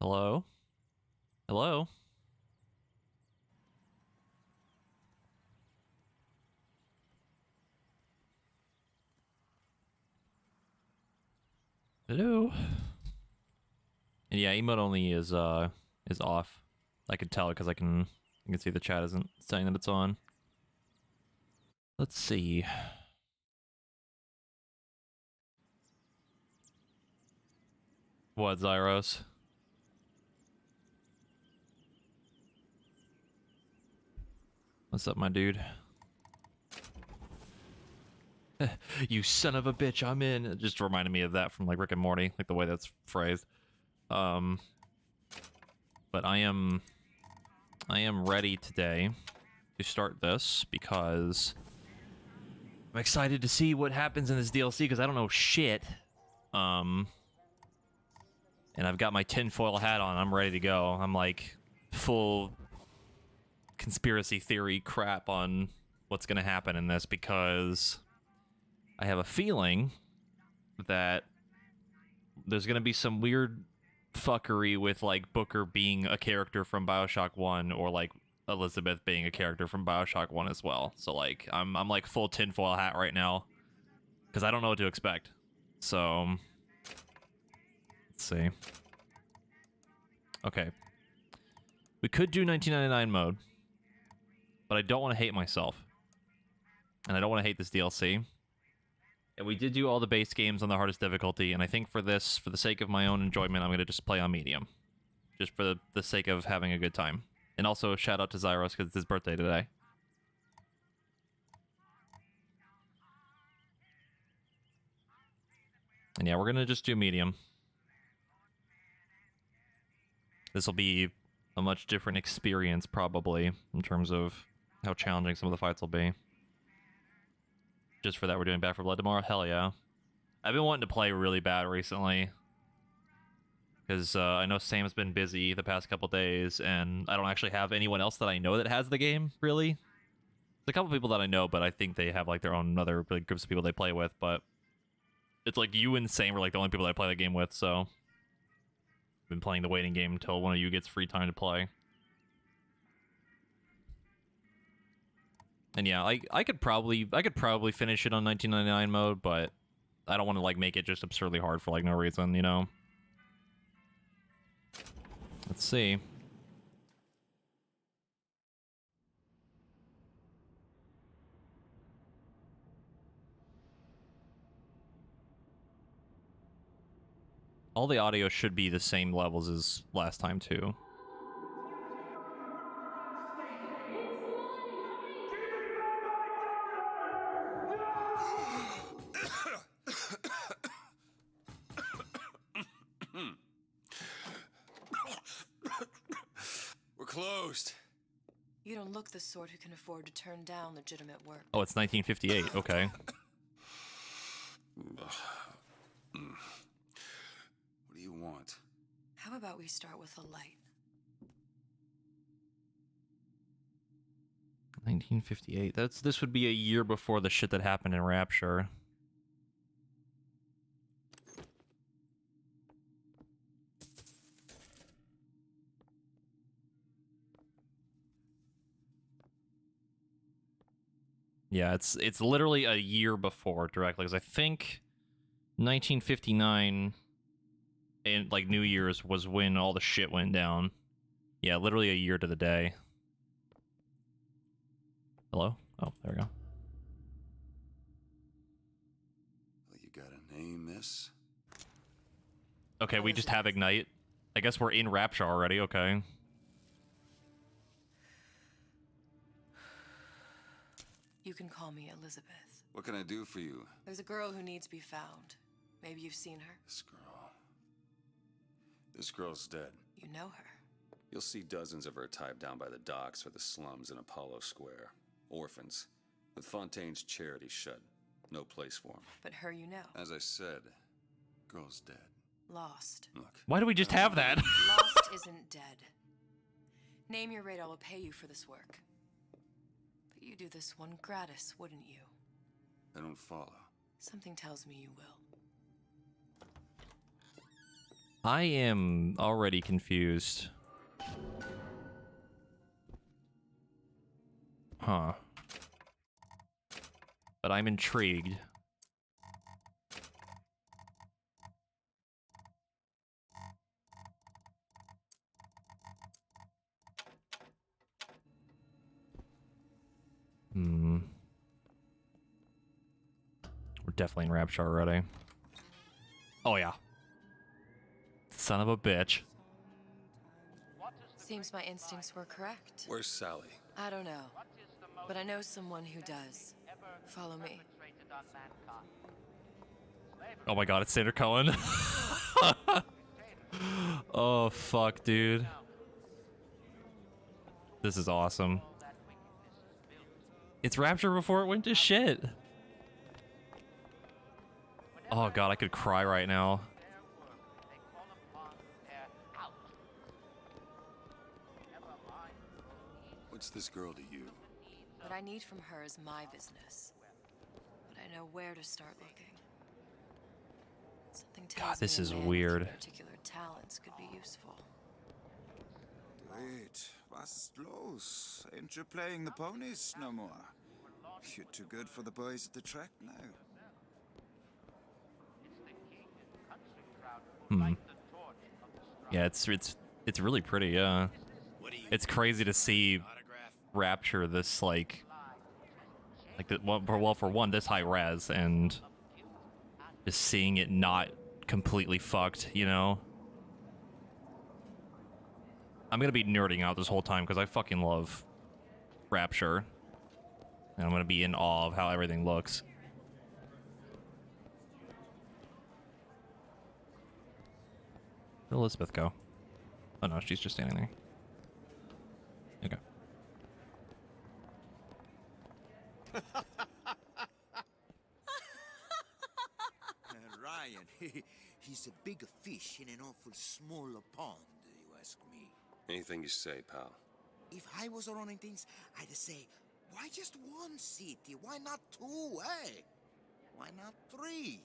Hello? Hello? Hello? And yeah, emote only is off. I could tell because I can see the chat isn't saying that it's on. Let's see. What, Zyros? What's up, my dude? You son of a bitch, I'm in. It just reminded me of that from like Rick and Morty, like the way that's phrased. But I am ready today to start this because I'm excited to see what happens in this DLC because I don't know shit. And I've got my tinfoil hat on. I'm ready to go. I'm like full conspiracy theory crap on what's going to happen in this because I have a feeling that there's going to be some weird fuckery with like Booker being a character from Bioshock 1 or like Elizabeth being a character from Bioshock 1 as well. So like I'm like full tinfoil hat right now because I don't know what to expect. So let's see. Okay. We could do 1999 mode, but I don't want to hate myself. And I don't want to hate this DLC. And we did do all the base games on the hardest difficulty, and I think for this, for the sake of my own enjoyment, I'm going to just play on medium. Just for the sake of having a good time. And also, shout out to Zyros, because it's his birthday today. And yeah, we're going to just do medium. This will be a much different experience, probably, in terms of how challenging some of the fights will be. Just for that, we're doing Back 4 Blood tomorrow? Hell yeah. I've been wanting to play really bad recently. Because I know Sam's been busy the past couple days, and I don't actually have anyone else that I know that has the game, really. There's a couple people that I know, but I think they have like their own other big groups of people they play with, but it's like you and Sam are like the only people that I play the game with, so I've been playing the waiting game until one of you gets free time to play. And yeah, I could probably finish it on 1999 mode, but I don't want to like make it just absurdly hard for like no reason, you know? Let's see. All the audio should be the same levels as last time, too. We're closed. You don't look the sort who can afford to turn down legitimate work. Oh, it's 1958. Okay. What do you want? How about we start with a light? 1958. This would be a year before the shit that happened in Rapture. Yeah, it's literally a year before directly, because I think 1959 and like New Year's was when all the shit went down. Yeah, literally a year to the day. Hello? Oh, there we go. Well, you got a name, miss? Okay, we just have Elizabeth. Ignite. I guess we're in Rapture already, okay. You can call me Elizabeth. What can I do for you? There's a girl who needs to be found. Maybe you've seen her. This girl. This girl's dead. You know her. You'll see dozens of her tied down by the docks or the slums in Apollo Square. Orphans. With Fontaine's charity shut. No place for them. But her you know. As I said, girl's dead. Lost. Look. Why do we just have that? Lost isn't dead. Name your rate, I will pay you for this work. But you do this one gratis, wouldn't you? I don't follow. Something tells me you will. I am already confused. Huh. But I'm intrigued. Hmm. We're definitely in Rapture already. Oh yeah. Son of a bitch. Seems my instincts were correct. Where's Sally? I don't know, but I know someone who does. Follow me. Oh my god, it's Sandra Cohen. Oh fuck, dude. This is awesome. It's Rapture before it went to shit. Oh god, I could cry right now. What's this girl to you? What I need from her is my business. But I know where to start looking. Something tells God, this me a is man weird. with particular talents could be useful. Wait, was los? Ain't you playing the ponies no more? You're too good for the boys at the track now. Hmm. Yeah, it's really pretty, yeah. It's crazy to see Rapture this like well, for one, this high res, and just seeing it not completely fucked, you know? I'm gonna be nerding out this whole time because I fucking love Rapture. And I'm gonna be in awe of how everything looks. Where'd Elizabeth go? Oh no, she's just standing there. Okay. Ryan, he's a bigger fish in an awful smaller pond, you ask me. Anything you say, pal. If I was running things, I'd say, why just one city? Why not two, eh? Why not three?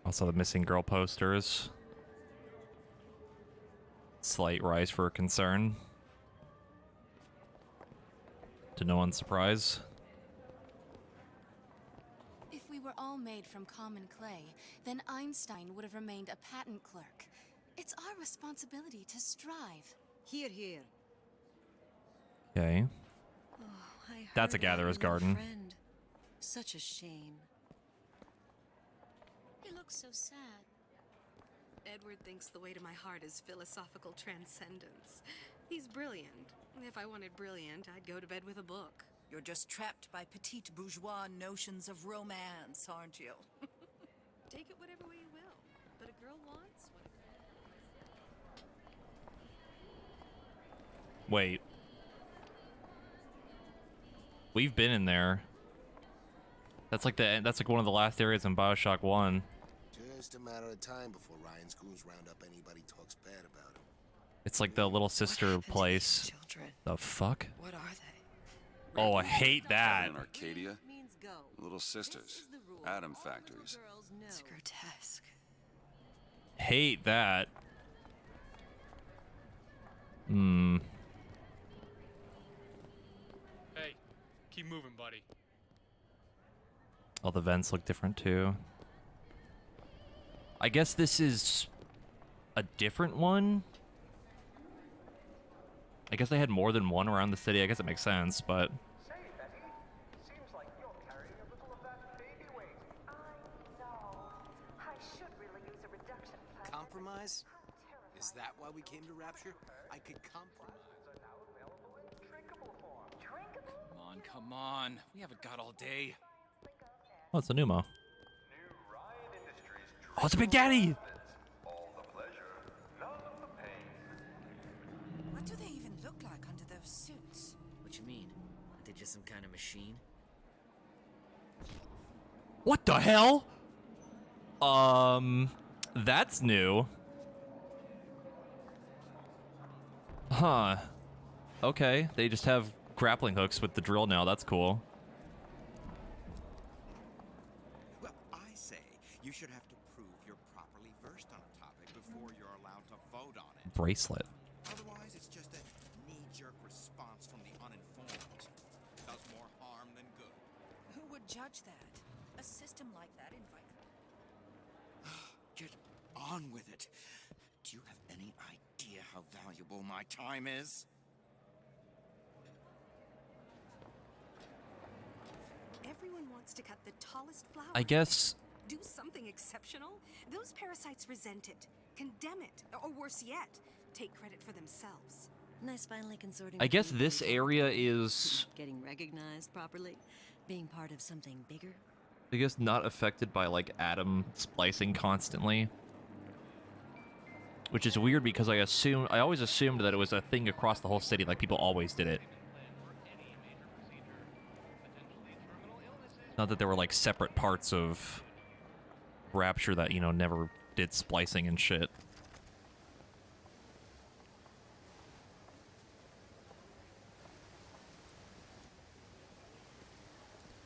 Also, the missing girl posters. Slight rise for concern. To no one's surprise. If we were all made from common clay, then Einstein would have remained a patent clerk. It's our responsibility to strive. Here, here. Okay. Oh, I That's a heard about gatherer's your little garden. Friend. Such a shame. He looks so sad. Edward thinks the way to my heart is philosophical transcendence. He's brilliant. If I wanted brilliant, I'd go to bed with a book. You're just trapped by petite bourgeois notions of romance, aren't you? Take it whatever way you will. But a girl wants what a girl Wait. We've been in there. That's like one of the last areas in Bioshock 1. Just a matter of time before Ryan's goons round up anybody talks bad about him. It's like the little sister What happened to place. these children? The fuck? What are they? Oh, I hate that. In Arcadia? Means go. Little sisters. Atom factories. It's grotesque. Hate that. Hmm. Hey, keep moving, buddy. All the vents look different too. I guess this is a different one. I guess they had more than one around the city. I guess it makes sense, but Say, Betty, seems like you're carrying a little of that baby weight. I know. I should really use a reduction plan. Compromise? Is that why we came to Rapture? I could compromise. Are now available in drinkable form. Drinkable? Come on. We haven't got all day. oh, it's a Numo. New Ryan Industries. Oh, it's a Big Daddy. All the pleasure, none of the pain. What do they even look like under those suits? What you mean? Are they just some kind of machine? What the hell? That's new. Huh. Okay, they just have grappling hooks with the drill now. That's cool. Well, I say, You should have to prove you're properly versed on a topic before you're allowed to vote on it. Bracelet. Otherwise, it's just a knee-jerk response from the uninformed. Does more harm than good. Who would judge that? A system like that invites. Get on with it. Do you have any idea how valuable my time is? Everyone wants to cut the tallest flower. I guess. Do something exceptional? Those parasites resent it, condemn it, or worse yet, take credit for themselves. Nice finally consorting. I guess this area is, getting recognized properly, being part of something bigger. I guess, not affected by like atom splicing constantly. Which is weird because I always assumed that it was a thing across the whole city, like people always did it. Not that there were like separate parts of Rapture that, you know, never did splicing and shit.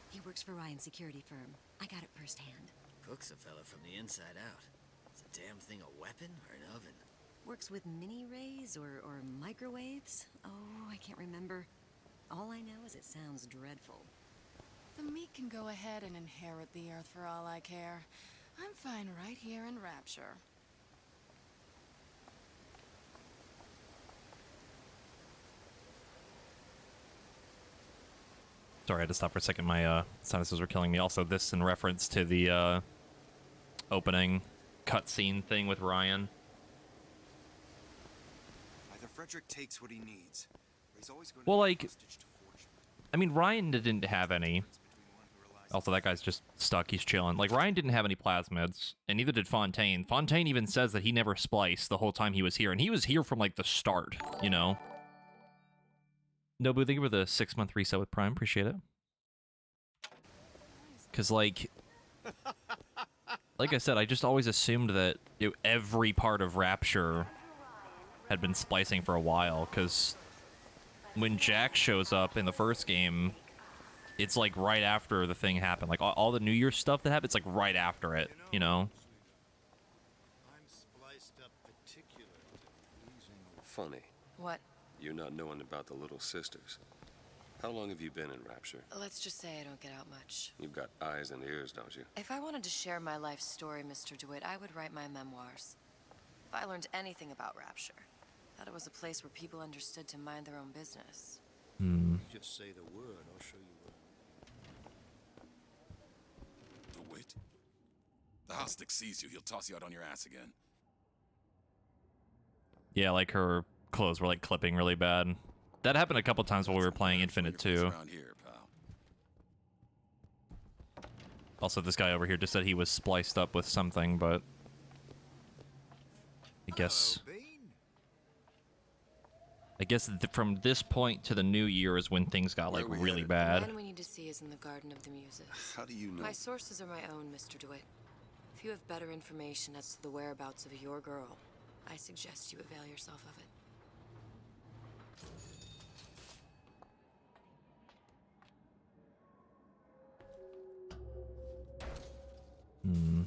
He works for Ryan's security firm. I got it firsthand. Cooks a fella from the inside out. Is a damn thing a weapon or an oven? Works with mini rays or microwaves? Oh, I can't remember. All I know is it sounds dreadful. The meek can go ahead and inherit the earth for all I care. I'm fine right here in Rapture. Sorry, I had to stop for a second. My sinuses were killing me. Also, this in reference to the opening cutscene thing with Ryan. Either Frederick takes what he needs, or he's always going Well, to like, be hostage to fortune. I mean, Ryan didn't have any. Also, that guy's just stuck. He's chilling. Like, Ryan didn't have any plasmids, and neither did Fontaine. Fontaine even says that he never spliced the whole time he was here, and he was here from, like, the start, you know? Nobu, thank you for the 6-month reset with Prime. Appreciate it. Because, like I said, I just always assumed that every part of Rapture had been splicing for a while, because when Jack shows up in the first game, it's like right after the thing happened. Like all the New Year's stuff that happened, it's like right after it, you know? I'm spliced up particular to pleasing you. Funny. What? You're not knowing about the Little Sisters. How long have you been in Rapture? Let's just say I don't get out much. You've got eyes and ears, don't you? If I wanted to share my life story, Mr. DeWitt, I would write my memoirs. If I learned anything about Rapture, thought it was a place where people understood to mind their own business. Hmm. Just say the word, I'll show you where. DeWitt? The Hostic sees you, he'll toss you out on your ass again. Yeah, like her clothes were like clipping really bad. That happened a couple times while we were playing Infinite too. Around here, pal. Also, this guy over here just said he was spliced up with something, but I guess from this point to the new year is when things got like really bad. The man we need to see is in the Garden of the Muses. How do you know? My sources are my own, Mr. DeWitt. If you have better information as to the whereabouts of your girl, I suggest you avail yourself of it. Hmm.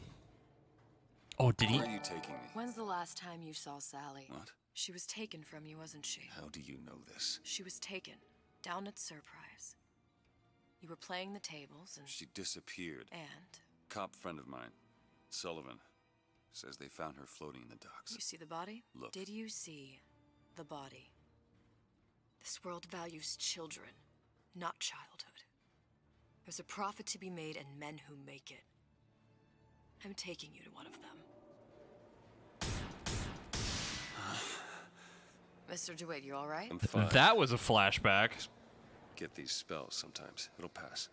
Oh, did he? Where are you taking me? When's the last time you saw Sally? What? She was taken from you, wasn't she? How do you know this? She was taken, down at Surprise. You were playing the tables and... She disappeared. And? Cop friend of mine, Sullivan, says they found her floating in the docks. You see the body? Look. Did you see the body? This world values children, not childhood. There's a profit to be made and men who make it. I'm taking you to one of them. Mr. DeWitt, you all right? I'm fine. That was a flashback. Get these spells sometimes. It'll pass.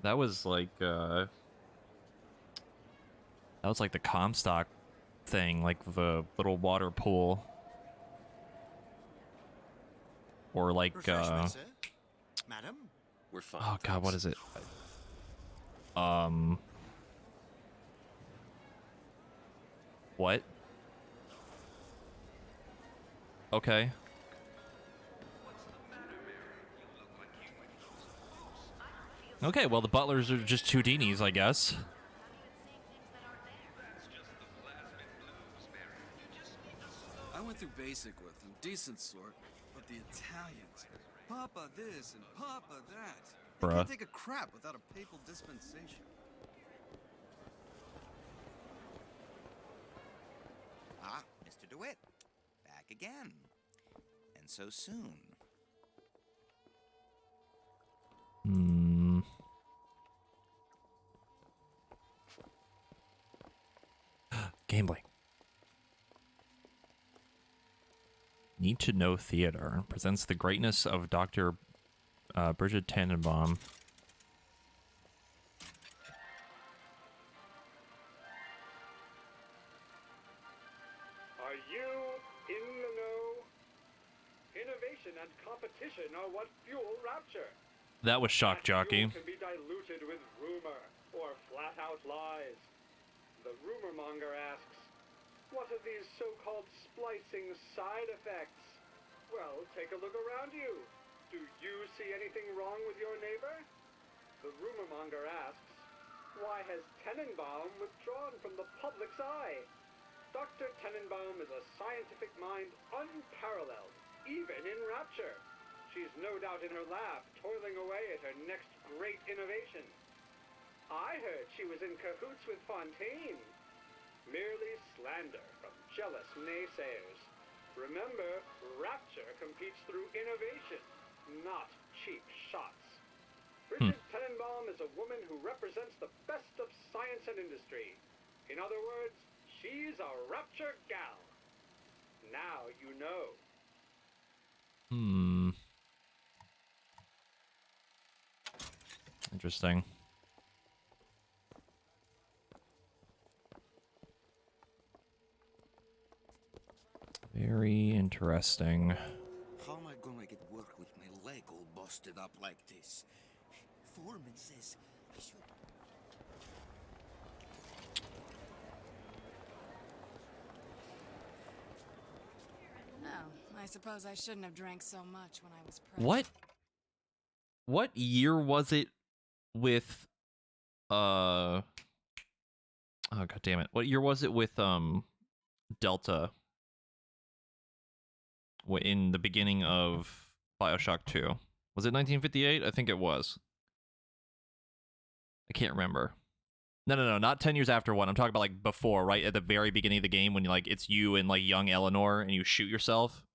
That was like the Comstock thing, like the little water pool. Or like Refreshments, Madam? We're fine. oh god, what is it? What? Okay. Okay, well, the butlers are just two Houdini's, I guess. I went through basic with them, decent sort, but the Italians, Papa this and Papa that. They Bruh. can't take a crap without a papal dispensation. Ah, Mr. DeWitt. Back again. And so soon. Gambling. Need to Know Theater presents the greatness of Dr. Bridget Tannenbaum. Are you in the know? Innovation and competition are what fuel Rapture. That was Shock Jockey. Fuel can be diluted with rumor or flat-out lies. The rumor monger asks, what are these so-called splicing side effects? Well, take a look around you. Do you see anything wrong with your neighbor? The rumor monger asks, why has Tenenbaum withdrawn from the public's eye? Dr. Tenenbaum is a scientific mind unparalleled, even in Rapture. She's no doubt in her lab, toiling away at her next great innovation. I heard she was in cahoots with Fontaine. Merely slander from jealous naysayers. Remember, Rapture competes through innovation, not cheap shots. Bridget Tenenbaum is a woman who represents the best of science and industry. In other words, she's a Rapture gal. Now you know. Interesting. Very interesting. How am I gonna get work with my leg all busted up like this? Foreman says I should. Oh, I suppose I shouldn't have drank so much when I was pregnant. What year was it with oh god damn it. What year was it with Delta in the beginning of Bioshock 2? Was it 1958? I think it was. I can't remember. No, not 10 years after one. I'm talking about like before, right at the very beginning of the game when like it's you and like young Eleanor and you shoot yourself.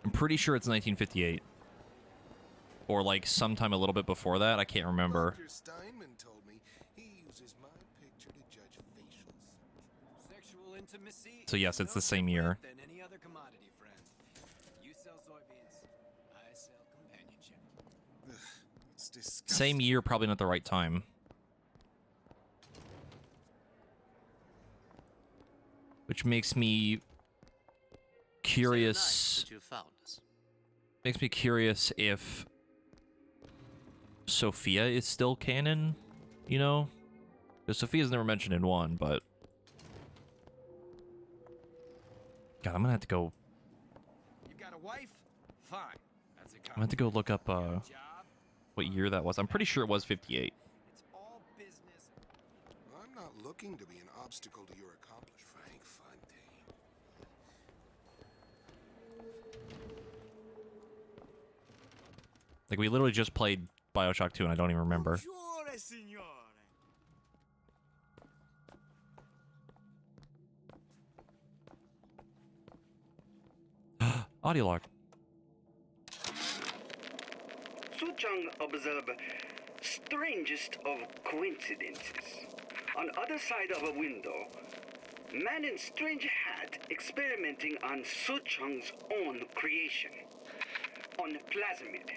I'm pretty sure it's 1958. Or like sometime a little bit before that. I can't remember. Dr. Steinman told me he uses my picture to judge facials. Sexual intimacy. So yes, it's the same year. Than any other commodity, friend. You sell soybeans. I sell companionship. It's disgusting. Same year, probably not the right time. Which makes me curious. You found us. Makes me curious if Sophia is still canon, you know? Because Sophia's never mentioned in 1, but... God, I'm gonna have to go... You've got a wife? Fine. That's a I'm gonna have to go look up, what year that was. I'm pretty sure it was 58. It's all business. I'm not looking to be an obstacle to your accomplishment. Frank Fontaine. Like, we literally just played Bioshock 2, and I don't even remember. Bonjour, signore. Audio log. Suchang observed strangest of coincidences. On other side of a window, man in strange hat experimenting on Suchang's own creation. On plasmid.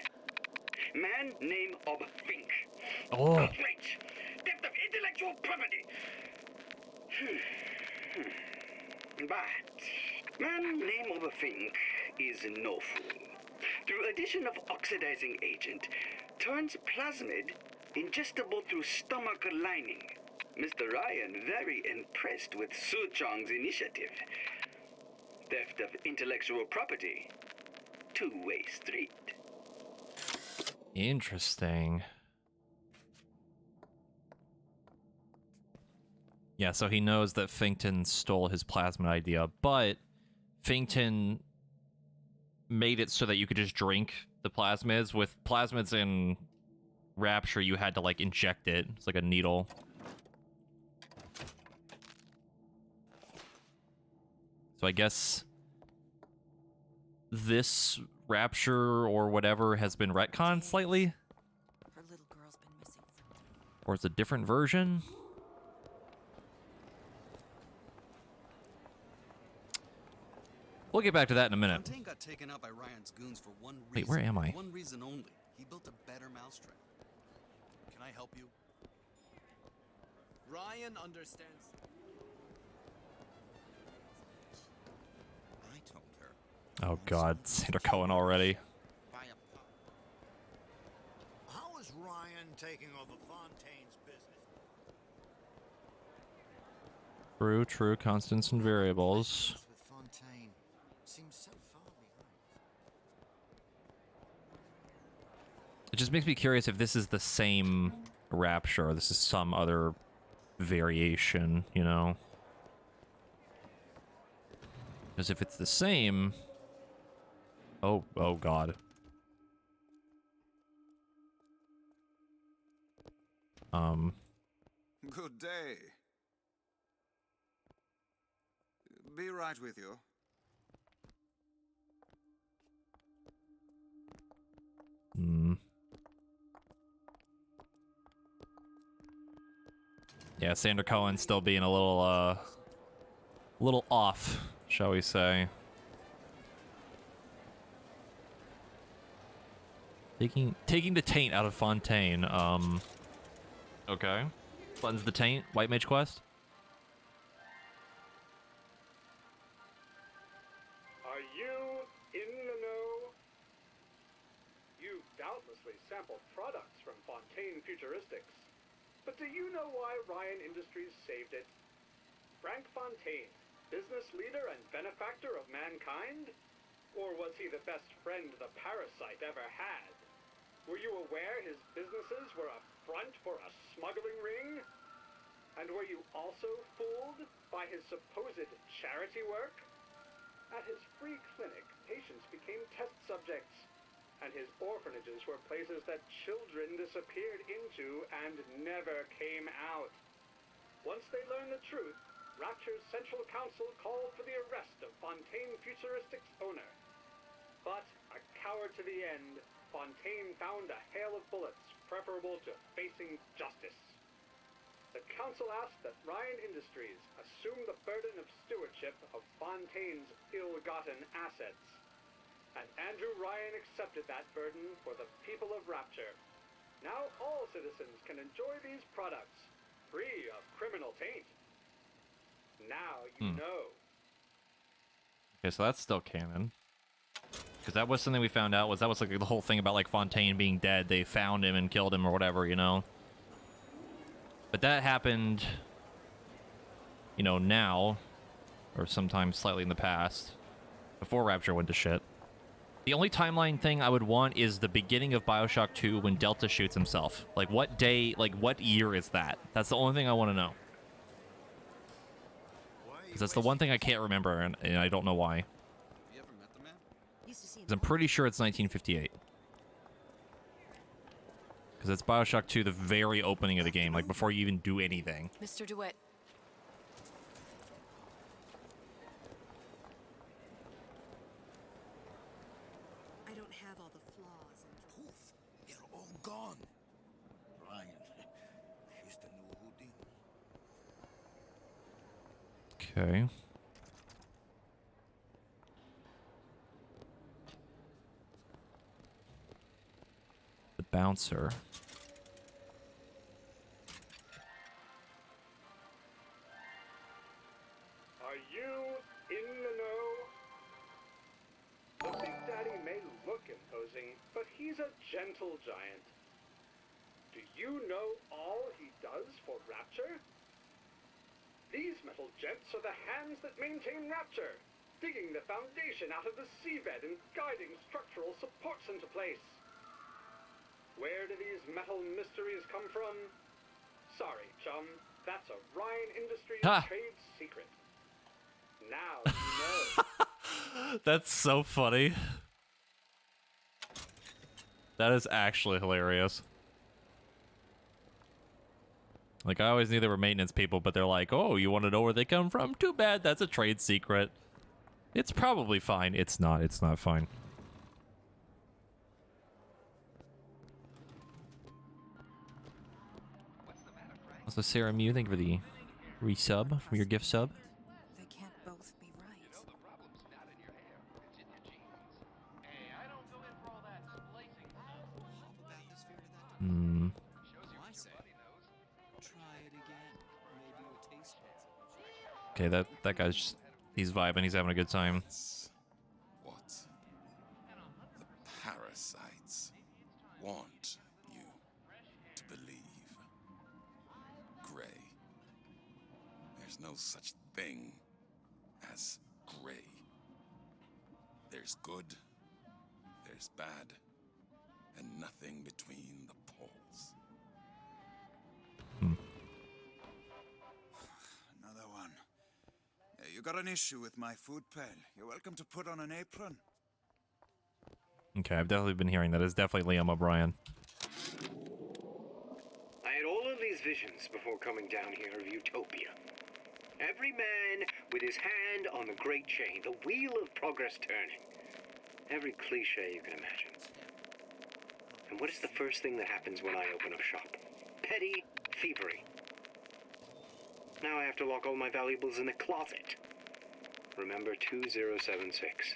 Man name of Fink. Oh. Outrage! Theft of intellectual property! But man name of Fink is no fool. Through addition of oxidizing agent, turns plasmid ingestible through stomach lining. Mr. Ryan very impressed with Su Chong's initiative. Theft of intellectual property, two-way street. Interesting. Yeah, so he knows that Finkton stole his plasmid idea, but Finkton made it so that you could just drink the plasmids. With plasmids in Rapture, you had to, like, inject it. It's like a needle. So I guess this Rapture or whatever has been retconned slightly? Her little girl's been missing from... Or it's a different version? We'll get back to that in a minute. Fontaine got taken out by Ryan's goons for one reason. Wait, where am I? One reason only. He built a better mousetrap. Can I help you? Ryan understands. I told her. Oh god, Sandra Cohen already. How is Ryan taking over Fontaine's business? True, constants and variables. With Fontaine seems so far behind. It just makes me curious if this is the same Rapture or this is some other variation, you know? Because if it's the same... Oh god. Good day. Be right with you. Yeah, Sandra Cohen still being a little off, shall we say. Taking the taint out of Fontaine, okay. Cleanse the taint, White Mage Quest. Are you in the know? You've doubtlessly sampled products from Fontaine Futuristics. But do you know why Ryan Industries saved it? Frank Fontaine, business leader and benefactor of mankind? Or was he the best friend the parasite ever had? Were you aware his businesses were a front for a smuggling ring? And were you also fooled by his supposed charity work? At his free clinic, patients became test subjects, and his orphanages were places that children disappeared into and never came out. Once they learned the truth, Rapture's Central Council called for the arrest of Fontaine Futuristics' owner. But, a coward to the end, Fontaine found a hail of bullets preferable to facing justice. The council asked that Ryan Industries assume the burden of stewardship of Fontaine's ill-gotten assets. And Andrew Ryan accepted that burden for the people of Rapture. Now all citizens can enjoy these products, free of criminal taint. Now you know. Okay, so that's still canon. Because that was something we found out, that was like the whole thing about like Fontaine being dead. They found him and killed him or whatever, you know? But that happened, you know, now, or sometime slightly in the past, before Rapture went to shit. The only timeline thing I would want is the beginning of Bioshock 2 when Delta shoots himself. Like, what day, like, what year is that? That's the only thing I want to know. Because that's the one thing I can't remember, and I don't know why. You ever met the man? Because I'm pretty sure it's 1958. Because it's Bioshock 2, the very opening of the game, like, before you even do anything. Mr. DeWitt. I don't have all the flaws and... Poof! They're all gone. Ryan, she's the new Houdini. Okay. The bouncer. Are you in the know? The Big Daddy may look imposing, but he's a gentle giant. Do you know all he does for Rapture? These metal jets are the hands that maintain Rapture, digging the foundation out of the seabed and guiding structural supports into place. Where do these metal mysteries come from? Sorry, chum. That's a Ryan Industries trade secret. Now you know. That's so funny. That is actually hilarious. Like, I always knew they were maintenance people, but they're like, oh, you want to know where they come from? Too bad, that's a trade secret. It's probably fine. It's not fine. Also, Sarah Mew, thank you for the resub, for your gift sub. They can't both be right. Hmm. I say, try it again. Maybe your taste buds. Okay, that guy's just, he's vibing, he's having a good time. What the parasites want you to believe. Gray. There's no such thing as gray. There's good, there's bad, and nothing between the poles. Another one. You got an issue with my food pail. You're welcome to put on an apron. Okay, I've definitely been hearing that. It's definitely Liam O'Brien. I had all of these visions before coming down here of Utopia. Every man with his hand on the great chain, the wheel of progress turning. Every cliche you can imagine. And what is the first thing that happens when I open up shop? Petty thievery. Now I have to lock all my valuables in the closet. Remember 2076.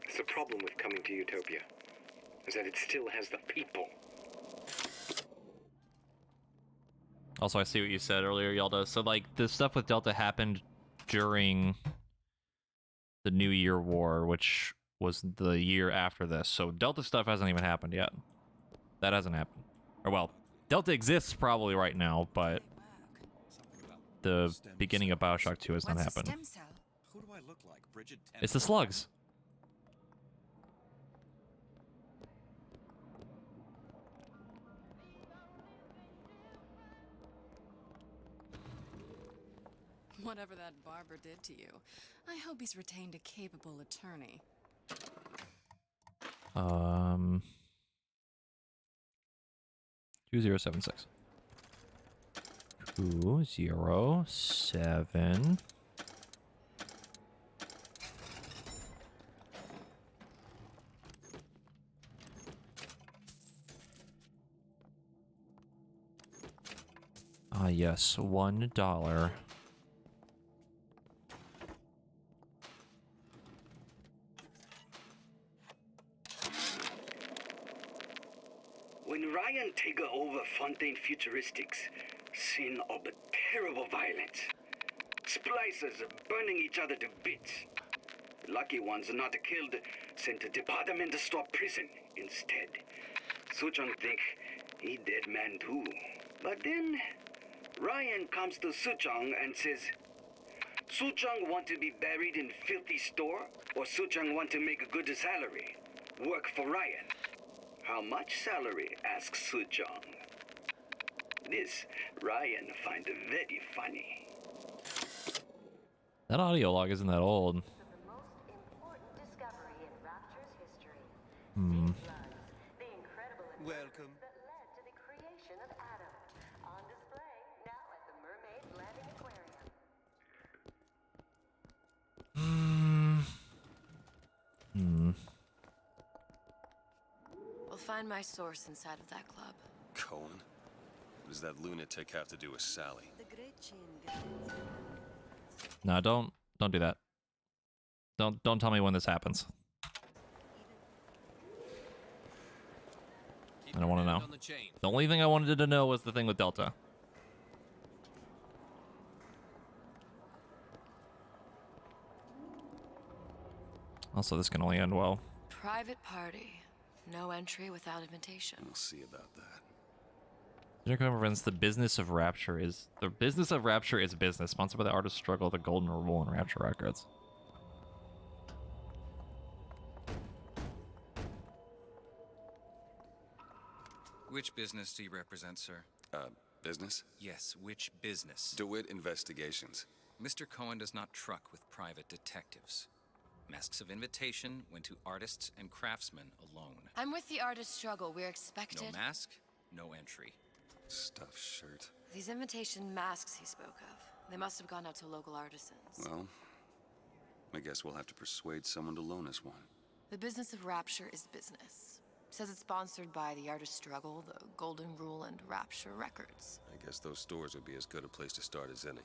It's the problem with coming to Utopia, is that it still has the people. Also, I see what you said earlier, Yalda. So, like, the stuff with Delta happened during the New Year War, which was the year after this. So, Delta stuff hasn't even happened yet. That hasn't happened. Or, well, Delta exists probably right now, but the beginning of Bioshock 2 has not happened. Who do I look like? Bridget It's the slugs. Whatever that barber did to you, I hope he's retained a capable attorney. 2076. 207. Ah, yes, $1. When Ryan take over Fontaine Futuristics, scene of a terrible violence. Splicers burning each other to bits. Lucky ones not killed, sent to department store prison instead. Suchong think he dead man too. But then Ryan comes to Suchong and says, Suchong want to be buried in filthy store, or Suchong want to make a good salary, work for Ryan. How much salary? Asks Suchong. This Ryan find very funny. That audio log isn't that old. Hmm. Welcome. Hmm. We'll find my source inside of that club. Cohen? What does that lunatic have to do with Sally? No, don't do that. Don't tell me when this happens. I don't want to know. The only thing I wanted to know was the thing with Delta. Also, this can only end well. Private party. No entry without invitation. We'll see about that. The business of Rapture is business. Sponsored by the Artist Struggle, the Golden Rule, and Rapture Records. Which business do you represent, sir? Business? Yes, which business? DeWitt Investigations. Mr. Cohen does not truck with private detectives. Masks of invitation went to artists and craftsmen alone. I'm with the artist struggle. We're expected. No mask, no entry. Stuffed shirt. These invitation masks he spoke of. They must have gone out to local artisans. Well, I guess we'll have to persuade someone to loan us one. The business of Rapture is business. Says it's sponsored by the Artist Struggle, the Golden Rule, and Rapture Records. I guess those stores would be as good a place to start as any.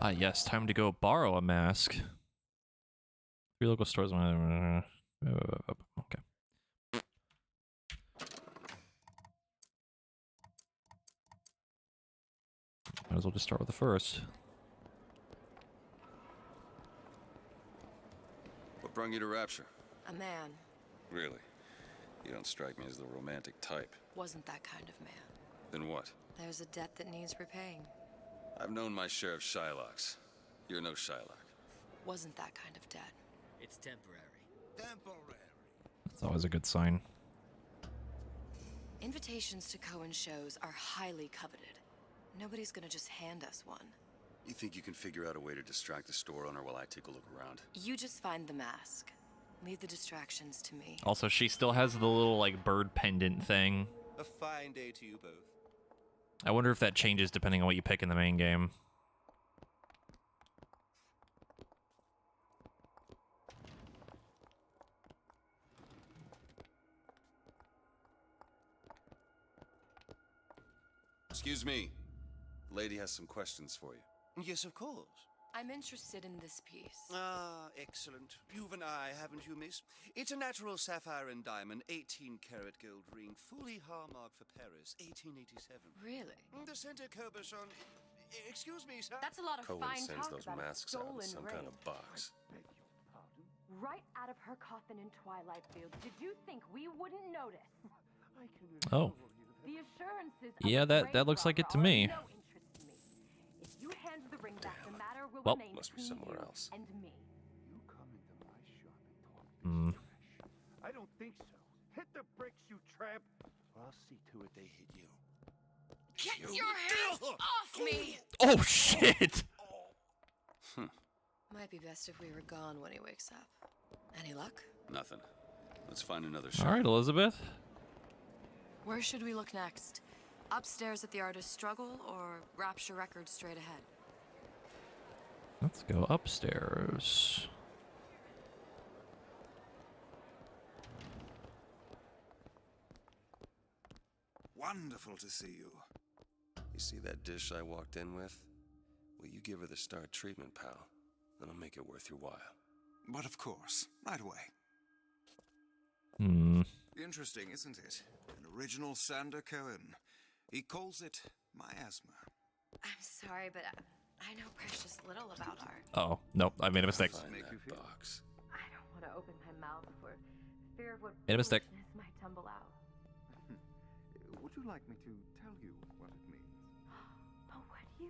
Ah, yes, time to go borrow a mask. 3 local stores. Okay. Might as well just start with the first. What brought you to Rapture? A man. Really? You don't strike me as the romantic type. Wasn't that kind of man. Then what? There's a debt that needs repaying. I've known my share of Shylocks. You're no Shylock. Wasn't that kind of debt. It's temporary. Temporary. That's always a good sign. Invitations to Cohen shows are highly coveted. Nobody's gonna just hand us one. You think you can figure out a way to distract the store owner while I take a look around? You just find the mask. Leave the distractions to me. Also, she still has the little, like, bird pendant thing. A fine day to you both. I wonder if that changes depending on what you pick in the main game. Excuse me. Lady has some questions for you. Yes, of course. I'm interested in this piece. Ah, excellent. You've an eye, haven't you, miss? It's a natural sapphire and diamond, 18-karat gold ring, fully hallmarked for Paris, 1887. Really? The center Coberson. Excuse me, sir. That's a lot of Cohen fine sends talk those about a masks out in stolen some ring. kind of box. Right out of her coffin in Twilight Field. Did you think we wouldn't notice? Oh. The assurances Yeah, of the that looks like it to me. no interest to me. If you hand the ring back, the matter will Well, remain must be between somewhere you else. and me. You come into my shop and talk Hmm. I don't think so. Hit the bricks, you tramp. Or I'll see to it they hit you. Get your hands off me! Oh, shit! Might be best if we were gone when he wakes up. Any luck? Nothing. Let's find another shop. All right, Elizabeth. Where should we look next? Upstairs at the Artist Struggle or Rapture Records straight ahead? Let's go upstairs. Wonderful to see you. You see that dish I walked in with? Well, you give her the star treatment, pal. That'll make it worth your while. But of course, right away. Hmm. Interesting, isn't it? An original Sander Cohen. He calls it miasma. I'm sorry, but I know precious little about art. Oh, nope, I made a mistake. Find that box. I don't want to open my mouth for fear of what Made a mistake. foolishness might tumble out. Would you like me to tell you what it means? Oh, would you?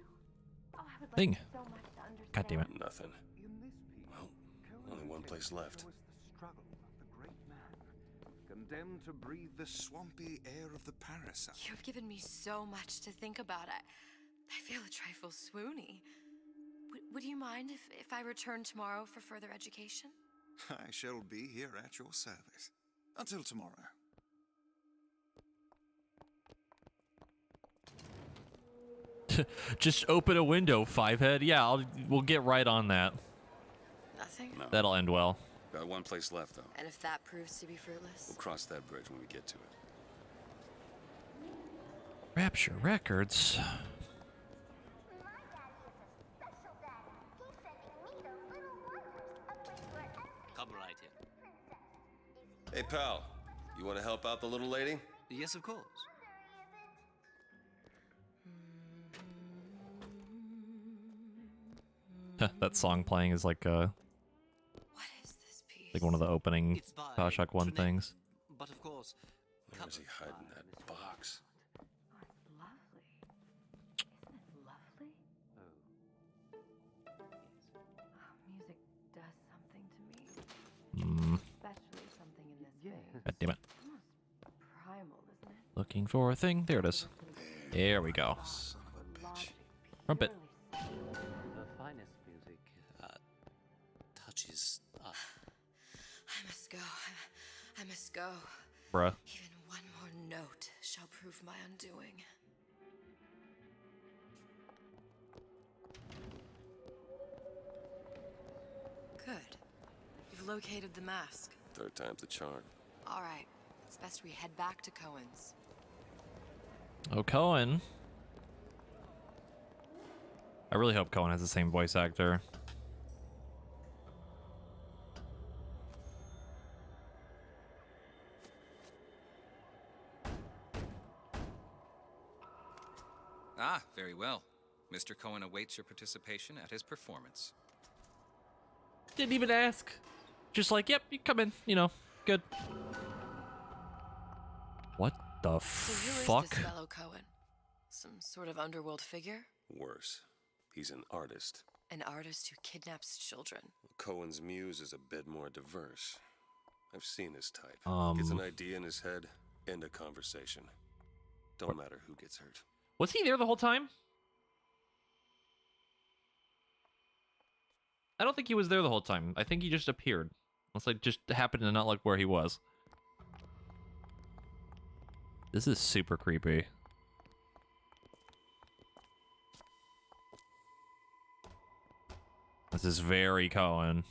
Oh, I would like Thing. so much to understand. God damn it. Nothing. In this piece, Well, Cohen only one place left. shows the struggle of the great man, condemned to breathe The swampy air of the parasite. You've given me so much to think about. I feel a trifle swoony. Would you mind if I return tomorrow for further education? I shall be here at your service. Until tomorrow. Just open a window, Fivehead. Yeah, we'll get right on that. Nothing? No. That'll end well. Got one place left, though. And if that proves to be fruitless? We'll cross that bridge when we get to it. Rapture Records. Come right here. Hey, pal. You want to help out the little lady? Yes, of course. That song playing is like What is this piece? like one of the opening It's by Bioshock 1 Jeanette. things. But of course, Where is he hiding that box? Oh, it's lovely. Isn't it lovely? Oh, music does something to me. Hmm. Especially something in this place. God damn it. Almost Looking for a thing. There it is. There we go. Trumpet. The finest music touches up. I must go. I must go. Bruh. Even one more note shall prove my undoing. Good. You've located the mask. Third time's the charm. All right. It's best we head back to Cohen's. Oh, Cohen. I really hope Cohen has the same voice actor. Ah, very well. Mr. Cohen awaits your participation at his performance. Didn't even ask. Just like, yep, you come in. You know, good. What the So who fuck? is this fellow Cohen? Some sort of underworld figure? Worse. He's an artist. An artist who kidnaps children. Cohen's muse is a bit more diverse. I've seen his type. Um, Gets an idea in his head, end a conversation. Don't matter who gets hurt. Was he there the whole time? I don't think he was there the whole time. I think he just appeared. Unless I just happened to not look where he was. This is super creepy. This is very Cohen.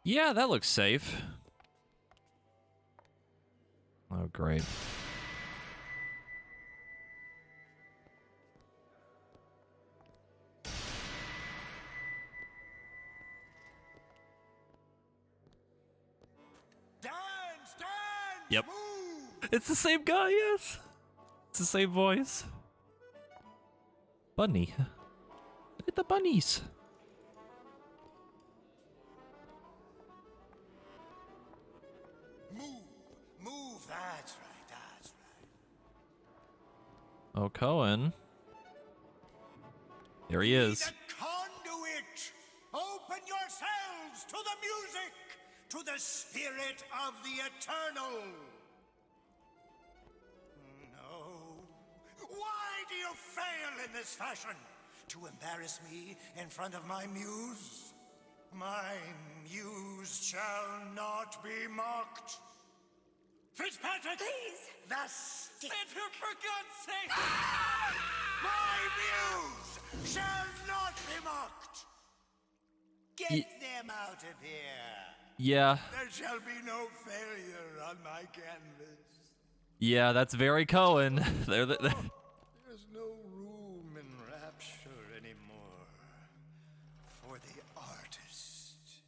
Yeah, that looks safe. Oh, great. Yep. It's the same guy, yes. It's the same voice. Bunny. Look at the bunnies. Move, that's right, that's right. Oh, Cohen. There he is. The conduit! Open yourselves to the music, to the spirit of the eternal! No. Why do you fail in this fashion? To embarrass me in front of my muse? My muse shall not be mocked. Fitzpatrick! Please! The stick! For God's sake! My muse shall not be mocked! Get them out of here! Yeah. There shall be no failure on my canvas. Yeah, that's very Cohen. They're the There's no room in rapture anymore for the artist.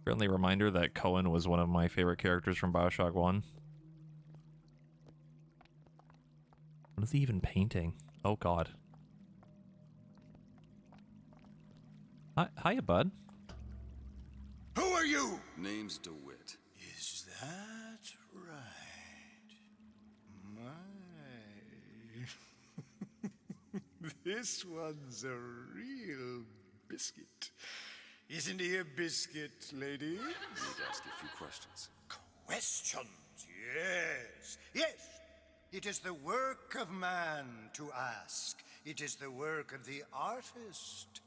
friendly reminder that Cohen was one of my favorite characters from Bioshock 1. What is he even painting? Oh, God. Hiya, bud. Who are you? Name's DeWitt. Is that right? My. This one's a real biscuit. Isn't he a biscuit, lady? I need to ask you a few questions. Questions? Yes. Yes. It is the work of man to ask. It is the work of the artist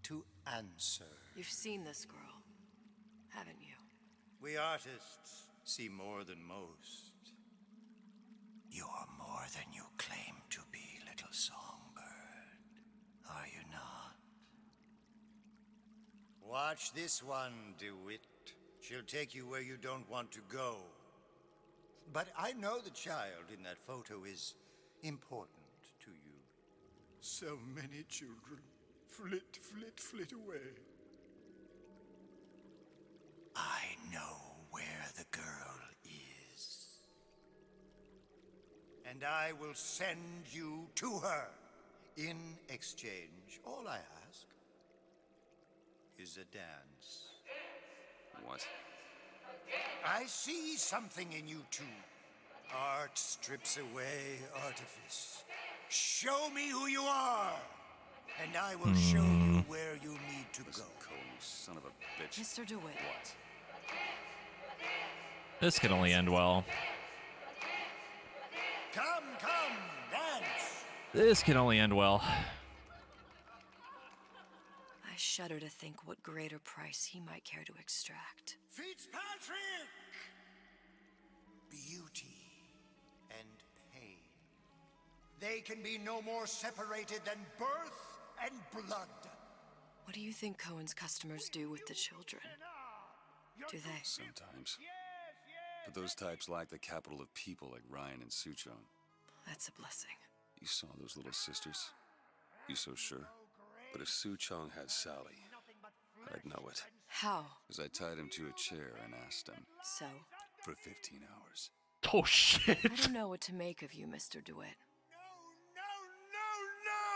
to answer. You've seen this girl, haven't you? We artists see more than most. You're more than you claim to be, little songbird. Are you not? Watch this one, DeWitt. She'll take you where you don't want to go. But I know the child in that photo is important to you. So many children flit, flit, flit away. I know where the girl is. And I will send you to her. In exchange, all I ask is a dance. What? I see something in you two. Art strips away artifice. Show me who you are. and I will show you where you need to go. Cohen, you son of a bitch. Mr. DeWitt. What? This can only end well. Come, dance! This can only end well. I shudder to think what greater price he might care to extract. Fitzpatrick! Beauty and pain. They can be no more separated than birth and blood. What do you think Cohen's customers do with the children? Do they? Sometimes. But those types lack the capital of people like Ryan and Suchong. That's a blessing. You saw those little sisters? You so sure? But if Suchong had Sally, I'd know it. How? Because I tied him to a chair and asked him. So? For 15 hours. Oh, shit. I don't know what to make of you, Mr. DeWitt.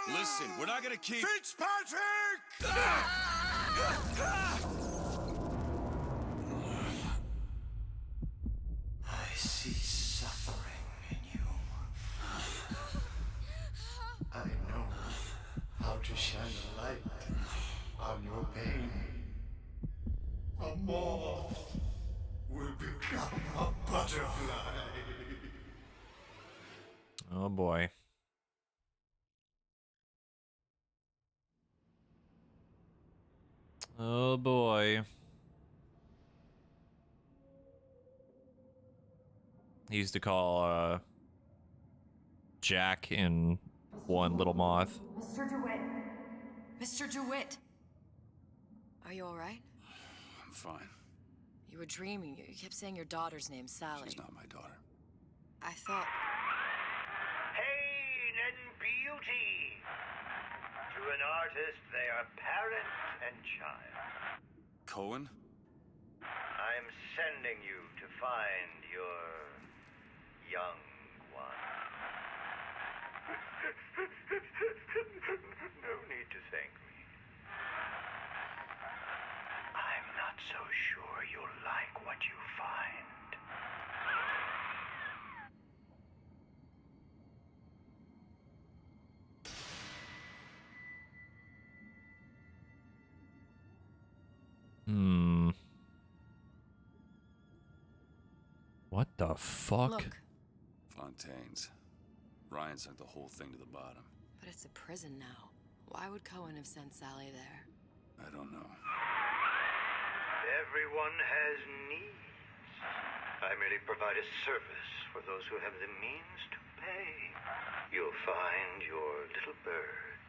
Listen, we're not gonna keep... Fitzpatrick! I see suffering in you. I know how to shine a light on your pain. A moth will become a butterfly. Oh boy. Oh boy. He used to call Jack in One Little Moth. Mr. DeWitt! Mr. DeWitt! Are you alright? I'm fine. You were dreaming. You kept saying your daughter's name, Sally. She's not my daughter. I thought... Pain and beauty. To an artist, they are parent and child. Cohen? I'm sending you to find your young one. No need to thank me. I'm not so sure you'll like what you find. What the fuck? Look. Fontaine's. Ryan sunk the whole thing to the bottom. But it's a prison now. Why would Cohen have sent Sally there? I don't know. Everyone has needs. I merely provide a service for those who have the means to pay. You'll find your little bird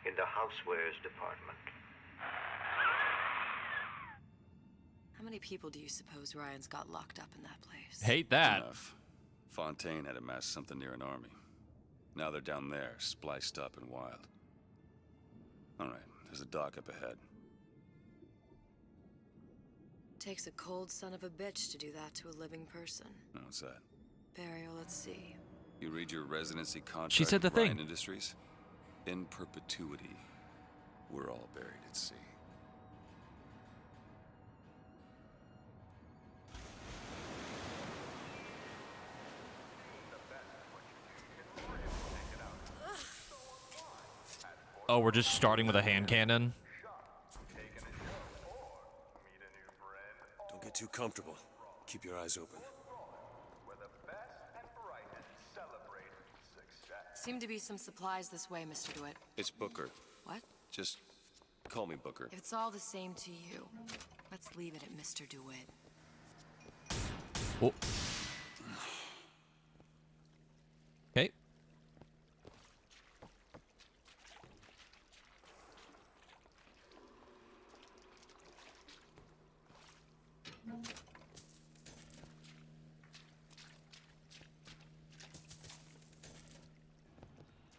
in the housewares department. How many people do you suppose Ryan's got locked up in that place? Hate that. Enough. Fontaine had amassed something near an army. Now they're down there, spliced up and wild. All right, there's a dock up ahead. Takes a cold son of a bitch to do that to a living person. No, what's that? Burial at sea. You read your residency contract She said the with Ryan thing. Industries? In perpetuity, we're all buried at sea. Oh, we're just starting with a hand cannon? Don't get too comfortable. Keep your eyes open. Seem to be some supplies this way, Mr. DeWitt. It's Booker. What? Just call me Booker. If it's all the same to you, let's leave it at Mr. DeWitt. Oh. Okay.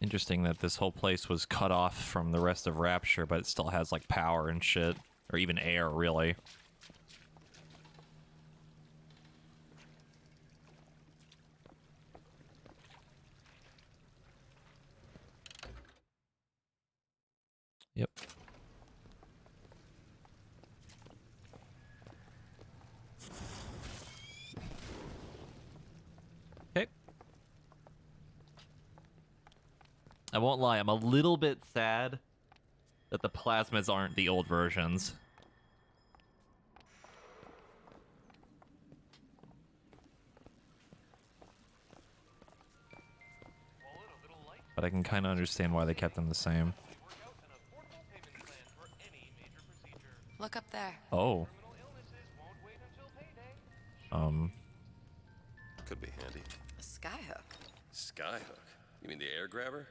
Interesting that this whole place was cut off from the rest of Rapture, but it still has like power and shit, or even air, really. Yep. Okay. I won't lie, I'm a little bit sad that the plasmids aren't the old versions. But I can kind of understand why they kept them the same. Look up there. Oh. Could be handy. A skyhook. Skyhook? You mean the air grabber?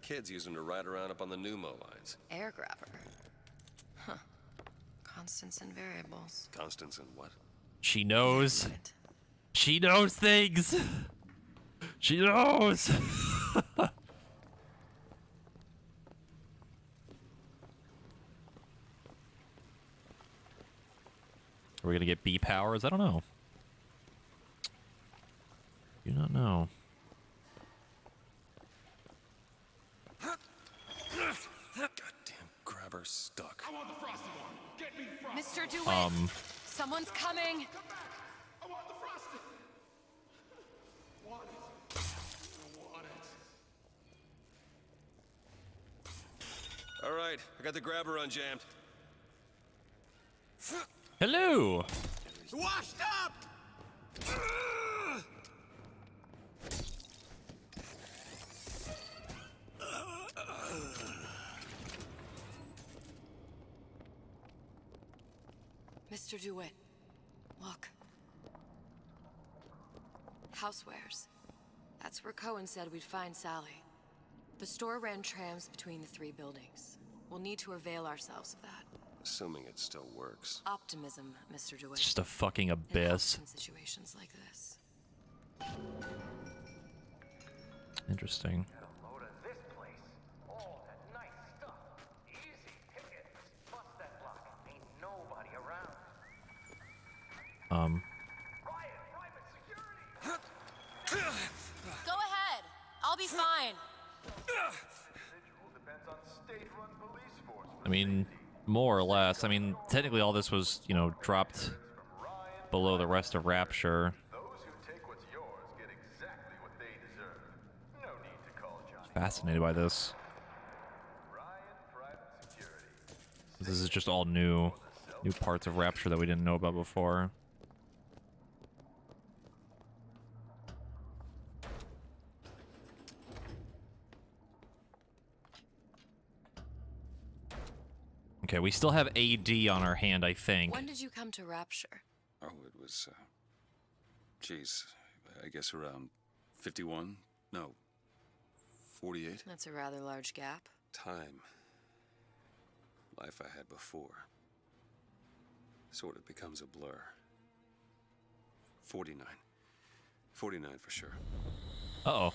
Kids use them to ride around up on the pneumo lines. Air grabber. Huh. Constants and variables. Constants and what? She knows. She knows things. She knows. Are we gonna get B powers? I don't know. Do not know. Goddamn grabber stuck. I want the frosty one. Get me frosty. Mr. DeWitt, someone's coming. I want the frosty. Want it. I want it. All right, I got the grabber unjammed. Hello. Washed up! Mr. DeWitt, look. Housewares. That's where Cohen said we'd find Sally. The store ran trams between the three buildings. We'll need to avail ourselves of that. Assuming it still works. Optimism, Mr. DeWitt. It's just a fucking abyss. In situations like this. Interesting. Go ahead. I'll be fine. I mean, more or less. I mean, technically all this was, you know, dropped below the rest of Rapture. Fascinated by this. This is just all new parts of Rapture that we didn't know about before. Okay, we still have AD on our hand, I think. When did you come to Rapture? Oh, it was, geez, I guess around 51? No, 48? That's a rather large gap. Time. Life I had before. Sort of becomes a blur. 49. 49 for sure. Uh-oh.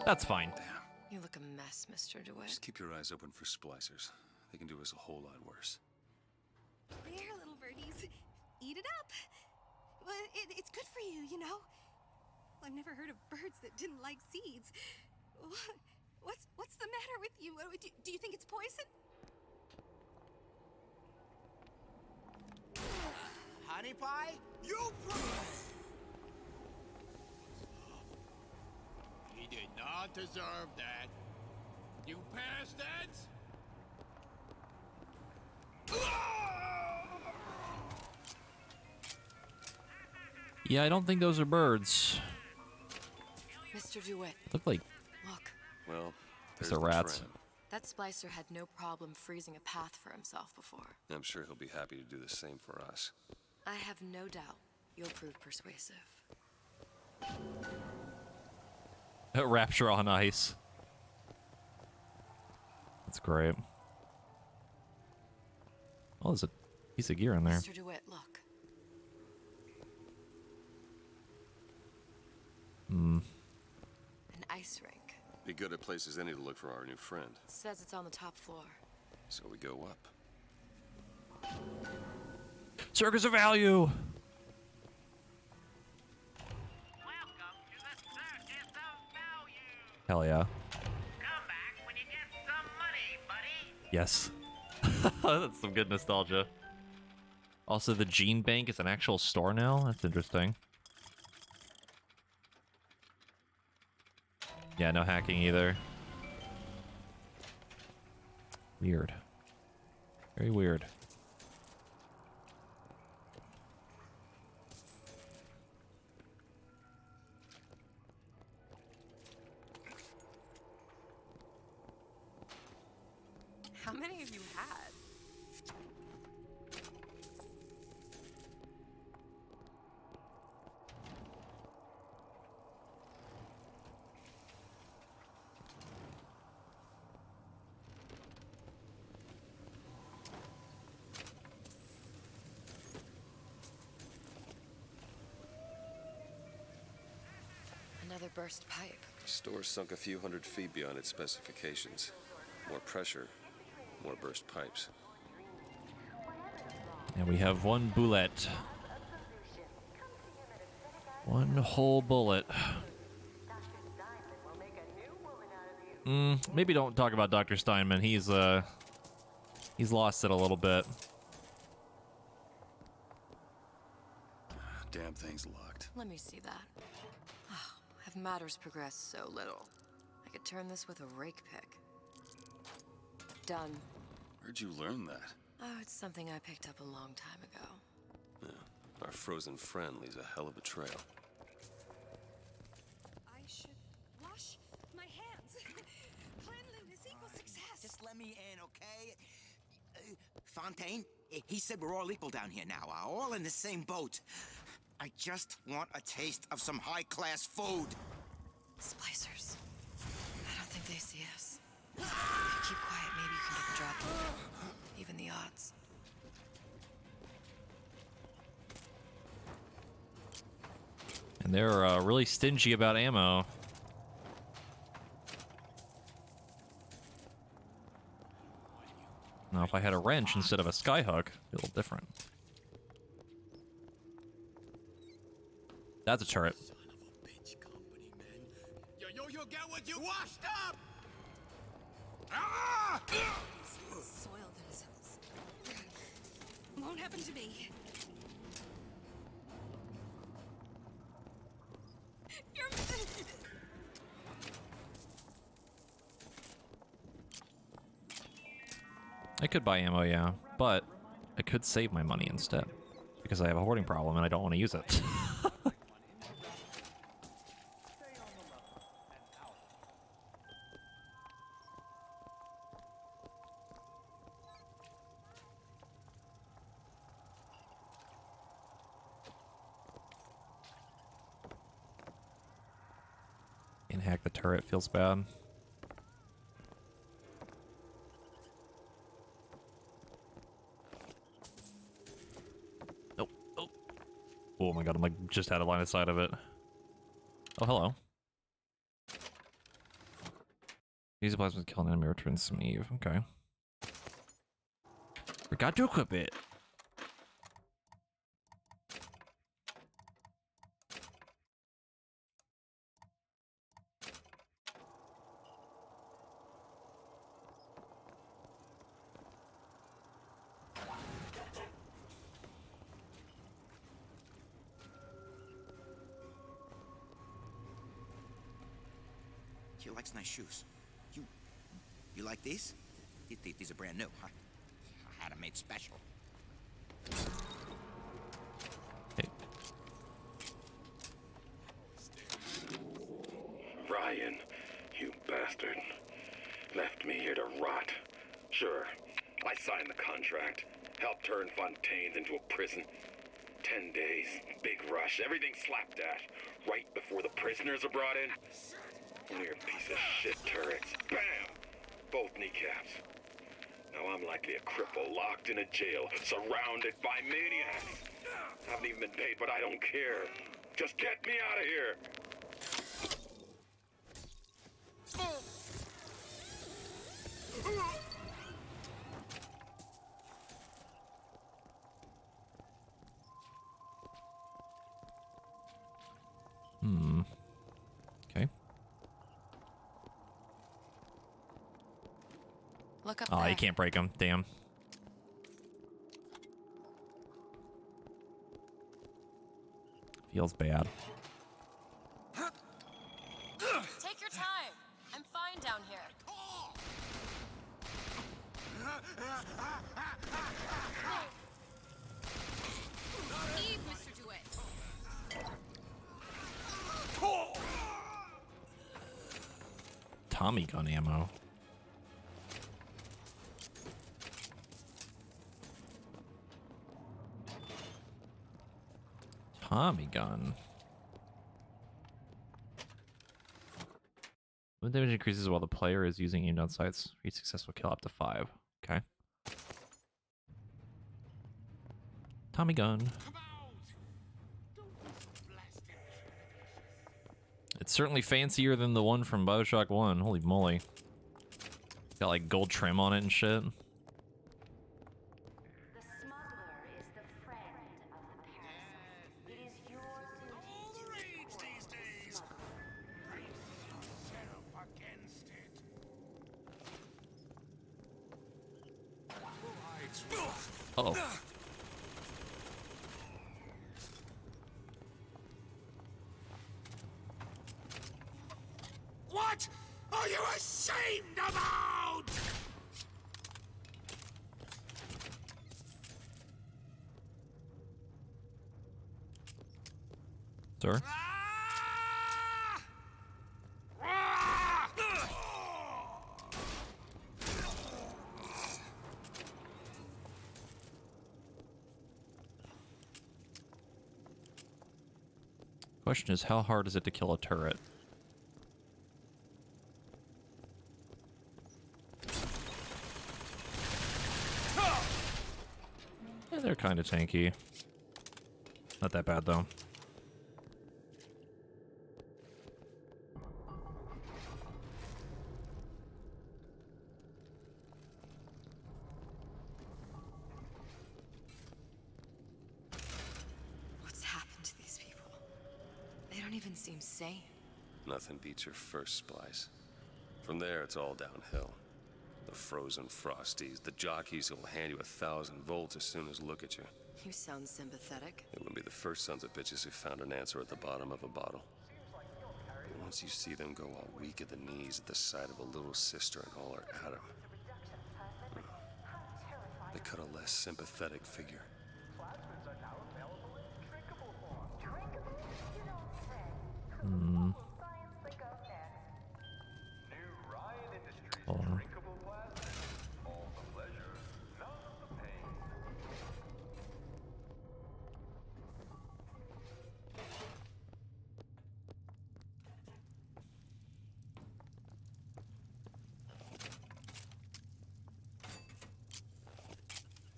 That's fine. Damn. You look a mess, Mr. DeWitt. Just keep your eyes open for splicers. They can do us a whole lot worse. There, little birdies. Eat it up. Well, it's good for you, you know. I've never heard of birds that didn't like seeds. What's the matter with you? Do you think it's poison? Honey pie? You He did not deserve that. You passed that? Yeah, I don't think those are birds. Mr. DeWitt. Look like Look. Well, these there's are the rats. tram. That splicer had no problem freezing a path for himself before. I'm sure he'll be happy to do the same for us. I have no doubt you'll prove persuasive. Rapture on ice. That's great. Oh, there's a piece of gear in there. Mr. DeWitt, look. Hmm. An ice rink. Be good at places any to look for our new friend. It says it's on the top floor. So we go up. Circus of Value! Hell yeah. Yes. That's some good nostalgia. Also, the Gene Bank is an actual store now? That's interesting. Yeah, no hacking either. Weird. Very weird. How many have you had? Another burst pipe. The store sunk a few hundred feet beyond its specifications. More pressure, more burst pipes. And we have one bullet. One whole bullet. Maybe don't talk about Dr. Steinman. He's lost it a little bit. Damn thing's locked. Let me see that. Oh, have matters progressed so little? I could turn this with a rake pick. Done. Where'd you learn that? Oh, it's something I picked up a long time ago. Yeah, our frozen friend leaves a hell of a trail. I should wash my hands. Cleanliness equals success. Just let me in, okay? Fontaine, he said we're all equal down here now, all in the same boat. I just want a taste of some high-class food. Splicers. I don't think they see us. If you keep quiet, maybe you can get the drop. Even the odds. And they're really stingy about ammo. Now, if I had a wrench instead of a skyhook, it'd be a little different. That's a turret. Yo, get what you washed up! Ah! Soil themselves. Won't happen to me. You're... I could buy ammo, yeah, but I could save my money instead because I have a hoarding problem and I don't want to use it. And hack the turret feels bad. Oh my god, I'm like just out of line of sight of it. Oh, hello. Use the plasma to kill an enemy, returns some Eve. Okay. Forgot to equip it. He likes nice shoes. You like these? These are brand new, huh? I had them made special. Hey. Ryan, you bastard. Left me here to rot. Sure, I signed the contract. Helped turn Fontaine's into a prison. 10 days, big rush, everything slapdash. Right before the prisoners are brought in. Weird piece of shit turrets. Bam! Both kneecaps. Now I'm likely a cripple locked in a jail, surrounded by maniacs. Haven't even been paid, but I don't care. Just get me out of here. Okay. Look up Oh, there. you can't break them. Damn. Feels bad. Take your time. Tommy gun ammo. Tommy gun. When damage increases while the player is using aimed on sights, each successful kill up to 5. Okay. Tommy gun. It's certainly fancier than the one from Bioshock 1. Holy moly. Got like gold trim on it and shit. Uh-oh. What are you ashamed about? Sir? Question is, how hard is it to kill a turret? Yeah, they're kind of tanky. Not that bad, though. What's happened to these people? They don't even seem sane. Nothing beats your first splice. From there, it's all downhill. The frozen frosties, the jockeys who'll hand you 1,000 volts as soon as look at you. You sound sympathetic. It wouldn't be the first sons of bitches who found an answer at the bottom of a bottle. But once you see them go all weak at the knees at the sight of a little sister and all her Adam, they cut a less sympathetic figure. Hmm. Hold on.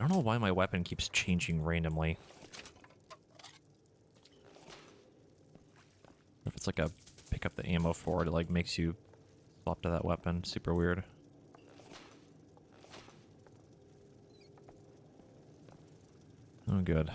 I don't know why my weapon keeps changing randomly. If it's like a pick up the ammo for it, it like makes you swap to that weapon. Super weird. Oh, good.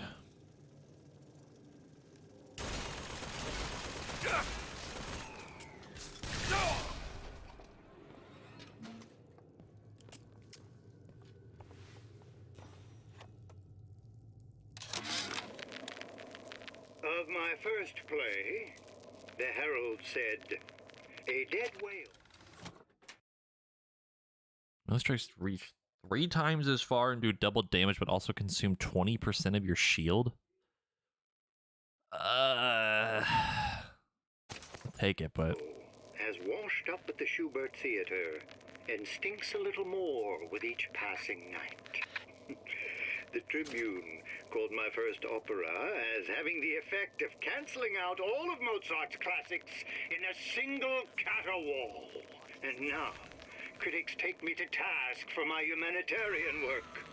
Of my first play, the Herald said, "A dead whale." Those strikes reach 3 times as far and do double damage, but also consume 20% of your shield. I'll take it, but Has washed up at the Schubert Theater and stinks a little more with each passing night. The Tribune called my first opera as having the effect of canceling out all of Mozart's classics in a single caterwaul. And now, critics take me to task for my humanitarian work.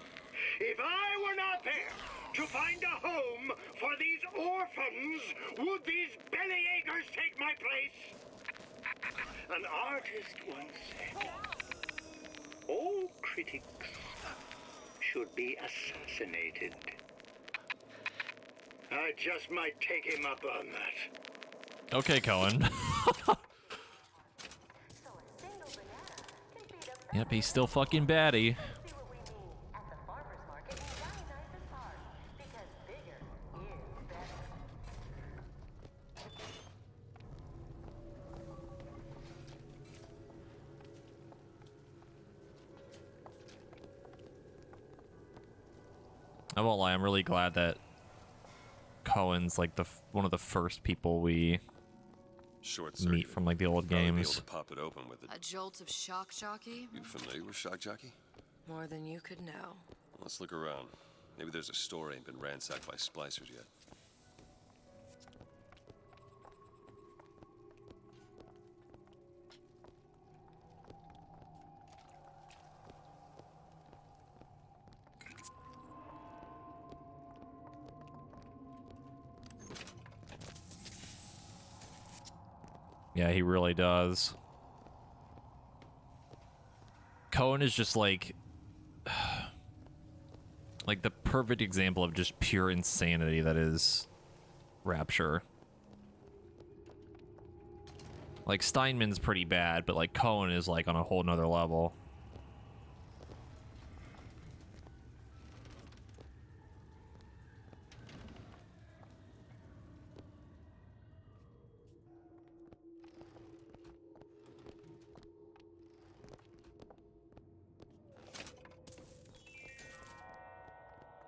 If I were not there to find a home for these orphans, would these bellyachers take my place? An artist once said, all critics should be assassinated. I just might take him up on that. okay, Cohen. Yep, he's still fucking baddie. I won't lie, I'm really glad that Cohen's like one of the first people we Short meat circuit. from like the old Probably be games. able to pop it open with it. A jolt of shock jockey? You familiar with shock jockey? More than you could know. Let's look around. Maybe there's a store ain't been ransacked by splicers yet. Yeah, he really does. Cohen is just like the perfect example of just pure insanity that is Rapture. Like Steinman's pretty bad, but like Cohen is like on a whole nother level.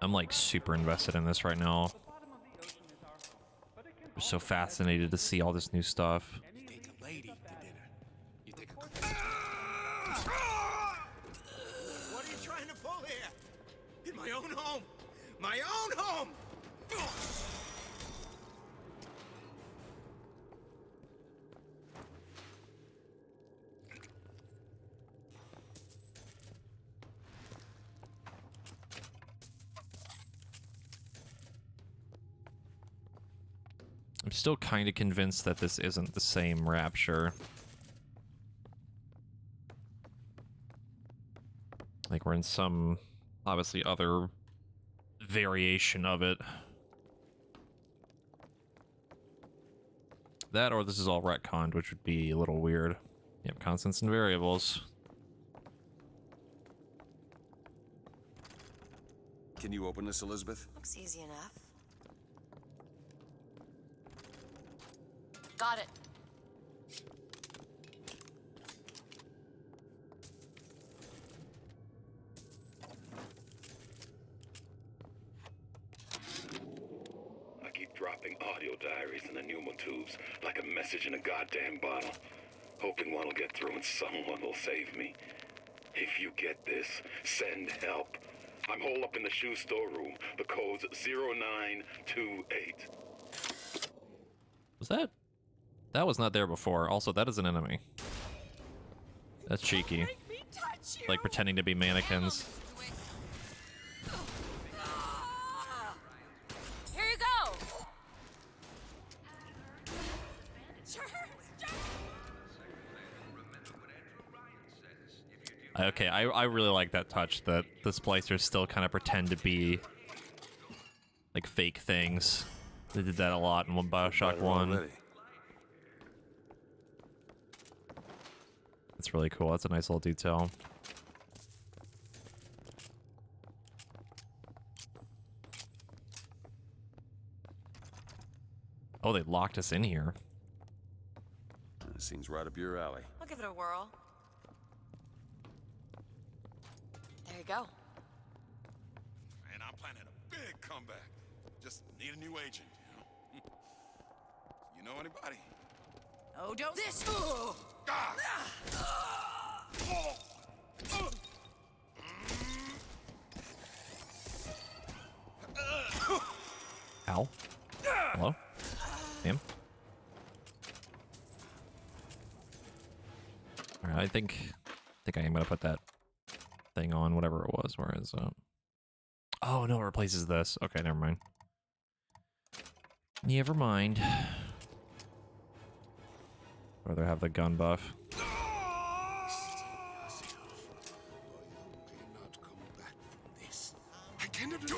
I'm like super invested in this right now. I'm so fascinated to see all this new stuff. You take a lady to dinner. You take a... What are you trying to pull here? In my own home! My own home! I'm still kind of convinced that this isn't the same Rapture. Like we're in some, obviously, other variation of it. That or this is all retconned, which would be a little weird. Yep, constants and variables. Can you open this, Elizabeth? Looks easy enough. Got it. I keep dropping audio diaries in the pneumotubes like a message in a goddamn bottle, hoping one will get through and someone will save me. If you get this, send help. I'm holed up in the shoe storeroom. The code's 0928. Was that? That was not there before. Also, that is an enemy. That's cheeky. Like pretending to be mannequins. Here you go. Okay, I really like that touch that the splicers still kind of pretend to be like fake things. They did that a lot in Bioshock 1. That's really cool. That's a nice little detail. Oh, they locked us in here. Seems right up your alley. I'll give it a whirl. There you go. And I'm planning a big comeback. Just need a new agent, you know? You know anybody? Oh, don't. This. Ow. Hello? Damn. Alright, I think I am gonna put that thing on, whatever it was. Where is it? Oh no, it replaces this. Okay, never mind. Never mind. Rather have the gun buff. I cannot do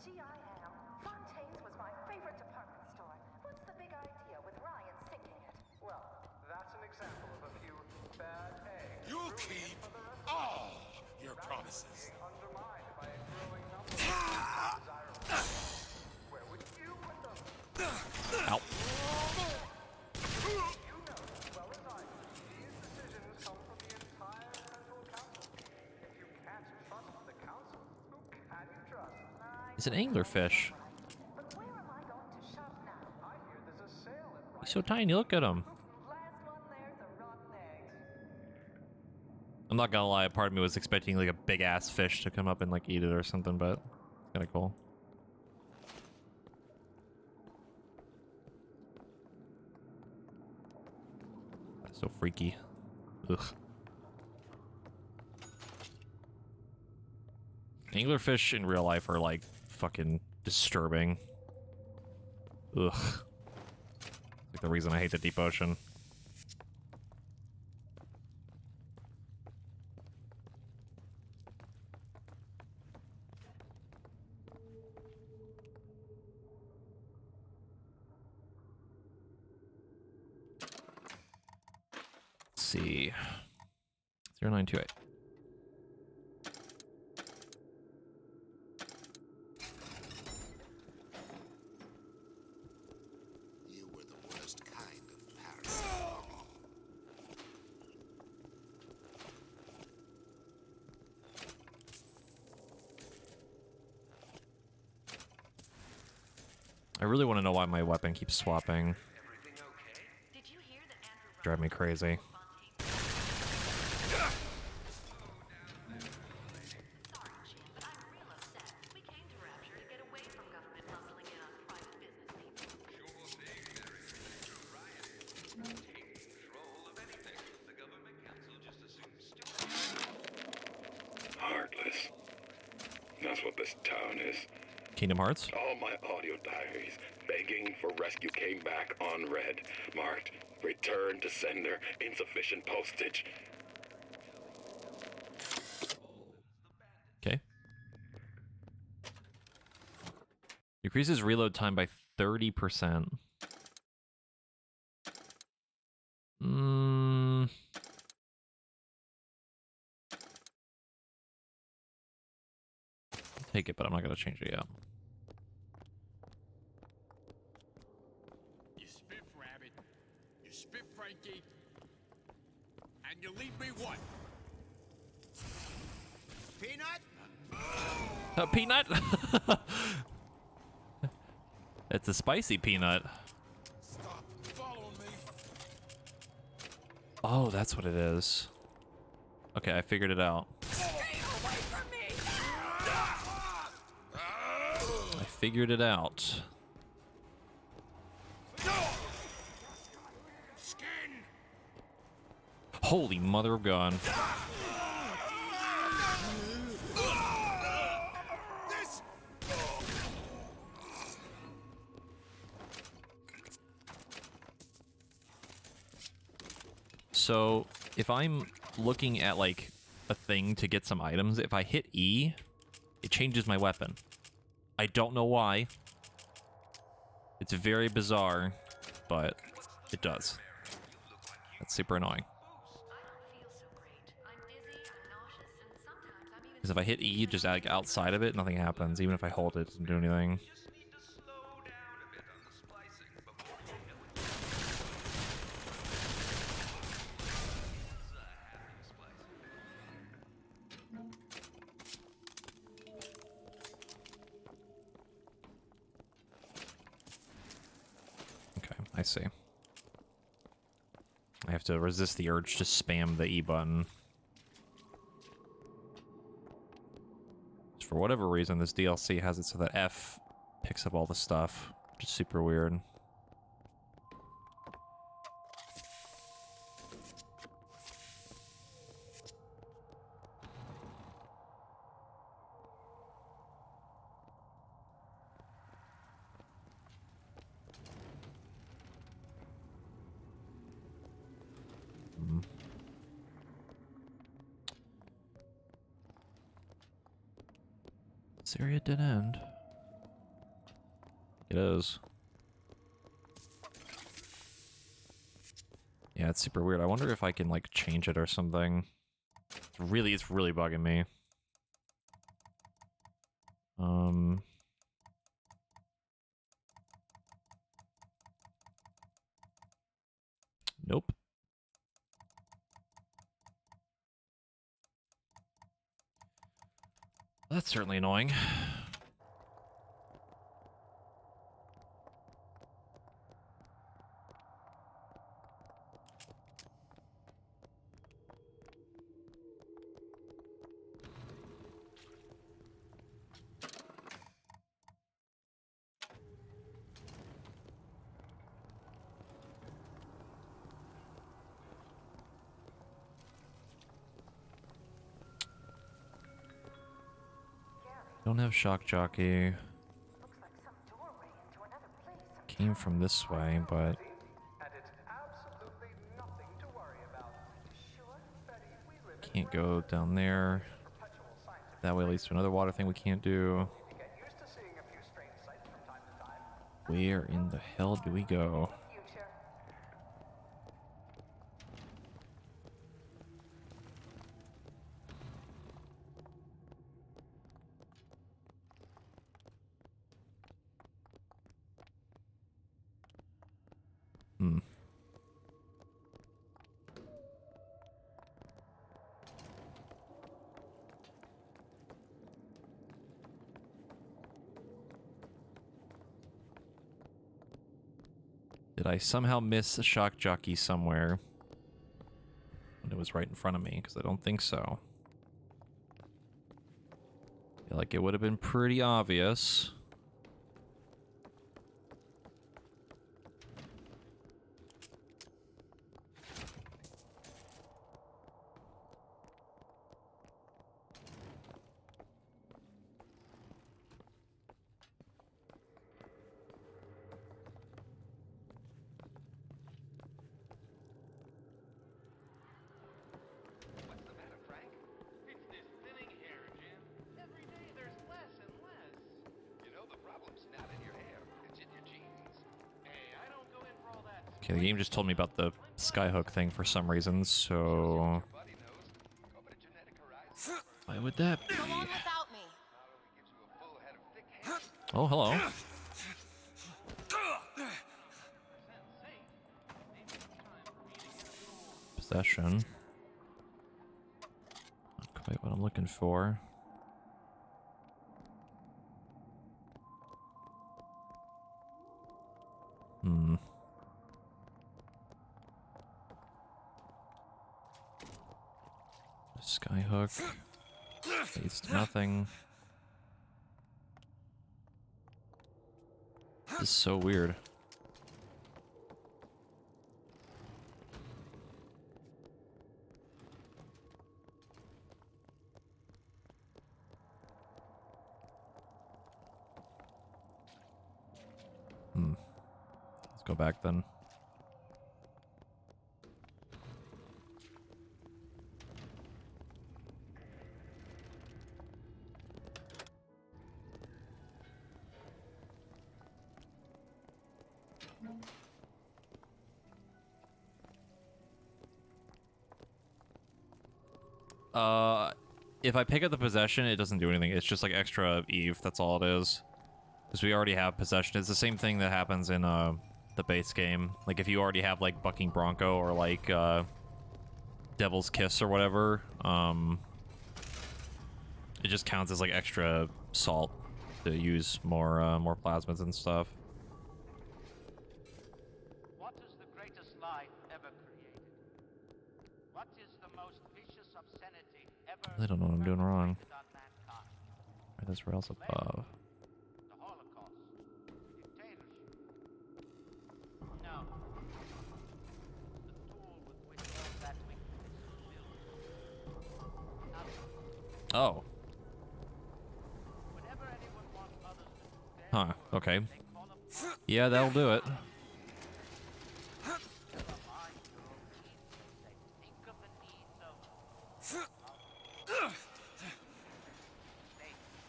Gee, I am. Fontaine's was my favorite department store. What's the big idea with Ryan sinking it? Well, that's an example of a few bad eggs. You'll keep all your promises. Undermined by a growing number of desirables. Where would you put them? Ow. You know It's an anglerfish. He's so tiny, look at him. I'm not gonna lie, part of me was expecting like a big ass fish to come up and like eat it or something, but it's kinda cool. That's so freaky. Ugh. Anglerfish in real life are like fucking disturbing. Ugh. It's like the reason I hate the deep ocean. Let's see. 0928. You were the worst kind of parasite. I really want to know why my weapon keeps swapping. Drive me crazy. Heartless. That's what this town is. Kingdom Hearts? All my audio diaries begging for rescue came back unread, marked return to sender, insufficient postage. Okay. Decreases reload time by 30%. Take it, but I'm not gonna change it yet. You spit rabbit, you spit Frankie, and you leave me what? Peanut? Peanut? It's a spicy peanut. Stop following me. Oh, that's what it is. Okay, I figured it out. I figured it out. Holy mother of God. So, if I'm looking at, like, a thing to get some items, if I hit E, it changes my weapon. I don't know why. It's very bizarre, but it does. That's super annoying. Because if I hit E, just like outside of it, nothing happens. Even if I hold it, it doesn't do anything. I see. I have to resist the urge to spam the E button. For whatever reason, this DLC has it so that F picks up all the stuff, which is super weird. This area did end. It is. Yeah, it's super weird. I wonder if I can, like, change it or something. It's really bugging me. Nope. That's certainly annoying. Don't have shock jockey. Came from this way, but can't go down there. That way leads to another water thing we can't do. Where in the hell do we go? Hmm. Did I somehow miss a shock jockey somewhere when it was right in front of me? Because I don't think so. I feel like it would have been pretty obvious. Okay, the game just told me about the skyhook thing for some reason, so... Why would that be? Oh, hello. Possession. Not quite what I'm looking for. Hmm. Skyhook. Leads to nothing. This is so weird. Hmm. Let's go back then. If I pick up the possession, it doesn't do anything. It's just like extra Eve, that's all it is. Because we already have possession. It's the same thing that happens in the base game. Like if you already have like Bucking Bronco or like Devil's Kiss or whatever, it just counts as like extra salt to use more plasmids and stuff. What is the greatest lie ever created? What is the most vicious obscenity ever I don't know what I'm doing wrong. perpetrated on mankind? Right, there's rails above. The Holocaust? Dictatorship? No. The tool with which all that wickedness was built. Nothing. Oh. Whenever anyone wants others to do their Huh, work, okay. they call upon Yeah, that'll do it.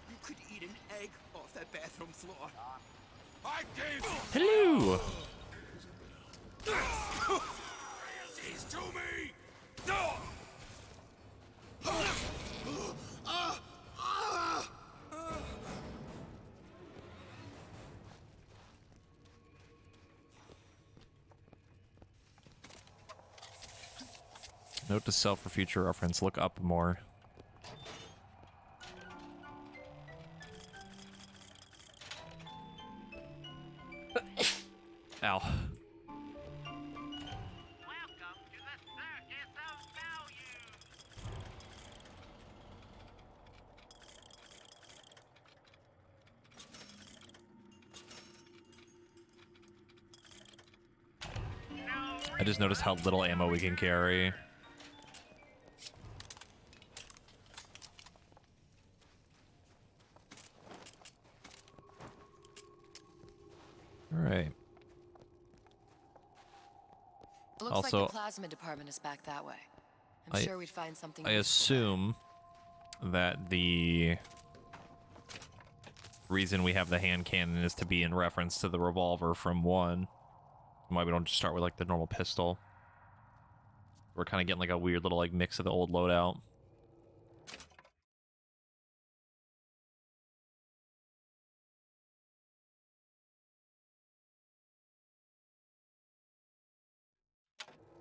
You could eat an egg off that bathroom floor. I gave you Hello! He's to me! Note to self for future reference, look up more. Ow. I just noticed how little ammo we can carry. All right. Looks Also, like the plasmid department is back that way. I'm sure we'd find something. I assume that the reason we have the hand cannon is to be in reference to the revolver from 1. Why we don't just start with like the normal pistol. We're kind of getting like a weird little like mix of the old loadout.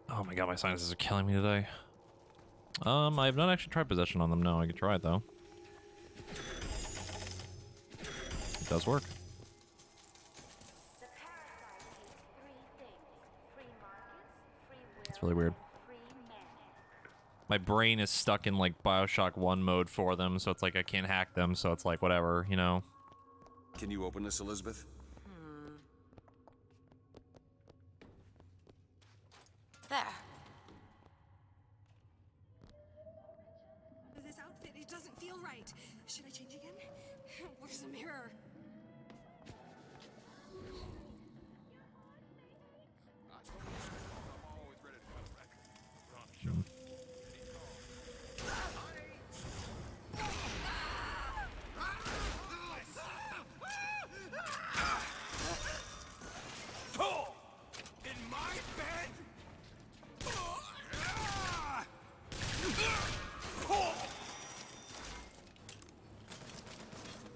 Oh my god, my sinuses are killing me today. I have not actually tried possession on them. No, I could try it though. It does work. It's really weird. My brain is stuck in like Bioshock 1 mode for them, so it's like I can't hack them, so it's like whatever, you know. Can you open this, Elizabeth? There. This outfit, it doesn't feel right. Should I change again? Where's the mirror? In my bed?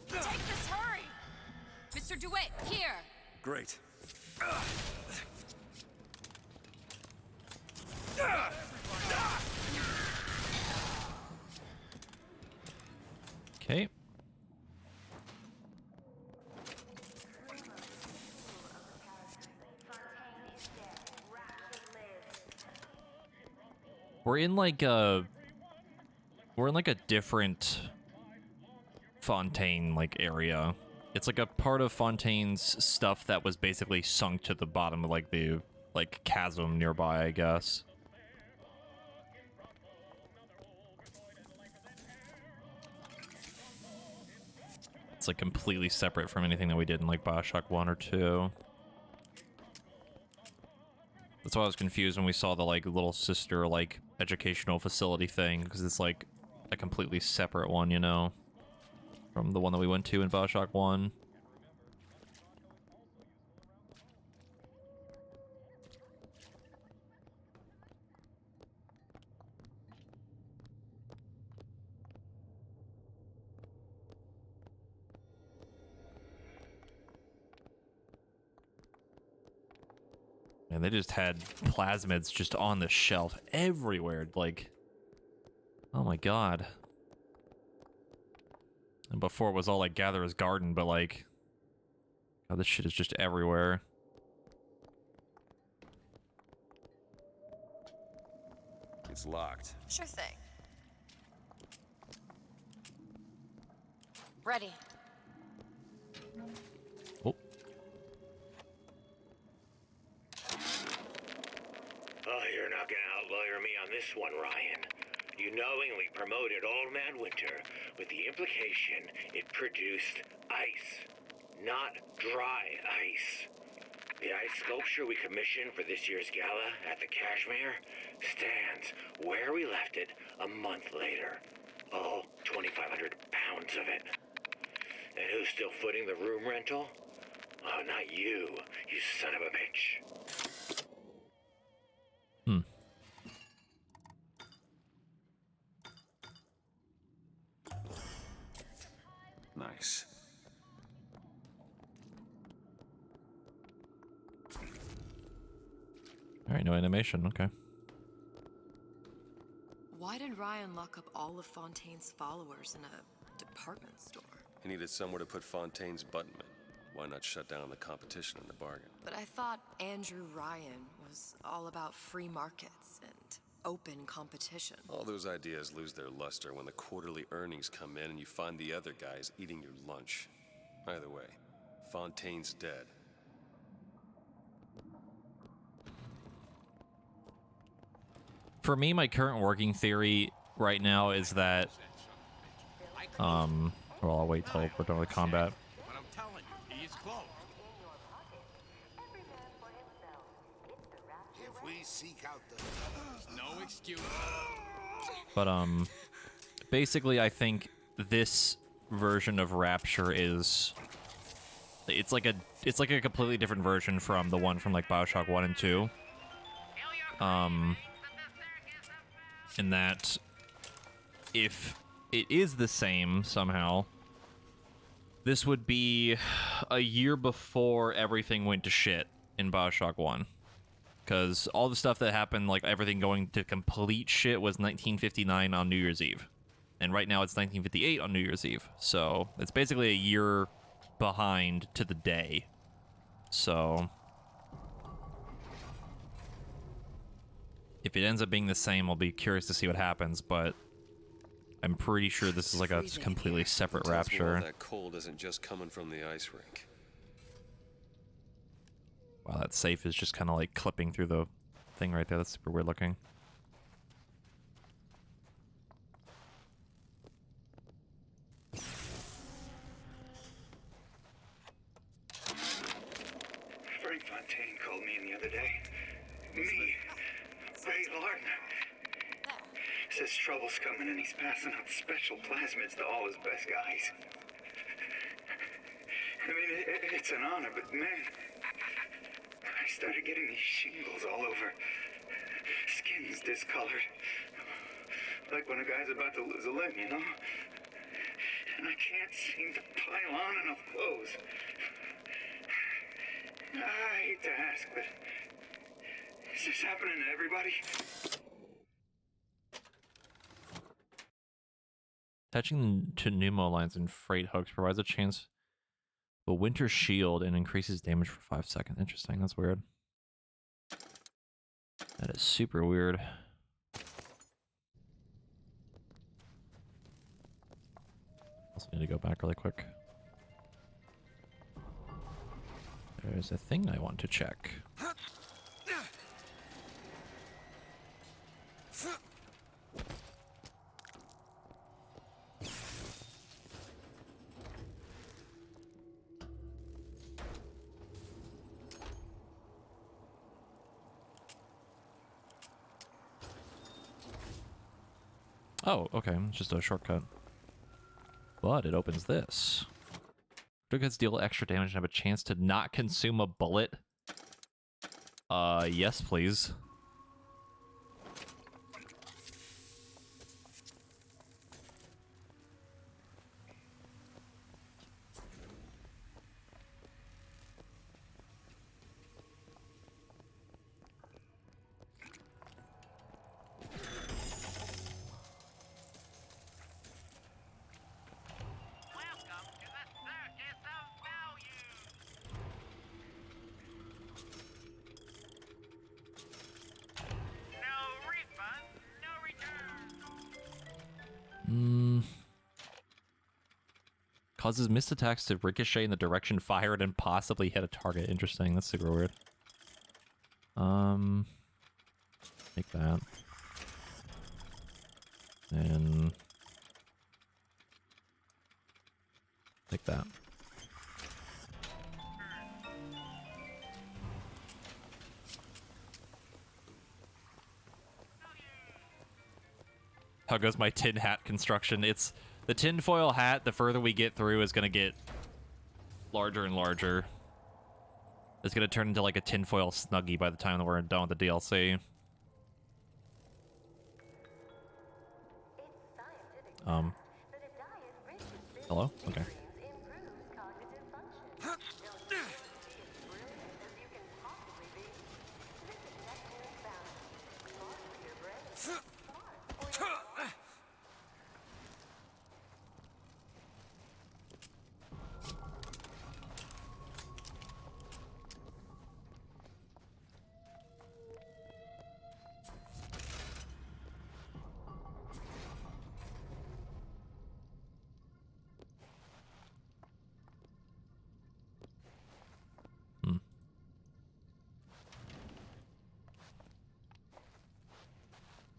Take this, hurry! Mr. DeWitt, here! Great. Okay. We're in like a different Fontaine like area. It's like a part of Fontaine's stuff that was basically sunk to the bottom of like the chasm nearby, I guess. It's like completely separate from anything that we did in like Bioshock 1 or 2. That's why I was confused when we saw the like little sister like educational facility thing, because it's like a completely separate one, you know, from the one that we went to in Bioshock 1. And they just had plasmids just on the shelf everywhere, like, oh my god. And before it was all like Gatherer's Garden, but like, god, this shit is just everywhere. It's locked. Sure thing. Ready. Oh. Oh, you're not gonna outlawyer me on this one, Ryan. You knowingly promoted Old Man Winter with the implication it produced ice, not dry ice. The ice sculpture we commissioned for this year's gala at the Kashmir stands where we left it a month later. All 2,500 pounds of it. And who's still footing the room rental? Oh, not you, you son of a bitch. Nice. Alright, no animation, okay. Why did Ryan lock up all of Fontaine's followers in a department store? He needed somewhere to put Fontaine's button in. Why not shut down the competition in the bargain? But I thought Andrew Ryan was all about free markets and open competition. All those ideas lose their luster when the quarterly earnings come in and you find the other guys eating your lunch. Either way, Fontaine's dead. For me, my current working theory right now is that, well, I'll wait till we're done with combat. But I'm telling you, he's close. If we seek out the... No excuse. But basically I think this version of Rapture is it's like a completely different version from the one from like Bioshock 1 and 2. In that if it is the same somehow, this would be a year before everything went to shit in Bioshock 1. Because all the stuff that happened, like everything going to complete shit, was 1959 on New Year's Eve. And right now it's 1958 on New Year's Eve. So it's basically a year behind to the day. So if it ends up being the same, I'll be curious to see what happens, but I'm pretty sure this is like a completely separate Tells me all Rapture. that cold isn't just coming from the ice rink. Wow, that safe is just kind of like clipping through the thing right there. That's super weird looking. Frank Fontaine called me in the other day. Me, Ray Lardner. Says trouble's coming and he's passing out special plasmids to all his best guys. I mean, it's an honor, but man, I started getting these shingles all over. Skin's discolored. Like when a guy's about to lose a limb, you know? And I can't seem to pile on enough clothes. I hate to ask, but is this happening to everybody? Attaching to pneumo lines and freight hooks provides a chance of a winter shield and increases damage for 5 seconds. Interesting, that's weird. That is super weird. Also need to go back really quick. There's a thing I want to check. Oh, okay, it's just a shortcut. But it opens this. Duplicates deal extra damage and have a chance to not consume a bullet. Yes, please. Causes missed attacks to ricochet in the direction fired and possibly hit a target. Interesting. That's super weird. Take that. And take that. How goes my tin hat construction? It's the tinfoil hat. The further we get through is going to get larger and larger. It's going to turn into like a tinfoil Snuggie by the time that we're done with the DLC. Hello? Okay.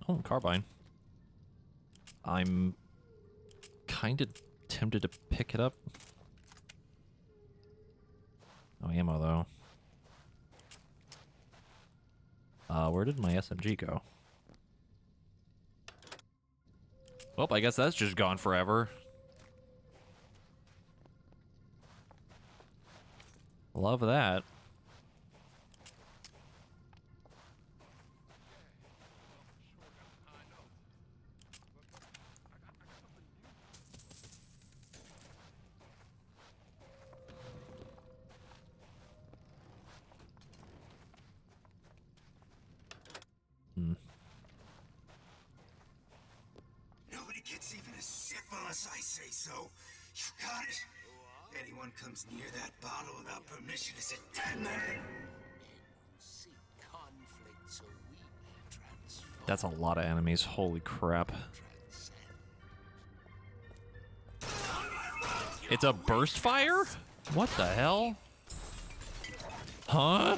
Oh, carbine. I'm kind of tempted to pick it up. No ammo, though. hell? Where did my SMG go? Well, I guess that's just gone forever. Love that. Nobody gets even a sip unless I say so. You got it? Anyone comes near that bottle without permission is a dead man. That's a lot of enemies. Holy crap. It's a burst fire? What the hell? Huh?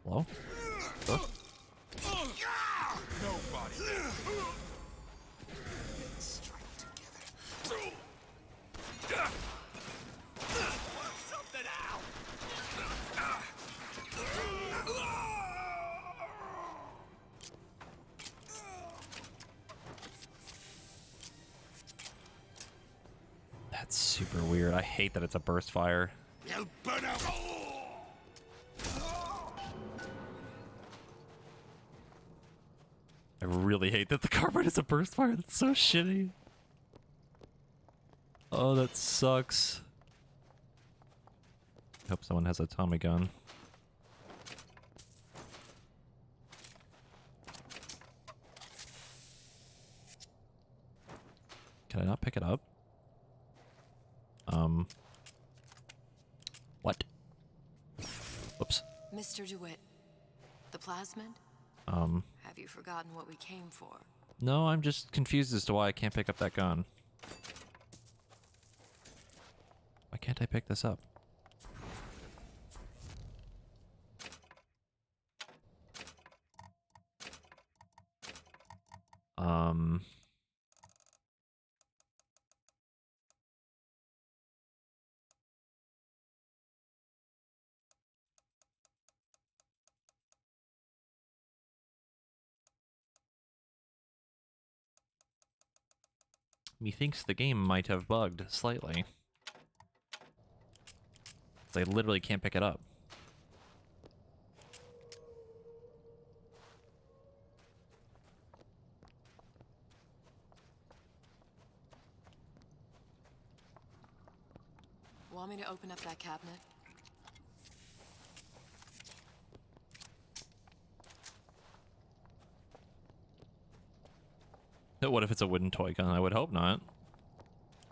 Hello? Huh? That's super weird. I hate that it's a burst fire. They'll burn out. I really hate that the carbide is a burst fire. That's so shitty. Oh, that sucks. Hope someone has a Tommy gun. Can I not pick it up? What? Whoops. Mr. DeWitt, the plasmid? Have you forgotten what we came for? No, I'm just confused as to why I can't pick up that gun. Why can't I pick this up? Methinks the game might have bugged slightly. I literally can't pick it up. Want me to open up that cabinet? What if it's a wooden toy gun? I would hope not.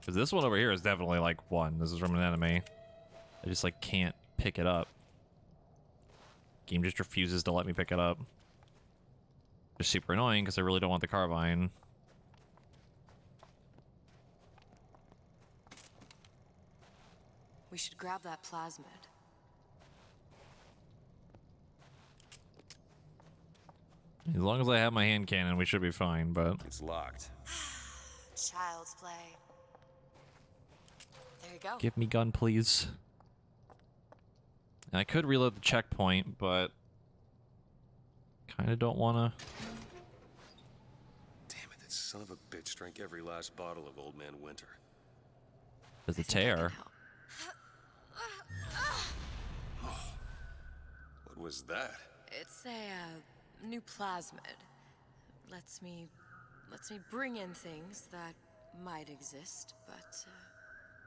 Because this one over here is definitely like one. This is from an enemy. I just like can't pick it up. Game just refuses to let me pick it up. Just super annoying because I really don't want the carbine. We should grab that plasmid. As long as I have my hand cannon, we should be fine, but... It's locked. Child's play. There you go. Give me gun, please. I could reload the checkpoint, but... Kinda don't wanna... Damn it, that son of a bitch drank every last bottle of Old Man Winter. There's a tear. What was that? It's a new plasmid. Lets me bring in things that might exist, but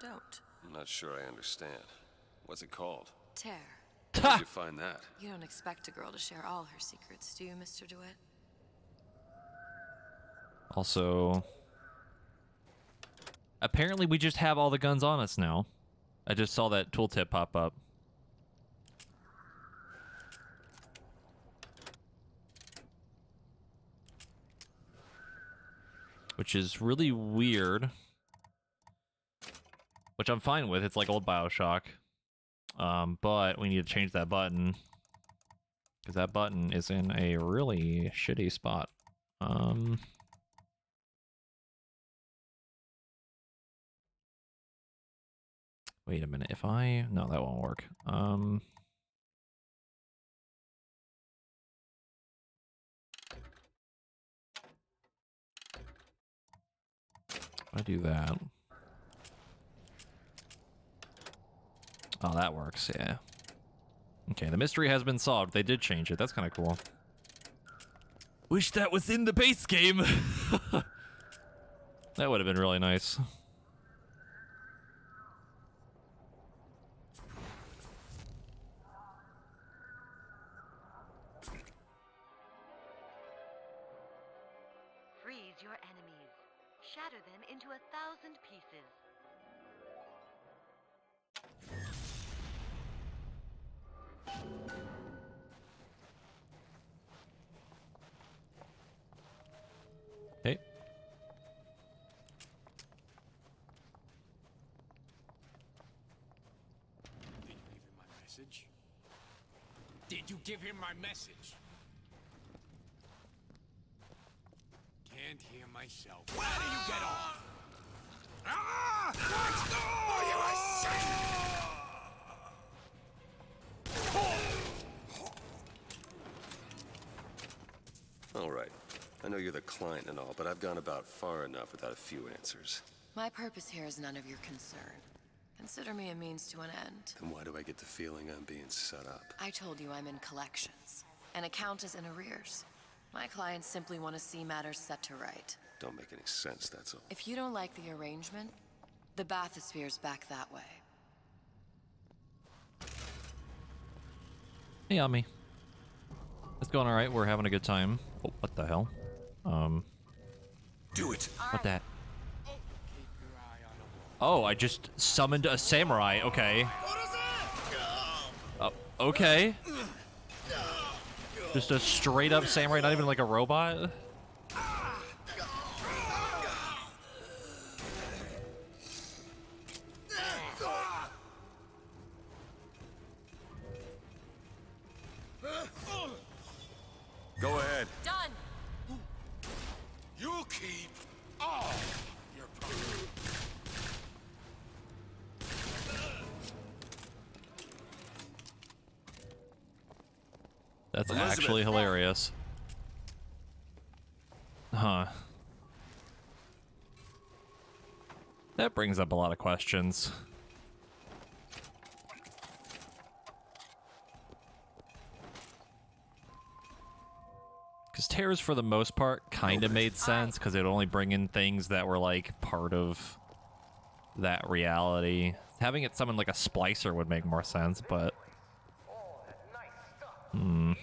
don't. I'm not sure I understand. What's it called? Tear. Where'd you find that? You don't expect a girl to share all her secrets, do you, Mr. DeWitt? Also... Apparently we just have all the guns on us now. I just saw that tooltip pop up. Which is really weird. Which I'm fine with. It's like old Bioshock. But we need to change that button. Because that button is in a really shitty spot. Wait a minute. If I... No, that won't work. I do that. Oh, that works, yeah. Okay, the mystery has been solved. They did change it. That's kind of cool. Wish that was in the base game. That would have been really nice. Freeze your enemies. Shatter them into 1,000 pieces. Okay. Did you give him my message? Can't hear myself. Where do you get off? Ah! Are you All right. I know you're the client and all, but I've gone about far enough without a few answers. My purpose here is none of your concern. Consider me a means to an end. Then why do I get the feeling I'm being set up? I told you I'm in collections. An account is in arrears. My clients simply want to see matters set to right. Don't make any sense, that's all. If you don't like the arrangement, the bathysphere's back that way. Hey, Yummy. It's going alright. We're having a good time. Oh, what the hell? Do it. What that? Oh, I just summoned a samurai. Okay. Oh, okay. Just a straight up samurai, not even like a robot. Go ahead. Done. You keep all your property. That's Elizabeth. actually hilarious. Huh. That brings up a lot of questions. Because tears, for the most part, kind of made sense, because it would only bring in things that were, like, part of that reality. Having it summon, like, a splicer would make more sense, but... Hmm.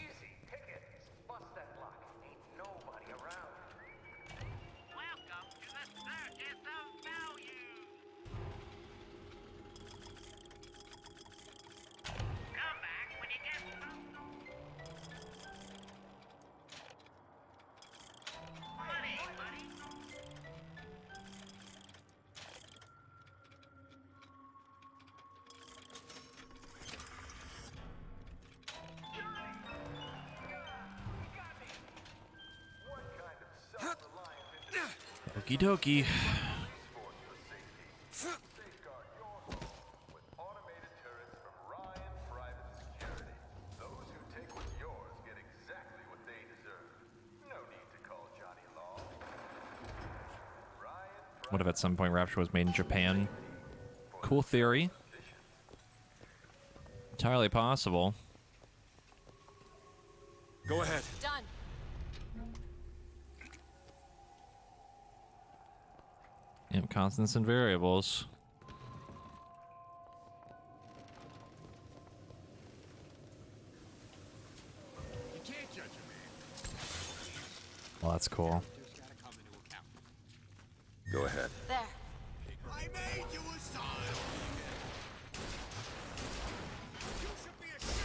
Okie dokie. What if at some point Rapture was made in Japan? Cool theory. Entirely possible. Go ahead. Done. Yep, constants and variables. You can't judge a man. Well, that's cool. Go ahead. There. I made you a son. You should be ashamed.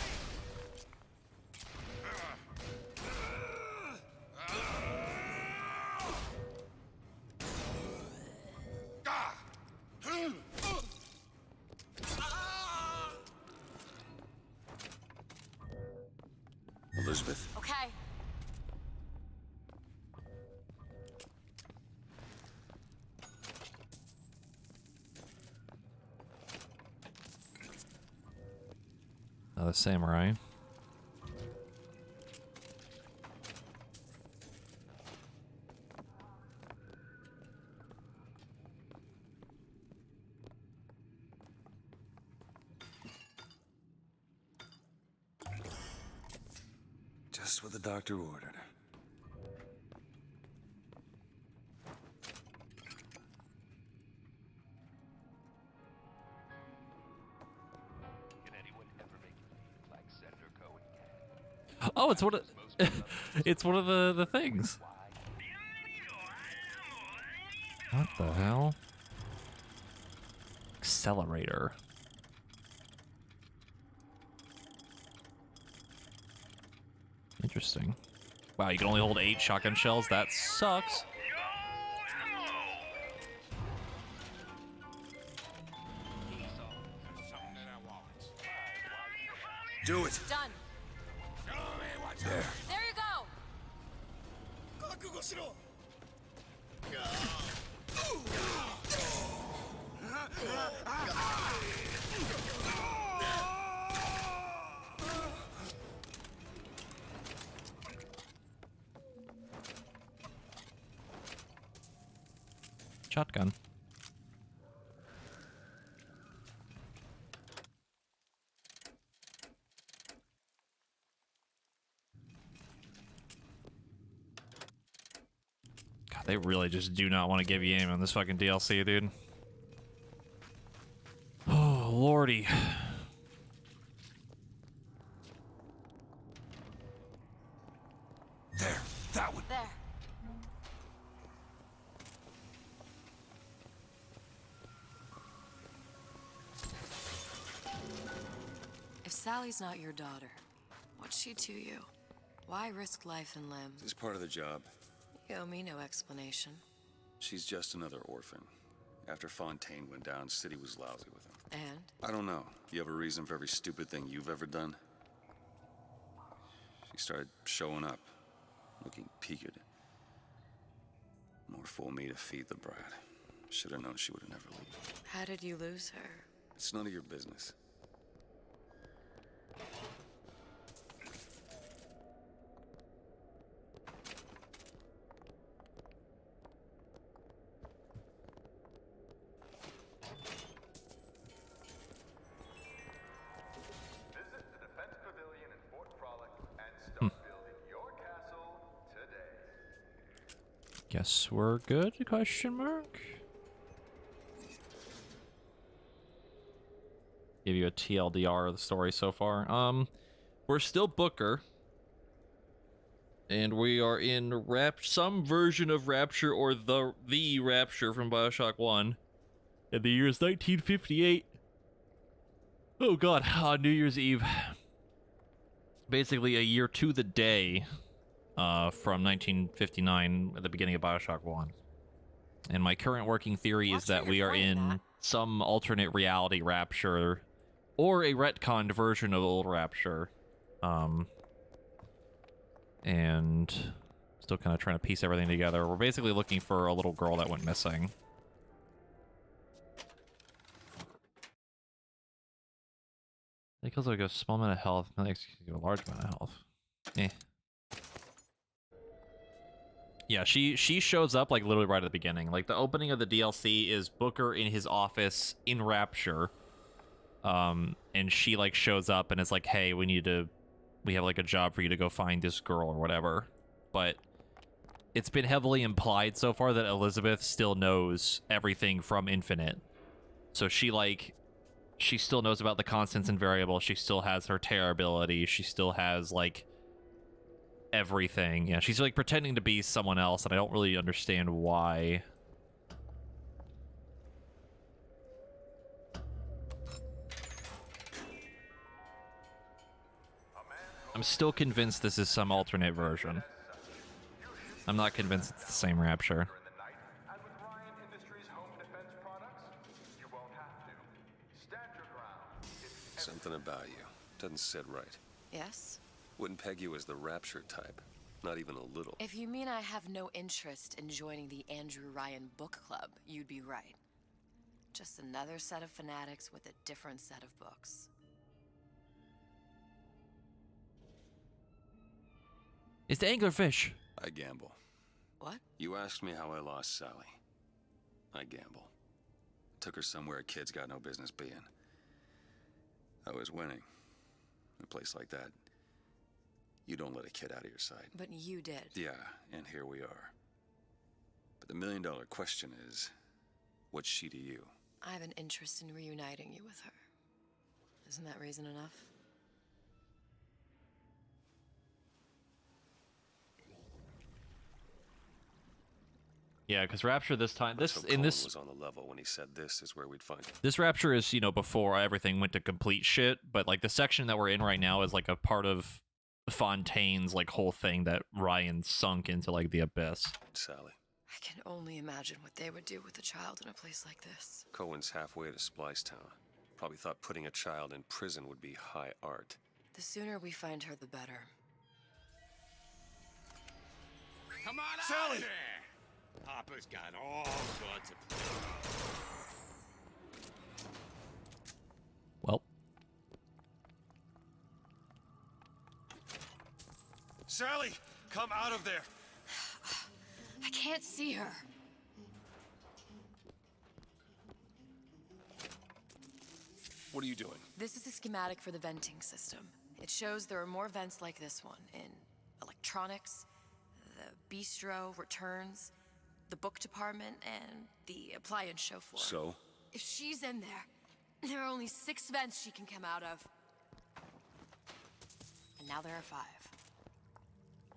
Elizabeth. Okay. Another samurai. Just what the doctor ordered. Oh, it's one of it's one of the things. What the hell? Accelerator. Interesting. Wow, you can only hold 8 shotgun shells? That sucks. Do it. Done. There. There you go. Shotgun. God, they really just do not want to give you aim on this fucking DLC, dude. Oh, lordy. There. That one. There. If Sally's not your daughter, what's she to you? Why risk life and limb? This is part of the job. You owe me no explanation. She's just another orphan. After Fontaine went down, City was lousy with him. And? I don't know. You have a reason for every stupid thing you've ever done? She started showing up, looking peaked. More fool me to feed the brat. Should have known she would have never leave. How did you lose her? It's none of your business. Guess we're good? Question mark. Give you a TLDR of the story so far. We're still Booker, and we are in some version of Rapture, or the Rapture from Bioshock 1. And the year is 1958. Oh god, New Year's Eve. Basically a year to the day from 1959 at the beginning of Bioshock 1. And my current working theory is that we are in some alternate reality Rapture, or a retconned version of old Rapture. And still kind of trying to piece everything together. We're basically looking for a little girl that went missing. It kills like a small amount of health, not like a large amount of health. Eh. Yeah, she shows up like literally right at the beginning. Like the opening of the DLC is Booker in his office in Rapture. And she like shows up and is like, hey, we have like a job for you to go find this girl or whatever. But it's been heavily implied so far that Elizabeth still knows everything from Infinite. So she still knows about the constants and variables. She still has her terror ability. She still has like everything. Yeah, she's like pretending to be someone else, and I don't really understand why. I'm still convinced this is some alternate version. I'm not convinced it's the same Rapture. Something about you doesn't sit right. Yes? Wouldn't peg you as the Rapture type. Not even a little. If you mean I have no interest in joining the Andrew Ryan Book Club, you'd be right. Just another set of fanatics with a different set of books. It's the anglerfish. I gamble. What? You asked me how I lost Sally. I gamble. Took her somewhere a kid's got no business being. I was winning. In a place like that, you don't let a kid out of your sight. But you did. Yeah, and here we are. But the million-dollar question is, what's she to you? I have an interest in reuniting you with her. Isn't that reason enough? Yeah, because Rapture this time, So Cohen was on the level when he said this is where we'd find him. this Rapture is, you know, before everything went to complete shit, but like the section that we're in right now is like a part of Fontaine's like whole thing that Ryan sunk into like the abyss. Sally. I can only imagine what they would do with a child in a place like this. Cohen's halfway to Splice Town. Probably thought putting a child in prison would be high art. The sooner we find her, the better. Come on Sally! out of there! Papa's got all sorts of plans. Well. Sally, come out of there. I can't see her. What are you doing? This is a schematic for the venting system. It shows there are more vents like this one in electronics, the bistro, returns, the book department, and the appliance show floor. So? If she's in there are only 6 vents she can come out of. And now there are 5.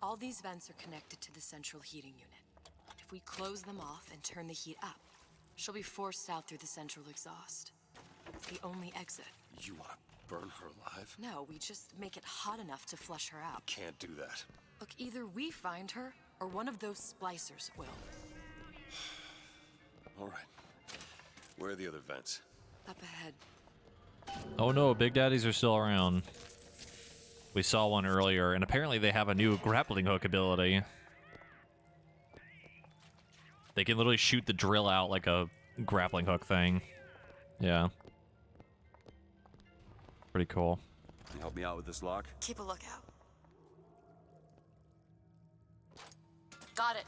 All these vents are connected to the central heating unit. If we close them off and turn the heat up, she'll be forced out through the central exhaust. It's the only exit. You want to burn her alive? No, we just make it hot enough to flush her out. Can't do that. Look, either we find her, or one of those splicers will. All right. Where are the other vents? Up ahead. Oh no, Big Daddies are still around. We saw one earlier, and apparently they have a new grappling hook ability. They can literally shoot the drill out like a grappling hook thing. Yeah. Pretty cool. Can you help me out with this lock? Keep a lookout. Got it.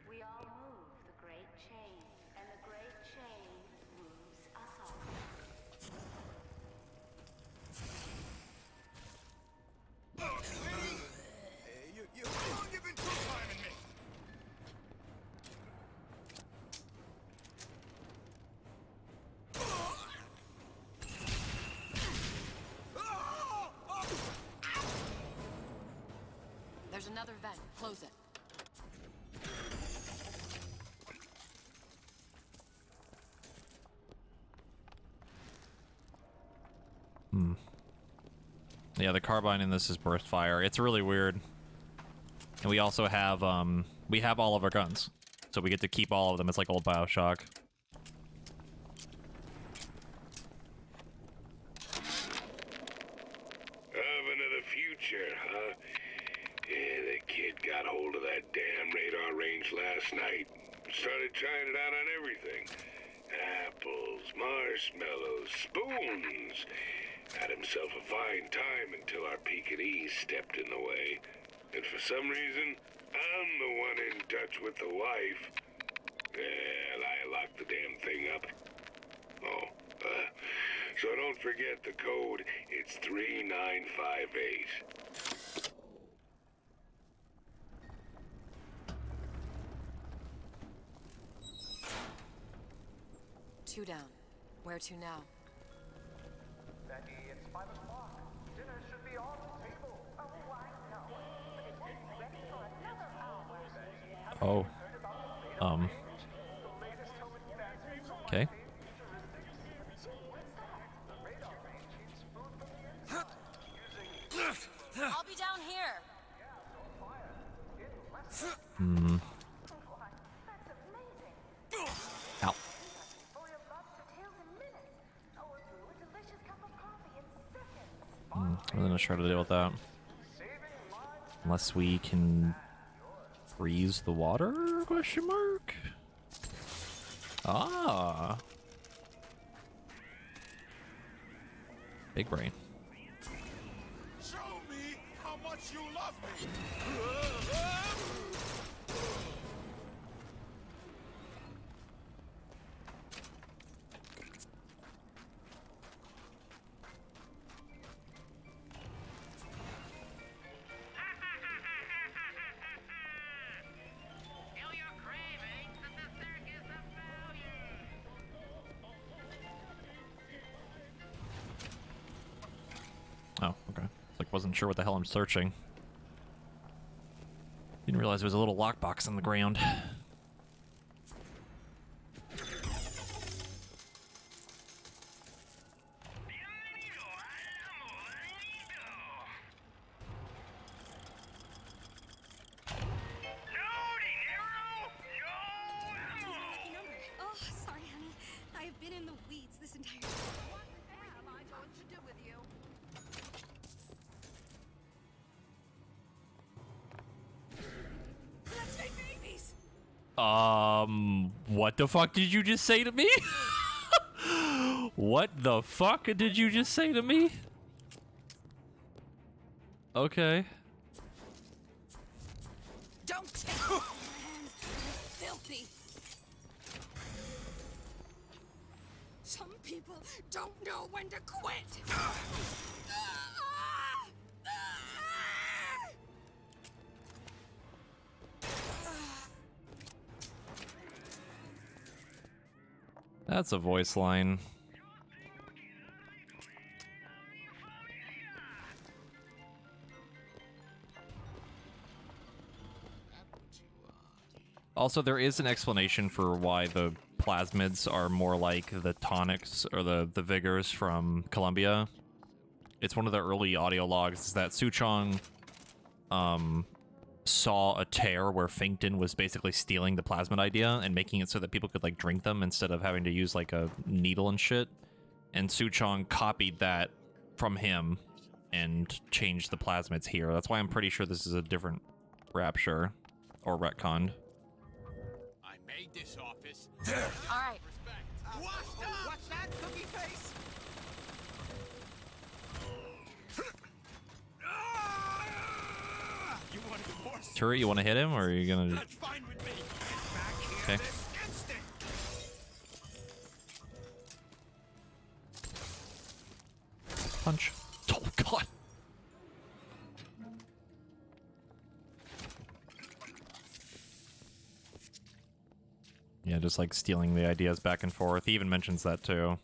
We all move the great chain, and the great chain moves us all. You've been climbing me. There's another vent. Close it. Yeah, the carbine in this is burst fire. It's really weird. And we also have, we have all of our guns. So we get to keep all of them. It's like old Bioshock. Oven of the future, huh? Yeah, that kid got hold of that damn radar range last night. Started trying it out on everything. Apples, marshmallows, spoons. Had himself a fine time until our Pekingese stepped in the way. And for some reason, I'm the one in touch with the wife. Well, I locked the damn thing up. Oh, so don't forget the code. It's 3958. Two down. Where to now? Becky, it's 5 o'clock. Dinner should be on the table. Oh, I know. But it won't be ready for another hour. Okay. I'll be down here. Ow. We're not sure how to deal with that. Unless we can freeze the water? Question mark. Ah. Big brain. Show me how much you love me! Oh, okay. Like, wasn't sure what the hell I'm searching. Didn't realize there was a little lockbox on the ground. Oh, sorry, honey. I have been in the weeds this entire time. What am I going to do with you? Let's make babies! What the fuck did you just say to me? What the fuck did you just say to me? Okay. Don't take my hands. They're filthy. Some people don't know when to quit. That's a voice line. Also, there is an explanation for why the plasmids are more like the tonics or the vigors from Columbia. It's one of the early audio logs that Suchong saw a tear where Finkton was basically stealing the plasmid idea and making it so that people could like drink them instead of having to use like a needle and shit. And Suchong copied that from him and changed the plasmids here. That's why I'm pretty sure this is a different rapture or retconned. I made this office. There. All right. What's that, cookie face? You want a divorce? Turret, you want to hit him, or are you gonna? That's fine with me. Okay. Instant. Punch. Oh god. Yeah, just like stealing the ideas back and forth. He even mentions that too.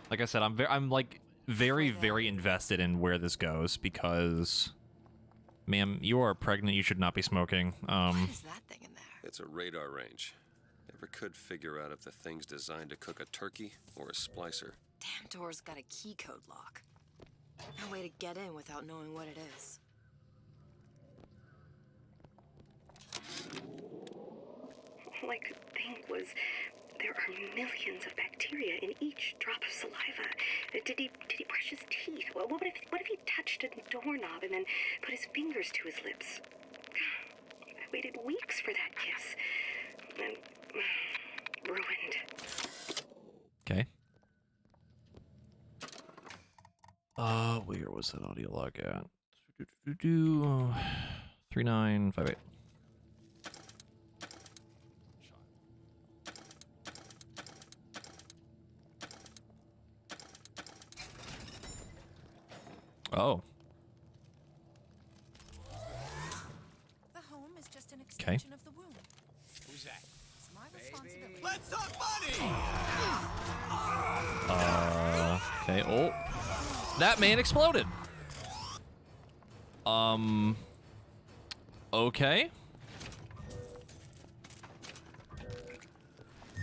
Like I said, I'm like very invested in where this goes because, ma'am, you are pregnant. You should not be smoking. What is that thing in there? It's a radar range. Never could figure out if the thing's designed to cook a turkey or a splicer. Damn door's got a key code lock. No way to get in without knowing what it is. All I could think was there are millions of bacteria in each drop of saliva. Did he brush his teeth? Well, what if he touched a doorknob and then put his fingers to his lips? I waited weeks for that kiss. And ruined. Okay. Where was that audio log at? 3958. Oh. The home is just an extension of the womb. Who's that? It's my responsibility. Let's talk money. Okay. Oh. That man exploded. Okay.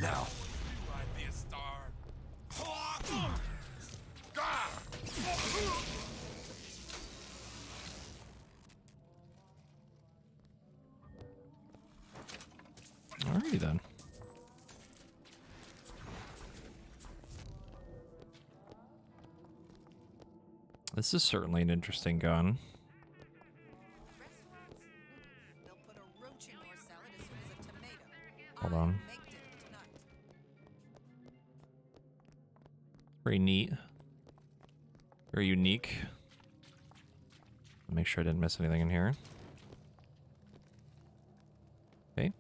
Now. I'd be a star. Alrighty then. This is certainly an interesting gun. They'll put a roach in your salad as soon as a tomato. Hold on. Make dinner tonight. Very neat. Very unique. Make sure I didn't miss anything in here. Okay.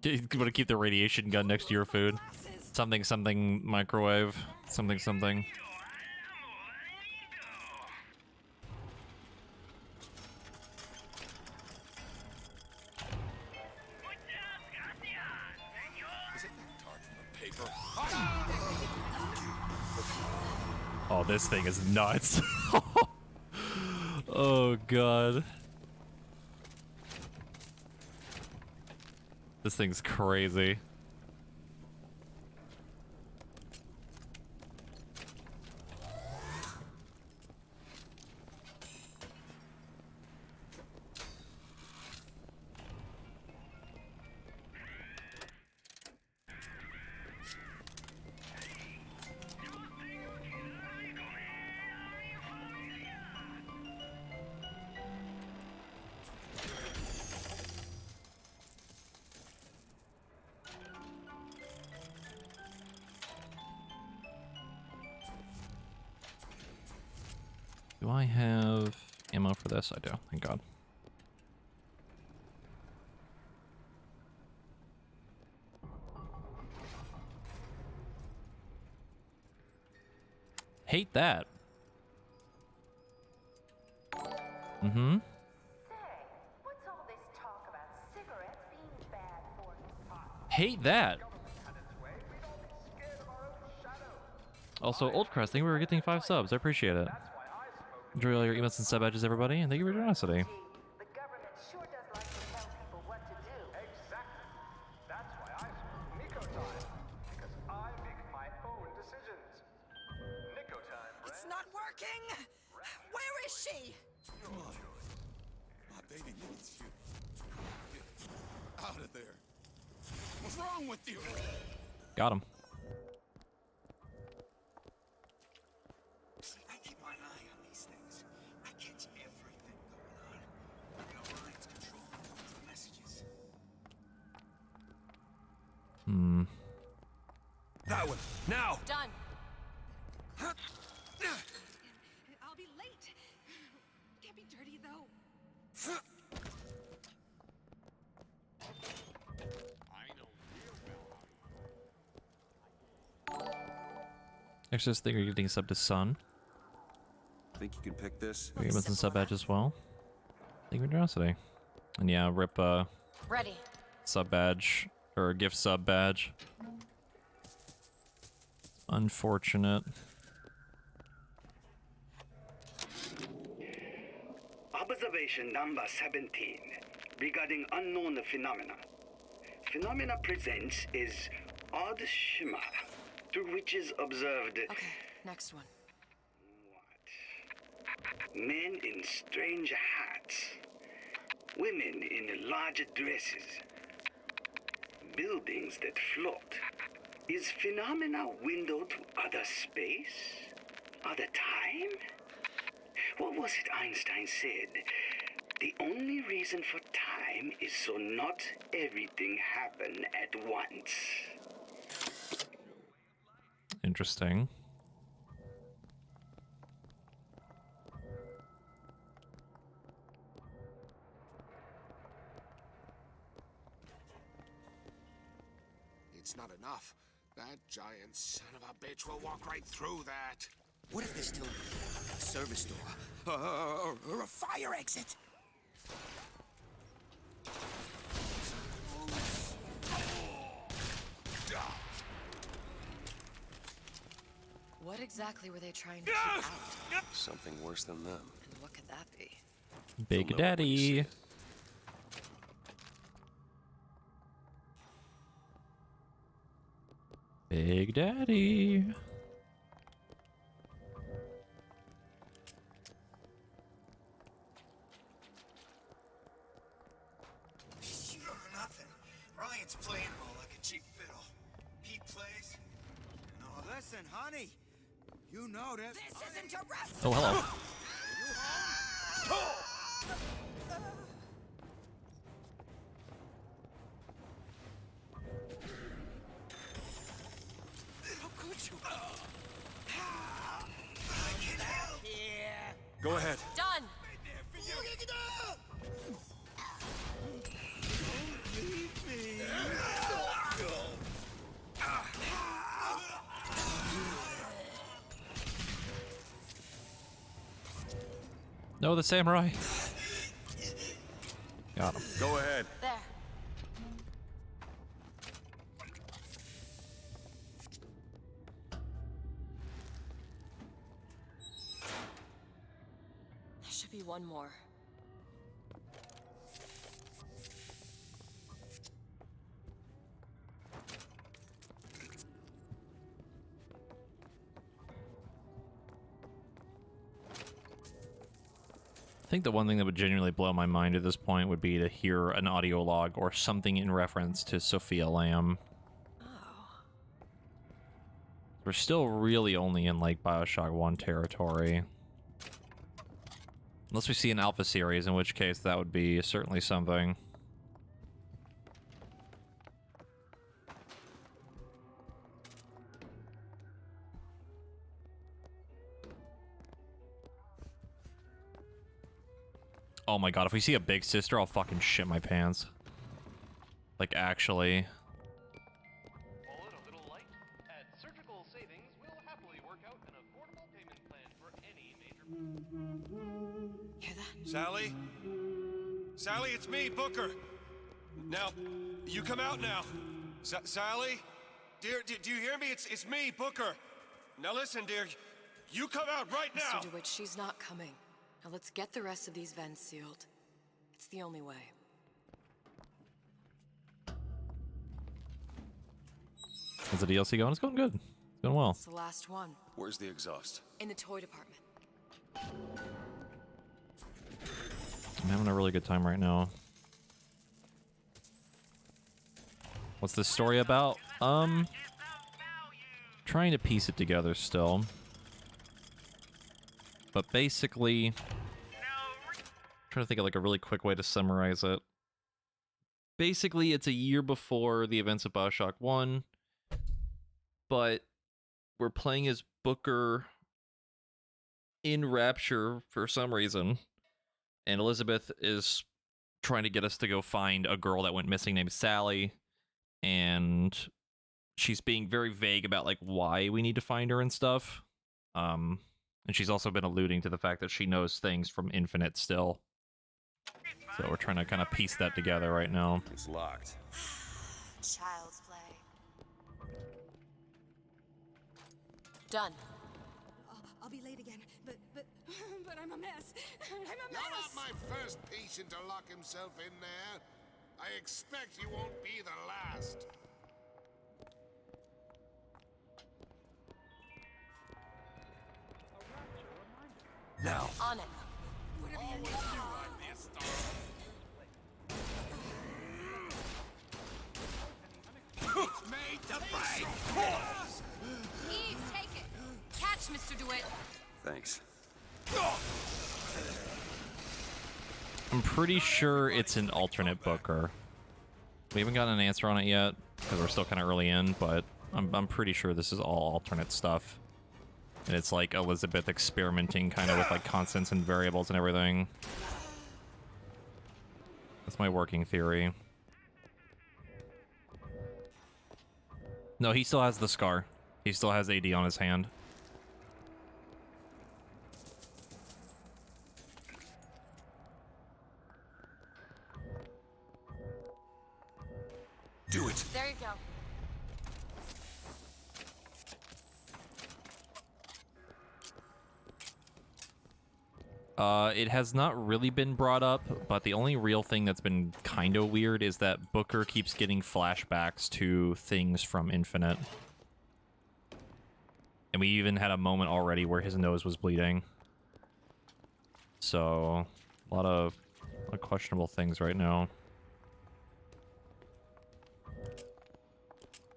You want to keep the radiation gun next to your food. Something, something, microwave. Something, something. Oh, this thing is nuts. Oh, God. This thing's crazy. Do I have ammo for this? I do, thank God. Hate that. Mm-hmm. Hate that. Also, Old Crest, thank you for getting 5 subs. I appreciate it. Enjoy all your emails and sub badges, everybody, and thank you for your generosity. It's not working! Where is she? My baby needs you. Get out of there. What's wrong with you? Got him. I keep my eye on these things. I catch everything going on. I know Ryan's controlling the messages. Hmm. That one. Now! Done. I'll be late. Can't be dirty, though. Actually, this thing you're getting sub to Sun. Think you can pick this? Your emails and sub badge as well. Thank you for your generosity. And yeah, rip Ready. sub badge or gift sub badge. Unfortunate. Observation number 17 regarding unknown phenomena. Phenomena presents is odd shimmer through which is observed Okay, next one. men in strange hats, women in large dresses, buildings that float. Is phenomena window to other space? Other time? What was it Einstein said? The only reason for time is so not everything happen at once. Interesting. It's not enough. That giant son of a bitch will walk right through that. What if there's still a service door? Or a fire exit? What exactly were they trying to keep out? Something worse than them. And what could that be? Big Daddy. Big Daddy. You don't know nothing. Ryan's playing all like a cheap fiddle. He plays. No, listen, honey. You know that. This isn't a wrestle! Oh, hello. How could you? Go ahead. Done. No, the samurai. Got him. Go ahead. There. There should be one more. I think the one thing that would genuinely blow my mind at this point would be to hear an audio log or something in reference to Sophia Lamb. We're still really only in, like, Bioshock 1 territory. Unless we see an alpha series, in which case that would be certainly something. Oh my god, if we see a big sister, I'll fucking shit my pants. Like, actually. Hear that? Sally? Sally, it's me, Booker. Now, you come out now. Sally? Dear, do you hear me? It's me, Booker. Now listen, dear. You come out right now. Mr. DeWitt, she's not coming. Now let's get the rest of these vents sealed. It's the only way. How's the DLC going? It's going good. It's going well. It's the last one. Where's the exhaust? In the toy department. I'm having a really good time right now. What's this story about? Trying to piece it together still. But basically, trying to think of like a really quick way to summarize it. Basically, it's a year before the events of Bioshock 1, but we're playing as Booker in Rapture for some reason, and Elizabeth is trying to get us to go find a girl that went missing named Sally, and she's being very vague about like why we need to find her and stuff. And she's also been alluding to the fact that she knows things from Infinite still. So we're trying to kind of piece that together right now. It's locked. Child's play. Done. I'll be late again, but I'm a mess. I'm a mess. You're not my first patient to lock himself in there. I expect you won't be the last. Now. On it. Whatever you need. It's made to break. Eve, take it. Catch, Mr. DeWitt. Thanks. I'm pretty sure it's an alternate Booker. We haven't gotten an answer on it yet, because we're still kind of early in, but I'm pretty sure this is all alternate stuff. And it's like Elizabeth experimenting kind of with like constants and variables and everything. That's my working theory. No, he still has the scar. He still has AD on his hand. Do it. There you go. It has not really been brought up, but the only real thing that's been kind of weird is that Booker keeps getting flashbacks to things from Infinite. And we even had a moment already where his nose was bleeding. So, a lot of questionable things right now.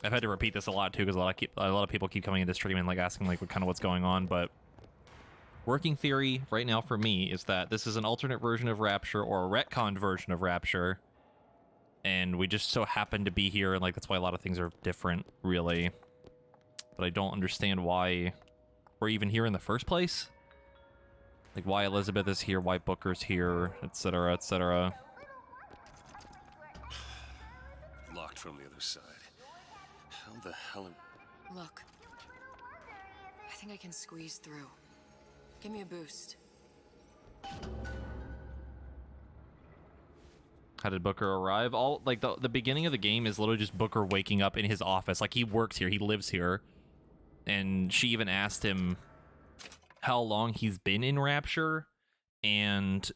I've had to repeat this a lot too, because a lot of people keep coming into stream and like asking like what kind of what's going on, but Working theory right now for me is that this is an alternate version of Rapture or a retconned version of Rapture. And we just so happen to be here, and like that's why a lot of things are different, really. But I don't understand why we're even here in the first place. Like why Elizabeth is here, why Booker's here, etc., etc. Locked from the other side. How the hell are... Look. I think I can squeeze through. Give me a boost. How did Booker arrive? All like the beginning of the game is literally just Booker waking up in his office. Like he works here, he lives here. And she even asked him how long he's been in Rapture, and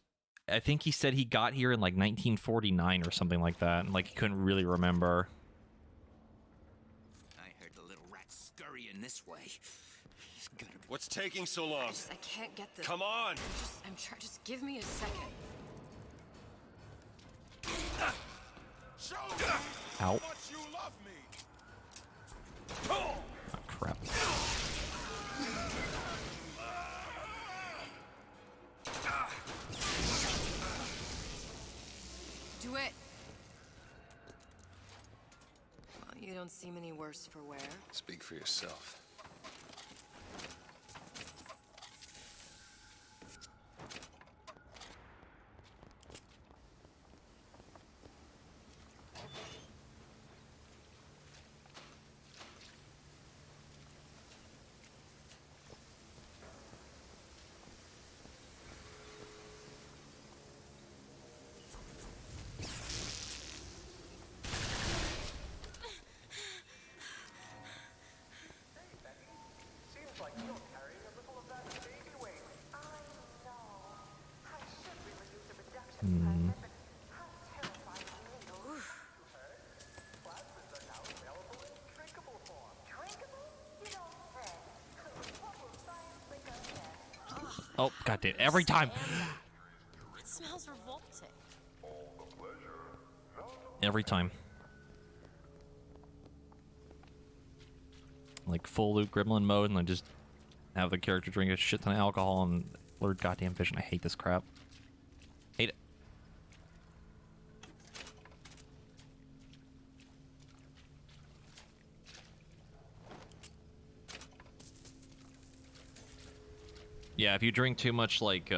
I think he said he got here in like 1949 or something like that, and like he couldn't really remember. I heard the little rat scurrying this way. He's gonna be... What's taking so long? I can't get the... Come on! Just give me a second. Show me Ow. how much you love me. Oh, crap. Do it. Well, you don't seem any worse for wear. Speak for yourself. Seems like you're carrying a little of that baby weight. I know. I should really use a reduction plan, but how terrifying needles. Plasmids are now available in drinkable form. Drinkable? You don't say. What will science bring us next? Oh, goddamn. Every time. It smells revolting. Every time. Like full loot gremlin mode, and then just have the character drink a shit ton of alcohol and blurred goddamn vision. I hate this crap. Hate it. Yeah, if you drink too much, like,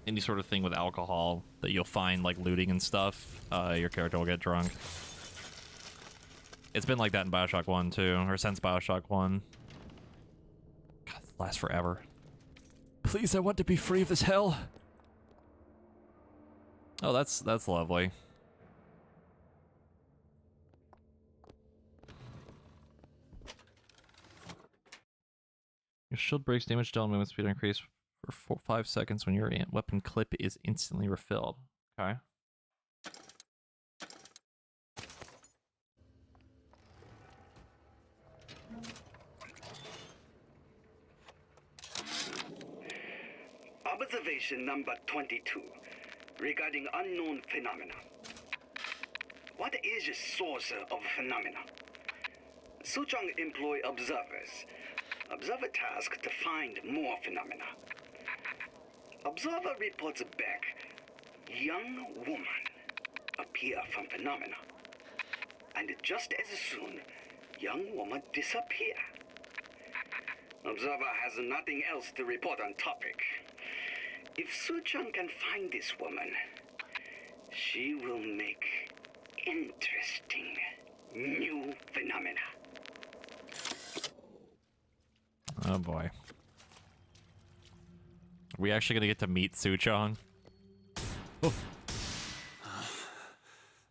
any sort of thing with alcohol that you'll find, like, looting and stuff, your character will get drunk. It's been like that in Bioshock 1, too, or since Bioshock 1. God, this lasts forever. Please, I want to be free of this hell. Oh, that's lovely. Your shield breaks, damage dealt, movement speed increase for 5 seconds when your weapon clip is instantly refilled. Okay. Observation number 22, regarding unknown phenomena. What is the source of phenomena? Suchong employ observers. Observer task to find more phenomena. Observer reports back, young woman appear from phenomena. And just as soon, young woman disappear. Observer has nothing else to report on topic. If Suchong can find this woman, she will make interesting new phenomena. Oh boy. Are we actually gonna get to meet Suchong? Oh.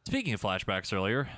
Speaking of flashbacks earlier.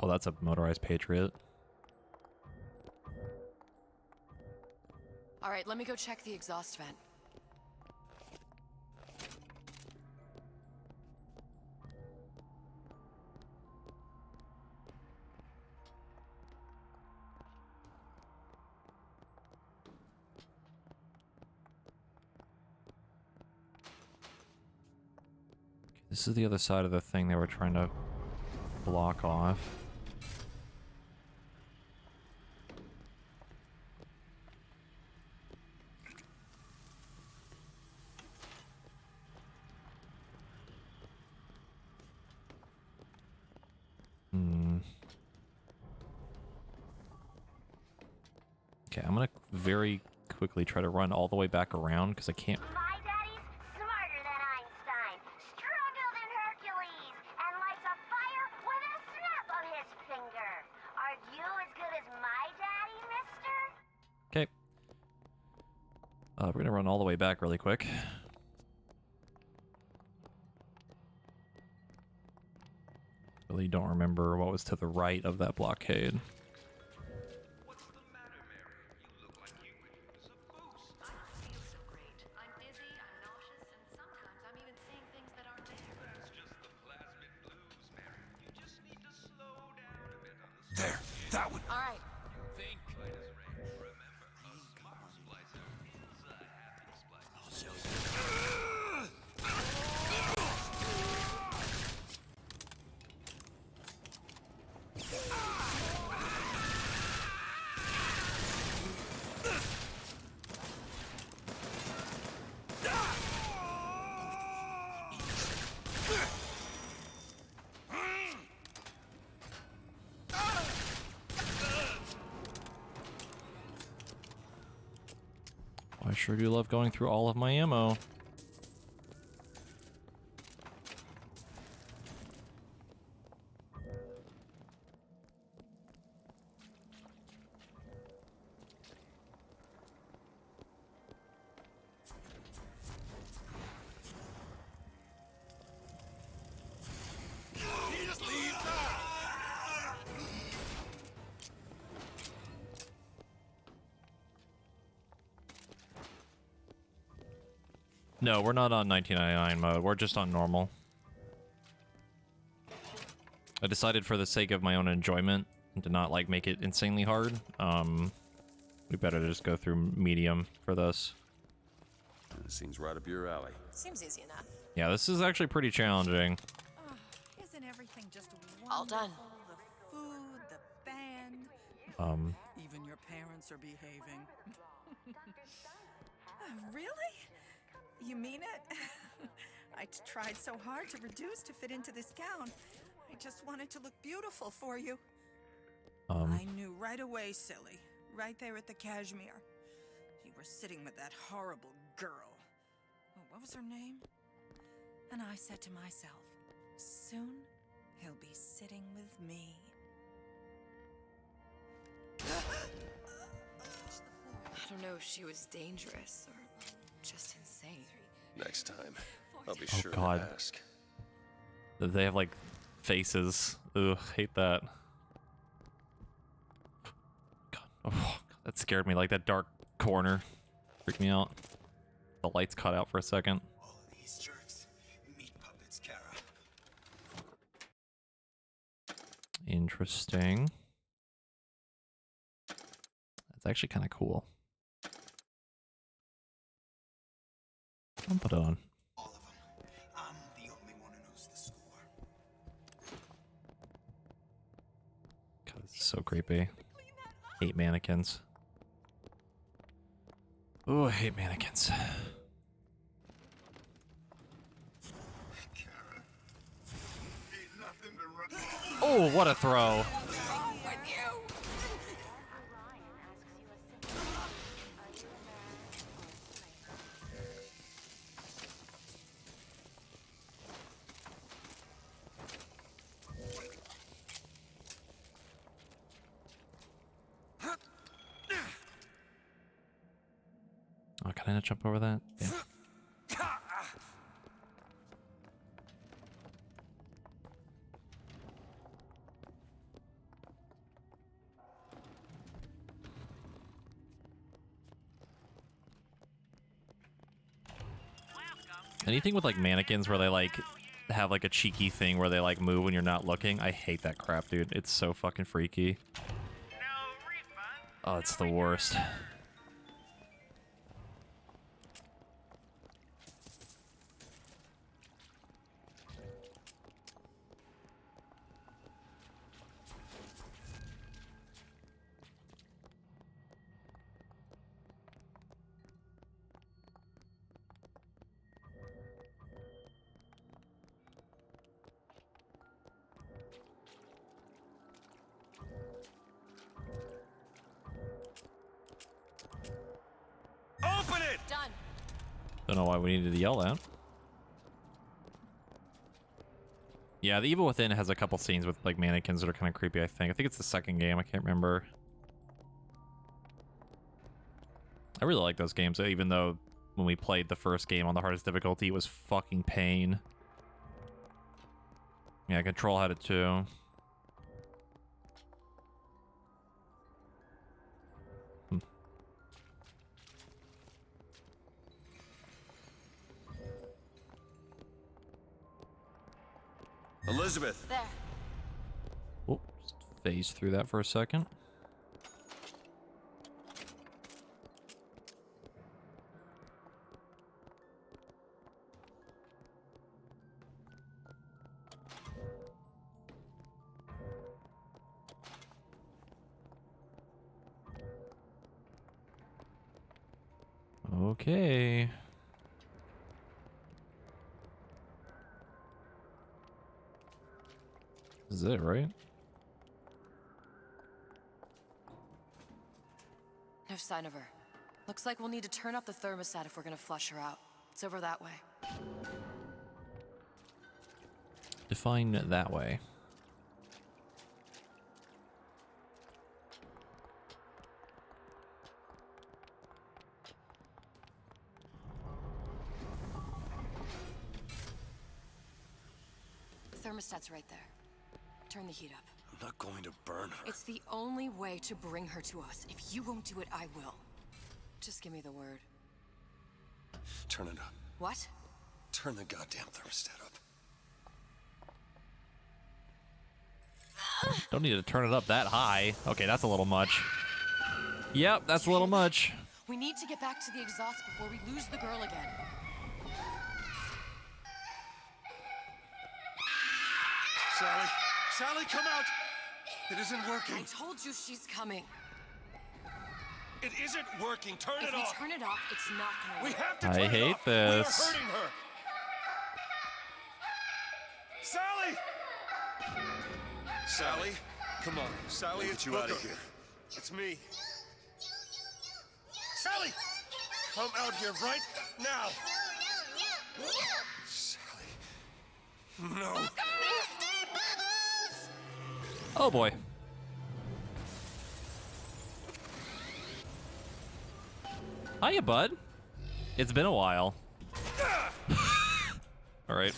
Oh, that's a motorized Patriot. All right, let me go check the exhaust vent. This is the other side of the thing they were trying to block off. Okay, I'm gonna very quickly try to run all the way back around because I can't. My daddy's smarter than Einstein, stronger than Hercules, and lights a fire with a snap of his finger. Are you as good as my daddy, mister? Okay. We're gonna run all the way back really quick. Really don't remember what was to the right of that blockade. There, that one. All right. Think. I sure do love going through all of my ammo. No, we're not on 1999 mode. We're just on normal. I decided for the sake of my own enjoyment and to not like make it insanely hard. We better just go through medium for this. It seems right up your alley. Seems easy enough. Yeah, this is actually pretty challenging. Oh, isn't everything just wonderful? All done. The food, the band. Even your parents are behaving. Really? You mean it? I tried so hard to reduce to fit into this gown. I just wanted to look beautiful for you. I knew right away, silly. Right there at the cashmere. You were sitting with that horrible girl. Oh, what was her name? And I said to myself, soon he'll be sitting with me. I don't know if she was dangerous or just insane. Next time, I'll be Oh, sure God. to ask. They have like faces. Ugh, hate that. God, oh, that scared me. Like that dark corner freaked me out. The lights cut out for a second. All of these jerks, meat puppets, Kara. Interesting. That's actually kind of cool. I'll put it on. All of them. I'm the only one who knows the score. God, this is so creepy. Hate mannequins. Oh, I hate mannequins. Oh, what a throw. Oh, can I not jump over that? Yeah. Anything with like mannequins where they like have like a cheeky thing where they like move when you're not looking. I hate that crap, dude. It's so fucking freaky. Oh, it's the worst. Open it! Done. Don't know why we needed to yell that. Yeah, The Evil Within has a couple scenes with like mannequins that are kind of creepy, I think. I think it's the second game, I can't remember. I really like those games, even though when we played the first game on the hardest difficulty, it was fucking pain. Yeah, Control had it too. Elizabeth! There. Oh, just phase through that for a second. Okay. This is it, right? No sign of her. Looks like we'll need to turn up the thermostat if we're gonna flush her out. It's over that way. Define that way. The thermostat's right there. Turn the heat up. I'm not going to burn her. It's the only way to bring her to us. If you won't do it, I will. Just give me the word. Turn it up. What? Turn the goddamn thermostat up. Don't need to turn it up that high. Okay, that's a little much. Yep, that's a little much. We need to get back to the exhaust before we lose the girl again. Sally! Sally, come out! It isn't working. I told you she's coming. It isn't working. Turn If it we off. turn it off, it's not gonna We work. have to I turn it hate off. this. We are hurting her. Sally! Sally, come on. Sally, it's you Booker. out of here. It's me. Sally! Come out here right now. Sally. No. Oh boy. Hiya, bud. It's been a while. All right.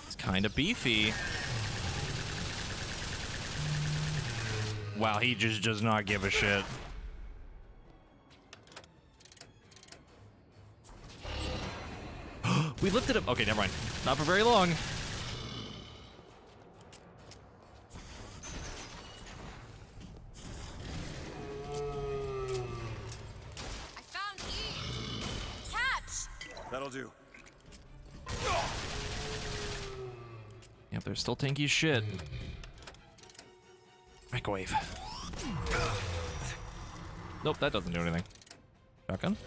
It's kind of beefy. Wow, he just does not give a shit. We lifted him. Okay, never mind. Not for very long. I found E. Catch! That'll do. Yep, they're still tanky as shit. Microwave. Nope, that doesn't do anything. Shotgun.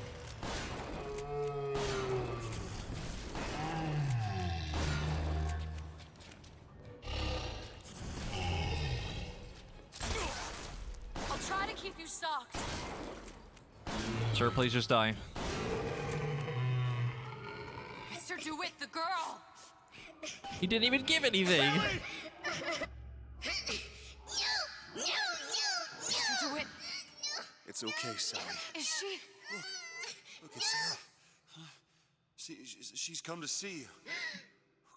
I'll try to keep you stocked. Sir, please just die. Mr. DeWitt, the girl! He didn't even give anything. Mr. DeWitt, It's okay, Sally. is she? Look, it's Sarah. Huh? She's come to see you.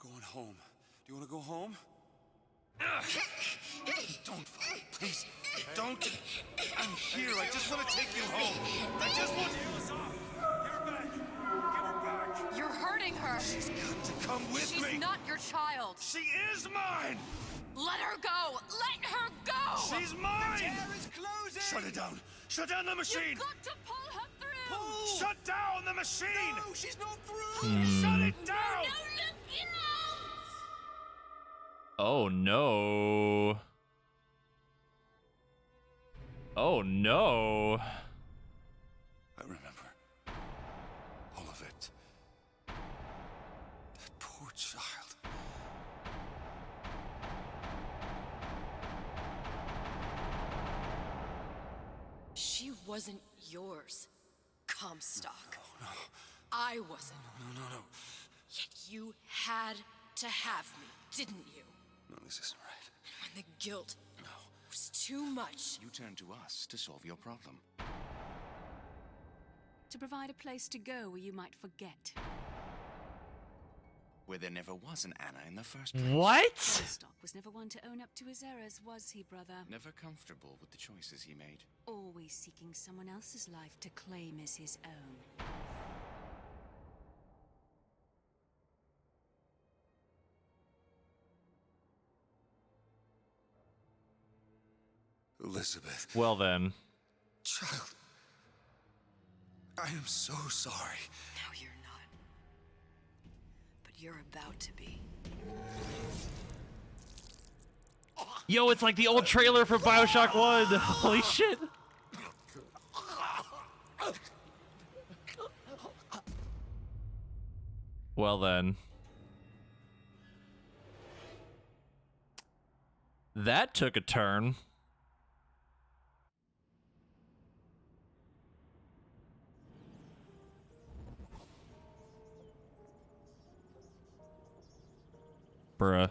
We're going home. Do you want to go home? Don't fall, please. Don't. I'm here. I just want to take you home. I just want to. You're hurting her. She's got to come with me. She's not your child. She is mine. Let her go. Let her go. She's mine. The tear is closing. Shut it down. Shut down the machine. You've got to pull her through. Pull. Shut down the machine. No, she's not through. Shut it down. Oh no. Oh no. I remember all of it. That poor child. She wasn't yours, Comstock. No. I wasn't. No. Yet you had to have me, didn't you? No, this isn't right. When the guilt was too much. You turn to us to solve your problem. To provide a place to go where you might forget. Where there never was an Anna in the first place. What? Comstock was never one to own up to his errors, was he, brother? Never comfortable with the choices he made. Always seeking someone else's life to claim as his own. Elizabeth. Well then. Child. I am so sorry. No, you're not. But you're about to be. Yo, it's like the old trailer for Bioshock 1. Holy shit. Well then. That took a turn. Bruh.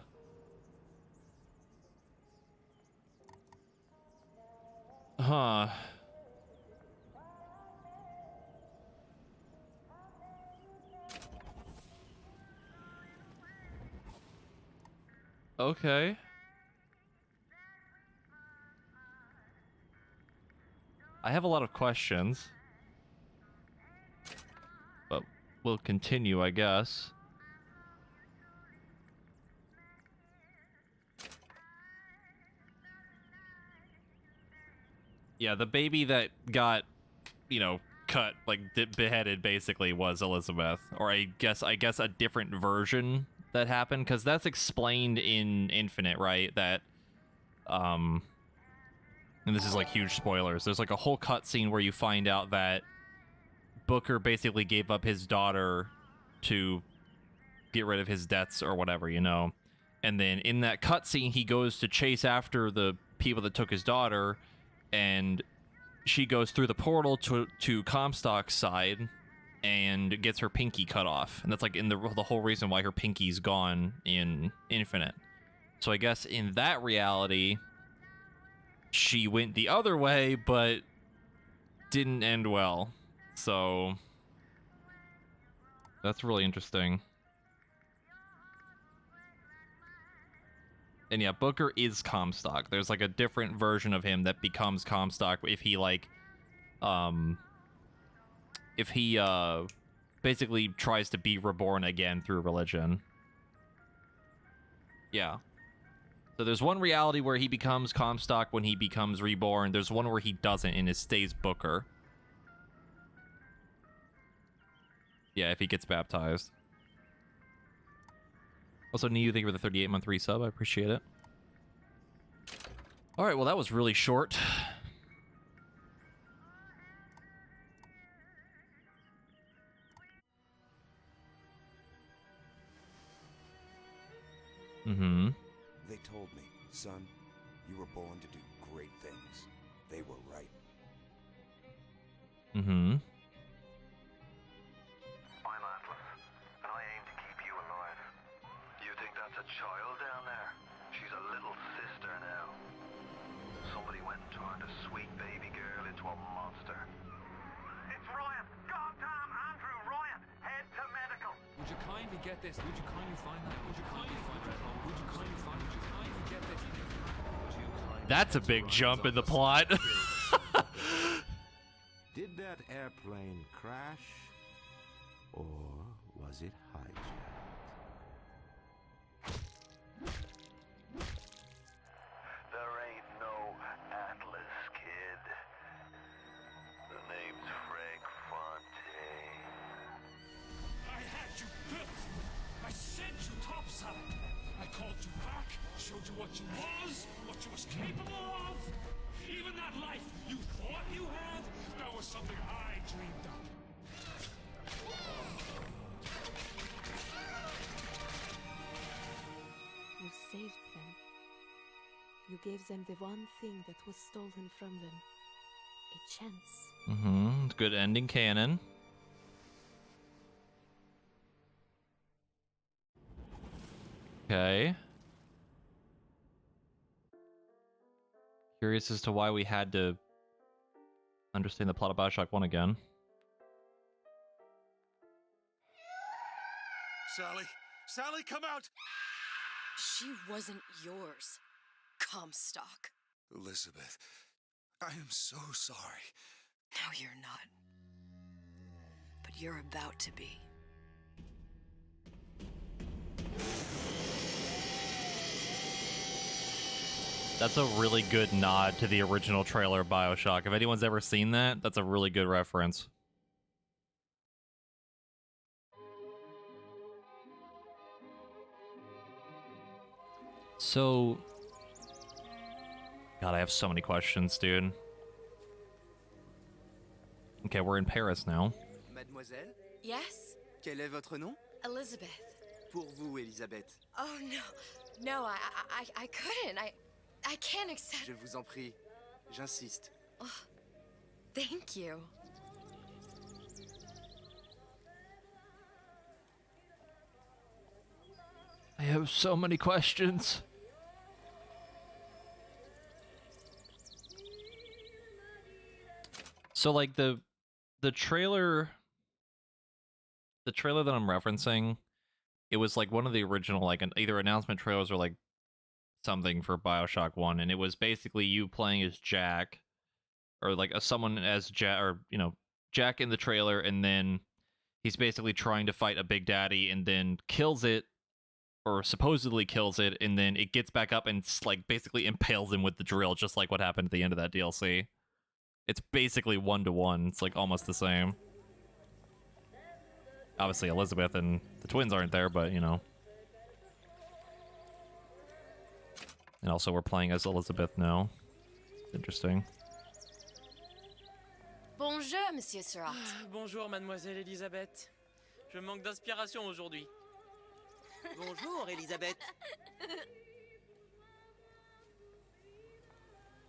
Huh. Okay. I have a lot of questions. But we'll continue, I guess. Yeah, the baby that got, you know, cut, like beheaded, basically was Elizabeth, or I guess a different version that happened, because that's explained in Infinite, right? That, and this is like huge spoilers. There's like a whole cutscene where you find out that Booker basically gave up his daughter to get rid of his debts or whatever, you know. And then in that cutscene, he goes to chase after the people that took his daughter. And she goes through the portal to Comstock's side and gets her pinky cut off. And that's like in the whole reason why her pinky's gone in Infinite. So I guess in that reality, she went the other way, but didn't end well. So that's really interesting. And yeah, Booker is Comstock. There's like a different version of him that becomes Comstock if he like, basically tries to be reborn again through religion. Yeah. So there's one reality where he becomes Comstock when he becomes reborn. There's one where he doesn't and it stays Booker. Yeah, if he gets baptized. Also, Niu, thank you for the 38-month resub. I appreciate it. All right, well, that was really short. Mm-hmm. They told me, son, you were born to do great things. They were right. Mm-hmm. I'm Atlas, and I aim to keep you alive. You think that's a child down there? She's a little sister now. Somebody went and turned a sweet baby girl into a monster. It's Ryan! Goddamn Andrew Ryan! Head to medical! Would you kindly get this? Would you kindly find that? Would you kindly find that? Would you kindly find? Would you kindly get this? That's a big jump in the plot. Did that airplane crash, or was it hijacked? There ain't no Atlas, kid. The name's Frank Fontaine. I had you built. I sent you topside. I called you back, showed you what you was capable of. Even that life you thought you had, that was something I dreamed up. You saved them. You gave them the one thing that was stolen from them. A chance. Mm-hmm. Good ending canon. Okay. Curious as to why we had to understand the plot of Bioshock 1 again. Sally, come out! She wasn't yours, Comstock. Elizabeth, I am so sorry. No, you're not. But you're about to be. That's a really good nod to the original trailer of Bioshock. If anyone's ever seen that, that's a really good reference. So... God, I have so many questions, dude. Okay, we're in Paris now. Mademoiselle? Yes? Quel est votre nom? Elizabeth. Pour vous, Elisabeth. Oh, no. No, I couldn't. I can't accept... Je vous en prie. J'insiste. Oh, thank you. I have so many questions. So like the trailer that I'm referencing, it was like one of the original like either announcement trailers or like something for Bioshock 1, and it was basically you playing as Jack or like someone as Jack, or you know, Jack in the trailer, and then he's basically trying to fight a big daddy and then kills it, or supposedly kills it, and then it gets back up and like basically impales him with the drill, just like what happened at the end of that DLC. It's basically 1-to-1. It's like almost the same. Obviously Elizabeth and the twins aren't there, but you know. And also we're playing as Elizabeth now. Interesting. Bonjour, Monsieur Surratt. Bonjour, Mademoiselle Elisabeth. Je manque d'inspiration aujourd'hui. Bonjour, Elisabeth.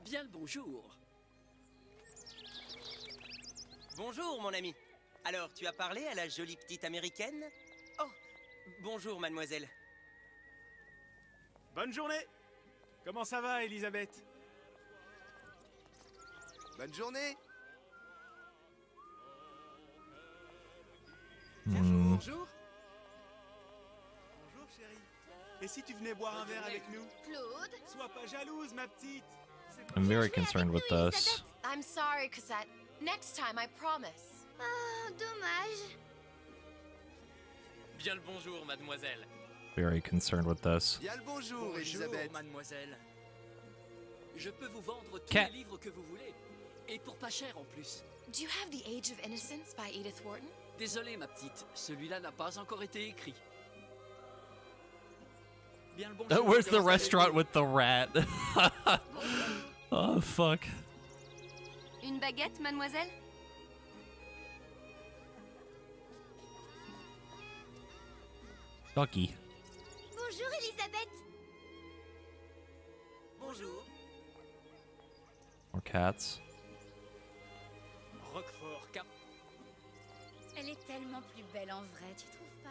Bien le bonjour. Bonjour, mon ami. Alors, tu as parlé à la jolie petite américaine? Oh, bonjour, mademoiselle. Bonne journée. Comment ça va, Elisabeth? Bonne journée. Bonjour. Bonjour, chérie. Et si tu venais boire un verre avec nous? Claude? Sois pas jalouse, ma petite. I'm very concerned with this. I'm sorry, Cosette. Next time, I promise. Oh, dommage. Bien le bonjour, mademoiselle. Very concerned with this. Bien le bonjour, Elisabeth. Mademoiselle. Je peux vous vendre tous Cat. les livres que vous voulez. Et pour pas cher en plus. Do you have The Age of Innocence by Edith Wharton? Désolé, ma petite. Celui-là n'a pas encore été écrit. Bien le bonjour. Where's the restaurant with the rat? Oh, fuck. Une baguette, mademoiselle? Ducky. Bonjour, Elisabeth. Bonjour. More cats. Roquefort Cap. Elle est tellement plus belle en vrai, tu trouves pas?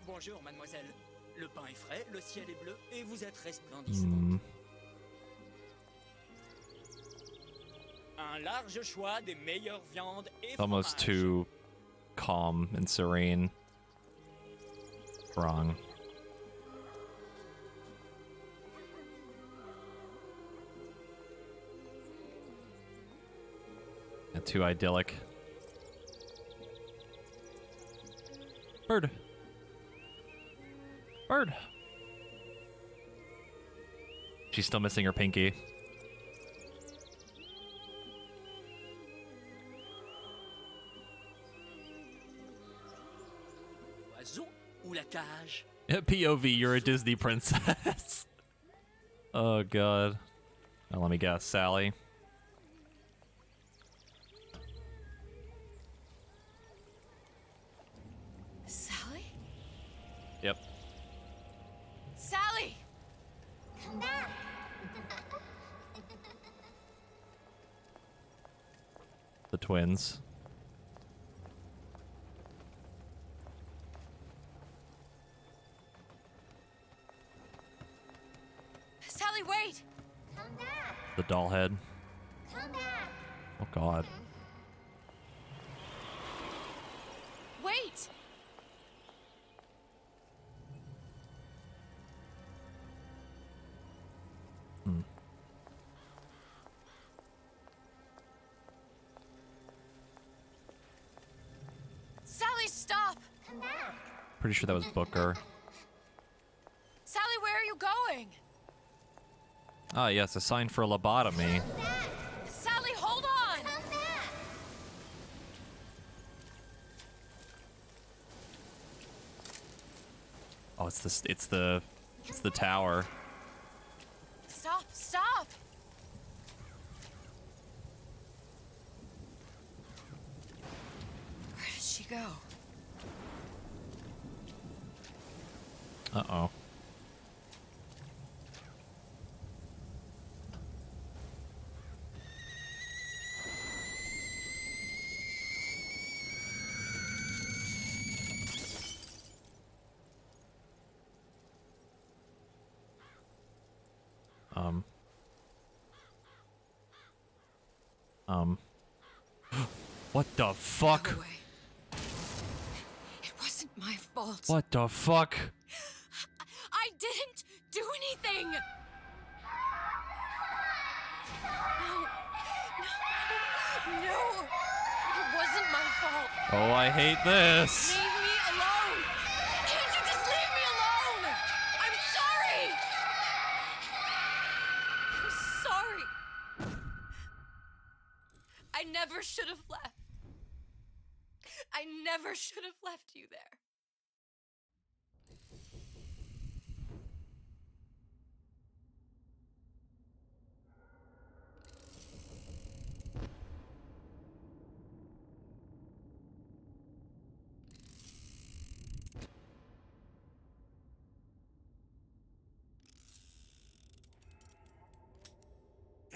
Bonjour, mademoiselle. Le pain est frais, le ciel est bleu et vous êtes resplendissante. Hmm. Un large choix des meilleures viandes et Almost fromages. too calm and serene. Wrong. Too idyllic. Bird. Bird. She's still missing her pinky. Oiseau ou la cage? POV, you're a Disney princess. Oh god. Now let me guess, Sally. Sally? Yep. Sally! Come back! The twins. Sally, wait! Come back! The doll head. Come back! Oh god. Wait! Hmm. Sally, stop! Come back! Pretty sure that was Booker. Sally, where are you going? Ah, yes, a sign for lobotomy. Sally, hold on! Come back! Oh, it's the tower. Stop, stop! Where did she go? Uh-oh. What the fuck? Go away. It wasn't my fault. What the fuck? I didn't do anything! No, it wasn't my fault. Oh, I hate this. Leave me alone! Can't you just leave me alone? I'm sorry! I'm sorry. I never should have left. I never should have left you there.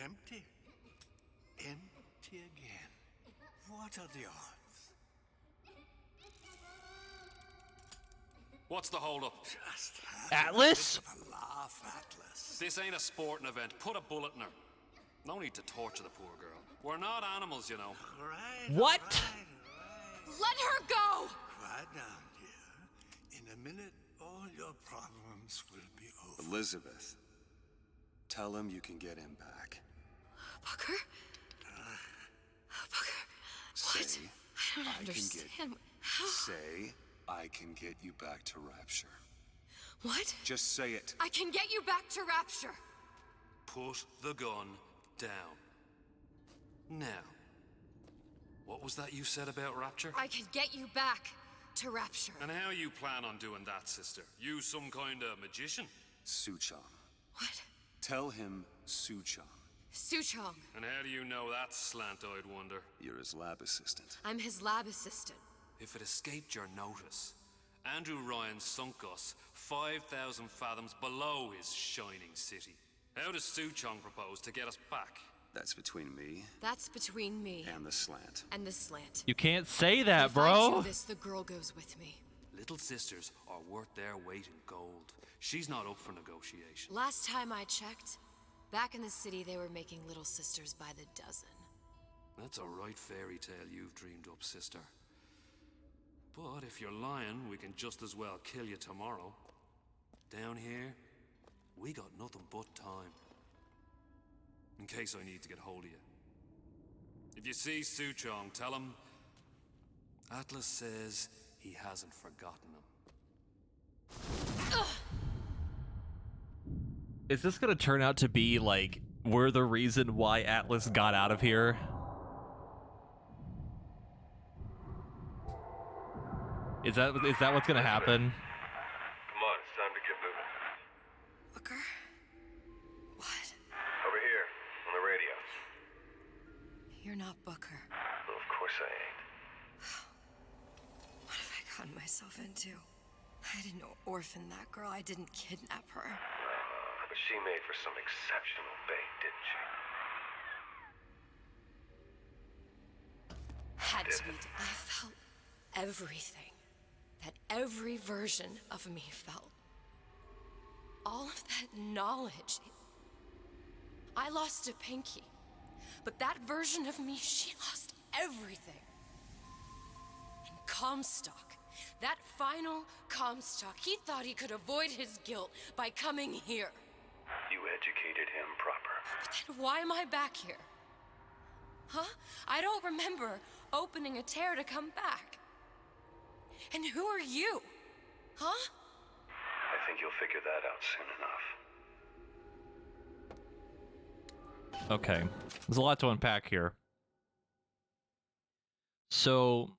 Empty? Empty again. What are the odds? What's the holdup? Just Atlas? a bit of a laugh, Atlas. This ain't a sporting event. Put a bullet in her. No need to torture the poor girl. We're not animals, you know. Right, What? Let her go! Quiet down, dear. In a minute, all your problems will be over. Elizabeth, tell him you can get him back. Booker? Booker, what? Say, I don't can understand. How? Say, I can get you back to Rapture. What? Just say it. I can get you back to Rapture. Put the gun down. Now, what was that you said about Rapture? I can get you back to Rapture. And how you plan on doing that, sister? You some kind of magician? Suchong. What? Tell him Suchong. Suchong. And how do you know that, slant-eyed wonder? You're his lab assistant. I'm his lab assistant. If it escaped your notice, Andrew Ryan sunk us 5,000 fathoms below his shining city. How does Suchong propose to get us back? That's between me That's between me and the slant. and the slant. You can't say that, If I bro. do this, the girl goes with me. Little sisters are worth their weight in gold. She's not up for negotiation. Last time I checked, back in the city, they were making little sisters by the dozen. That's a right fairy tale you've dreamed up, sister. But if you're lying, we can just as well kill you tomorrow. Down here, we got nothing but time. In case I need to get hold of you. If you see Suchong, tell him Atlas says he hasn't forgotten him. Is this gonna turn out to be like we're the reason why Atlas got out of here? Is that what's gonna happen? Come on, it's time to get moving. Booker? What? Over here, on the radio. You're not Booker. Well, of course I ain't. What have I gotten myself into? I didn't orphan that girl. I didn't kidnap her. But she made for some exceptional bait, didn't she? Had to be. I felt everything that every version of me felt. All of that knowledge. I lost a pinky, but that version of me, she lost everything. And Comstock, that final Comstock, he thought he could avoid his guilt by coming here. You educated him proper. But then why am I back here? Huh? I don't remember opening a tear to come back. And who are you? Huh? I think you'll figure that out soon enough. Okay, there's a lot to unpack here. So,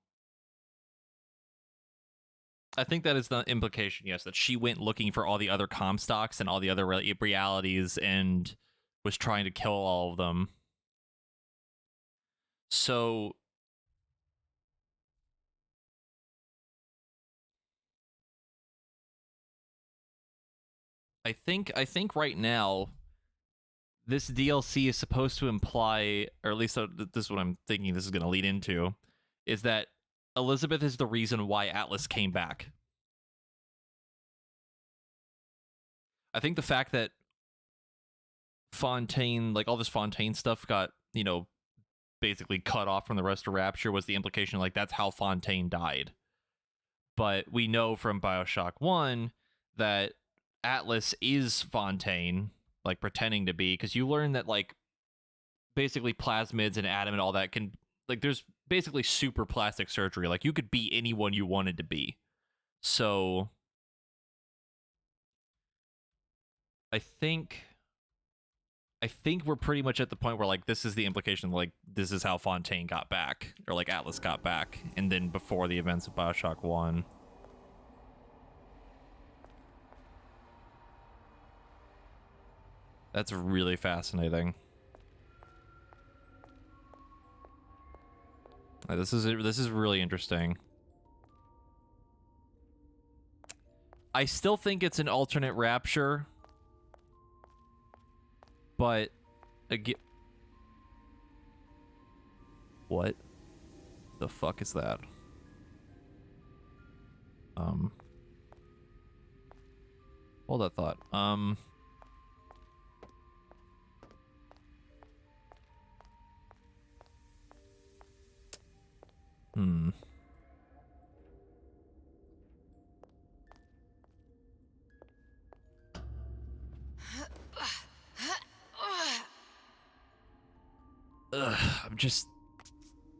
I think that is the implication, yes, that she went looking for all the other Comstocks and all the other realities and was trying to kill all of them. So, I think right now, this DLC is supposed to imply, or at least this is what I'm thinking this is going to lead into, is that Elizabeth is the reason why Atlas came back. I think the fact that Fontaine, like all this Fontaine stuff got, you know, basically cut off from the rest of Rapture was the implication, like that's how Fontaine died. But we know from Bioshock 1 that Atlas is Fontaine, like pretending to be, because you learn that like basically plasmids and Adam and all that can, like there's basically super plastic surgery. Like you could be anyone you wanted to be. So I think we're pretty much at the point where like this is the implication, like this is how Fontaine got back, or like Atlas got back, and then before the events of Bioshock 1. That's really fascinating. This is really interesting. I still think it's an alternate Rapture, but again, what the fuck is that? Hold that thought.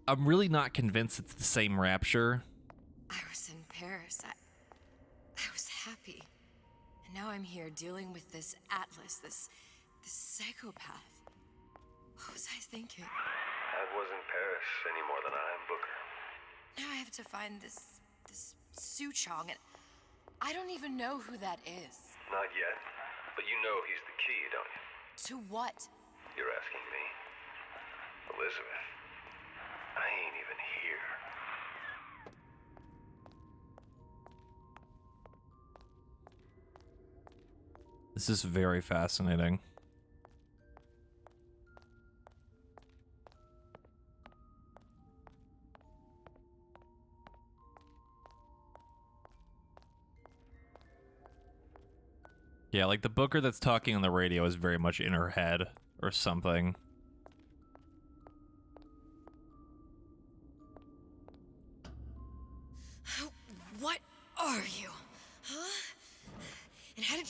I'm really not convinced it's the same Rapture. I was in Paris. I was happy. And now I'm here dealing with this Atlas, this psychopath. What was I thinking? That wasn't Paris any more than I am Booker. Now I have to find this Suchong, and I don't even know who that is. Not yet, but you know he's the key, don't you? To what? You're asking me. Elizabeth, I ain't even here. This is very fascinating. Yeah, like the Booker that's talking on the radio is very much in her head or something.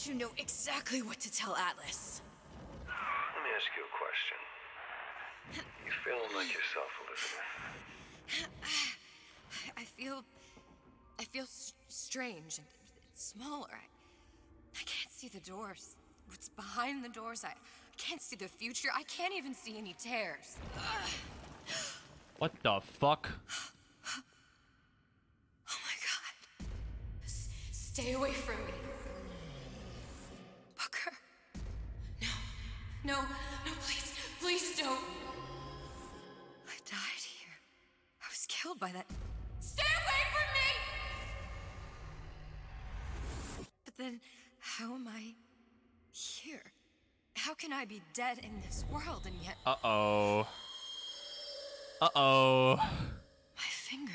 You know exactly what to tell Atlas. Let me ask you a question. You feeling like yourself, Elizabeth? I feel strange and smaller. I can't see the doors. What's behind the doors? I can't see the future. I can't even see any tears. What the fuck? Oh my god. Stay away from me. Booker. No, please, please don't. I died here. I was killed by that. Stay away from me! But then, how am I here? How can I be dead in this world and yet... Uh-oh. Uh-oh. My finger.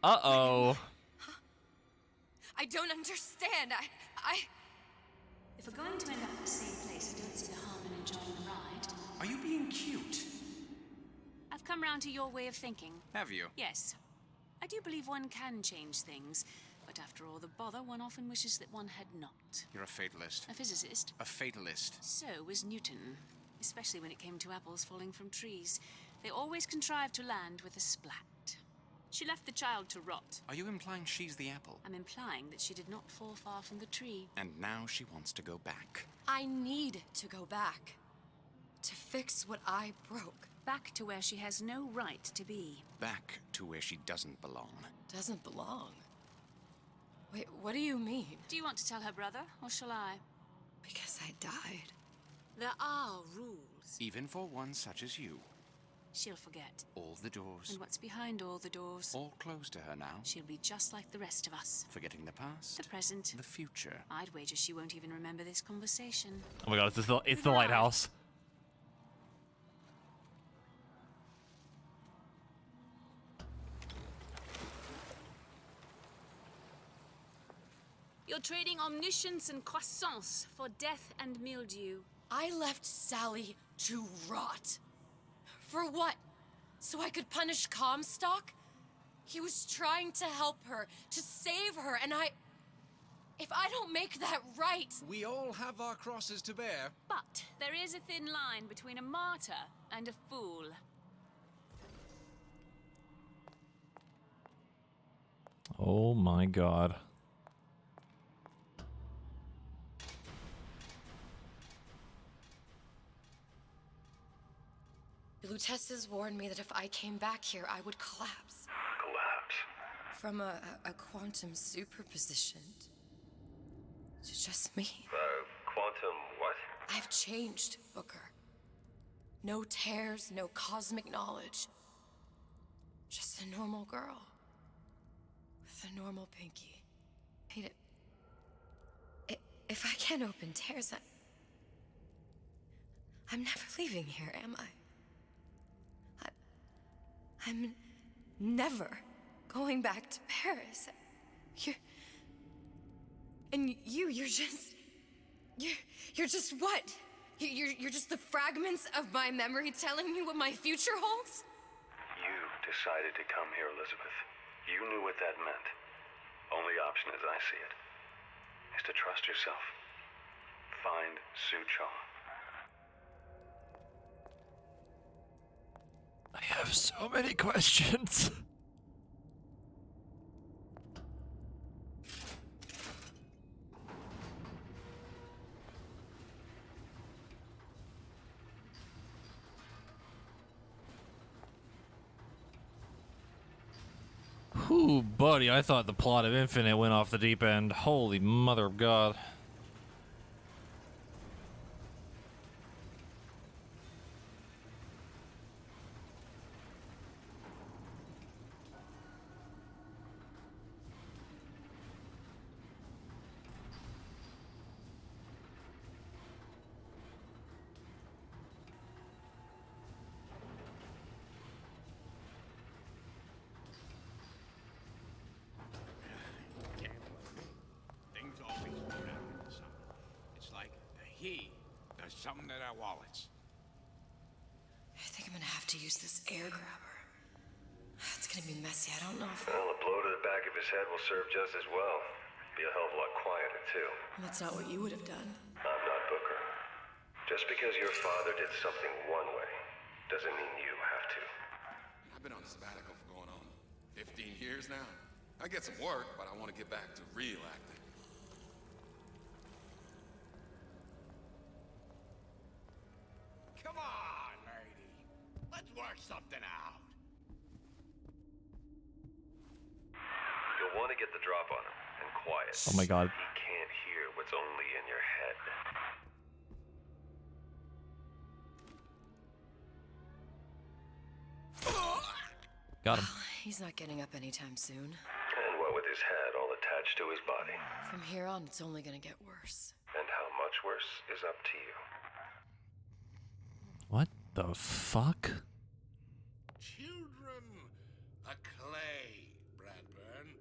Uh-oh. I don't understand. I... If we're going to end up at the same place, I don't see the harm in enjoying the ride. Are you being cute? I've come round to your way of thinking. Have you? Yes. I do believe one can change things, but after all the bother, one often wishes that one had not. You're a fatalist. A physicist? A fatalist. So was Newton, especially when it came to apples falling from trees. They always contrived to land with a splat. She left the child to rot. Are you implying she's the apple? I'm implying that she did not fall far from the tree. And now she wants to go back. I need to go back. To fix what I broke. Back to where she has no right to be. Back to where she doesn't belong. Doesn't belong? Wait, what do you mean? Do you want to tell her brother, or shall I? Because I died. There are rules. Even for one such as you. She'll forget. All the doors. And what's behind all the doors? All closed to her now. She'll be just like the rest of us. Forgetting the past. The present. The future. I'd wager she won't even remember this conversation. Oh my god, it's the lighthouse. You're trading omniscience and croissance for death and mildew. I left Sally to rot. For what? So I could punish Comstock? He was trying to help her, to save her, and if I don't make that right... We all have our crosses to bear. But there is a thin line between a martyr and a fool. Oh my god. Lutesses warned me that if I came back here, I would collapse. Collapse? From a quantum superposition to just me. Quantum what? I've changed, Booker. No tears, no cosmic knowledge. Just a normal girl. With a normal pinky. If I can't open tears, I'm never leaving here, am I? I'm never going back to Paris. You're just what? You're just the fragments of my memory telling me what my future holds? You decided to come here, Elizabeth. You knew what that meant. Only option, as I see it, is to trust yourself. Find Suchong. I have so many questions. Whew, buddy, I thought the plot of Infinite went off the deep end. Holy mother of God. Things always go down in the summer. It's like he does something to their wallets. I think I'm gonna have to use this air grabber. It's gonna be messy. I don't know if... Well, a blow to the back of his head will serve just as well. Be a hell of a lot quieter, too. That's not what you would have done. I'm not Booker. Just because your father did something one way, doesn't mean you have to. I've been on a sabbatical for going on 15 years now. I get some work, but I want to get back to real acting. Come on, lady. Let's work something out. You'll want to get the drop on him, and quiet. Oh my god. He can't hear what's only in your head. Got him. He's not getting up anytime soon. And what with his head all attached to his body. From here on, it's only gonna get worse. And how much worse is up to you. What the fuck? Children a clay, Bradburn.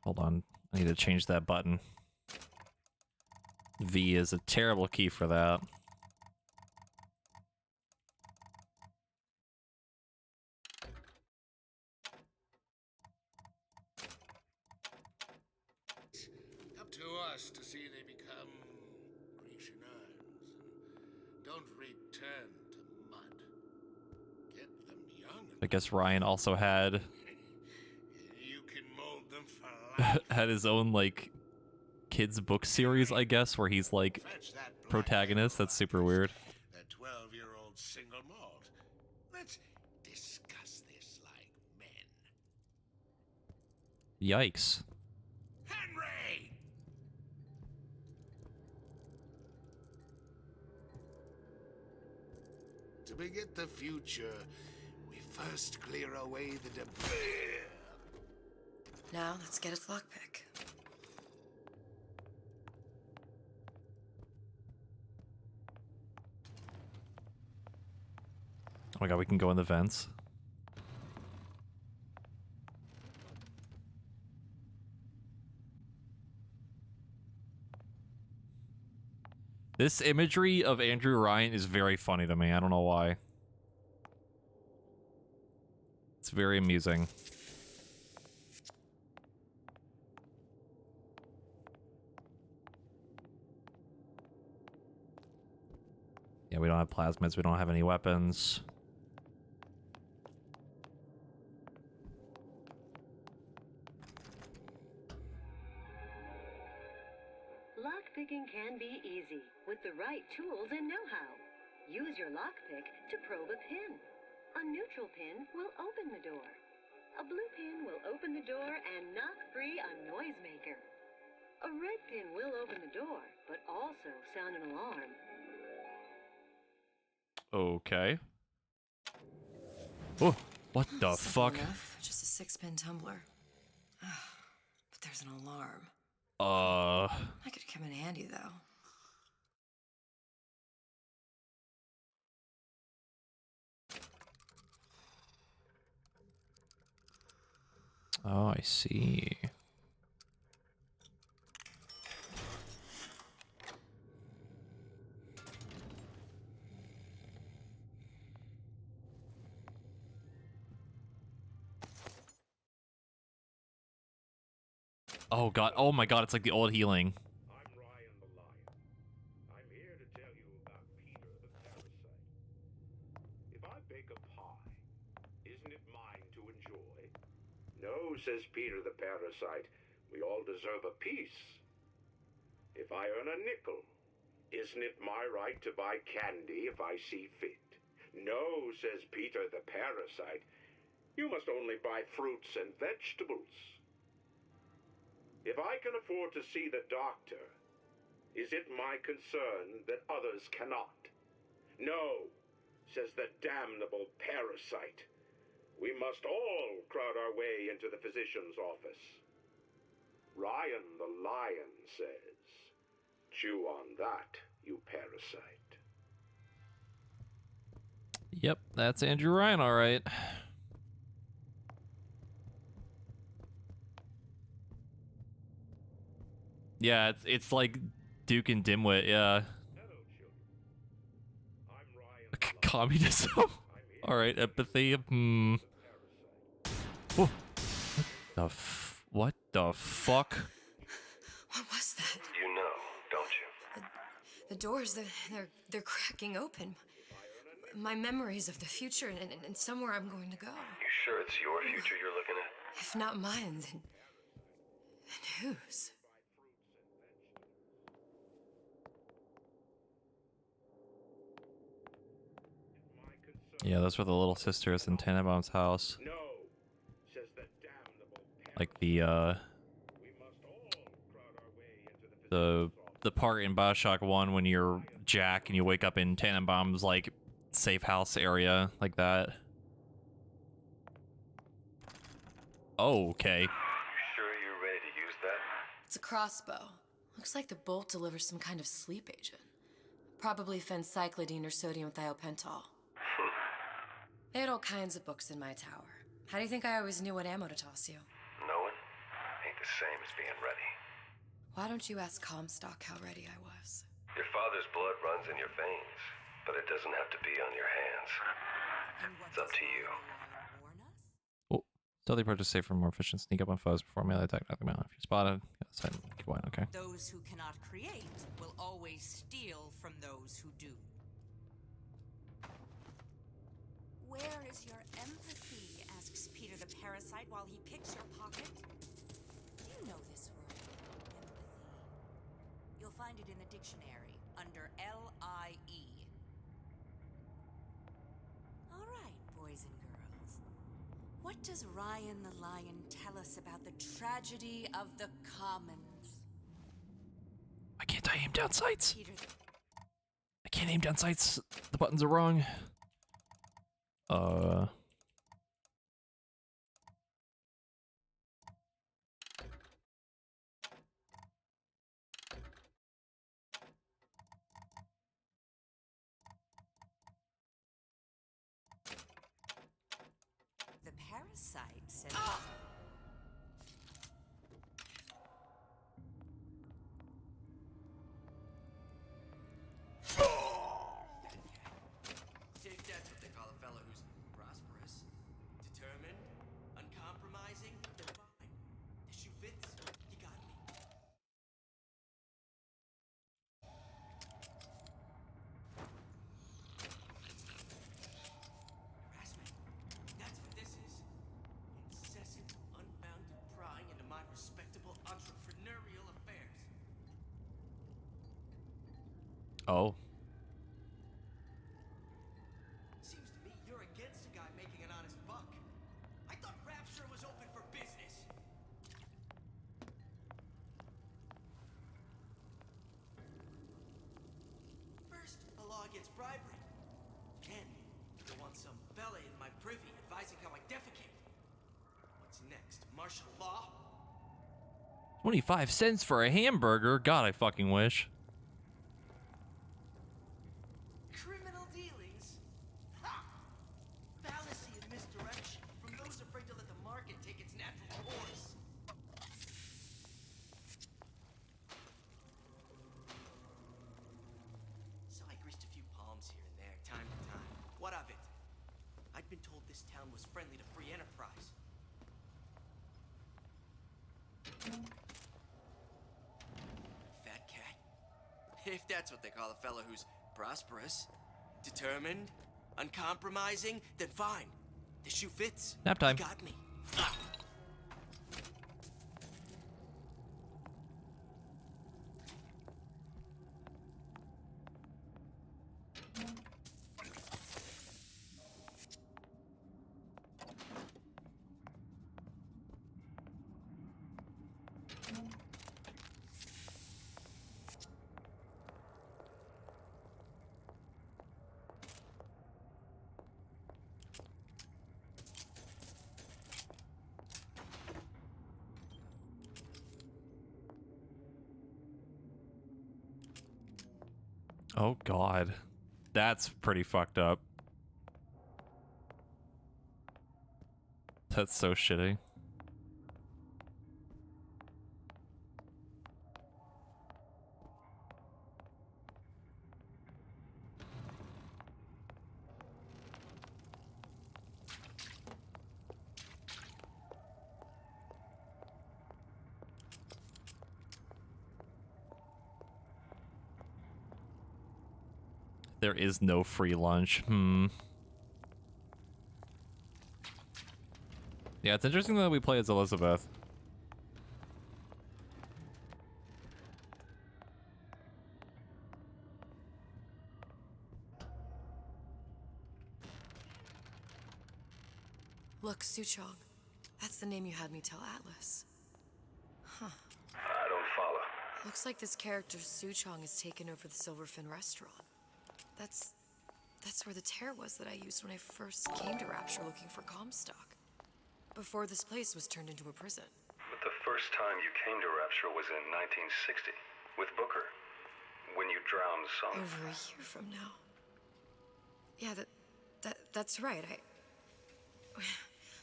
Hold on. I need to change that button. V is a terrible key for that. Up to us to see they become Grecian urns and don't return to mud. Get them young I guess Ryan also had you can mold them for life. had his own like kids book series, I guess, where he's like protagonist. That's super weird. That 12-year-old single malt. Let's discuss this like men. Yikes. Henry! To beget the future, we first clear away the debris. Now, let's get its lockpick. Oh my god, we can go in the vents. This imagery of Andrew Ryan is very funny to me. I don't know why. It's very amusing. Yeah, we don't have plasmids. We don't have any weapons. Lockpicking can be easy with the right tools and know-how. Use your lockpick to probe a pin. A neutral pin will open the door. A blue pin will open the door and knock free a noisemaker. A red pin will open the door, but also sound an alarm. Okay. Oh, what the Simple fuck? enough, just a 6-pin tumbler. But there's an alarm. That could come in handy, though. Oh, I see. Oh god, oh my god, it's like the old healing. I'm here to tell you about Peter the Parasite. If I bake a pie, isn't it mine to enjoy? No, says Peter the Parasite. We all deserve a piece. If I earn a nickel, isn't it my right to buy candy if I see fit? No, says Peter the Parasite. You must only buy fruits and vegetables. If I can afford to see the doctor, is it my concern that others cannot? No, says the damnable parasite. We must all crowd our way into the physician's office. Ryan the lion says, chew on that, you parasite. Yep, that's Andrew Ryan, all right. Yeah, it's like Duke and Dimwit, yeah. Communism. All right, empathy. What the fuck? The doors, they're cracking open. My memories of the future and somewhere I'm going to go. You sure it's your future you're looking at? If not mine, then whose? Yeah, those were the little sisters in Tannenbaum's house. Like the part in Bioshock 1 when you're Jack and you wake up in Tannenbaum's like safe house area like that. Oh, okay. You sure you're ready to use that? It's a crossbow. Looks like the bolt delivers some kind of sleep agent. Probably phencyclidine or sodium thiopental. They had all kinds of books in my tower. How do you think I always knew what ammo to toss you? Knowing ain't the same as being ready. Why don't you ask Comstock how ready I was? Your father's blood runs in your veins, but it doesn't have to be on your hands. It's up to you. Oh, stealthy approach is safe for more efficient sneak up on foes before melee attack. Knock them out. If you're spotted, keep going. Okay. Those who cannot create will always steal from those who do. Where is your empathy? Asks Peter the parasite while he picks your pocket. You know this word, empathy. You'll find it in the dictionary under L-I-E. All right, boys and girls. What does Ryan the Lion tell us about the tragedy of the commons? Why can't I aim down sights? I can't aim down sights. The buttons are wrong. The parasite said... If that's what they call a fellow who's prosperous, determined, uncompromising, then fine. The shoe fits, you got me. Harassment. That's what this is. Incessant, unbounded prying into my respectable entrepreneurial affairs. Oh. Seems to me you're against a guy making an honest buck. I thought Rapture was open for business. First, the law against bribery. Then, you want some fella in my privy advising how I defecate. What's next? Martial law? 25 cents for a hamburger? God, I fucking wish. Criminal dealings? Ha! Fallacy and misdirection from those afraid to let the market take its natural course. So I greased a few palms here and there, time to time. What of it? I'd been told this town was friendly to free enterprise. Fat cat? If that's what they call a fellow who's prosperous, determined, uncompromising, then fine. The shoe fits. Nap time. You got me. Oh god. That's pretty fucked up. That's so shitty. There is no free lunch. Yeah, it's interesting that we play as Elizabeth. Look, Suchong. That's the name you had me tell Atlas. Huh. I don't follow. Looks like this character Suchong has taken over the Silverfin restaurant. That's where the tear was that I used when I first came to Rapture looking for Comstock. Before this place was turned into a prison. But the first time you came to Rapture was in 1960, with Booker, when you drowned some... Over a year from now. Yeah, that's right.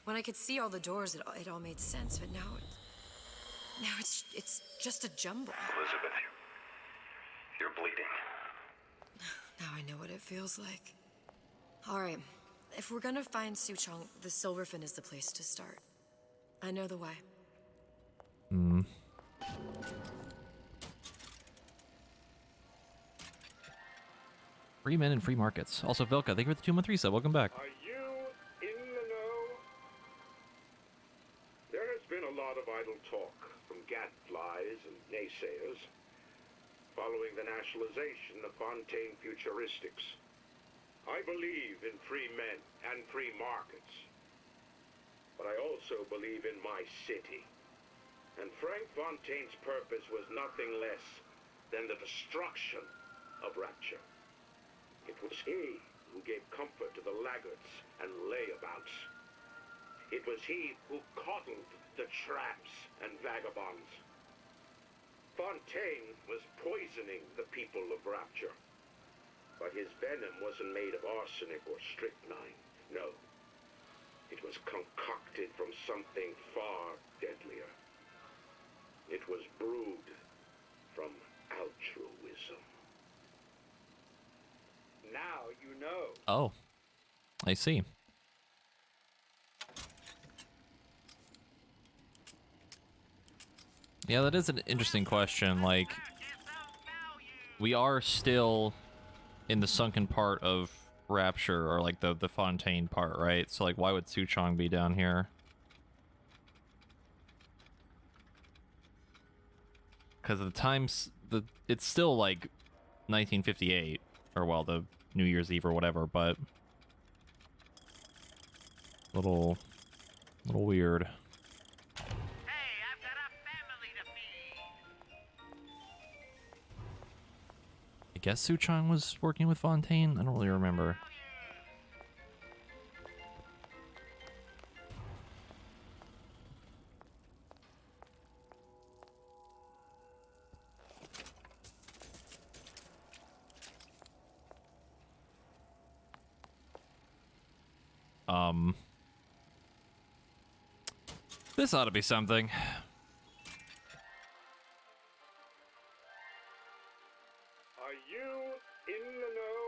When I could see all the doors, it all made sense, but now it's just a jumble. Elizabeth, you're bleeding. Now I know what it feels like. All right, if we're gonna find Suchong, the Silverfin is the place to start. I know the way. Free men and free markets. Also, Velka, thank you for the 2-month reset. Welcome back. Are you in the know? There has been a lot of idle talk from gadflies and naysayers following the nationalization of Fontaine Futuristics. I believe in free men and free markets, but I also believe in my city. And Frank Fontaine's purpose was nothing less than the destruction of Rapture. It was he who gave comfort to the laggards and layabouts. It was he who coddled the tramps and vagabonds. Fontaine was poisoning the people of Rapture. But his venom wasn't made of arsenic or strychnine. No. It was concocted from something far deadlier. It was brewed from altruism. Now you know. Oh, I see. Yeah, that is an interesting question. Like, we are still in the sunken part of Rapture, or like the Fontaine part, right? So like, why would Suchong be down here? Because of the times, it's still like 1958, or well, the New Year's Eve or whatever, but little weird. I guess Suchong was working with Fontaine. I don't really remember. This ought to be something. Are you in the know?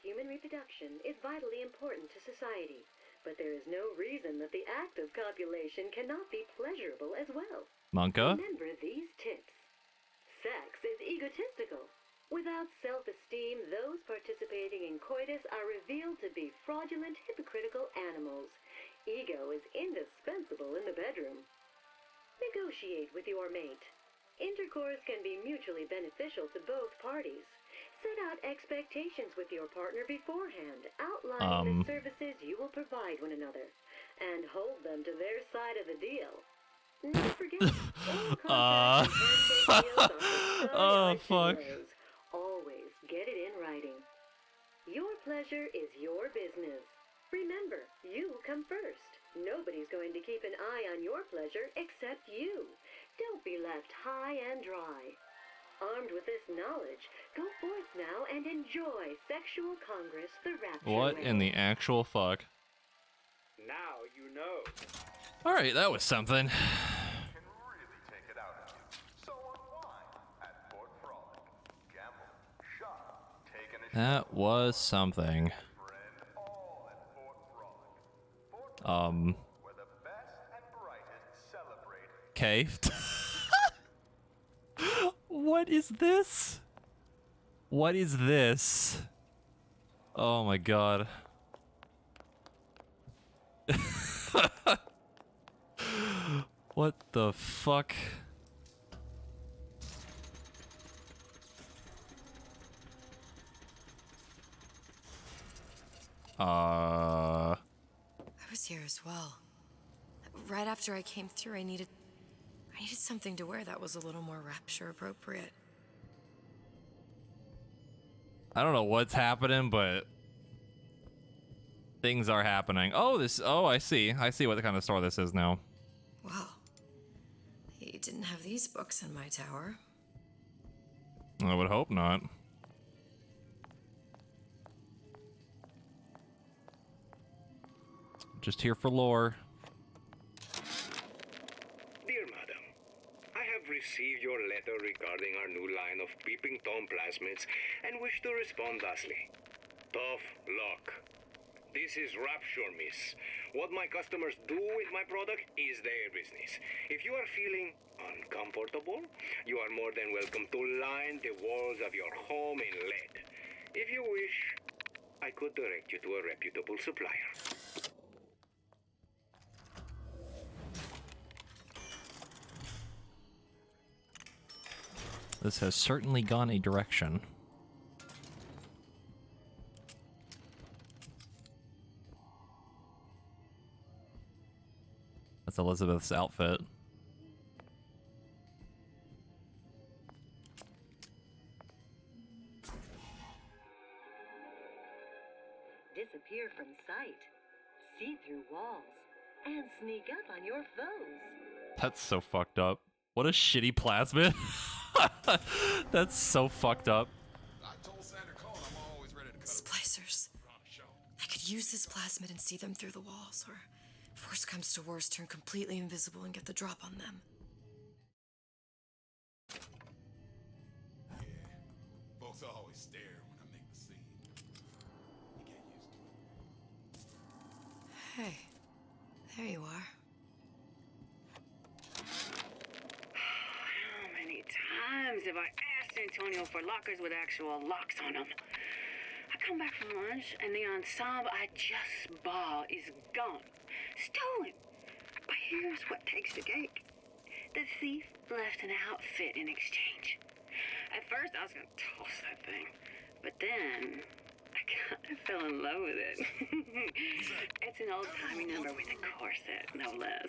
Human reproduction is vitally important to society, but there is no reason that the act of copulation cannot be pleasurable as well. Monka? Remember these tips. Sex is egotistical. Without self-esteem, those participating in coitus are revealed to be fraudulent, hypocritical animals. Ego is indispensable in the bedroom. Negotiate with your mate. Intercourse can be mutually beneficial to both parties. Set out expectations with your partner beforehand, outlining the services you will provide one another, and hold them to their side of the deal. Never forget, all contracts and handshake deals are Oh, fuck. heroes. Always get it in writing. Your pleasure is your business. Remember, you come first. Nobody's going to keep an eye on your pleasure except you. Don't be left high and dry. Armed with this knowledge, go forth now and enjoy Sexual Congress, the Rapture What Way. in the actual fuck? Now you know. Alright, that was something. That was something. Okay. What is this? What is this? Oh my god. What the fuck? I was here as well. Right after I came through, I needed something to wear that was a little more rapture appropriate. I don't know what's happening, but things are happening. Oh, I see. I see what kind of store this is now. Wow. You didn't have these books in my tower. I would hope not. Just here for lore. Dear Madam, I have received your letter regarding our new line of peeping Tom plasmids and wish to respond thusly. Tough luck. This is Rapture, miss. What my customers do with my product is their business. If you are feeling uncomfortable, you are more than welcome to line the walls of your home in lead. If you wish, I could direct you to a reputable supplier. This has certainly gone a direction. That's Elizabeth's outfit. Disappear from sight, see through walls, and sneak up on your foes. That's so fucked up. What a shitty plasmid. That's so fucked up. Splicers. I could use this plasmid and see them through the walls, or if worst comes to worst, turn completely invisible and get the drop on them. Folks always stare when I make the scene. You get used to it. Hey, there you are. How many times have I asked Antonio for lockers with actual locks on them? I come back from lunch and the ensemble I just bought is gone. Stolen. But here's what takes the cake. The thief left an outfit in exchange. At first I was gonna toss that thing, but then I kind of fell in love with it. It's an old-timey number with a corset, no less.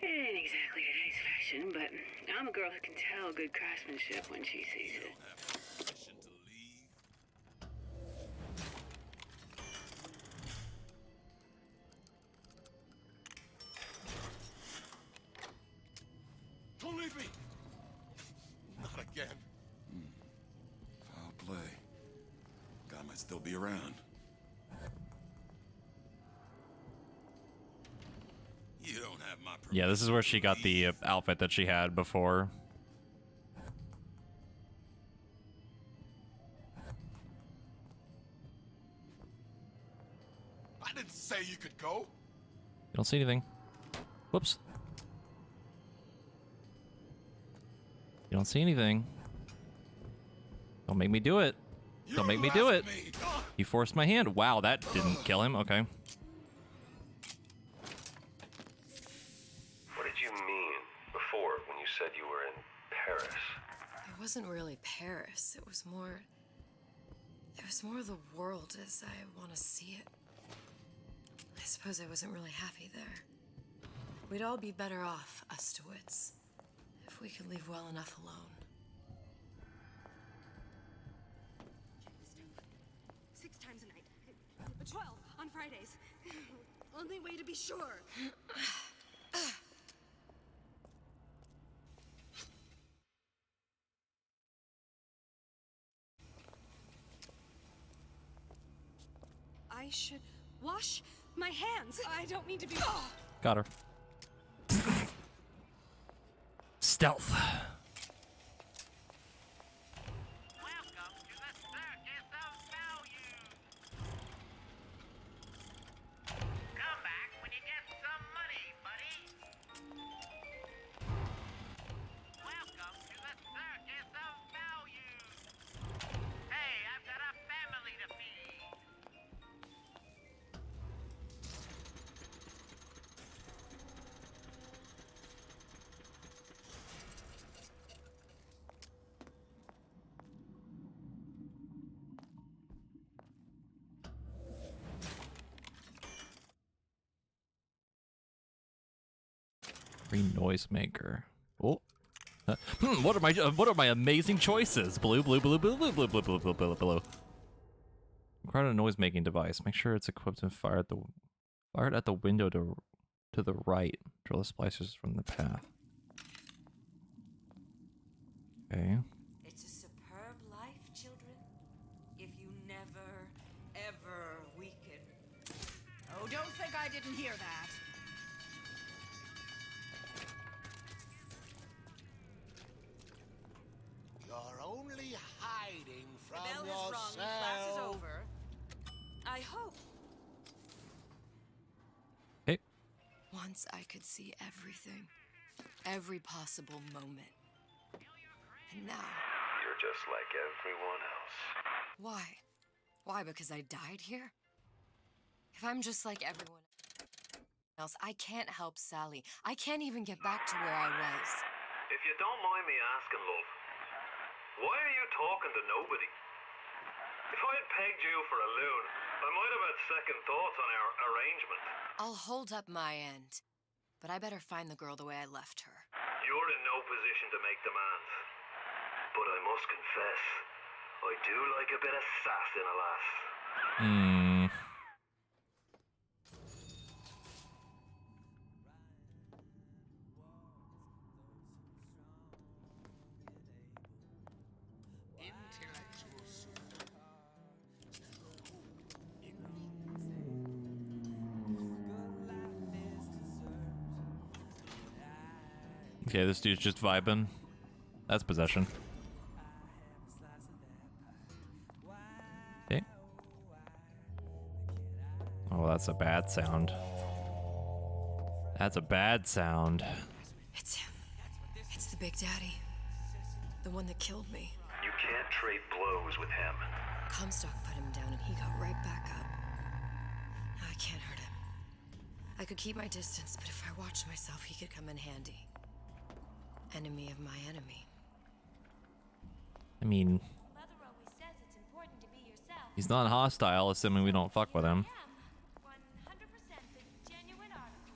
It ain't exactly today's fashion, but I'm a girl who can tell good craftsmanship when she sees it. Don't leave me! Not again. Foul play. Guy might still be around. You don't have my permission. Yeah, this is where she got the outfit that she had before. I didn't say you could go. You don't see anything. Whoops. You don't see anything. Don't make me do it. Don't make me do it. You forced my hand. Wow, that didn't kill him. Okay. What did you mean before when you said you were in Paris? It wasn't really Paris. It was more the world as I want to see it. I suppose I wasn't really happy there. We'd all be better off, us DeWitts, if we could leave well enough alone. 6 times a night. 12 on Fridays. Only way to be sure. I should wash my hands. I don't mean to be. Got her. Stealth. Free noisemaker. Oh. What are my amazing choices? Blue, blue, blue, blue, blue, blue, blue, blue, blue, blue, blue. Acquire a noise-making device. Make sure it's equipped and fire it at the window to the right. Drill the splicers from the path. Okay. It's a superb life, children. If you never, ever weaken. Oh, don't think I didn't hear that. You're only hiding from The bell yourself. has rung. Class is over. I hope. Hey. Once I could see everything. Every possible moment. And now... You're just like everyone else. Why? Why, because I died here? If I'm just like everyone else, I can't help Sally. I can't even get back to where I was. If you don't mind me asking, love, why are you talking to nobody? If I had pegged you for a loon, I might have had second thoughts on our arrangement. I'll hold up my end, but I better find the girl the way I left her. You're in no position to make demands. But I must confess, I do like a bit of sass in a lass. Intellectual super. Okay, this dude's just vibing. That's possession. Okay. Oh, that's a bad sound. That's a bad sound. It's him. It's the Big Daddy. The one that killed me. You can't trade blows with him. Comstock put him down and he got right back up. Now I can't hurt him. I could keep my distance, but if I watched myself, he could come in handy. Enemy of my enemy. I mean, Mother always says it's important to be yourself. he's not hostile, assuming we don't fuck with him. 100% a genuine article.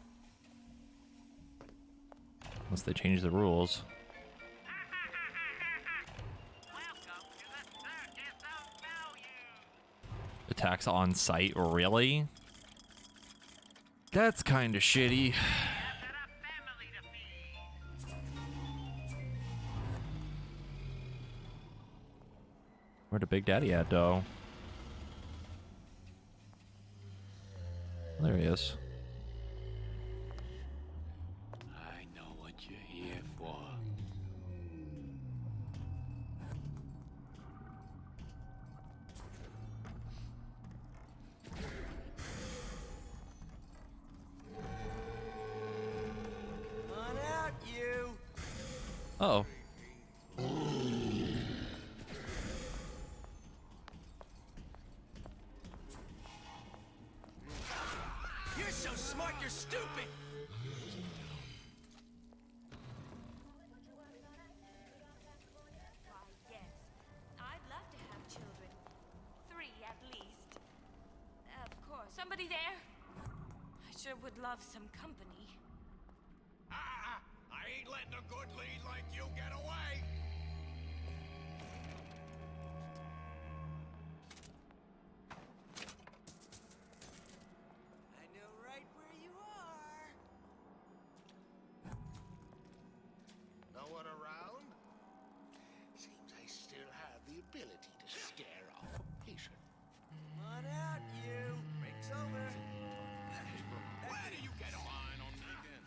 Unless they change the rules. Attacks on site, really? That's kind of shitty. Where'd the Big Daddy at, though? There he is. I know what you're here for. Come on out, you. Uh-oh. You're so smart, you're stupid. Why, yes. I'd love to have children. 3 at least. Of course. Somebody there? I sure would love some company. I ain't letting a good lead like you get away. I know right where you are. No one around? Seems I still have the ability to scare off a patient. Come on out, you. Break's over. Where do you get on? Fine on me again.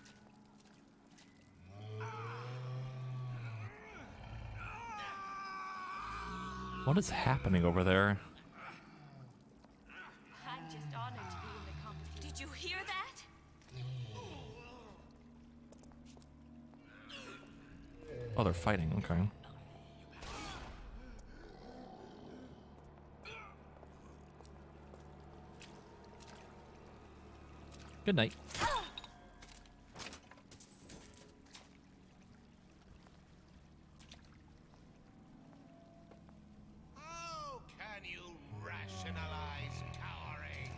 What is happening over there? I'm just honored to be in the company. Did you hear that? Oh, they're fighting. Okay. Good night. How can you rationalize cowering?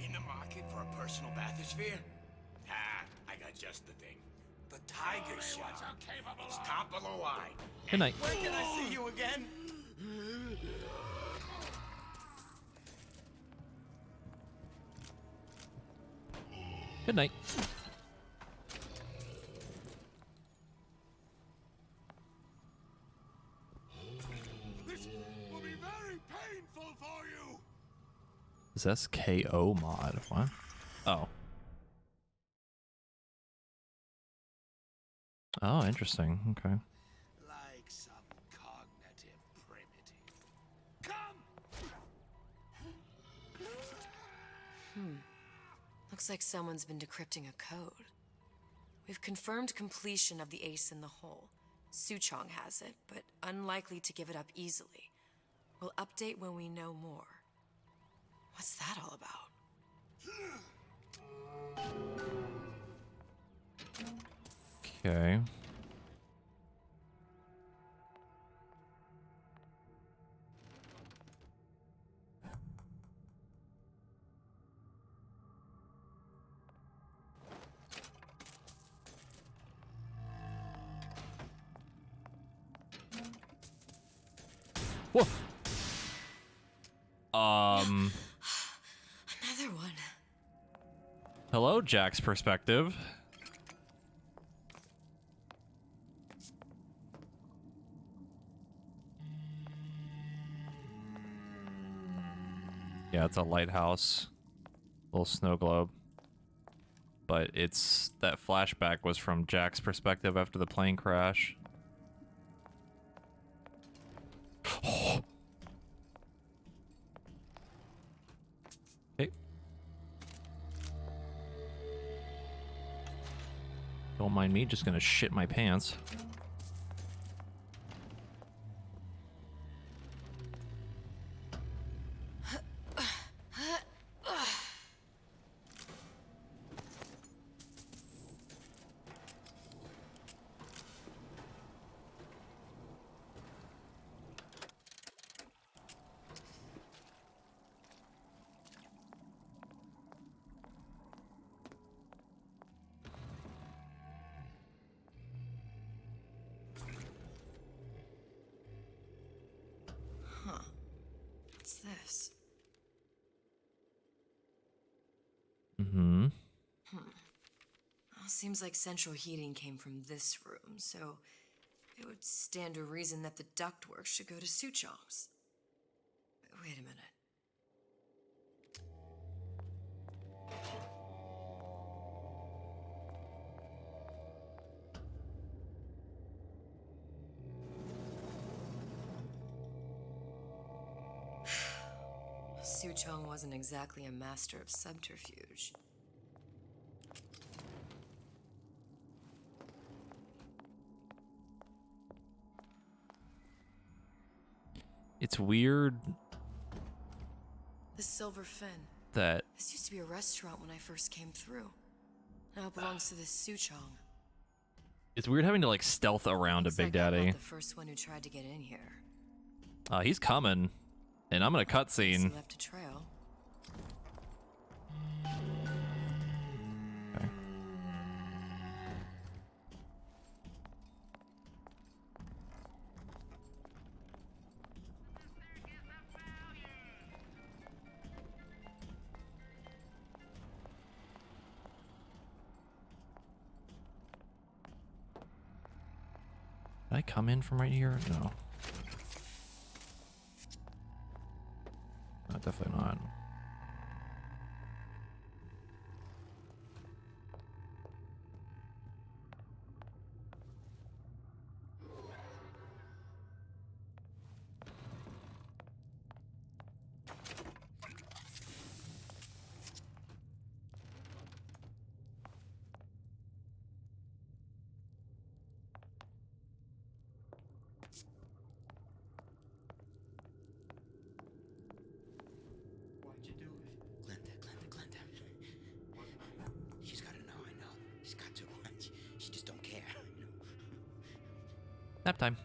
In the market for a personal bathysphere? Ah, I got just the thing. The tiger shot. It's top of the line. Good night. When can I see you again? Good night. This will be very painful for you. Is SKO mod? What? Oh. Oh, interesting. Okay. Like some cognitive primitive. Looks like someone's been decrypting a code. We've confirmed completion of the ace in the hole. Suchong has it, but unlikely to give it up easily. We'll update when we know more. What's that all about? Okay. Whoa. Another one. Hello, Jack's perspective. Yeah, it's a lighthouse. Little snow globe. But it's... that flashback was from Jack's perspective after the plane crash. Hey. Don't mind me, just gonna shit my pants. Huh. What's this? Mm-hmm. Well, seems like central heating came from this room, so it would stand to reason that the ductwork should go to Suchong's. Wait a minute. Suchong wasn't exactly a master of subterfuge. It's weird The Silver Fin. that... This used to be a restaurant when I first came through. Now it belongs to this Suchong. It's weird having to, like, stealth around Looks a Big like I'm Daddy. not the first one who tried to get in here. He's coming. And I'm gonna He cutscene. left a trail. Okay. Did I come in from right here? No. No, definitely not. Why'd you do it? Glenda. She's gotta know, I know. She's got to. She just don't care, you know. Nap time.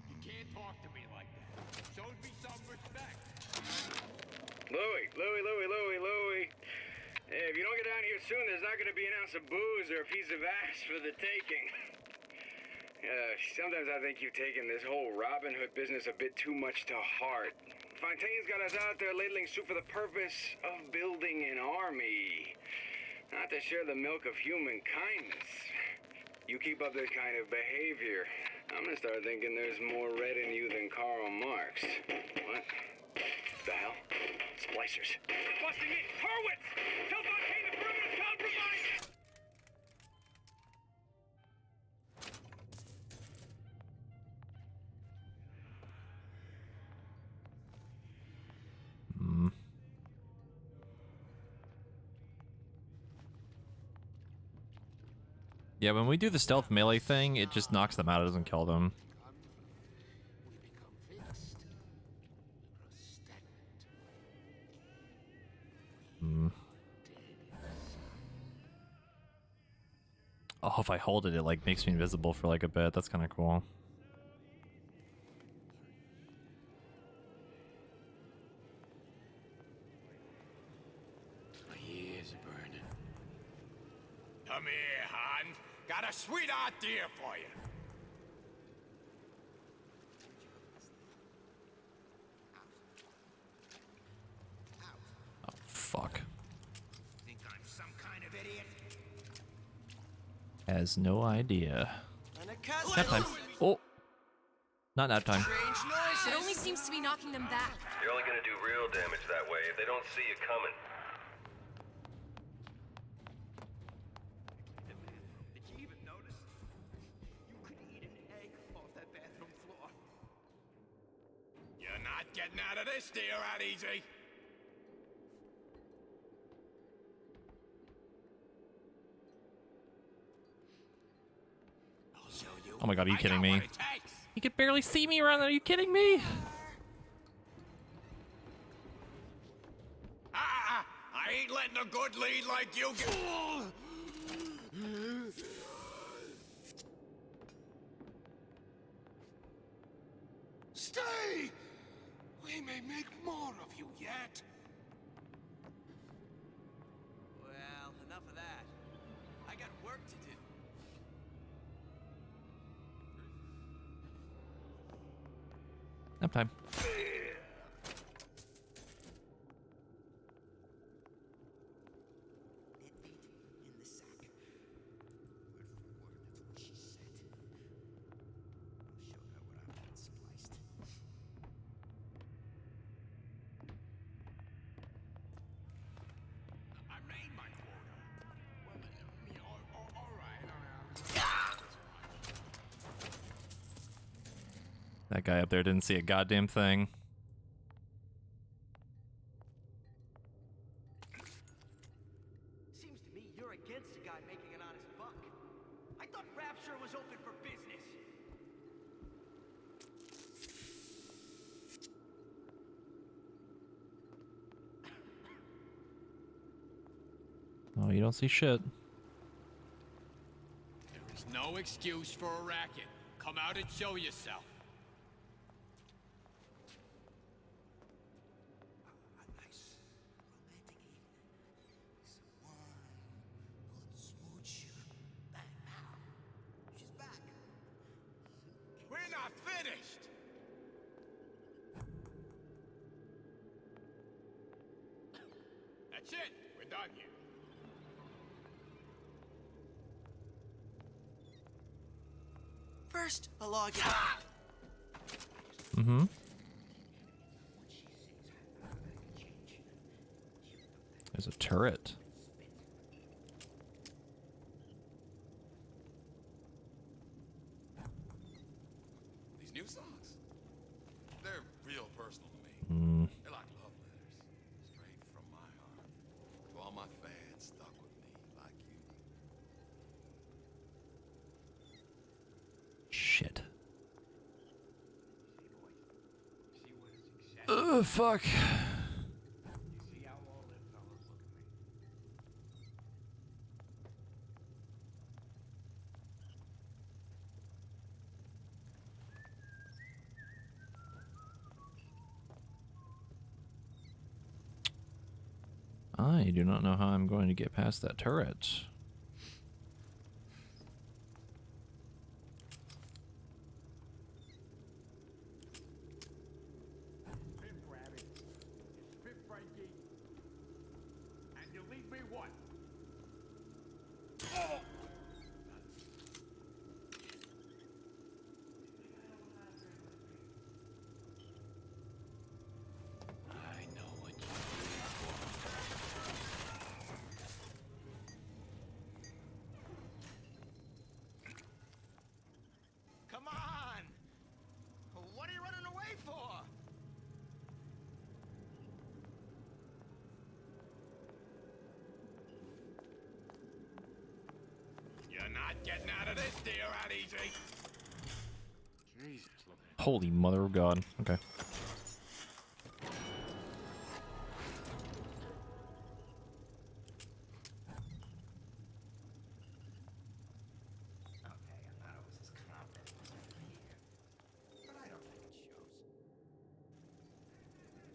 You can't talk to me like that. Show me some respect. Louie. Hey, if you don't get down here soon, there's not gonna be an ounce of booze or a piece of ass for the taking. Sometimes I think you've taken this whole Robin Hood business a bit too much to heart. Fontaine's got us out there ladling soup for the purpose of building an army, not to share the milk of human kindness. You keep up this kind of behavior, I'm gonna start thinking there's more red in you than Karl Marx. What? The hell? Splicers. Busting in! Hurwitz! Tell Fontaine the perimeter's compromised! Hmm. Yeah, when we do the stealth melee thing, it just knocks them out. It doesn't kill them. Hmm. Oh, if I hold it, it like makes me invisible for like a bit. That's kind of cool. My ears are burning. Come here, Han. Got a sweet idea for you. Oh, fuck. Think I'm some kind of idiot? Has no idea. Unaccustomed. Nap time. Oh. Not nap time. Strange noises. It only seems to be knocking them back. You're only gonna do real damage that way if they don't see you coming. Did you even notice? You could eat an egg off that bathroom floor. You're not getting out of this deal that easy. I'll show you. Oh my god, are you I kidding got me? what it takes. You can barely see me around there. Are you kidding me? I ain't letting a good lead like you get. Stay! We may make more of you yet. Well, enough of that. I got work to do. Nap time. In the sack. Word for word, that's what she said. I'll show her what I've got spliced. I made my quota. Well, all right. That guy up there didn't see a goddamn thing. Seems to me you're against a guy making an honest buck. I thought Rapture was open for business. Oh, you don't see shit. There is no excuse for a racket. Come out and show yourself. A nice, romantic evening. Some wine, a little smooch. Bang, pow. She's back. We're not finished. That's it. We're done here. First, a login. Mm-hmm. There's a turret. These new songs, they're real personal to me. Mm. They're like love letters, straight from my heart. To all my fans stuck with me like you. Shit. Ugh, fuck. You see how all them fellas look at me? I I do not know how I'm going to get past that turret. And you leave me what? I know what you're here for. Come on! What are you running away for? You're not getting out of this deal out easy. Jesus, look at Holy mother of God. Okay.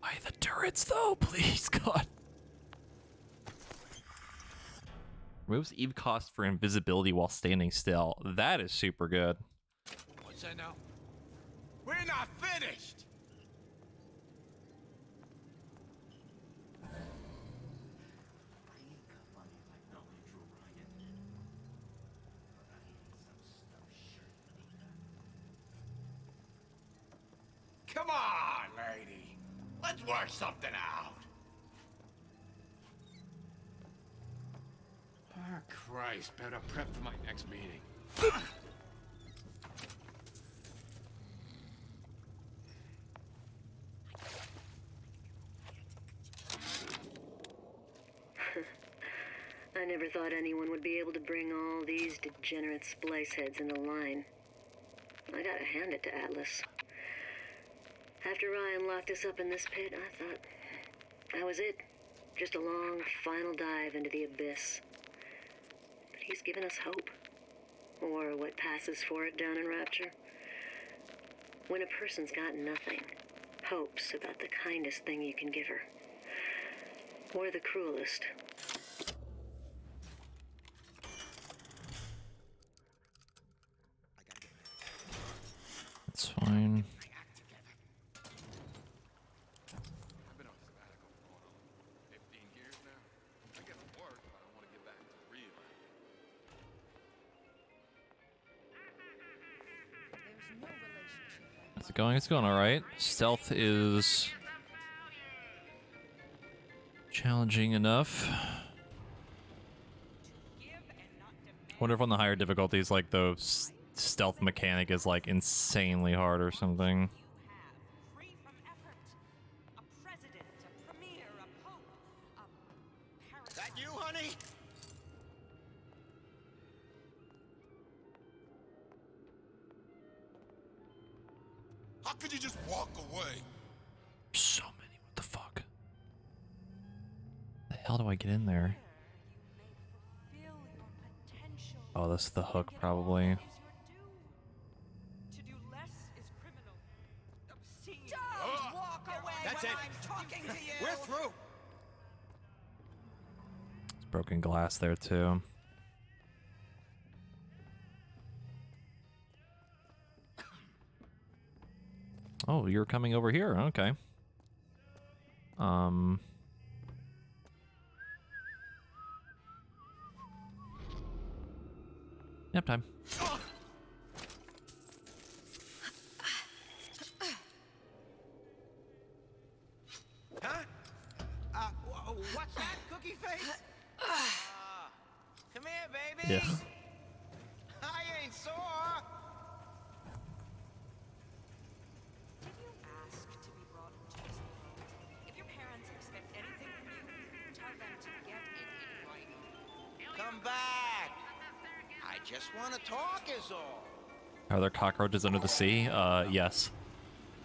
Why the turrets though? Please, God. Removes Eve cost for invisibility while standing still. That is super good. What's that now? We're not finished! Come on, lady. Let's work something out. Oh, Christ. Better prep for my next meeting. I never thought anyone would be able to bring all these degenerate splice heads into line. I gotta hand it to Atlas. After Ryan locked us up in this pit, I thought that was it. Just a long, final dive into the abyss. But he's given us hope. Or what passes for it down in Rapture. When a person's got nothing, hope's about the kindest thing you can give her. Or the cruelest. It's fine. I've been on sabbatical for going on 15 years now. I get to work, but I want to get back to real acting. How's it going? It's going alright. Stealth is challenging enough. Wonder if on the higher difficulties, like the stealth mechanic is like insanely hard or something. That you, honey? How could you just walk away? So many. What the fuck? The hell do I get in there? Oh, that's the hook, probably. Don't walk away. That's when I'm talking to you. We're through. There's broken glass there, too. Oh, you're coming over here. Okay. Nap time. Huh? What's that, Cookie Face? Come here, baby. Yeah. I ain't sore. Did you ask to be brought into this world? If your parents expect anything from you, tell them to get it in writing. Come back. I just want to talk is all. Are there cockroaches under the sea? Yes.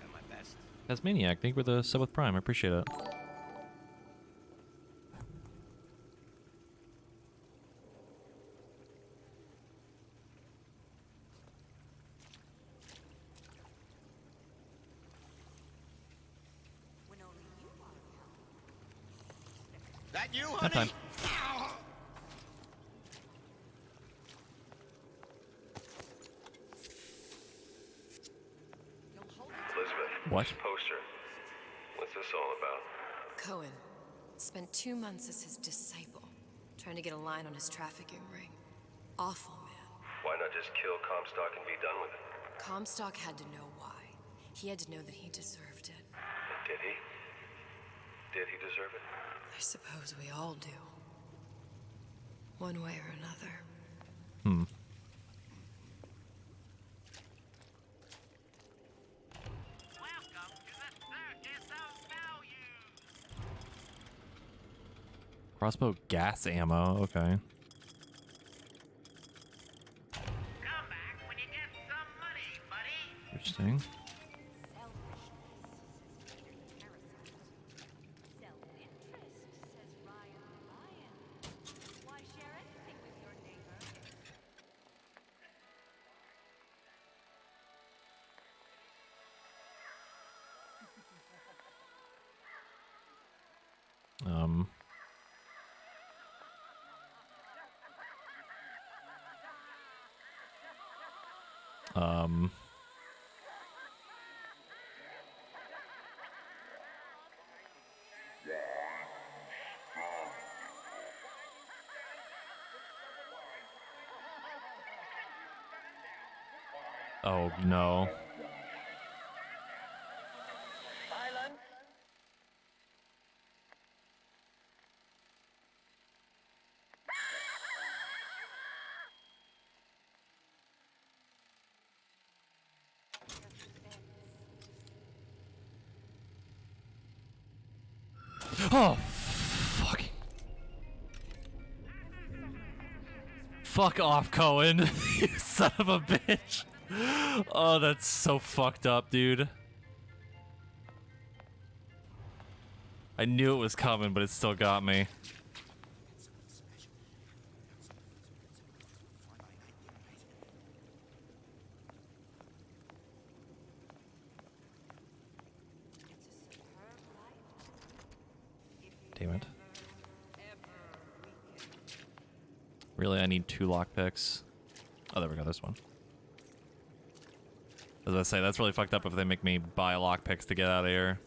Done my best. Tasmaniac, thank you for the sub with Prime. I appreciate it. That you, That honey? time. Elizabeth. What? Poster. What's this all about? Cohen spent 2 months as his disciple, trying to get a line on his trafficking ring. Awful man. Why not just kill Comstock and be done with it? Comstock had to know why. He had to know that he deserved it. And did he? Did he deserve it? I suppose we all do. One way or another. Hmm. Crossbow gas ammo, okay. Interesting. Um. Um. Oh no. Oh, fuck. Fuck off, Cohen. You son of a bitch. Oh, that's so fucked up, dude. I knew it was coming, but it still got me. Damn it. Really, I need 2 lockpicks. Oh, there we go, this one. As I say, that's really fucked up if they make me buy lockpicks to get out of here.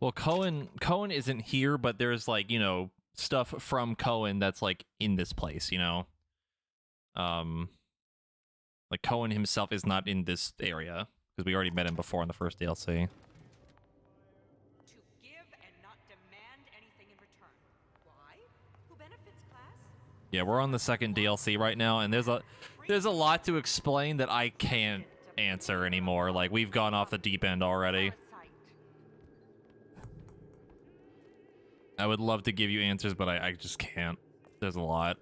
Well, Cohen isn't here, but there's like, you know, stuff from Cohen that's like in this place, you know? Like Cohen himself is not in this area because we already met him before in the first DLC. To give and not demand anything in return. Why? Who benefits, class? Yeah, we're on the second DLC right now, and there's a lot to explain that I can't answer anymore. Like, we've gone off the deep end already. I would love to give you answers, but I just can't. There's a lot.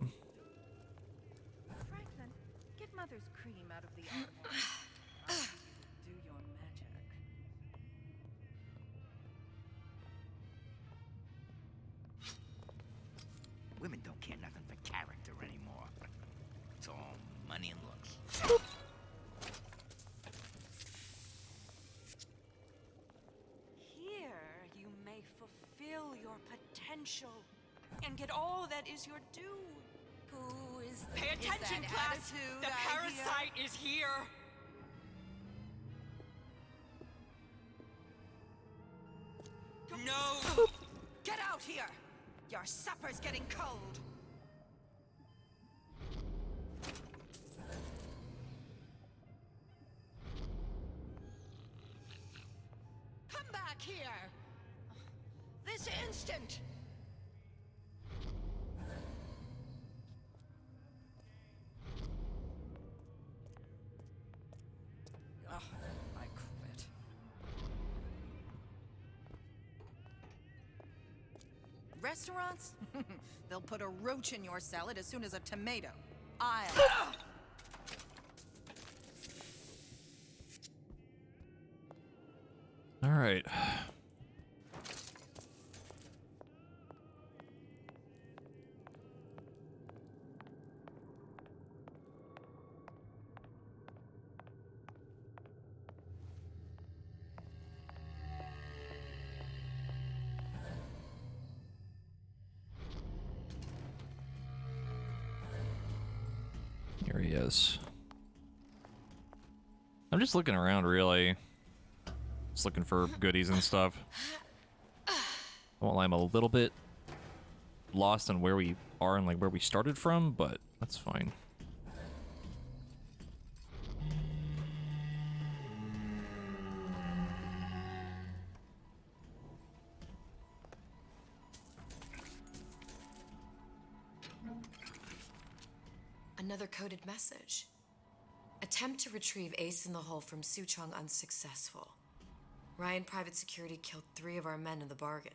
Franklin, get Mother's cream out of the armoire. Do your magic. Women don't care nothing for character anymore. It's all money and looks. Here you may fulfill your potential and get all that is your due. Who is Pay attention, that class. attitude The I parasite is here. No! Get out here! Your supper's getting cold. Come back here! This instant! Oh, I quit. Restaurants? They'll put a roach in your salad as soon as a tomato. I'll... All right. Here he is. I'm just looking around, really. Just looking for goodies and stuff. Well, I'm a little bit lost on where we are and like where we started from, but that's fine. Another coded message. Attempt to retrieve Ace in the Hole from Suchong unsuccessful. Ryan Private Security killed 3 of our men in the bargain.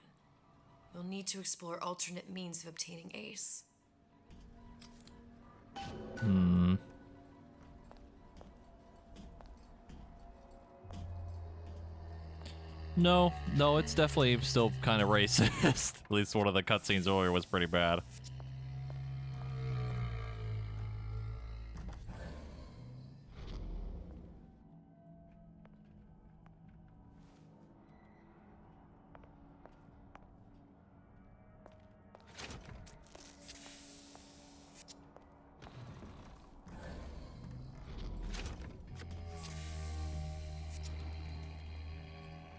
We'll need to explore alternate means of obtaining Ace. No, it's definitely still kind of racist. At least one of the cutscenes earlier was pretty bad.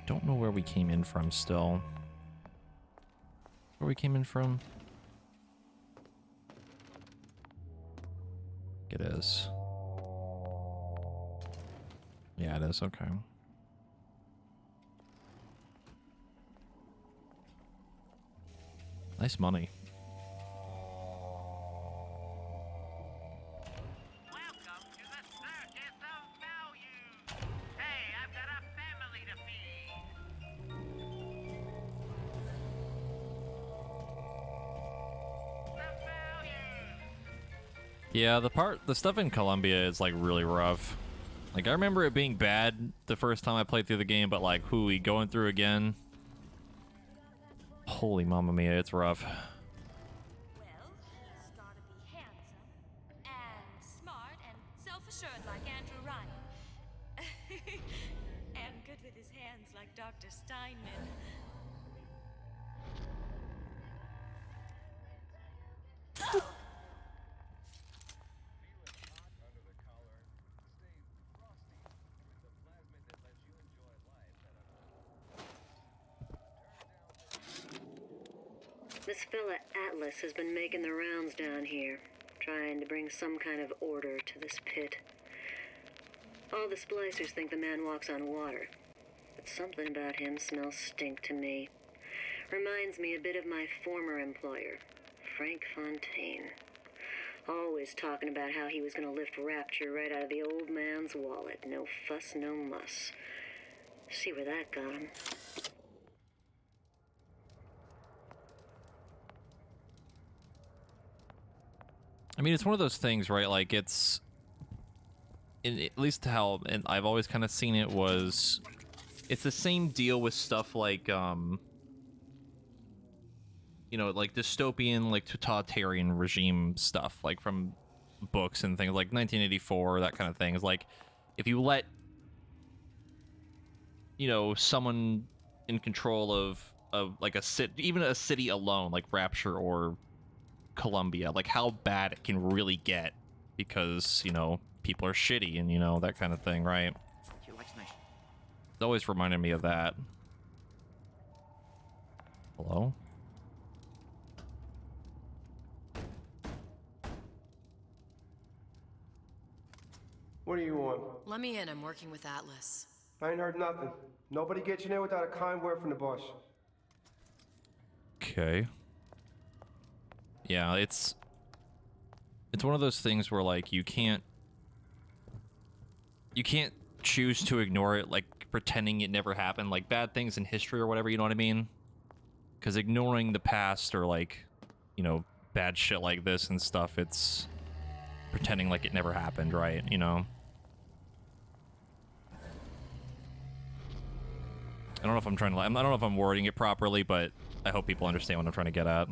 Don't know where we came in from still. Where we came in from? It is. Yeah, it is. Okay. Nice money. Yeah, the stuff in Colombia is like really rough. Like I remember it being bad the first time I played through the game, but like hooey, going through again. Holy mamma mia, it's rough. Well, he's gotta be handsome and smart and self-assured like Andrew Ryan. And good with his hands like Dr. Steinman. This fella Atlas has been making the rounds down here, trying to bring some kind of order to this pit. All the splicers think the man walks on water, but something about him smells stink to me. Reminds me a bit of my former employer, Frank Fontaine. Always talking about how he was gonna lift Rapture right out of the old man's wallet. No fuss, no muss. See where that got him. I mean, it's one of those things, right? Like it's, at least how, and I've always kind of seen it was, it's the same deal with stuff like, you know, like dystopian, like totalitarian regime stuff, like from books and things like 1984, that kind of thing. Is like, if you let, you know, someone in control of like a even a city alone, like Rapture or Colombia, like how bad it can really get because, you know, people are shitty and, you know, that kind of thing, right? It's always reminded me of that. Hello? What do you want? Let me in. I'm working with Atlas. I ain't heard nothing. Nobody gets you in without a kind word from the boss. Okay. Yeah, it's one of those things where like you can't choose to ignore it, like pretending it never happened, like bad things in history or whatever, you know what I mean? Because ignoring the past or like, you know, bad shit like this and stuff, it's pretending like it never happened, right? You know? don't know if I'm trying to... I don't know if I'm wording it properly, but I hope people understand what I'm trying to get at.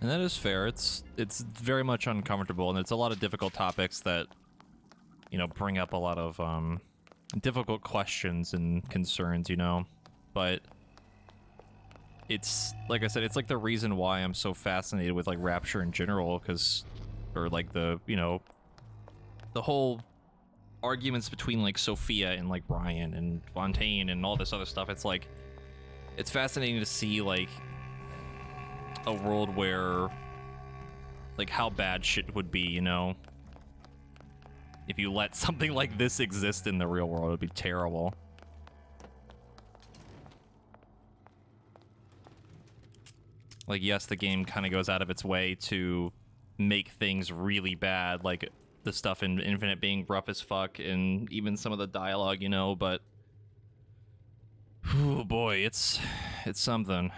And that is fair. It's very much uncomfortable, and it's a lot of difficult topics that, you know, bring up a lot of difficult questions and concerns, you know. But it's, like I said, it's like the reason why I'm so fascinated with like Rapture in general, because, or like the, you know, the whole arguments between like Sophia and like Ryan and Fontaine and all this other stuff. It's like, it's fascinating to see like a world where, like, how bad shit would be, you know? If you let something like this exist in the real world, it would be terrible. Like, yes, the game kind of goes out of its way to make things really bad, like the stuff in Infinite being rough as fuck, and even some of the dialogue, you know, but... oh boy, it's something.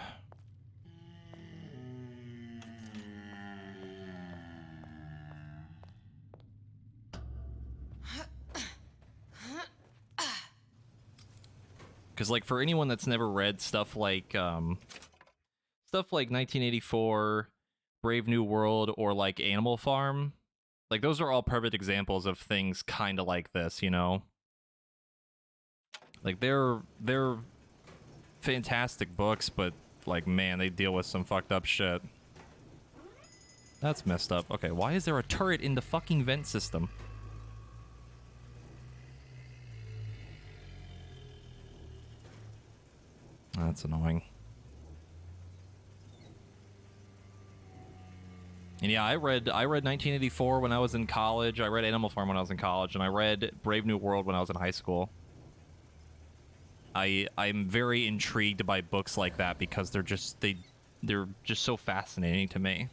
Because, like, for anyone that's never read stuff like 1984, Brave New World, or, like, Animal Farm, like, those are all perfect examples of things kind of like this, you know? Like, they're fantastic books, but, like, man, they deal with some fucked up shit. That's messed up. Okay, why is there a turret in the fucking vent system? That's annoying. And yeah, I read 1984 when I was in college. I read Animal Farm when I was in college, and I read Brave New World when I was in high school. I'm very intrigued by books like that because they're just so fascinating to me.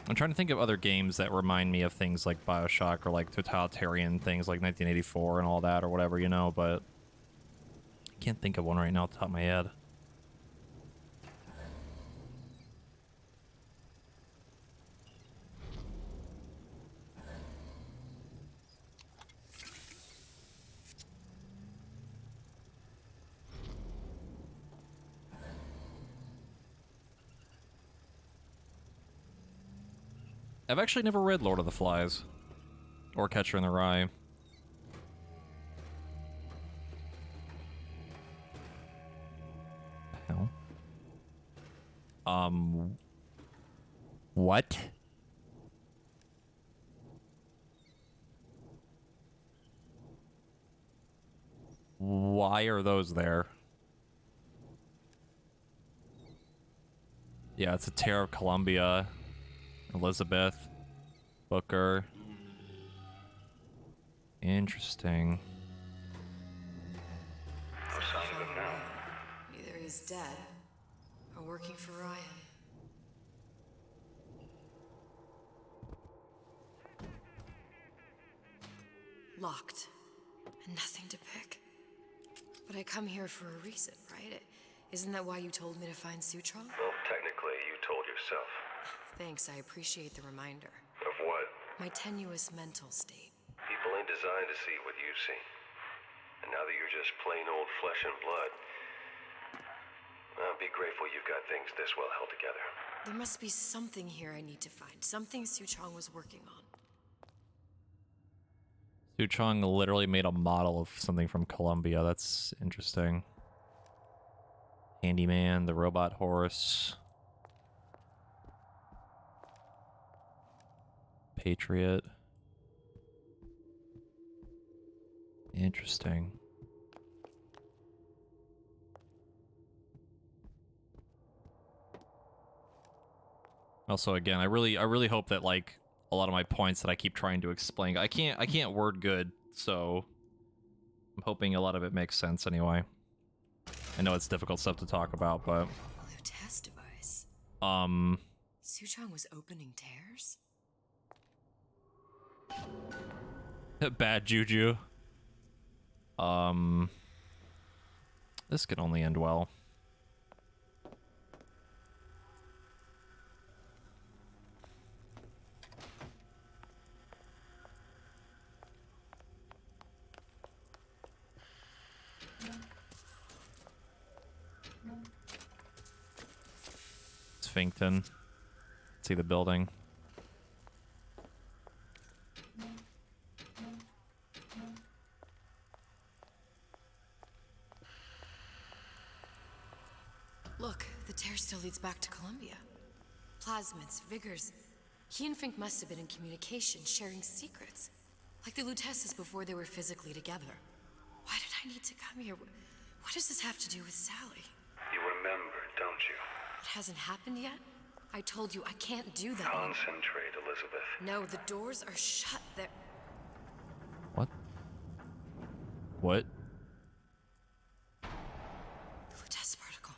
I'm trying to think of other games that remind me of things like Bioshock or like totalitarian things like 1984 and all that or whatever, you know, but I can't think of one right now off the top of my head. I've actually never read Lord of the Flies or Catcher in the Rye. Hell. What? Why are those there? Yeah, it's a Terror of Columbia. Elizabeth. Booker. Interesting. No sign of him now. Either he's dead, or working for Ryan. Locked. And nothing to pick. But I come here for a reason, right? Isn't that why you told me to find Sutron? Well, technically, you told yourself. Thanks, I appreciate the reminder. Of what? My tenuous mental state. People ain't designed to see what you've seen. And now that you're just plain old flesh and blood, be grateful you've got things this well held together. There must be something here I need to find. Something Suchong was working on. Suchong literally made a model of something from Columbia. That's interesting. Handyman, the robot horse. Patriot. Interesting. Also, again, I really hope that like a lot of my points that I keep trying to explain, I can't word good, so I'm hoping a lot of it makes sense anyway. I know it's difficult stuff to talk about, but Blue test device. Suchong was opening tears? bad juju. This could only end well. Sphincton. See the building. Look, the tear still leads back to Columbia. Plasmids, Vigors. He and Fink must have been in communication, sharing secrets. Like the Lutesses before they were physically together. Why did I need to come here? What does this have to do with Sally? You remember, don't you? It hasn't happened yet? I told you I can't do that. Concentrate, Elizabeth. No, the doors are shut. They're... What? What? The Lutece particle.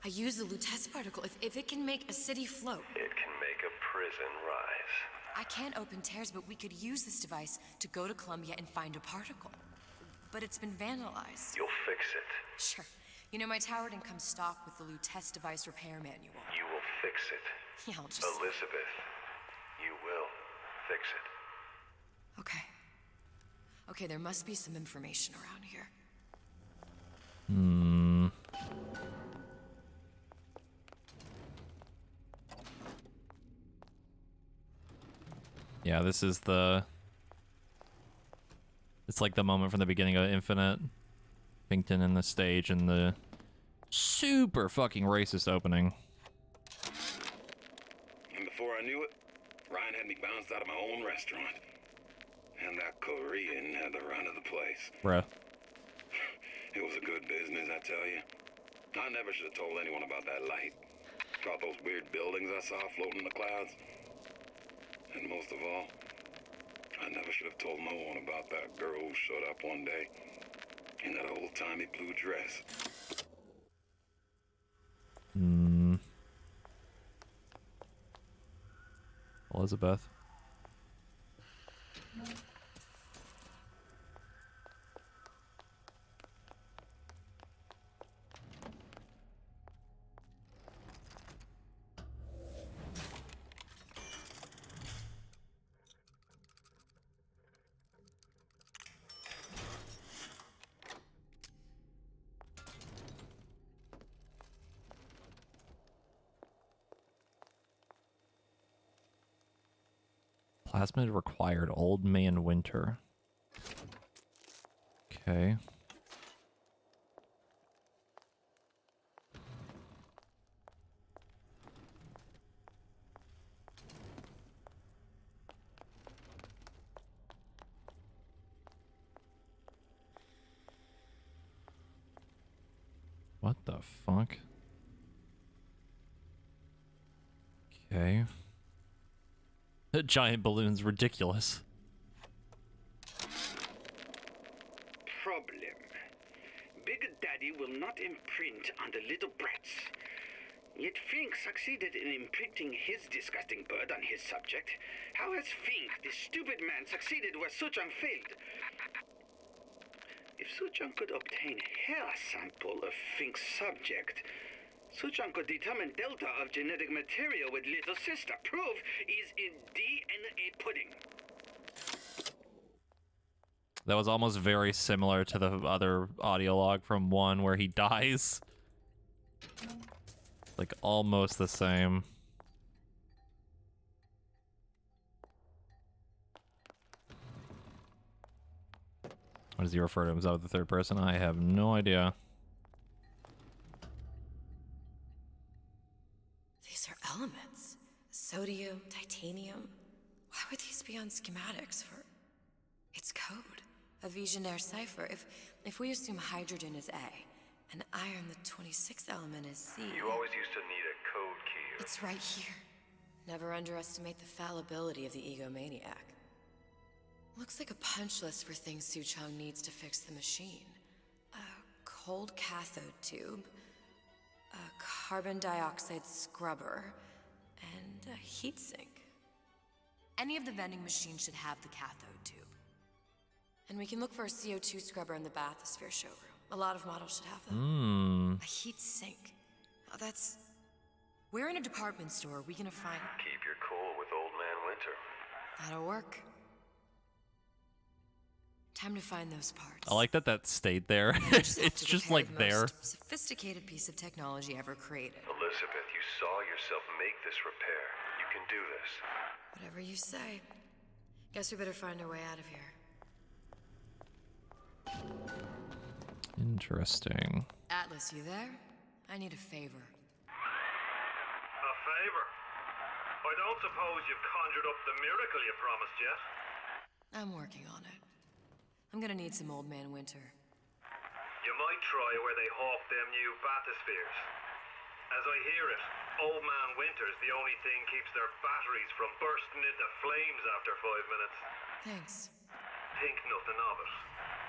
I use the Lutece particle. If it can make a city float. It can make a prison rise. I can't open tears, but we could use this device to go to Columbia and find a particle. But it's been vandalized. You'll fix it. Sure. You know, my tower didn't come stock with the Lutece device repair manual. You will fix it. Yeah, I'll just... Elizabeth, you will fix it. Okay. Okay, there must be some information around here. Yeah, this is the... It's like the moment from the beginning of Infinite. Pinkton in the stage and the super fucking racist opening. And before I knew it, Ryan had me bounced out of my own restaurant. And that Korean had the run of the place. Bruh. It was a good business, I tell you. I never should have told anyone about that light. About those weird buildings I saw floating in the clouds. And most of all, I never should have told no one about that girl who showed up one day in that old-timey blue dress. Elizabeth. Plasmid required Old Man Winter. Okay. What the fuck? Okay. That giant balloon's ridiculous. Problem. Big Daddy will not imprint on the little brats. Yet Fink succeeded in imprinting his disgusting bird on his subject. How has Fink, this stupid man, succeeded where Suchong failed? If Suchong could obtain hair sample of Fink's subject, Suchong could determine delta of genetic material with little sister. Proof is in DNA pudding. That was almost very similar to the other audio log from 1 where he dies. Like almost the same. What does he refer to himself as the third person? I have no idea. These are elements. Sodium, titanium. Why would these be on schematics for... It's code. A Visionaire cipher. If we assume hydrogen is A, and iron, the 26th element, is C. You always used to need a code key. It's right here. Never underestimate the fallibility of the egomaniac. Looks like a punch list for things Suchong needs to fix the machine. A cold cathode tube, a carbon dioxide scrubber, and a heatsink. Any of the vending machines should have the cathode tube. And we can look for a CO2 scrubber in the bathysphere showroom. A lot of models should have them. A heat sink. Oh, that's... Where in a department store are we gonna find... Keep your cool with Old Man Winter. That'll work. Time to find those parts. I like that stayed there. It's just like the there. most sophisticated piece of technology ever created. Elizabeth, you saw yourself make this repair. You can do this. Whatever you say. Guess we better find our way out of here. Interesting. Atlas, you there? I need a favor. A favor? I don't suppose you've conjured up the miracle you promised yet? I'm working on it. I'm gonna need some Old Man Winter. You might try where they hawk them new bathyspheres. As I hear it, Old Man Winter's the only thing keeps their batteries from bursting into flames after 5 minutes. Thanks. Think nothing of it.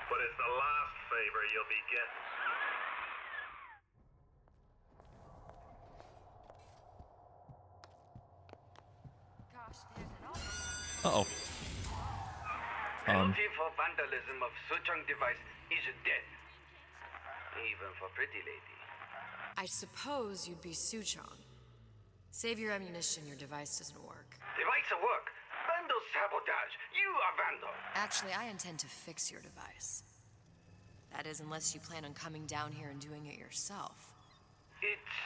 But it's the last favor you'll be getting. Gosh, there's an awful Uh-oh. Penalty for vandalism of Suchong device is death. Even for pretty lady. I suppose you'd be Suchong. Save your ammunition, your device doesn't work. Device at work. Vandal sabotage. You are vandal. Actually, I intend to fix your device. That is, unless you plan on coming down here and doing it yourself. It's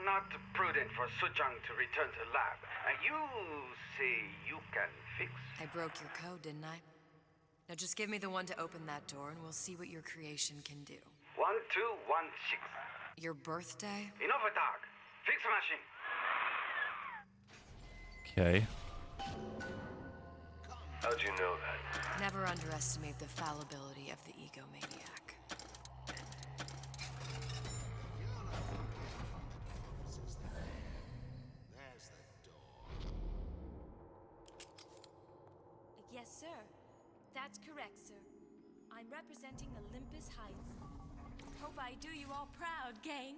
not prudent for Suchong to return to lab. You say you can fix? I broke your code, didn't I? Now just give me the one to open that door and we'll see what your creation can do. 1216. Your birthday? Enough of talk. Fix the machine. Okay. How'd you know that? Never underestimate the fallibility of the egomaniac. There's the door. Yes, sir. That's correct, sir. I'm representing Olympus Heights. Hope I do you all proud, gang.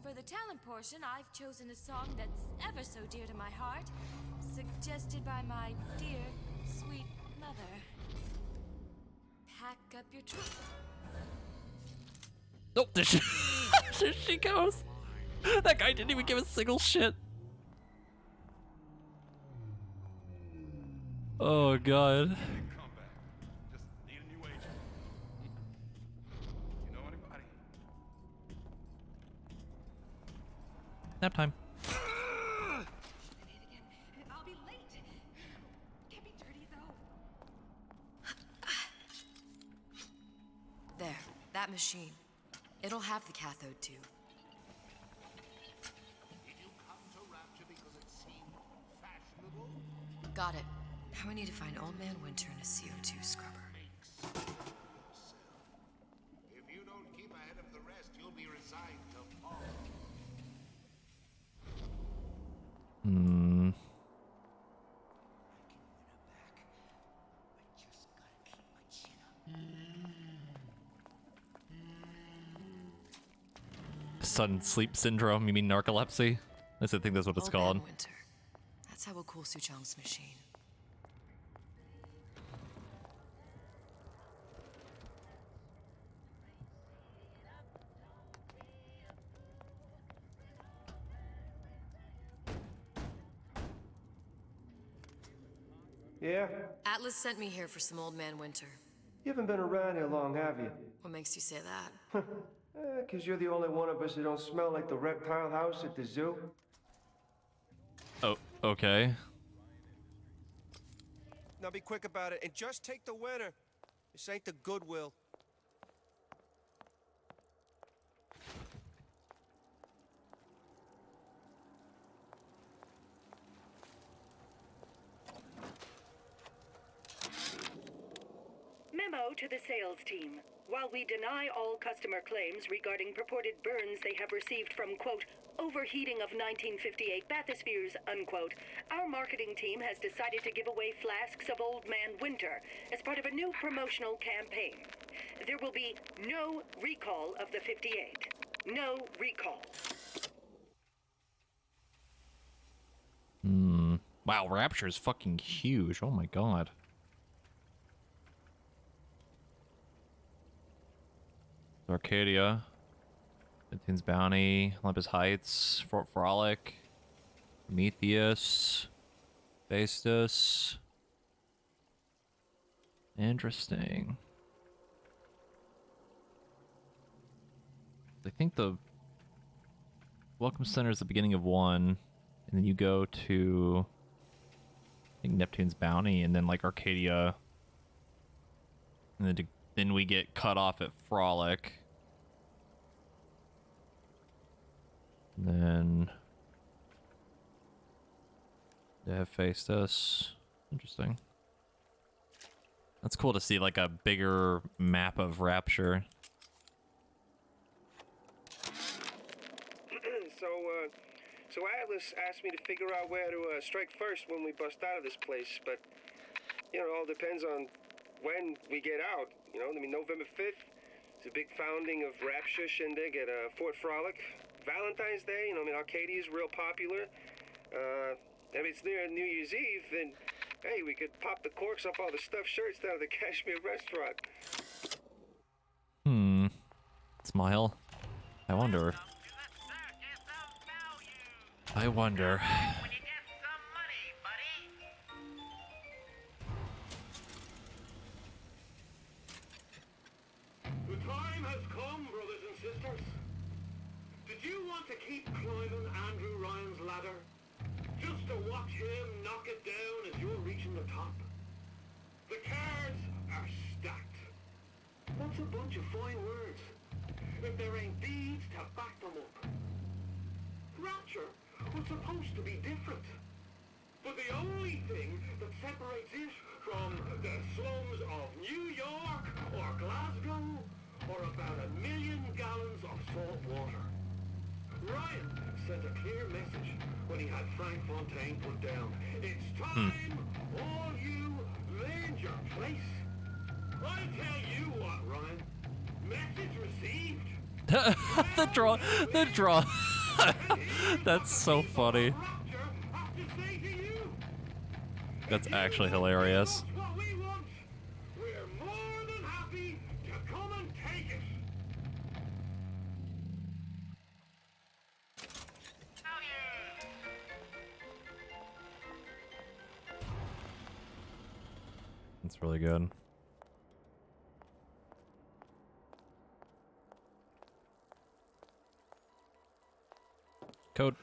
For the talent portion, I've chosen a song that's ever so dear to my heart, suggested by my dear, sweet mother. Pack up your trunk. Oh, there she, there she goes. That guy didn't even give a single shit. Oh, God. Just need a new agent. You know anybody? Nap time. I'll be late. Can't be dirty though. There, that machine. It'll have the cathode tube. Did you come to Rapture because it seemed fashionable? Got it. Now we need to find Old Man Winter and a CO2 scrubber. If you don't keep ahead of the rest, you'll be resigned to fall. Hmm. Sudden sleep syndrome, you mean narcolepsy? I think that's what it's Old called. Man Winter. That's how we'll cool Suchong's machine. Yeah? Atlas sent me here for some Old Man Winter. You haven't been around here long, have you? What makes you say that? 'Cause you're the only one of us that don't smell like the reptile house at the zoo. Oh, okay. Now be quick about it and just take the winner. This ain't the Goodwill. memo to the sales team. While we deny all customer claims regarding purported burns they have received from, quote, overheating of 1958 bathyspheres, unquote, our marketing team has decided to give away flasks of Old Man Winter as part of a new promotional campaign. There will be no recall of the 58. No recall. Wow, Rapture is fucking huge. Oh my god. Arcadia. Tintin's Bounty. Olympus Heights. Fort Frolic. Prometheus. Bastus. Interesting. I think the Welcome Center is the beginning of one, and then you go to I think Neptune's Bounty, and then like Arcadia, and then we get cut off at Frolic, and then they have faced us. Interesting. That's cool to see like a bigger map of Rapture. So Atlas asked me to figure out where to strike first when we bust out of this place, but, you know, it all depends on when we get out, you know? I mean, November 5th is a big founding of Rapture shindig at Fort Frolic. Valentine's Day, you know, I mean, Arcadia is real popular. If it's near New Year's Eve, then, hey, we could pop the corks off all the stuffed shirts down at the Kashmir restaurant. Smile. I wonder. I wonder. The time has come, brothers and sisters. Did you want to keep climbing Andrew Ryan's ladder? Just to watch him knock it down as you're reaching the top? The cards are stacked. That's a bunch of fine words, if there ain't deeds to back them up. Rapture was supposed to be different. But the only thing that separates it from the slums of New York or Glasgow or about 1 million gallons of salt water. Ryan sent a clear message when he had Frank Fontaine put down. It's time all you learned your place. I tell you what, Ryan. Message received. The draw. That's so funny. That's actually hilarious. We're more than happy to come and take it. That's really good. Code.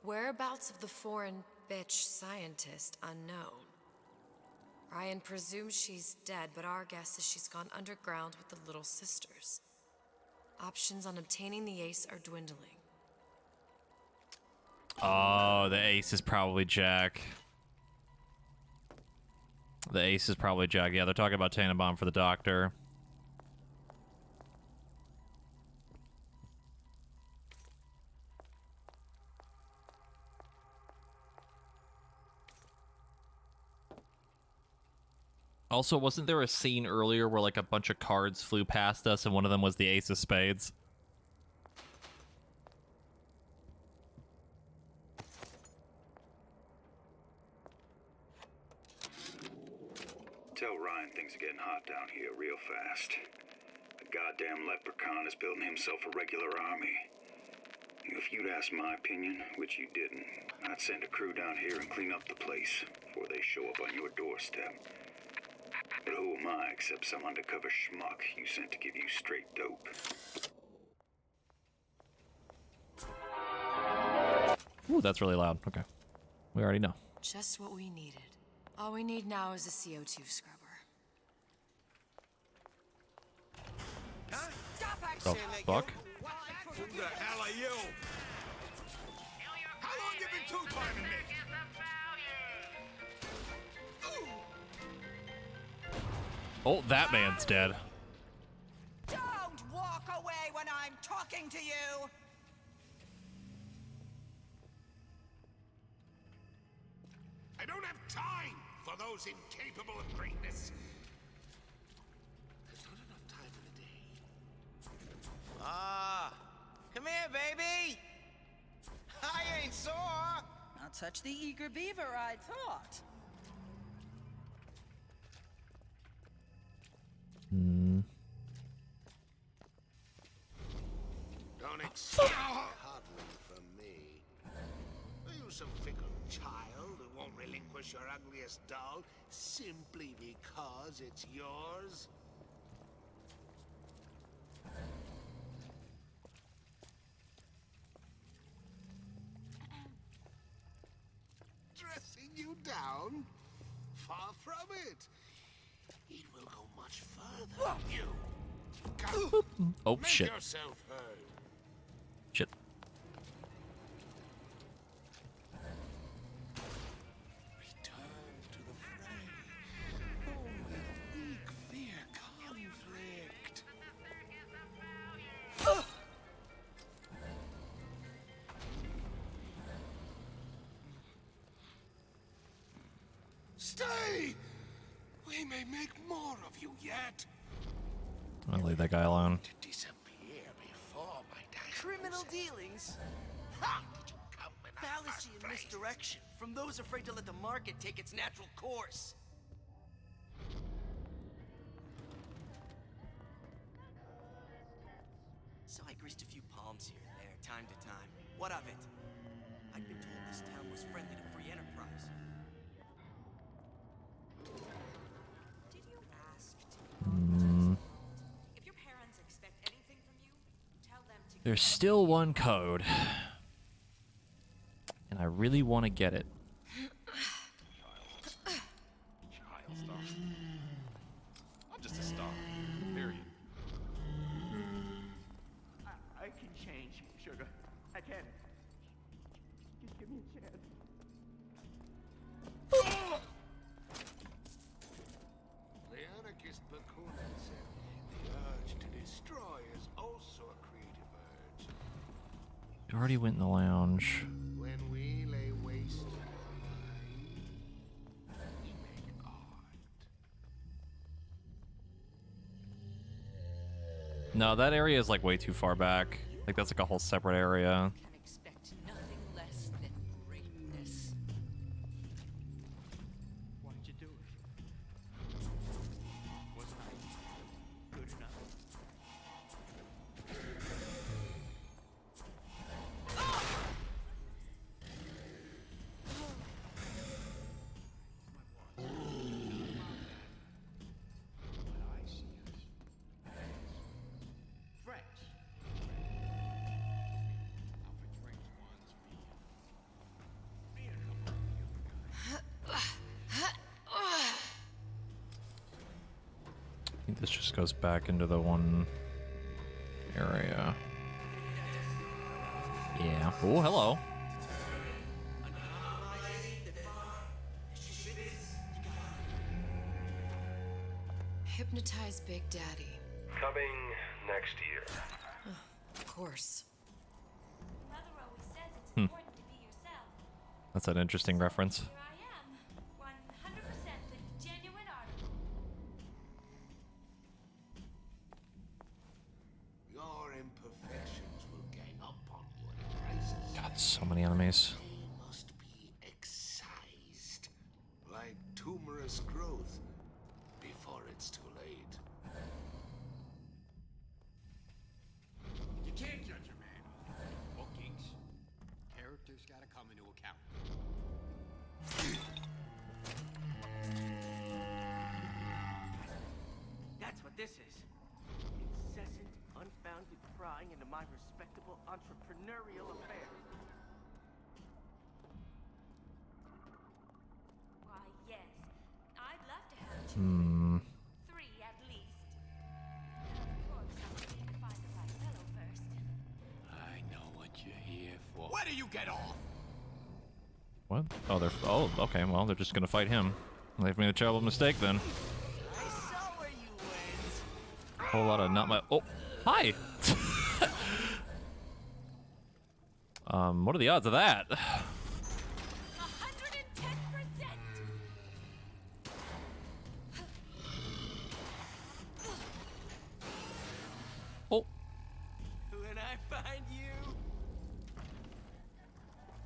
Whereabouts of the foreign bitch scientist unknown. Ryan presumes she's dead, but our guess is she's gone underground with the Little Sisters. Options on obtaining the ace are dwindling. Oh, the ace is probably Jack. The ace is probably Jack. Yeah, they're talking about Tannenbaum for the doctor. Also, wasn't there a scene earlier where like a bunch of cards flew past us and one of them was the ace of spades? Tell Ryan things are getting hot down here real fast. The goddamn leprechaun is building himself a regular army. If you'd asked my opinion, which you didn't, I'd send a crew down here and clean up the place before they show up on your doorstep. But who am I except some undercover schmuck you sent to give you straight dope? Ooh, that's really loud. Okay. We already know. Just what we needed. All we need now is a CO2 scrubber. The fuck? Who the hell are you? How long you been two-timing me? Oh, that man's dead. Don't walk away when I'm talking to you! I don't have time for those incapable of greatness. There's not enough time in the day. Ah, come here, baby. I ain't sore. Not such the eager beaver, I thought. Don't expect coddling from me. Are you some fickle child who won't relinquish your ugliest doll simply because it's yours? Dressing you down? Far from it. It will go much further than you. Come, Oh, make shit. yourself heard. Shit. Return to the fray. Only weak fear conflict. Stay! We may make more of you yet. I'll leave that guy alone. To disappear before my time. Criminal dealings? Ha! Did you come in a Fallacy first and place? misdirection from those afraid to let the market take its natural course. So I greased a few palms here and there, time to time. What of it? I'd been told this town was friendly to free enterprise. Did you ask to If your parents expect anything from you, tell them to There's still one code. And I really want to get it. Child star. I'm just a star. Period. I can change, sugar. I can. Just give me a chance. The anarchist Bakunin said the urge to destroy is also a creative urge. We already went in the lounge. When we lay waste to our mind, we make art. No, that area is like way too far back. Like that's like a whole separate area. can expect nothing less than greatness. Why'd you do it? Wasn't I good enough? But I see us as friends. Alfred's rings wants me and a couple of the other guys. I think this just goes back into the one area. Yeah. Oh, hello. Hypnotize Big Daddy. Coming next year. Of course. Mother always says it's Hmm. important to be yourself. That's an interesting reference. Here I am, 100% a genuine article. Your imperfections will gang up on you at prices. God, so many enemies. They must be excised, like tumorous growth, before it's too late. You can't judge a man on bookings. Character's gotta come into account. That's what this is. Incessant, unfounded prying into my respectable entrepreneurial affairs. Why, yes. I'd love to have Hmm. 3 at least. Of course, I would need to find the right fellow first. I know what you're here for. Where do you get off? What? Oh, they're. Oh, okay. Well, they're just gonna fight him. They've made a terrible mistake then. I saw where Whole lot of not my. Oh, hi. What are the odds of that? 110%. Oh. When I find you.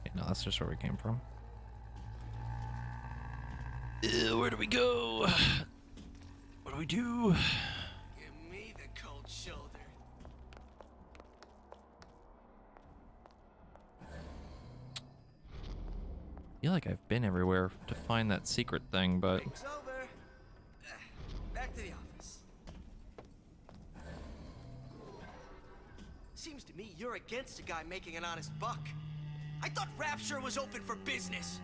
Okay, no, that's just where we came from. Where do we go? What do we do? Give me the cold shoulder. I feel like I've been everywhere to find that secret thing, but Break's over. Back to the office. Seems to me you're against a guy making an honest buck. I thought Rapture was open for business.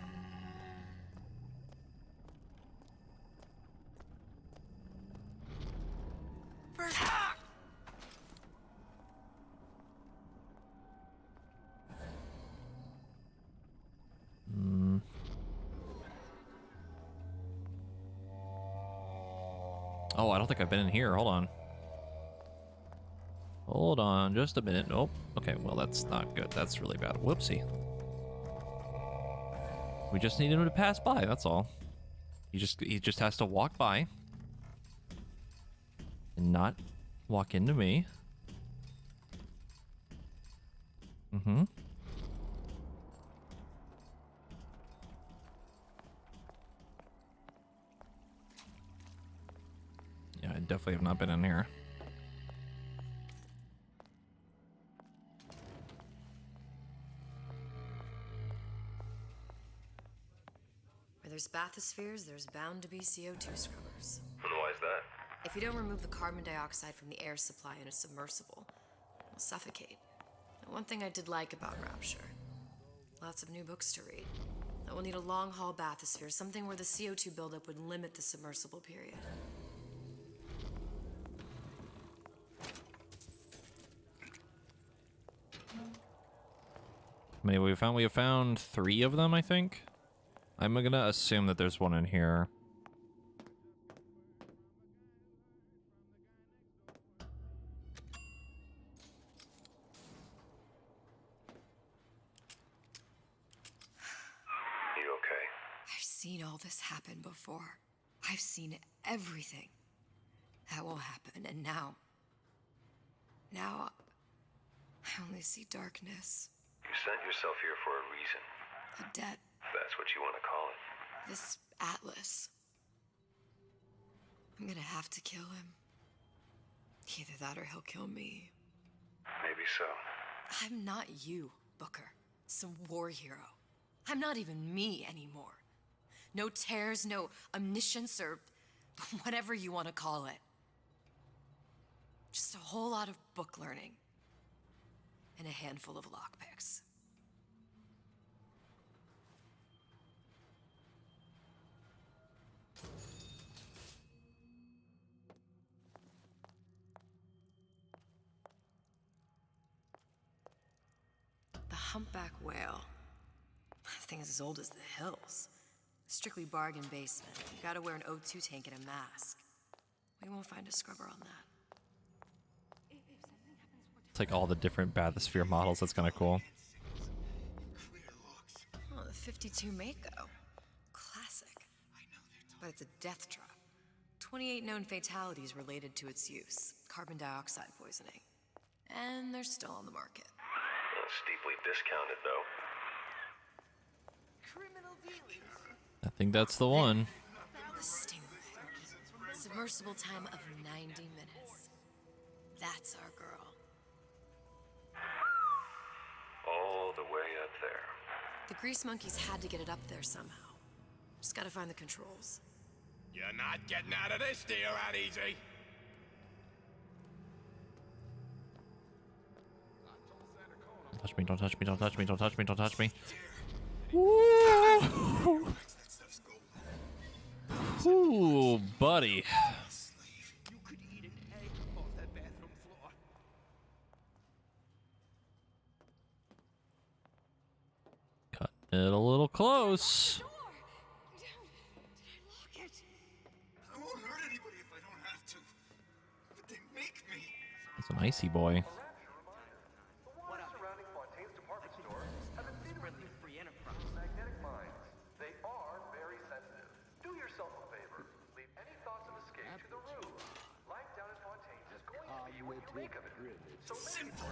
Oh, I don't think I've been in here. Hold on. Hold on just a minute. Nope. Okay, well, that's not good. That's really bad. Whoopsie. We just need him to pass by, that's all. He just has to walk by. And not walk into me. Mm-hmm. Yeah, I definitely have not been in here. Where there's bathyspheres, there's bound to be CO2 scrubbers. And why is that? If you don't remove the carbon dioxide from the air supply in a submersible, it'll suffocate. And one thing I did like about Rapture, lots of new books to read. That will need a long-haul bathysphere, something where the CO2 buildup would limit the submersible period. How many we found? We have found 3 of them, I think. I'm gonna assume that there's one in here. You okay? I've seen all this happen before. I've seen everything that will happen, and now I only see darkness. You sent yourself here for a reason. A debt. That's what you want to call it. This Atlas. I'm gonna have to kill him. Either that or he'll kill me. Maybe so. I'm not you, Booker. Some war hero. I'm not even me anymore. No tears, no omniscience, or whatever you want to call it. Just a whole lot of book learning. And a handful of lockpicks. The humpback whale. That thing is as old as the hills. Strictly bargain basement. You gotta wear an O2 tank and a mask. We won't find a scrubber on that. It's like all the different bathysphere models. That's kind of cool. Oh, the 52 Mako. Classic. But it's a death trap. 28 known fatalities related to its use. Carbon dioxide poisoning. And they're still on the market. Steeply discounted, though. Criminal dealings. I think that's the one. The Stingray. Submersible time of 90 minutes. That's our girl. All the way up there. The grease monkeys had to get it up there somehow. Just gotta find the controls. You're not getting out of this deal that easy. Touch me, don't touch me, don't touch me, don't touch me, don't touch me. Ooh, ooh, buddy. Cut it a little close. I won't hurt anybody if I don't have to. But they make Icy boy. Magnetic mines. They are very sensitive. Do yourself a favor. Leave any thoughts of escape to the room. Life down in Fontaine is going to be what you make of it. So Simple.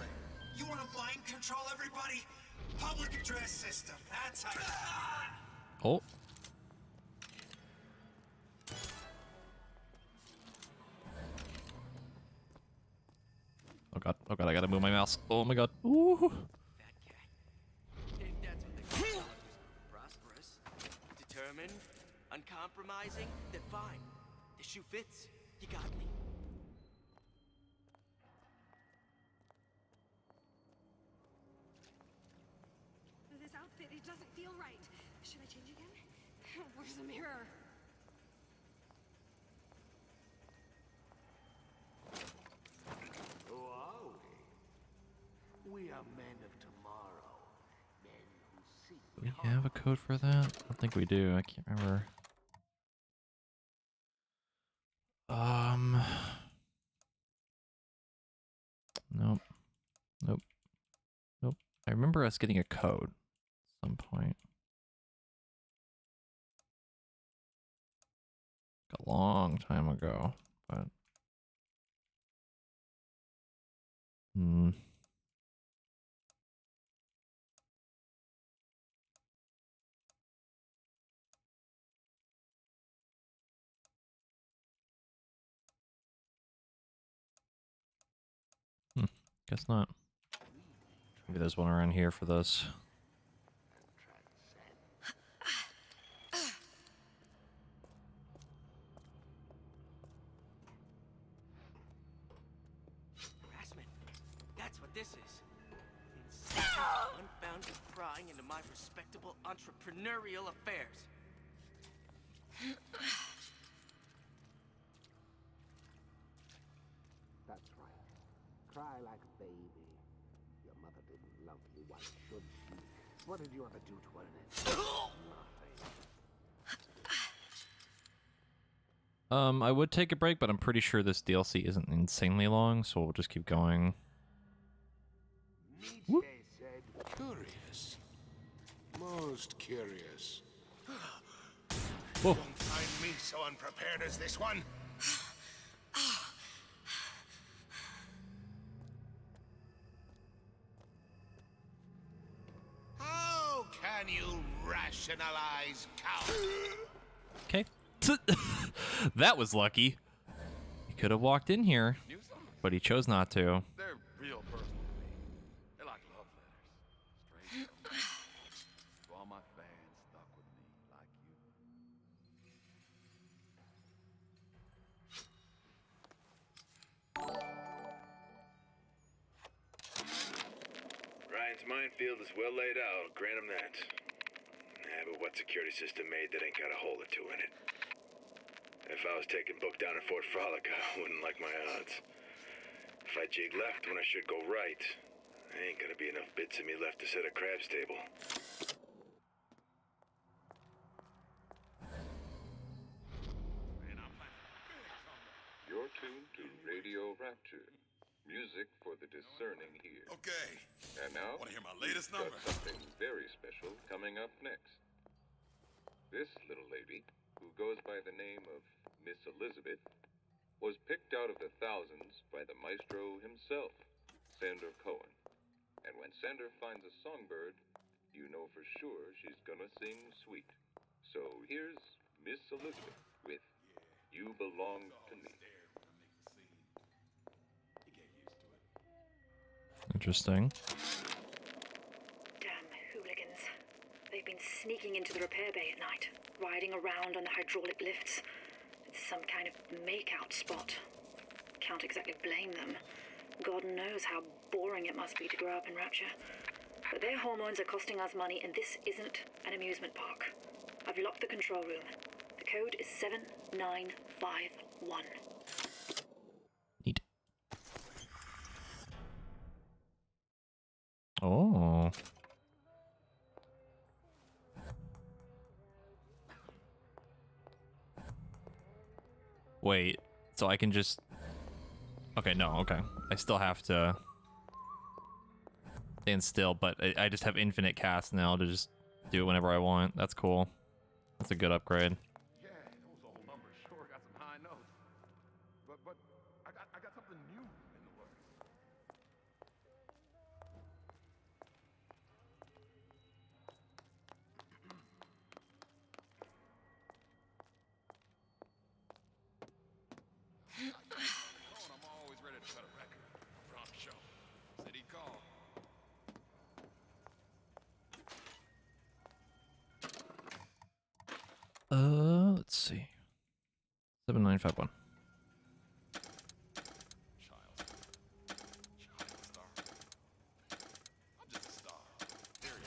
You want to mind control everybody? Public address system. That's how you... Oh. Oh god, I gotta move my mouse. Oh my god. Ooh. If that's what they call someone who's prosperous, determined, uncompromising, then fine. The shoe fits. You got me. This outfit, it doesn't feel right. Should I change again? Where's the mirror? Who are we? We are men of tomorrow. Men who seek Do we have a code for that? I don't think we do. I can't remember. Nope. Nope. Nope. I remember us getting a code at some point. A long time ago, but guess not. Maybe there's one around here for this. Harassment. That's what this is. Incessant, unbounded prying into my respectable entrepreneurial affairs. That's right. Cry like a baby. Your mother didn't love you. Why should she? What did you ever do to earn it? Nothing. I would take a break, but I'm pretty sure this DLC isn't insanely long, so we'll just keep going. Nietzsche said, curious. Most curious. Whoa. Won't find me so unprepared as this one. How can you rationalize cowardice? Okay. That was lucky. He could have walked in here, but he chose not to. They're real personal to me. They're like love letters. Straight from me. To all my fans stuck with me like you. Ryan's minefield is well laid out, grant him that. Yeah, but what security system made that ain't got a hole or two in it? If I was taking book down at Fort Frolic, I wouldn't like my odds. If I jig left when I should go right, there ain't gonna be enough bits of me left to set a crab's table. You're tuned to Radio Rapture. Music for the discerning here. Okay. And now, Want to hear my latest we've number? got something very special coming up next. This little lady, who goes by the name of Miss Elizabeth, was picked out of the thousands by the maestro himself, Sander Cohen. And when Sander finds a songbird, you know for sure she's gonna sing sweet. So here's Miss Elizabeth with You Belong to Me. Interesting. Damn hooligans. They've been sneaking into the repair bay at night, riding around on the hydraulic lifts. It's some kind of make-out spot. Can't exactly blame them. God knows how boring it must be to grow up in Rapture. But their hormones are costing us money, and this isn't an amusement park. I've locked the control room. The code is 7951. Oh. Wait, so I can just... Okay, no, okay. I still have to stand still, but I just have infinite cast now to just do it whenever I want. That's cool. That's a good upgrade. Yeah, those old numbers sure got some high notes. But I got something new in the works. I'm always ready to cut a record. From show. Said he called. Let's see. 7951. I'm just a star. Period.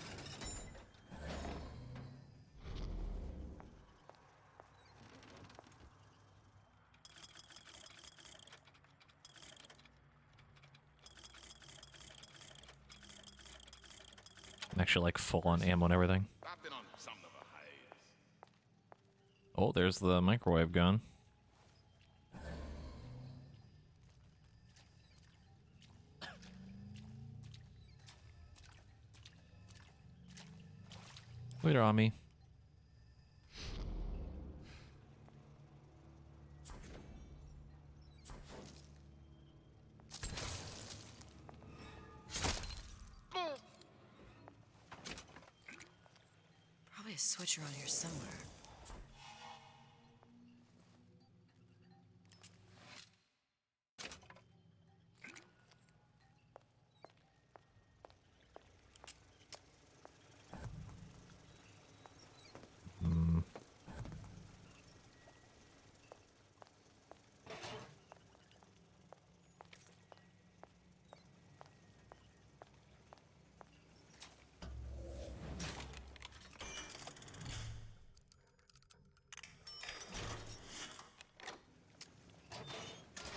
I'm actually like full on ammo and everything. I've been on something of a hiatus. Oh, there's the microwave gun. Wait on me. Probably a switch around here somewhere.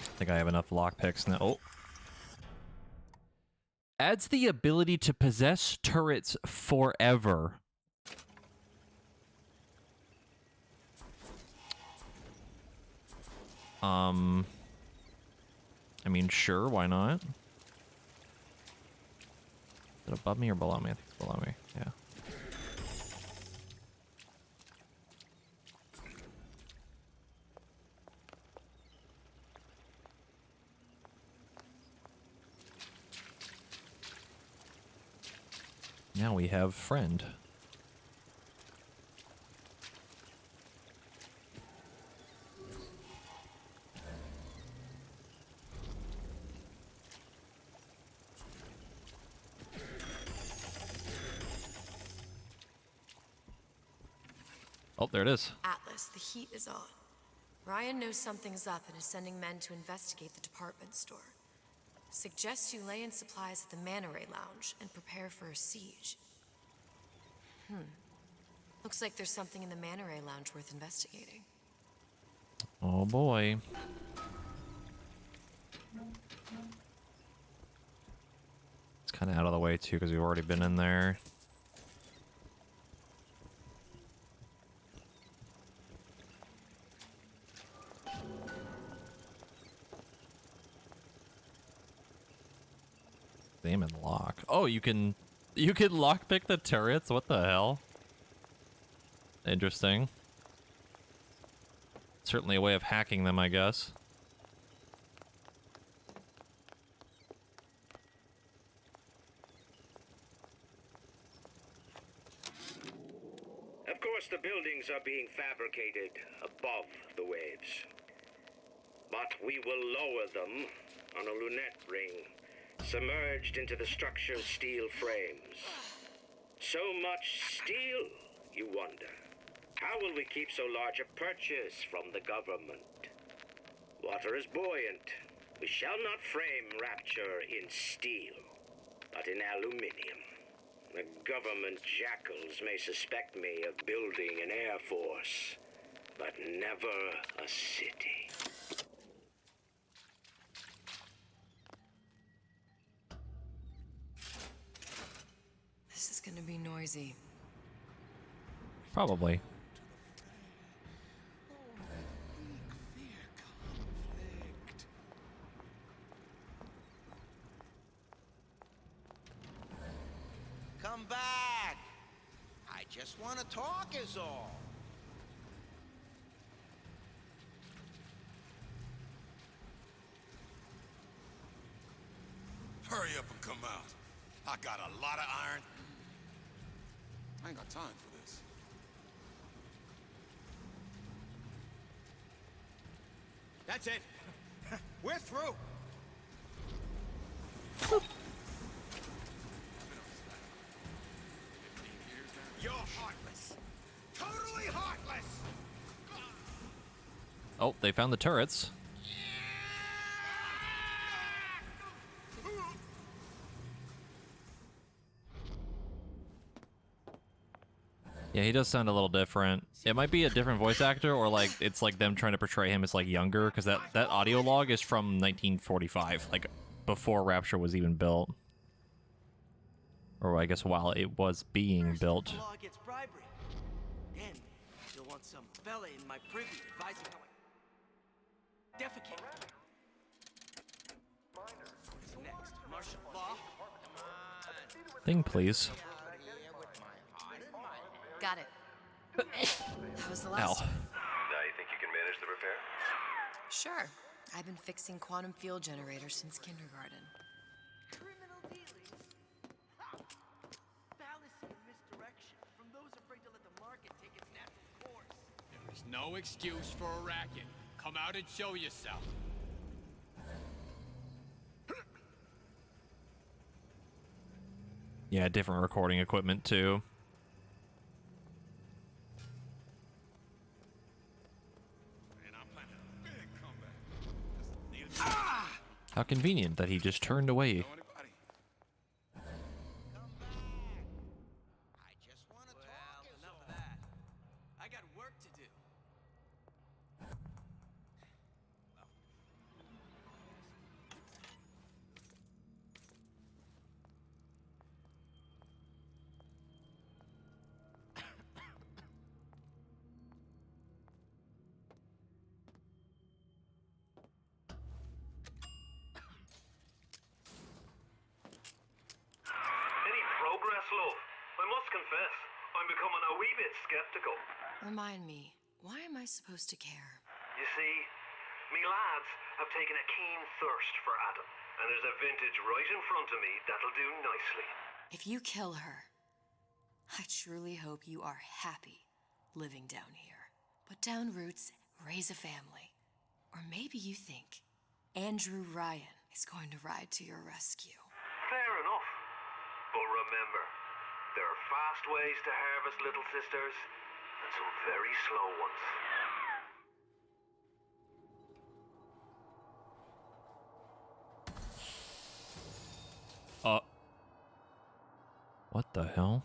I think I have enough lockpicks now. Oh. Adds the ability to possess turrets forever. I mean, sure, why not? Is it above me or below me? I think it's below me, yeah. Now we have friend. Oh, there it is. Atlas, the heat is on. Ryan knows something's up and is sending men to investigate the department store. Suggests you lay in supplies at the Manta Ray Lounge and prepare for a siege. Looks like there's something in the Manta Ray Lounge worth investigating. Oh boy. It's kind of out of the way too because we've already been in there. Aim and lock. Oh, you can lockpick the turrets? What the hell? Interesting. Certainly a way of hacking them, I guess. Of course, the buildings are being fabricated above the waves. But we will lower them on a lunette ring, submerged into the structure's steel frames. So much steel, you wonder. How will we keep so large a purchase from the government? Water is buoyant. We shall not frame rapture in steel, but in aluminium. The government jackals may suspect me of building an air force, but never a city. This is gonna be noisy. Probably. come back. I just want to talk is all. Hurry up and come out. I got a lot of iron. I ain't got time for this. That's it. We're through. You're heartless. Totally heartless. Oh, they found the turrets. Yeah, he does sound a little different. It might be a different voice actor, or like it's like them trying to portray him as like younger, because that audio log is from 1945, like before Rapture was even built, or I guess while it was being built. The law against bribery. Then you'll want some fella in my privy advising how I defecate. What's next? Martial law? Thing, please. Got it. That was the last Ow. time. Now you think you can manage the repair? Sure. I've been fixing quantum field generators since kindergarten. Criminal dealings? Ha! Fallacy and misdirection from those afraid to let the market take its natural course. There is no excuse for a racket. Come out and show yourself. Yeah, different recording equipment too. How convenient that he just turned away. Well, enough of that. I got work to do. Any progress, love? I must confess, I'm becoming a wee bit skeptical. Remind me, why am I supposed to care? You see, me lads have taken a keen thirst for Adam, and there's a vintage right in front of me that'll do nicely. If you kill her, I truly hope you are happy living down here. Put down roots, raise a family. Or maybe you think Andrew Ryan is going to ride to your rescue. Fair enough. But remember, there are fast ways to harvest little sisters, and some very slow ones. What the hell?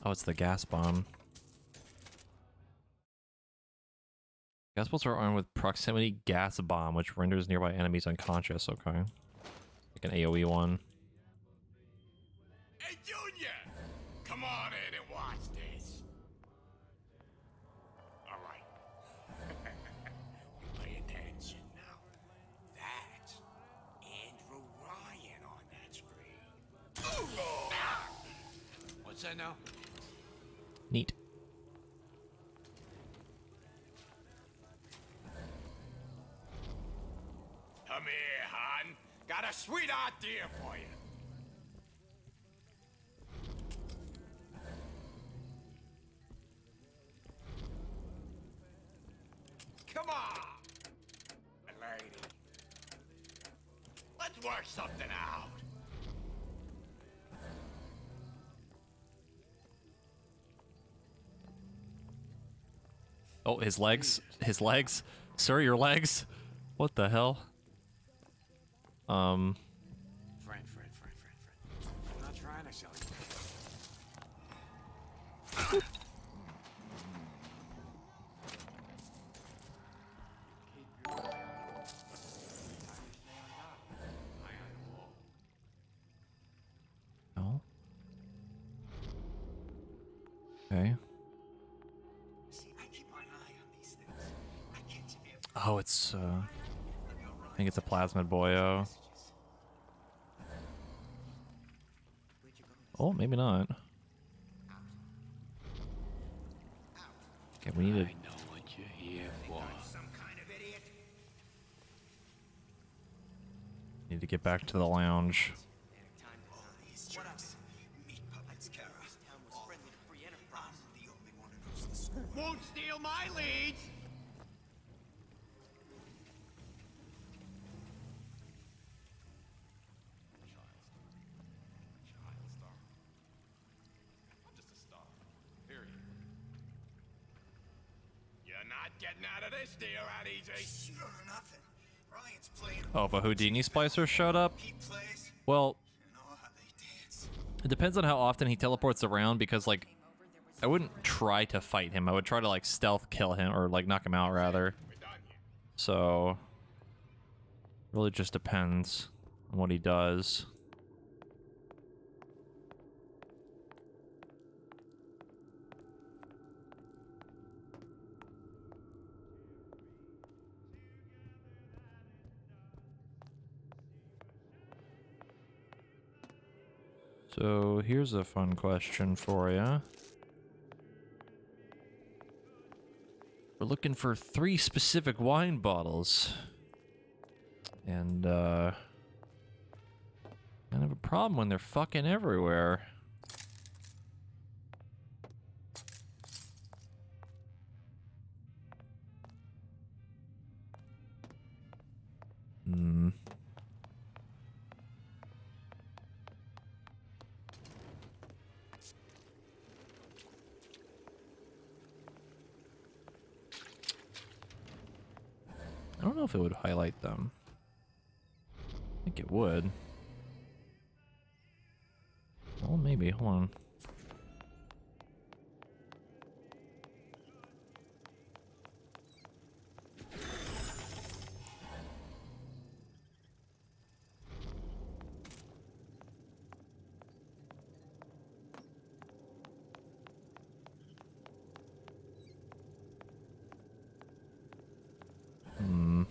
Oh, it's the gas bomb. Gas bolts are armed with proximity gas bomb, which renders nearby enemies unconscious. Okay. Like an AoE one. Hey, Junior! Come on in and watch this. All right. You pay attention now. That's Andrew Ryan on that screen. What's that now? Neat. Come here, hon. Got a sweet idea for you. Come on, lady. Let's work something out. Oh, his legs. His legs. Sir, your legs. What the hell? Friend. I'm not trying to sell you. No. Okay. Oh, it's I think it's a plasmid boyo. Oh, maybe not. Okay, we need to. I know what you're here for. Need to get back to the lounge. Won't steal my leads! You're not getting out of this deal that easy. You don't know nothing. Ryan's playing. Oh, if a Houdini splicer showed up? He plays. Well, it depends on how often he teleports around, because, like, I wouldn't try to fight him. I would try to, like, stealth kill him, or, like, knock him out, rather. So, really just depends on what he does. So, here's a fun question for you. We're looking for 3 specific wine bottles. And, kind of a problem when they're fucking everywhere. Hmm. I don't know if it would highlight them. I think it would. Well, maybe. Hold on. Hmm.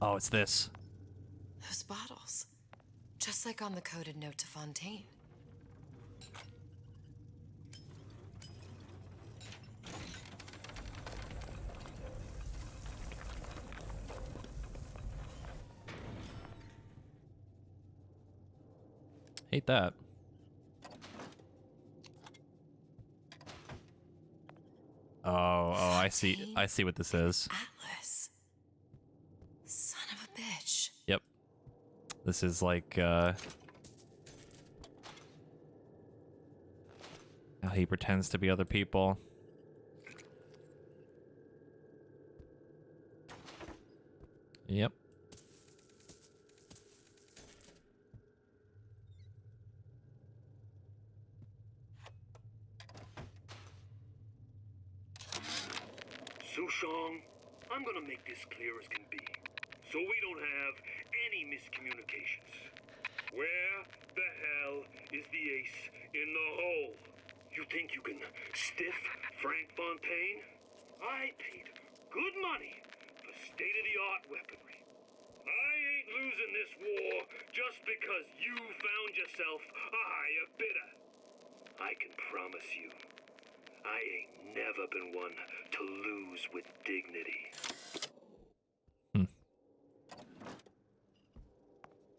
Oh, it's this. Those bottles. Just like on the coded note to Fontaine. Hate that. Oh, I see. I see what this is. Atlas. Son of a bitch. Yep. This is like, how he pretends to be other people. Yep. Sushong, I'm gonna make this clear as can be, so we don't have any miscommunications. Where the hell is the ace in the hole? You think you can stiff Frank Fontaine? I paid good money for state-of-the-art weaponry. I ain't losing this war just because you found yourself a higher bidder. I can promise you, I ain't never been one to lose with dignity.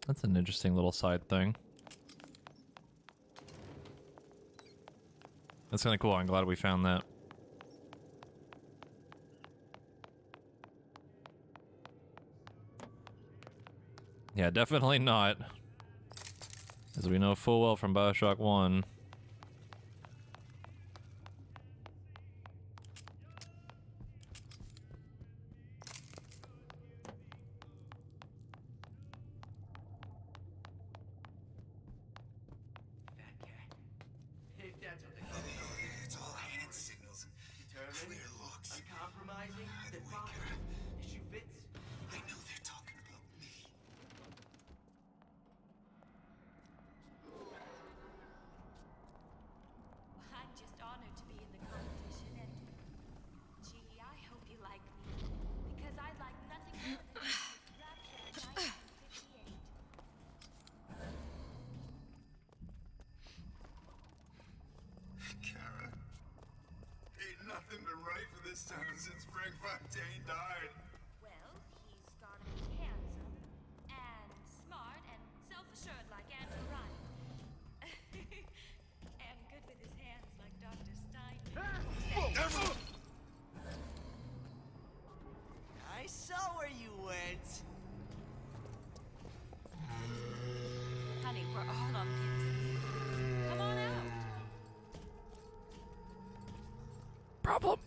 That's an interesting little side thing. That's kind of cool. I'm glad we found that. Yeah, definitely not. As we know full well from Bioshock 1. If that's what they call it. It's all hand signals and Determined, clear looks. uncompromising, then fine. The shoe fits. I know they're talking about me. this town since Frank Fontaine died. Well, he's gotta be handsome and smart and self-assured like Andrew Ryan. And good with his hands like Dr. Stein. I saw where you went. Honey, we're all on pins and needles. Come on out. Problem.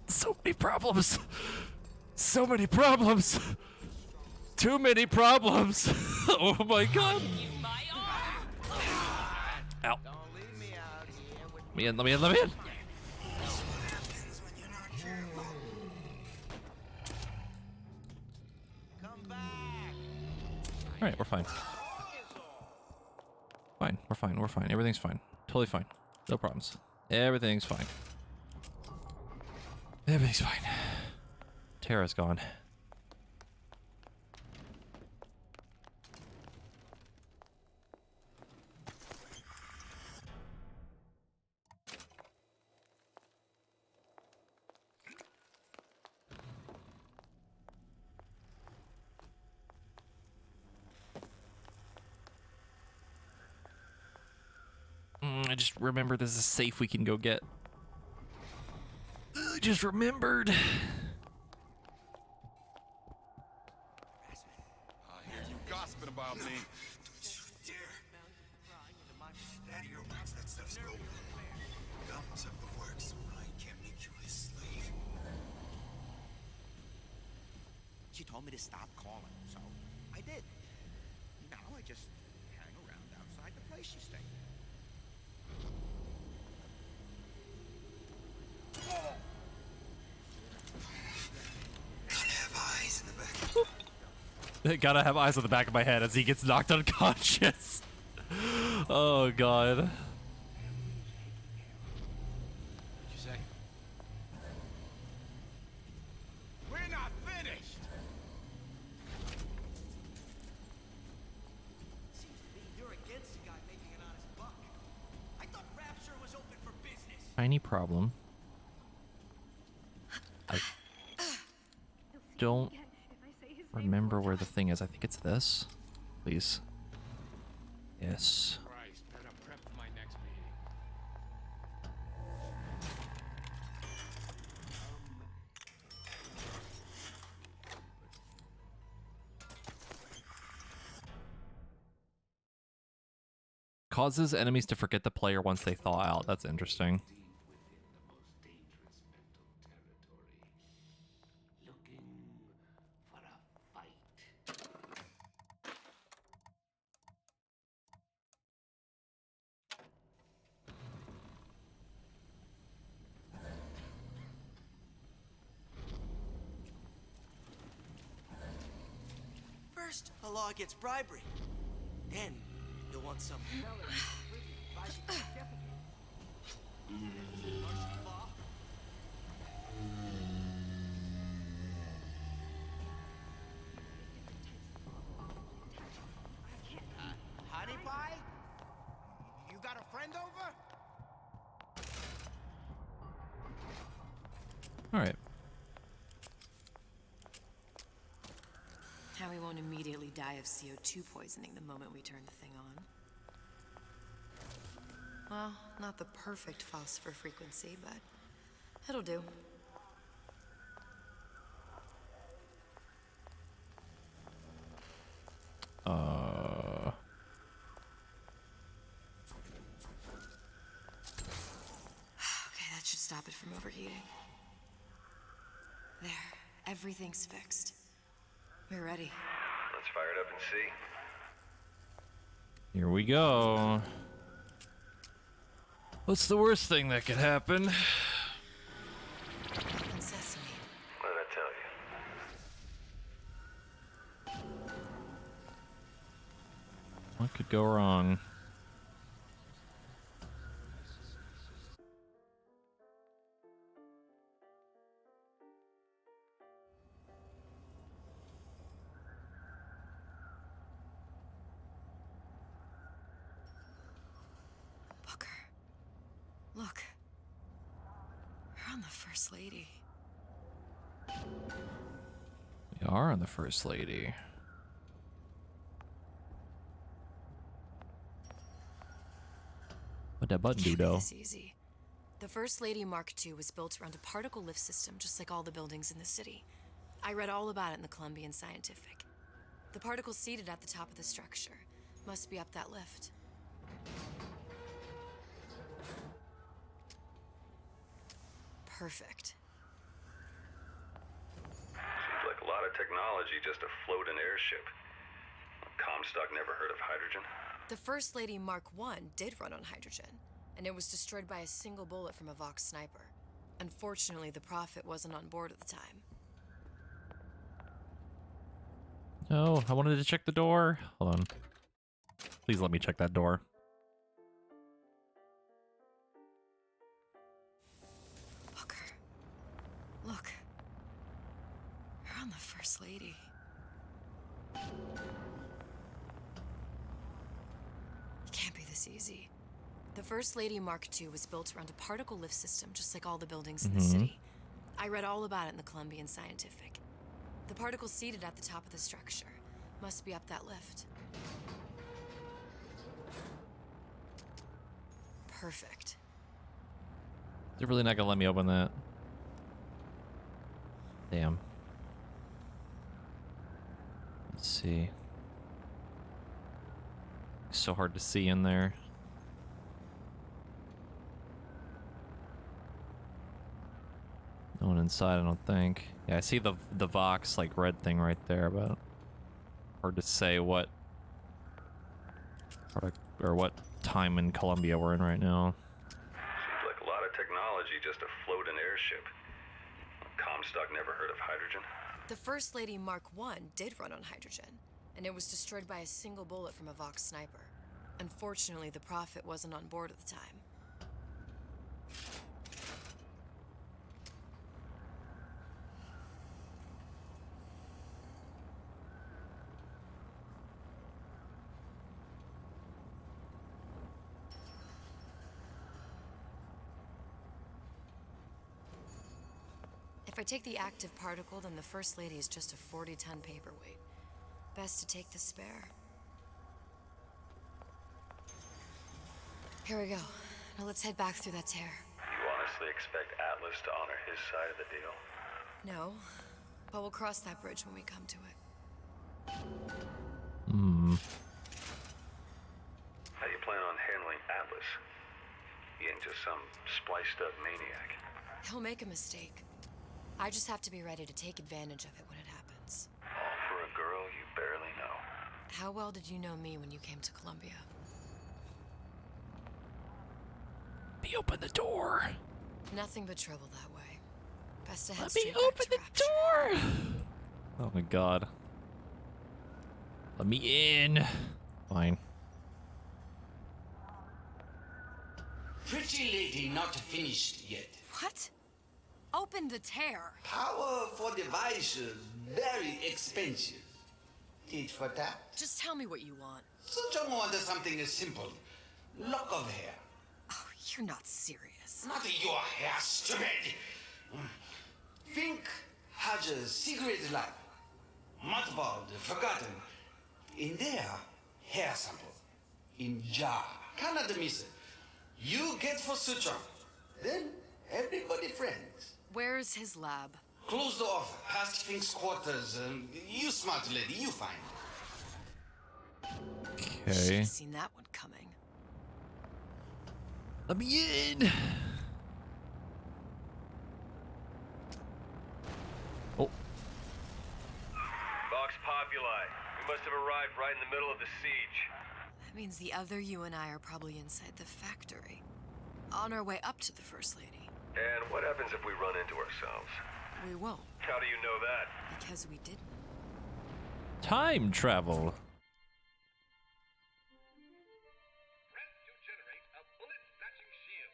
So many problems. So many problems. Too many problems. Oh my god. Ow. Let me in, let me in, let me in. Alright, we're fine. Fine, we're fine, we're fine. Everything's fine. Totally fine. No problems. Everything's fine. Everything's fine. Tara's gone. I just remembered there's a safe we can go get. I just remembered. I hear you gossiping about me. Out of your works, that stuff's gold. Gums up the works, Ryan can't make you his slave. She told me to stop calling, so I did. Now I just hang around outside the place she stayed. Gotta have eyes in the back. Gotta have eyes on the back of my head as he gets knocked unconscious. Oh god. What'd you say? We're not finished. Seems to me you're against a guy making an honest buck. I thought Rapture was open for business. Tiny problem. I don't remember where the thing is. I think it's this. Please. Yes. Christ, better prep for my next meeting. Causes enemies to forget the player once they thaw out. That's interesting. First, a law against bribery. Then, you'll want some. Honey pie? You got a friend over? Alright. How we won't immediately die of CO2 poisoning the moment we turn the thing on. Well, not the perfect phosphor frequency, but it'll do. Okay, that should stop it from overheating. There, everything's fixed. We're ready. Let's fire it up and see. Here we go. What's the worst thing that could happen? Open sesame. What did I tell you? What could go wrong? Look. We're on the First Lady. We are on the First Lady. What that button do, Can't be though? this easy. The First Lady Mark II was built around a particle lift system, just like all the buildings in the city. I read all about it in the Columbian Scientific. The particles seated at the top of the structure must be up that lift. Perfect. Seems like a lot of technology just to float an airship. Comstock never heard of hydrogen. The First Lady Mark I did run on hydrogen, and it was destroyed by a single bullet from a Vox sniper. Unfortunately, the Prophet wasn't on board at the time. Oh, I wanted to check the door. Hold on. Please let me check that door. Look. You're on the First Lady. It can't be this easy. The First Lady Mark II was built around a particle lift system, just like all the buildings in the city. I read all about it in the Columbian Scientific. The particles seated at the top of the structure must be up that lift. Perfect. They're really not gonna let me open that. Damn. Let's see. It's so hard to see in there. No one inside, I don't think. Yeah, I see the Vox like red thing right there, but hard to say what product or what time in Colombia we're in right now. Seems like a lot of technology just to float an airship. Comstock never heard of hydrogen. The First Lady Mark I did run on hydrogen, and it was destroyed by a single bullet from a Vox sniper. Unfortunately, the Prophet wasn't on board at the time. If I take the active particle, then the First Lady is just a 40-ton paperweight. Best to take the spare. Here we go. Now let's head back through that tear. You honestly expect Atlas to honor his side of the deal? No, but we'll cross that bridge when we come to it. How do you plan on handling Atlas? He ain't just some spliced-up maniac. He'll make a mistake. I just have to be ready to take advantage of it when it happens. All for a girl you barely know. How well did you know me when you came to Columbia? Let me open the door. Nothing but trouble that way. Best to head Let me straight back open to the Rapture. door. Oh my god. Let me in. Fine. Pretty lady not finished yet. What? Open the tear. Power for device very expensive. Tit for tat. Just tell me what you want. Such a want something simple. Lock of hair. Oh, you're not serious. Not your hair, stupid. Fink has a secret lab. Mothballed, forgotten. In there, hair sample. In jar. Cannot miss it. You get for suture. Then everybody friends. Where's his lab? Closed off, past Fink's quarters. You smart lady, you find. Okay. Should've seen that one coming. Let me in. Oh. Vox Populi. We must have arrived right in the middle of the siege. That means the other you and I are probably inside the factory. On our way up to the First Lady. And what happens if we run into ourselves? We won't. How do you know that? Because we didn't. Time travel. Press to generate a bullet-snatching shield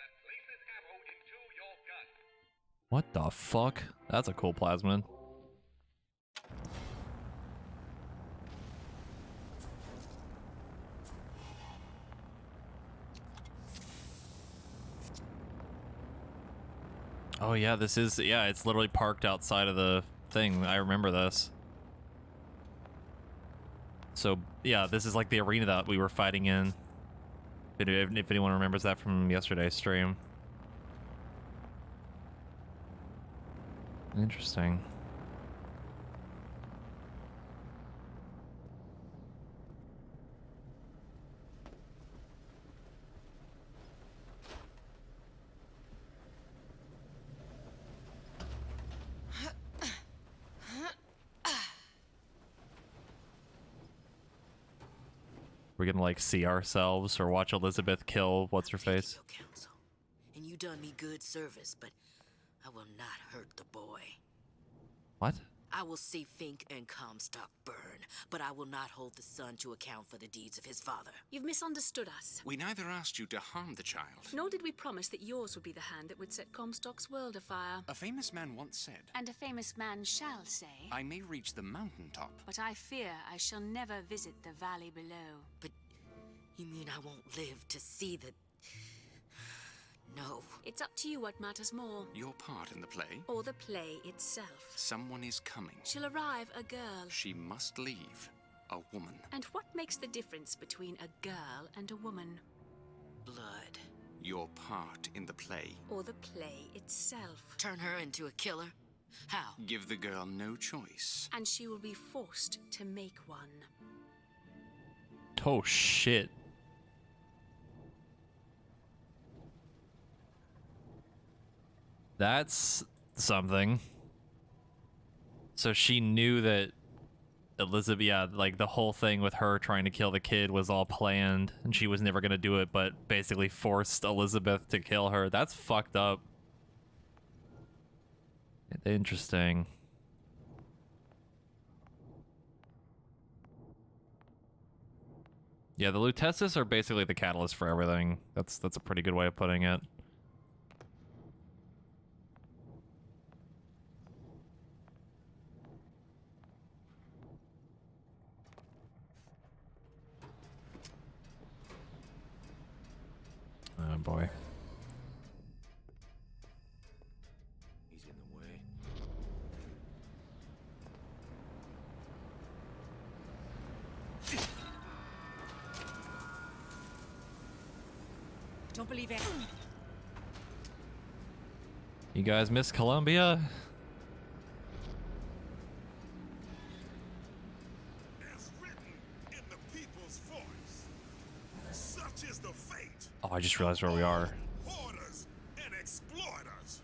that places ammo into your gun. What the fuck? That's a cool plasmid. Oh yeah, this is, yeah, it's literally parked outside of the thing. I remember this. So yeah, this is like the arena that we were fighting in. If anyone remembers that from yesterday's stream. Interesting. We're gonna like see ourselves or watch Elizabeth kill what's her face. And you done me good service, but I will not hurt the boy. What? I will see Fink and Comstock burn, but I will not hold the son to account for the deeds of his father. You've misunderstood us. We neither asked you to harm the child. Nor did we promise that yours would be the hand that would set Comstock's world afire. A famous man once said, And a famous man shall say, I may reach the mountaintop. but I fear I shall never visit the valley below. But you mean I won't live to see the... No. It's up to you what matters more. Your part in the play? Or the play itself. Someone is coming. She'll arrive a girl. She must leave. A woman. And what makes the difference between a girl and a woman? Blood. Your part in the play. Or the play itself. Turn her into a killer? How? Give the girl no choice. And she will be forced to make one. Oh shit. That's something. So she knew that Elizabeth, yeah, like the whole thing with her trying to kill the kid was all planned and she was never gonna do it, but basically forced Elizabeth to kill her. That's fucked up. Interesting. Yeah, the Luteces are basically the catalyst for everything. That's a pretty good way of putting it. Oh boy. He's in the way. Don't believe it. You guys miss Columbia? As written in the people's voice, such is the fate. Oh, I just realized where we are. Hoarders and exploiters.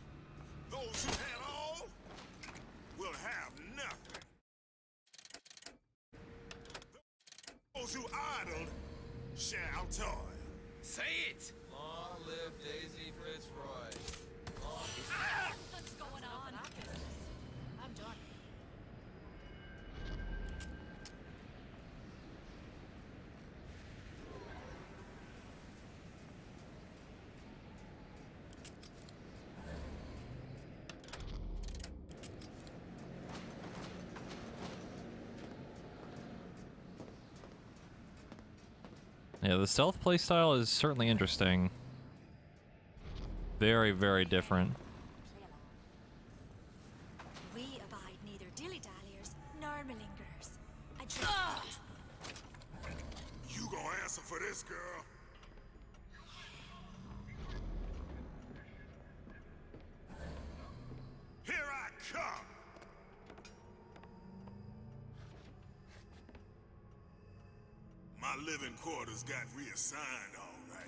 Those who had all will have nothing. Those who idled shall toil. Say it! Long live Daisy Fitzroy. What's going on? I'm done. Yeah, the stealth playstyle is certainly interesting. Very, very different. We abide neither dilly-dalliers nor malingerers. You gonna answer for this, girl? Here I come! My living quarters got reassigned, all right.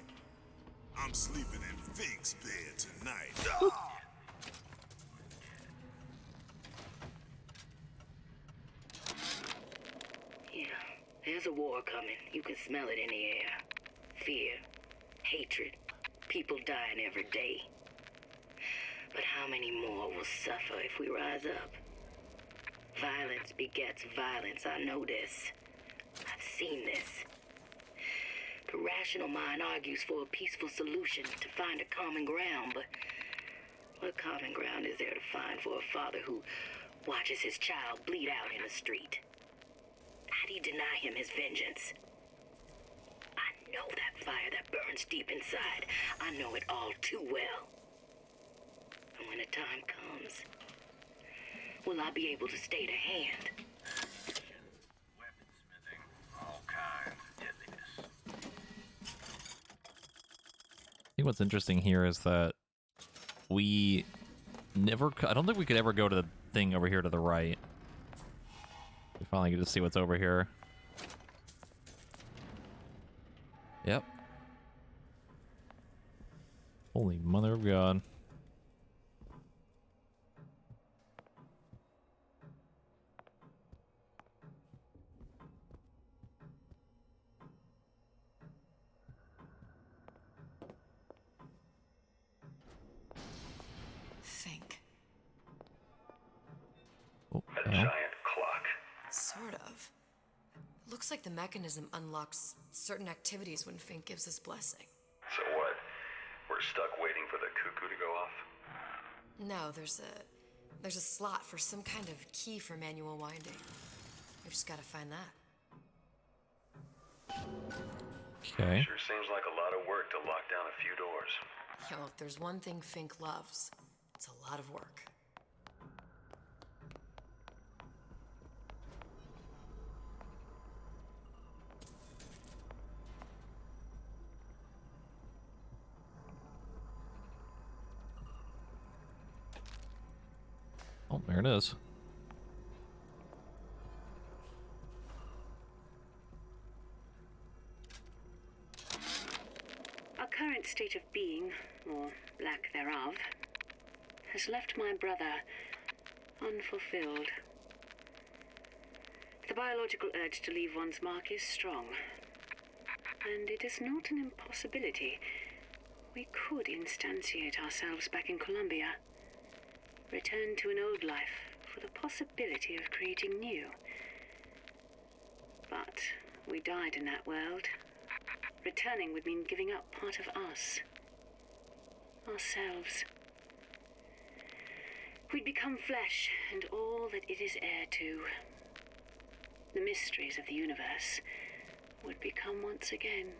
I'm sleeping in Fink's bed tonight. Yeah, there's a war coming. You can smell it in the air. Fear, hatred, people dying every day. But how many more will suffer if we rise up? Violence begets violence, I know this. I've seen this. The rational mind argues for a peaceful solution to find a common ground, but what common ground is there to find for a father who watches his child bleed out in the street? How do you deny him his vengeance? I know that fire that burns deep inside. I know it all too well. And when a the time comes. Will I be able to stay to hand? All kinds of deadliness. I think what's interesting here is that we never... I don't think we could ever go to the thing over here to the right. We finally get to see what's over here. Yep. Holy mother of God. Think. Oh, A giant clock. Sort of. Looks like the mechanism unlocks certain activities when Fink gives his blessing. So what? We're stuck waiting for the cuckoo to go off? No, there's a slot for some kind of key for manual winding. We've just gotta find that. Okay. Sure seems like a lot of work to lock down a few doors. Yo, if there's one thing Fink loves, it's a lot of work. Oh, there it is. Our current state of being, or lack thereof, has left my brother unfulfilled. The biological urge to leave one's mark is strong, and it is not an impossibility. We could instantiate ourselves back in Columbia, return to an old life for the possibility of creating new. But we died in that world. Returning would mean giving up part of us. Ourselves. We'd become flesh and all that it is heir to. The mysteries of the universe would become once again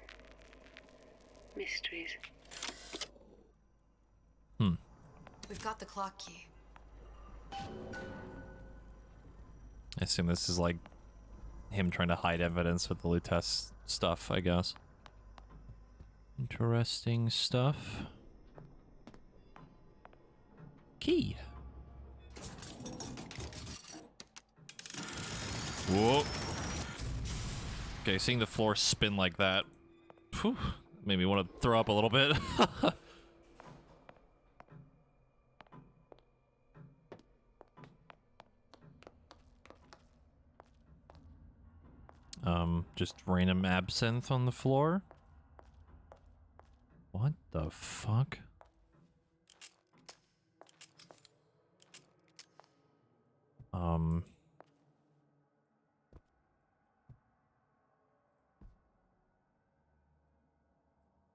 mysteries. We've got the clock key. I assume this is like him trying to hide evidence with the Lutece stuff, I guess. Interesting stuff. Key. Whoa. Okay, seeing the floor spin like that, whew, made me want to throw up a little bit. Just random absinthe on the floor. What the fuck?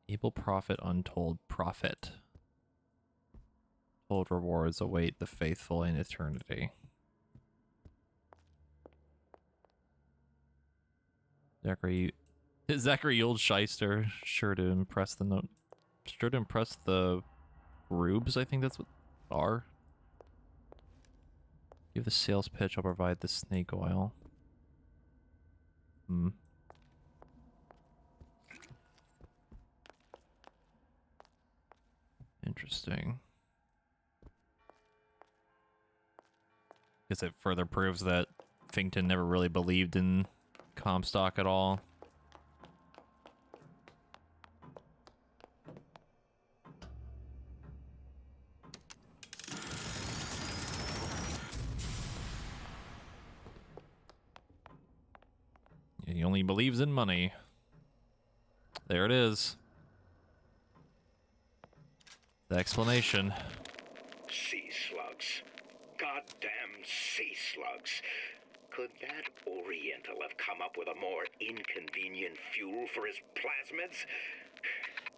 Able profit, untold profit. Told rewards await the faithful in eternity. Zachary Oldscheister, sure to impress the rubes, I think that's what are. Give the sales pitch, I'll provide the snake oil. Interesting. Guess it further proves that Finkton never really believed in Comstock at all. He only believes in money. There it is. The explanation. Sea slugs. Goddamn sea slugs. Could that Oriental have come up with a more inconvenient fuel for his plasmids?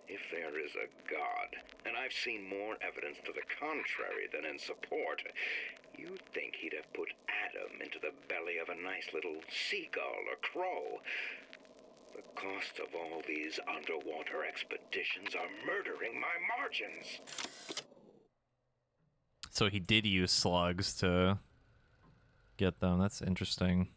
If there is a God, and I've seen more evidence to the contrary than in support, you'd think he'd have put Adam into the belly of a nice little seagull or crow. The cost of all these underwater expeditions are murdering my margins. So he did use slugs to get them. That's interesting.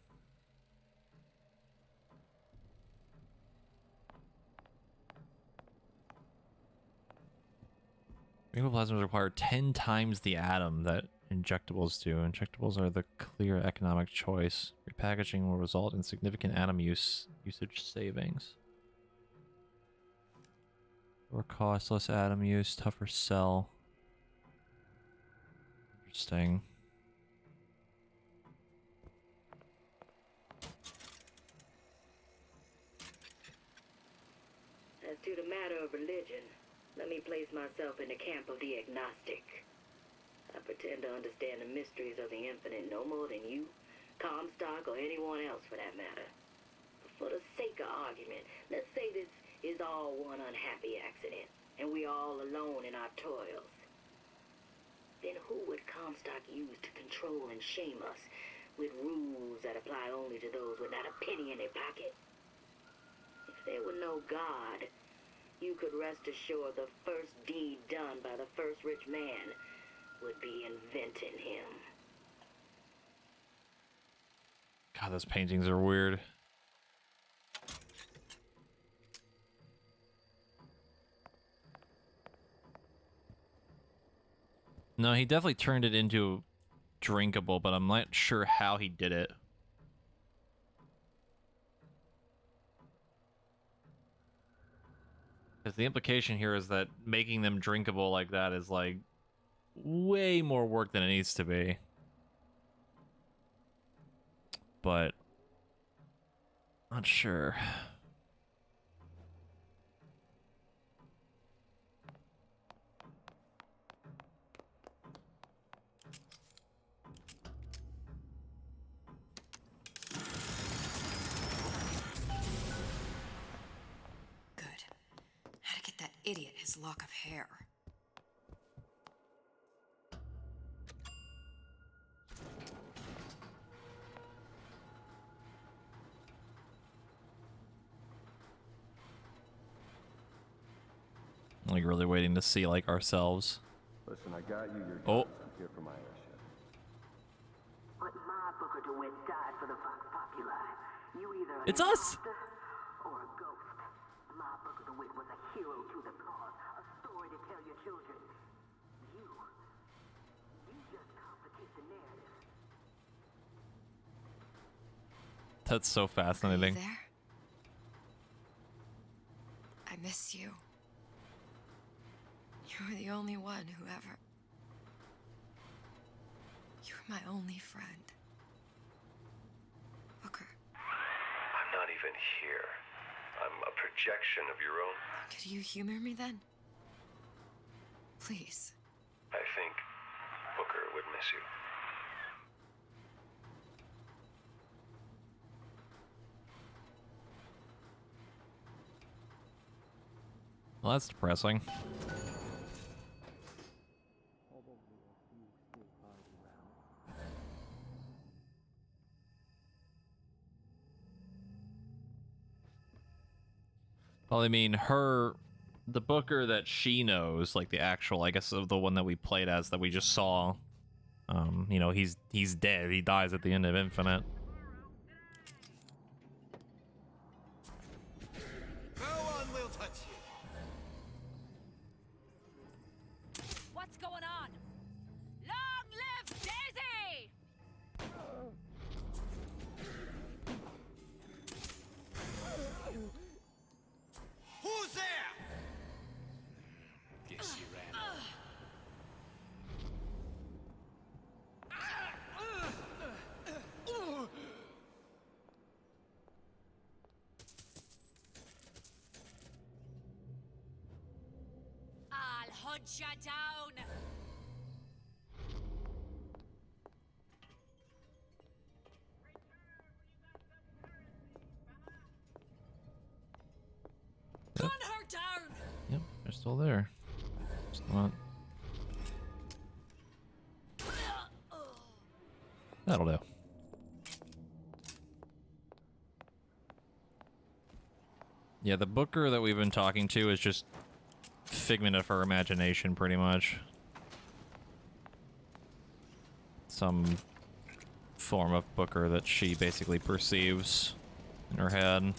Ectoplasms require 10 times the atom that injectables do. Injectables are the clear economic choice. Repackaging will result in significant atom usage savings. Lower cost, less atom use, tougher cell. Interesting. As to the matter of religion, let me place myself in the camp of the agnostic. I pretend to understand the mysteries of the infinite no more than you, Comstock, or anyone else for that matter. But for the sake of argument, let's say this is all one unhappy accident, and we're all alone in our toils. Then who would Comstock use to control and shame us with rules that apply only to those with not a penny in their pocket? If there were no God, you could rest assured the first deed done by the first rich man would be inventing him. God, those paintings are weird. No, he definitely turned it into drinkable, but I'm not sure how he did it. Because the implication here is that making them drinkable like that is like way more work than it needs to be. But not sure. How to get that idiot his lock of hair. Like really waiting to see like ourselves. Listen, I got you your Oh. guns. I'm here for my airship. But my Booker DeWitt died for the Vox Populi. You either It's us! or a ghost. My Booker DeWitt was a hero to the cause, a story to tell your children. You just complicate the narrative. That's so fascinating. There? I miss you. You were the only one who ever... You were my only friend. Booker. I'm not even here. I'm a projection of your own. Could you humor me then? Please. I think Booker would miss you. Well, that's depressing. Well, I mean, the Booker that she knows, like the actual, I guess, the one that we played as, that we just saw, you know, he's dead. He dies at the end of Infinite. No one will touch you. What's going on? Long live Daisy! Who's there? Guess she ran. I'll hunt you down! Gun her down! Yep, they're still there. Just not... That'll do. Yeah, the Booker that we've been talking to is just figment of her imagination, pretty much. some form of Booker that she basically perceives in her head.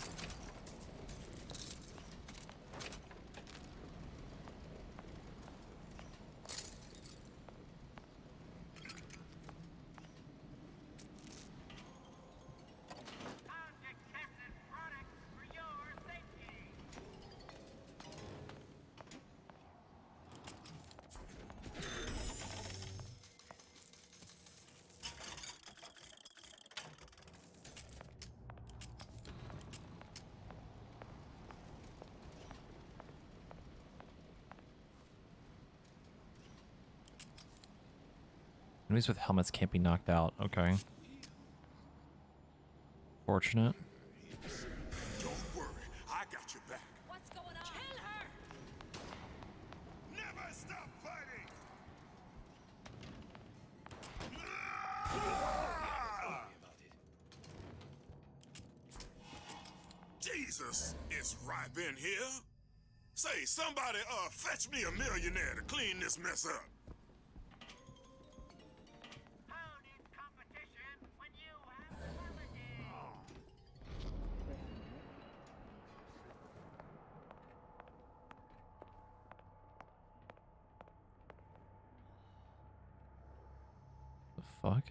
Enemies with helmets can't be knocked out. Okay. Fortunate. Don't worry, I got your back. What's going on? Kill her! Never stop fighting! Jesus, it's ripe in here. Say, somebody, fetch me a millionaire to clean this mess up. The fuck?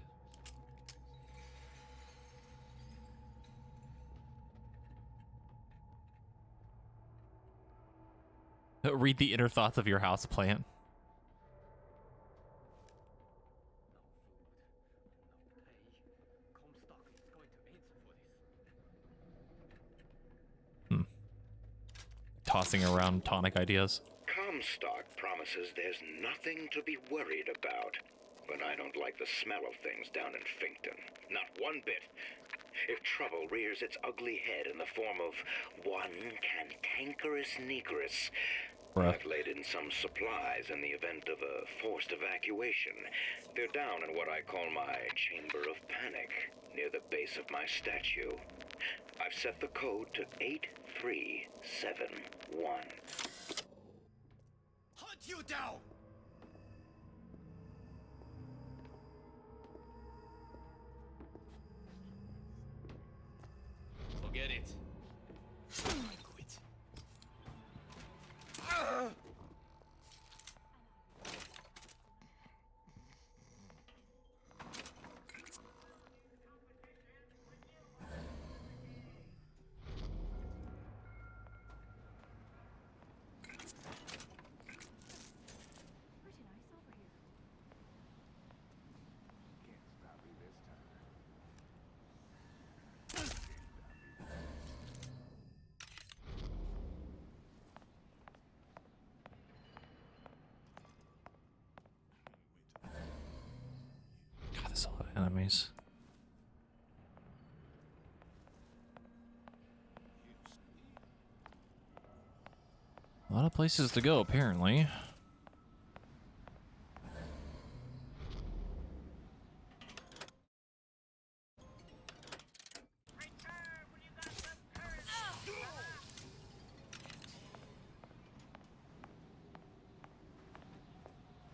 Read the inner thoughts of your house plant. Tossing around tonic ideas. Comstock promises there's nothing to be worried about. But I don't like the smell of things down in Finkton. Not one bit. If trouble rears its ugly head in the form of one cantankerous negress, I've laid in some supplies in the event of a forced evacuation. They're down in what I call my chamber of panic, near the base of my statue. I've set the code to 8371. Hunt you down! Forget it. I quit. God, there's a lot of enemies. A lot of places to go, apparently.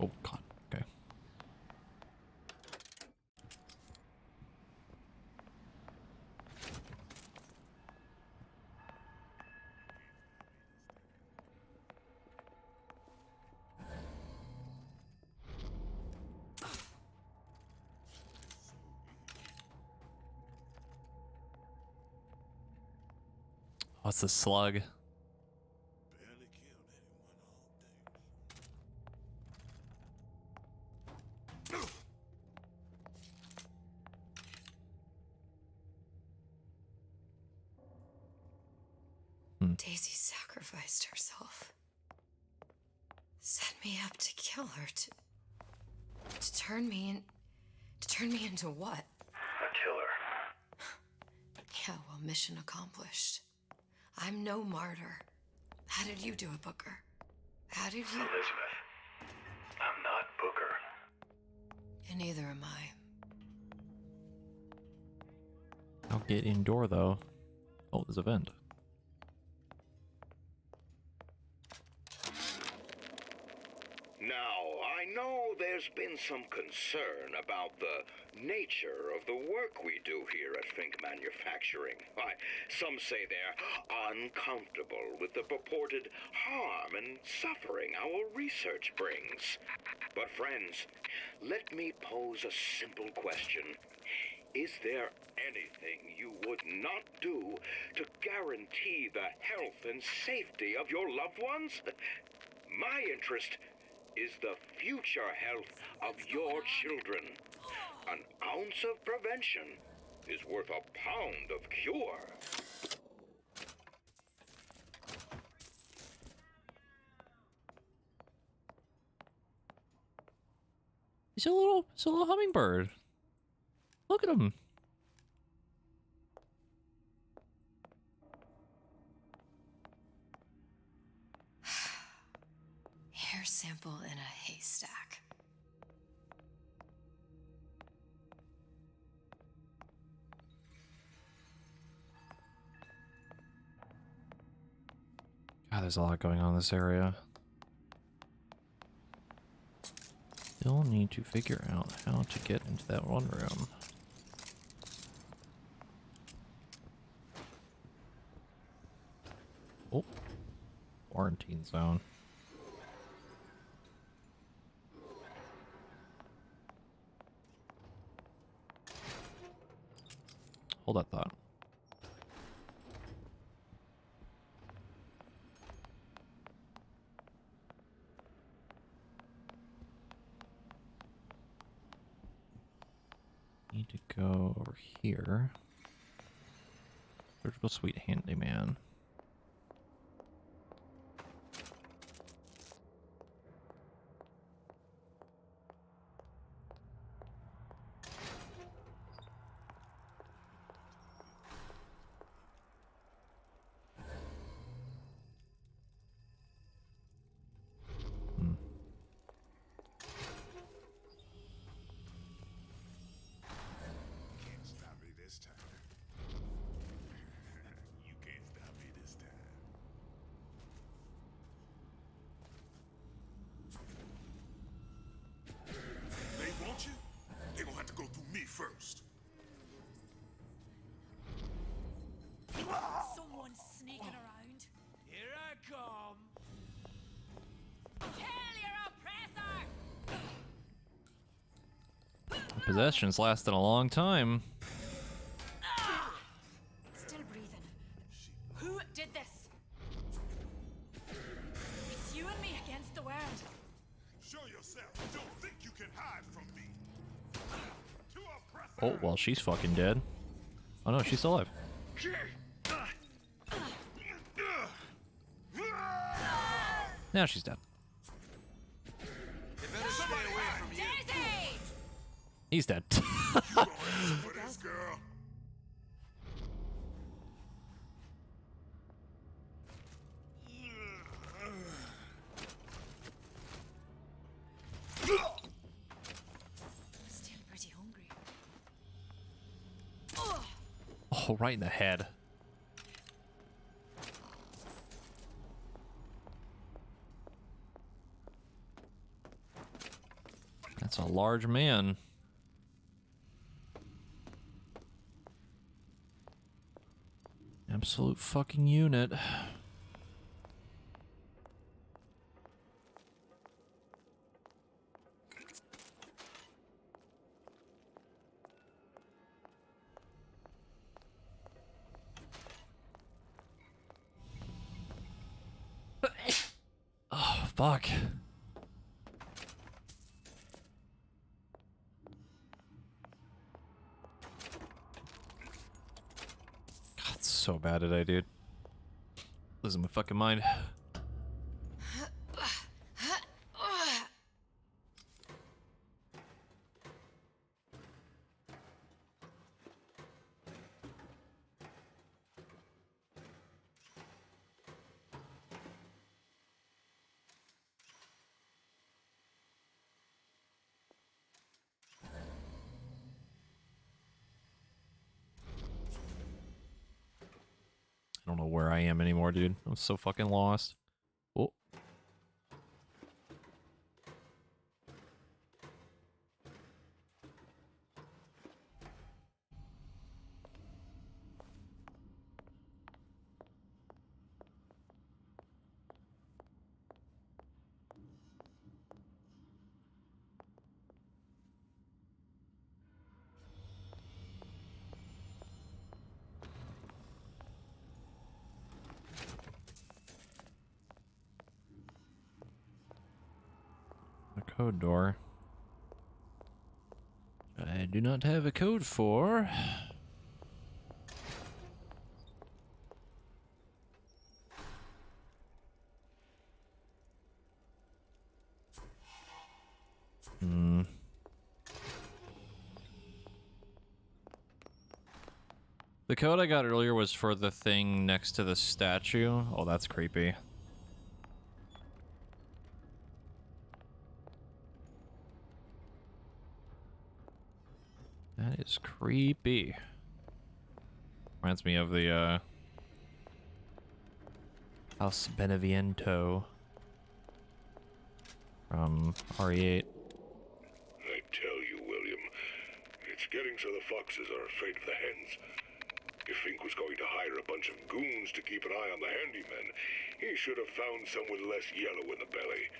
Oh, God. Okay. What's the slug? Daisy sacrificed herself. Set me up to kill her, to turn me into what? A killer. Yeah, well, mission accomplished. I'm no martyr. How did you do it, Booker? How did you... Elizabeth, I'm not Booker. And neither am I. I'll get indoor, though. Oh, there's a vent. Now, I know there's been some concern about the nature of the work we do here at Fink Manufacturing. Why, some say they're uncomfortable with the purported harm and suffering our research brings. But friends, let me pose a simple question. Is there anything you would not do to guarantee the health and safety of your loved ones? My interest is the future health of your children. An ounce of prevention is worth a pound of cure. He's a little hummingbird. Look at him. Hair sample in a haystack. God, there's a lot going on in this area. Still need to figure out how to get into that one room. Oh, quarantine zone. Hold that thought. Need to go over here. Surgical suite handyman. Can't stop me this time. You can't stop me this time. They want you? They gonna have to go through me first. Someone's sneaking around. Here I come. Kill your oppressor! Possessions lasted a long time. Still breathing. Who did this? It's you and me against the world. Show yourself. Don't think you can hide from me. Oh, well, she's fucking dead. Oh no, she's still alive. Now she's dead. Daisy! He's dead. For this girl. Still pretty hungry. Oh, right in the head. That's a large man. Absolute fucking unit. Oh, fuck. God, so bad today, dude. Losing my fucking mind. I don't know where I am anymore, dude. I'm so fucking lost. Oh. code door. I do not have a code for. The code I got earlier was for the thing next to the statue. Oh, that's creepy. That is creepy. Reminds me of the House Beneviento from RE8. I tell you, William, it's getting so the foxes are afraid of the hens. If Fink was going to hire a bunch of goons to keep an eye on the handyman, he should have found some with less yellow in the belly.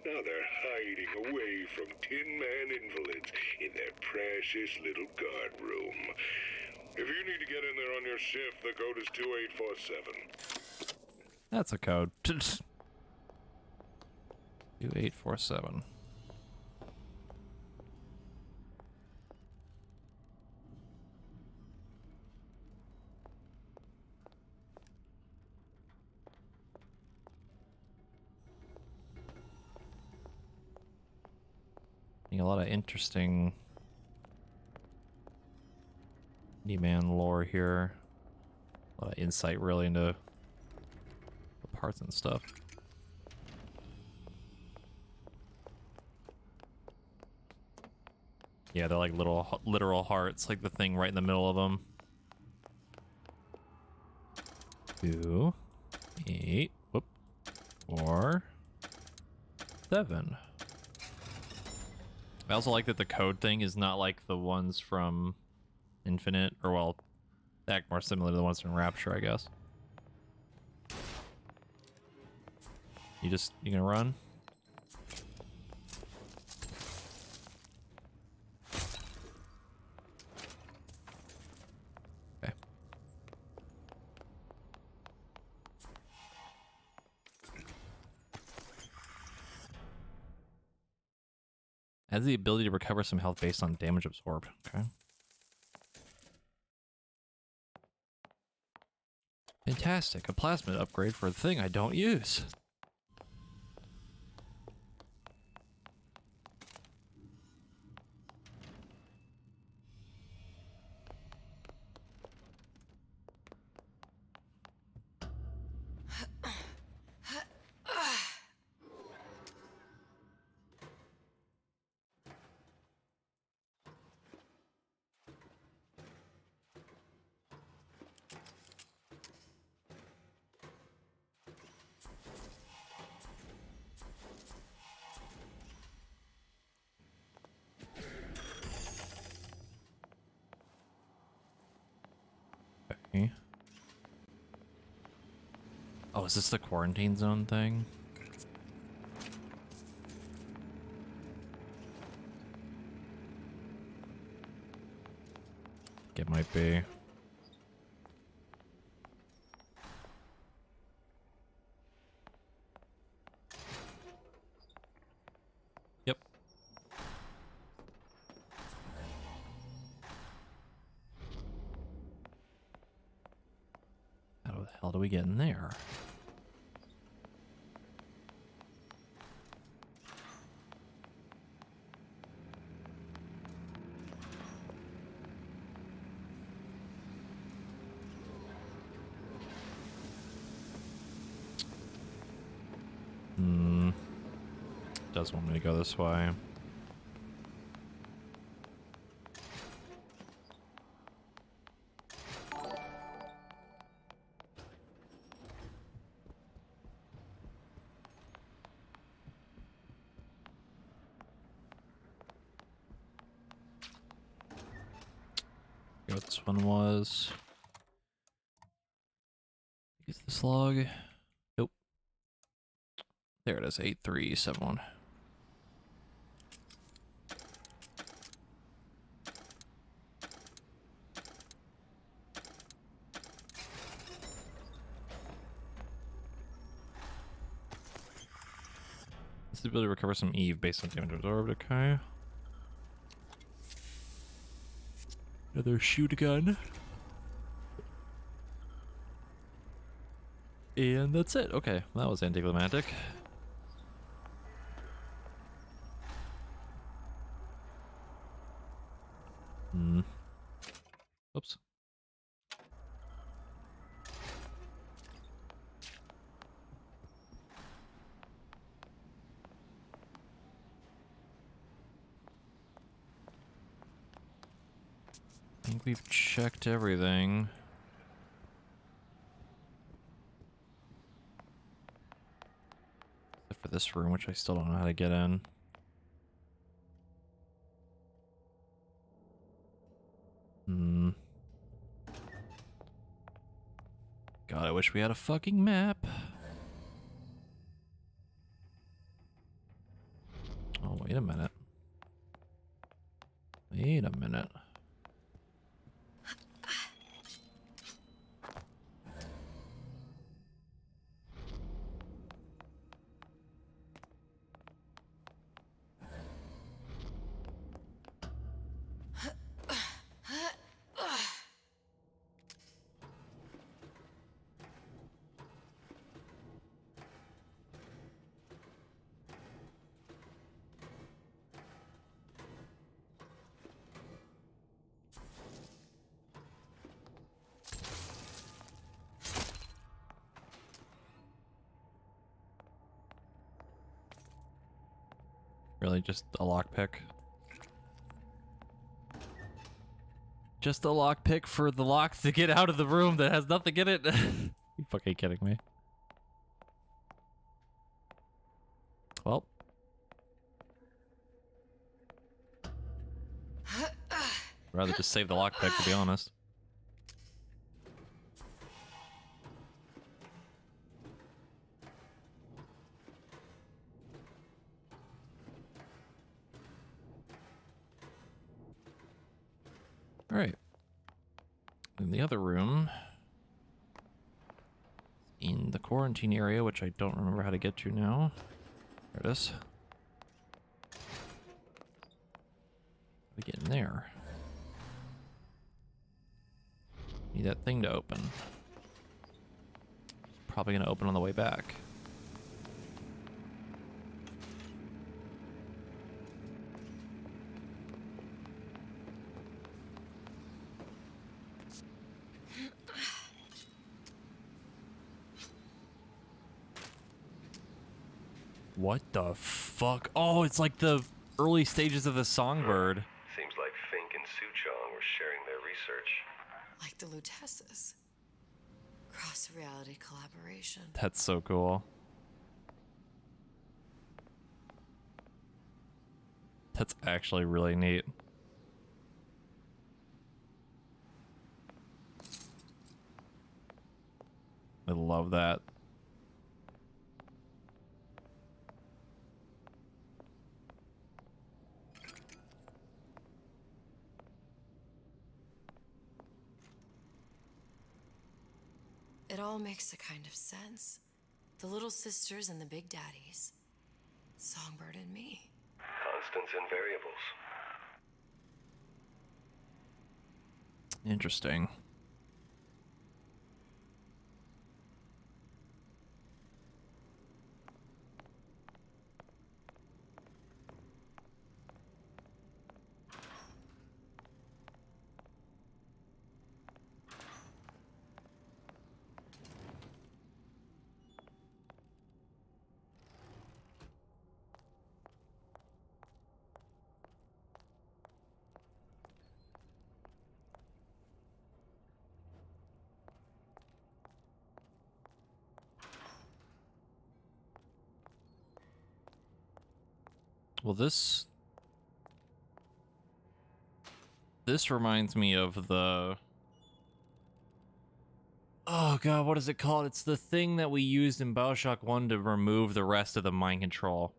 Now they're hiding away from Tin Man invalids in their precious little guard room. If you need to get in there on your shift, the code is 2847. That's a code. 2847. A lot of interesting D-Man lore here. A lot of insight really into the parts and stuff. Yeah, they're like little literal hearts, like the thing right in the middle of them. 2, 8, whoop, 4, 7. I also like that the code thing is not like the ones from Infinite, or well, they act more similar to the ones from Rapture, I guess. You gonna run? Okay. Has the ability to recover some health based on damage absorbed. Okay. Fantastic. A plasmid upgrade for a thing I don't use. Okay. Oh, is this the quarantine zone thing? It might be. Yep. How the hell do we get in there? Does want me to go this way. What this one was. Is this log? Nope. There it is, 8371. This is the ability to recover some Eve based on damage absorbed, okay. Another shoot gun. And that's it. Okay, that was anticlimactic. Oops. I think we've checked everything. Except for this room, which I still don't know how to get in. God, I wish we had a fucking map. Oh, wait a minute. Wait a minute. Really, just a lockpick? Just a lockpick for the lock to get out of the room that has nothing in it? You fucking kidding me? Well. Rather just save the lockpick, to be honest. Alright. In the other room, in the quarantine area, which I don't remember how to get to now. There it is. How to get in there? Need that thing to open. It's probably gonna open on the way back. What the fuck? Oh, it's like the early stages of the Songbird. Seems like Fink and Suchong were sharing their research. Like the Lutesses. Cross-reality collaboration. That's so cool. That's actually really neat. I love that. It all makes a kind of sense. The little sisters and the big daddies. Songbird and me. Constants and variables. Interesting. Well, this reminds me of the... Oh god, what is it called? It's the thing that we used in Bioshock 1 to remove the rest of the mind control.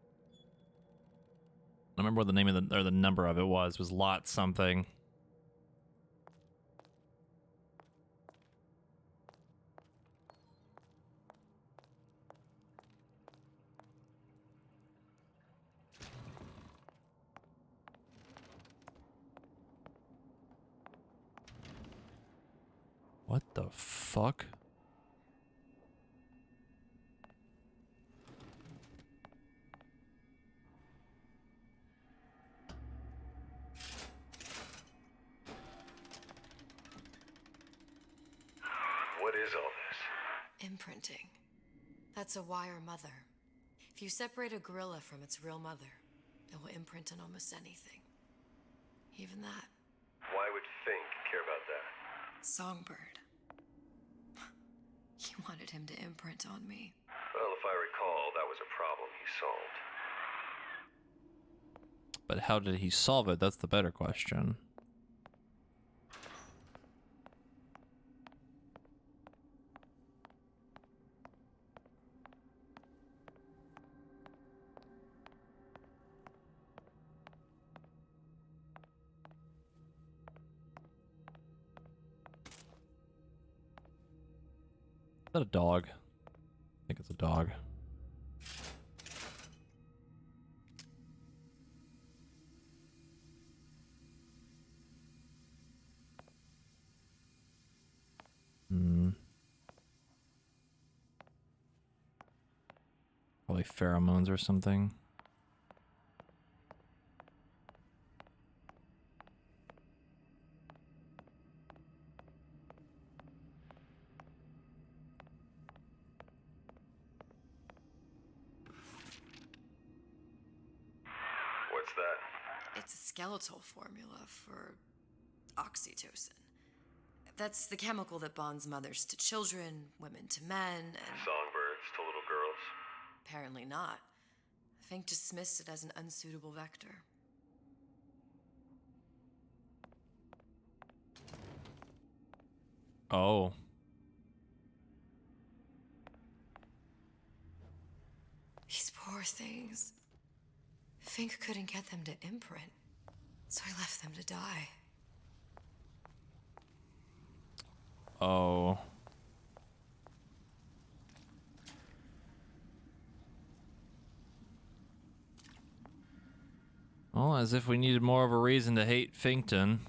I remember what the name of the number of it was lot something. fuck? What is all this? Imprinting. That's a wire mother. If you separate a gorilla from its real mother, it will imprint on almost anything. Even that. Why would Fink care about that? Songbird. He wanted him to imprint on me. Well, if I recall, that was a problem he solved. But how did he solve it? That's the better question. Is that a dog? I think it's a dog. Probably pheromones or something. What's that? It's a skeletal formula for oxytocin. That's the chemical that bonds mothers to children, women to men, and... Songbirds to little girls? Apparently not. Fink dismissed it as an unsuitable vector. Oh. These poor things. Fink couldn't get them to imprint, so I left them to die. Oh. Well, as if we needed more of a reason to hate Finkton.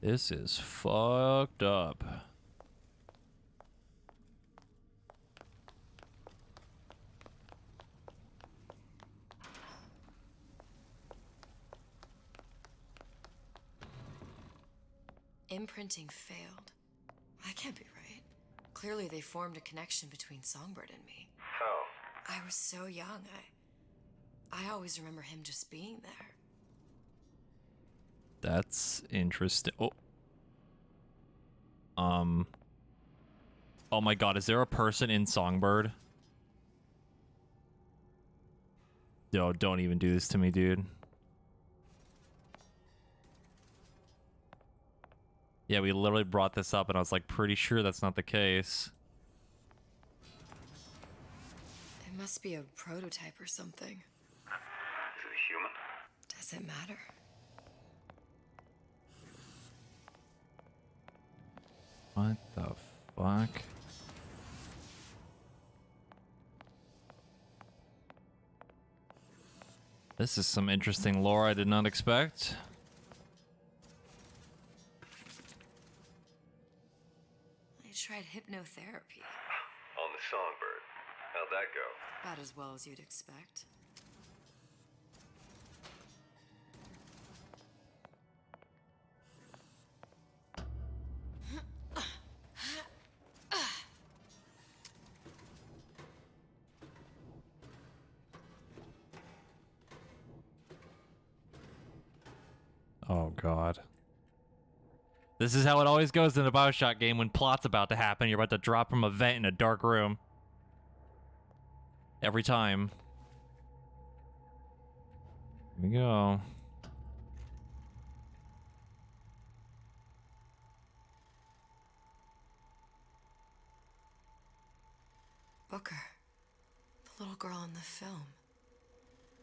This is fucked up. Imprinting failed. That can't be right. Clearly they formed a connection between Songbird and me. How? I was so young, I always remember him just being there. That's interesting. Oh. Oh my god, is there a person in Songbird? Yo, don't even do this to me, dude. Yeah, we literally brought this up and I was like pretty sure that's not the case. It must be a prototype or something. Is it a human? Does it matter? What the fuck? This is some interesting lore I did not expect. I tried hypnotherapy. On the Songbird. How'd that go? About as well as you'd expect. Oh god. This is how it always goes in a Bioshock game when plot's about to happen. You're about to drop from a vent in a dark room. Every time. Here we go. Booker. The little girl in the film.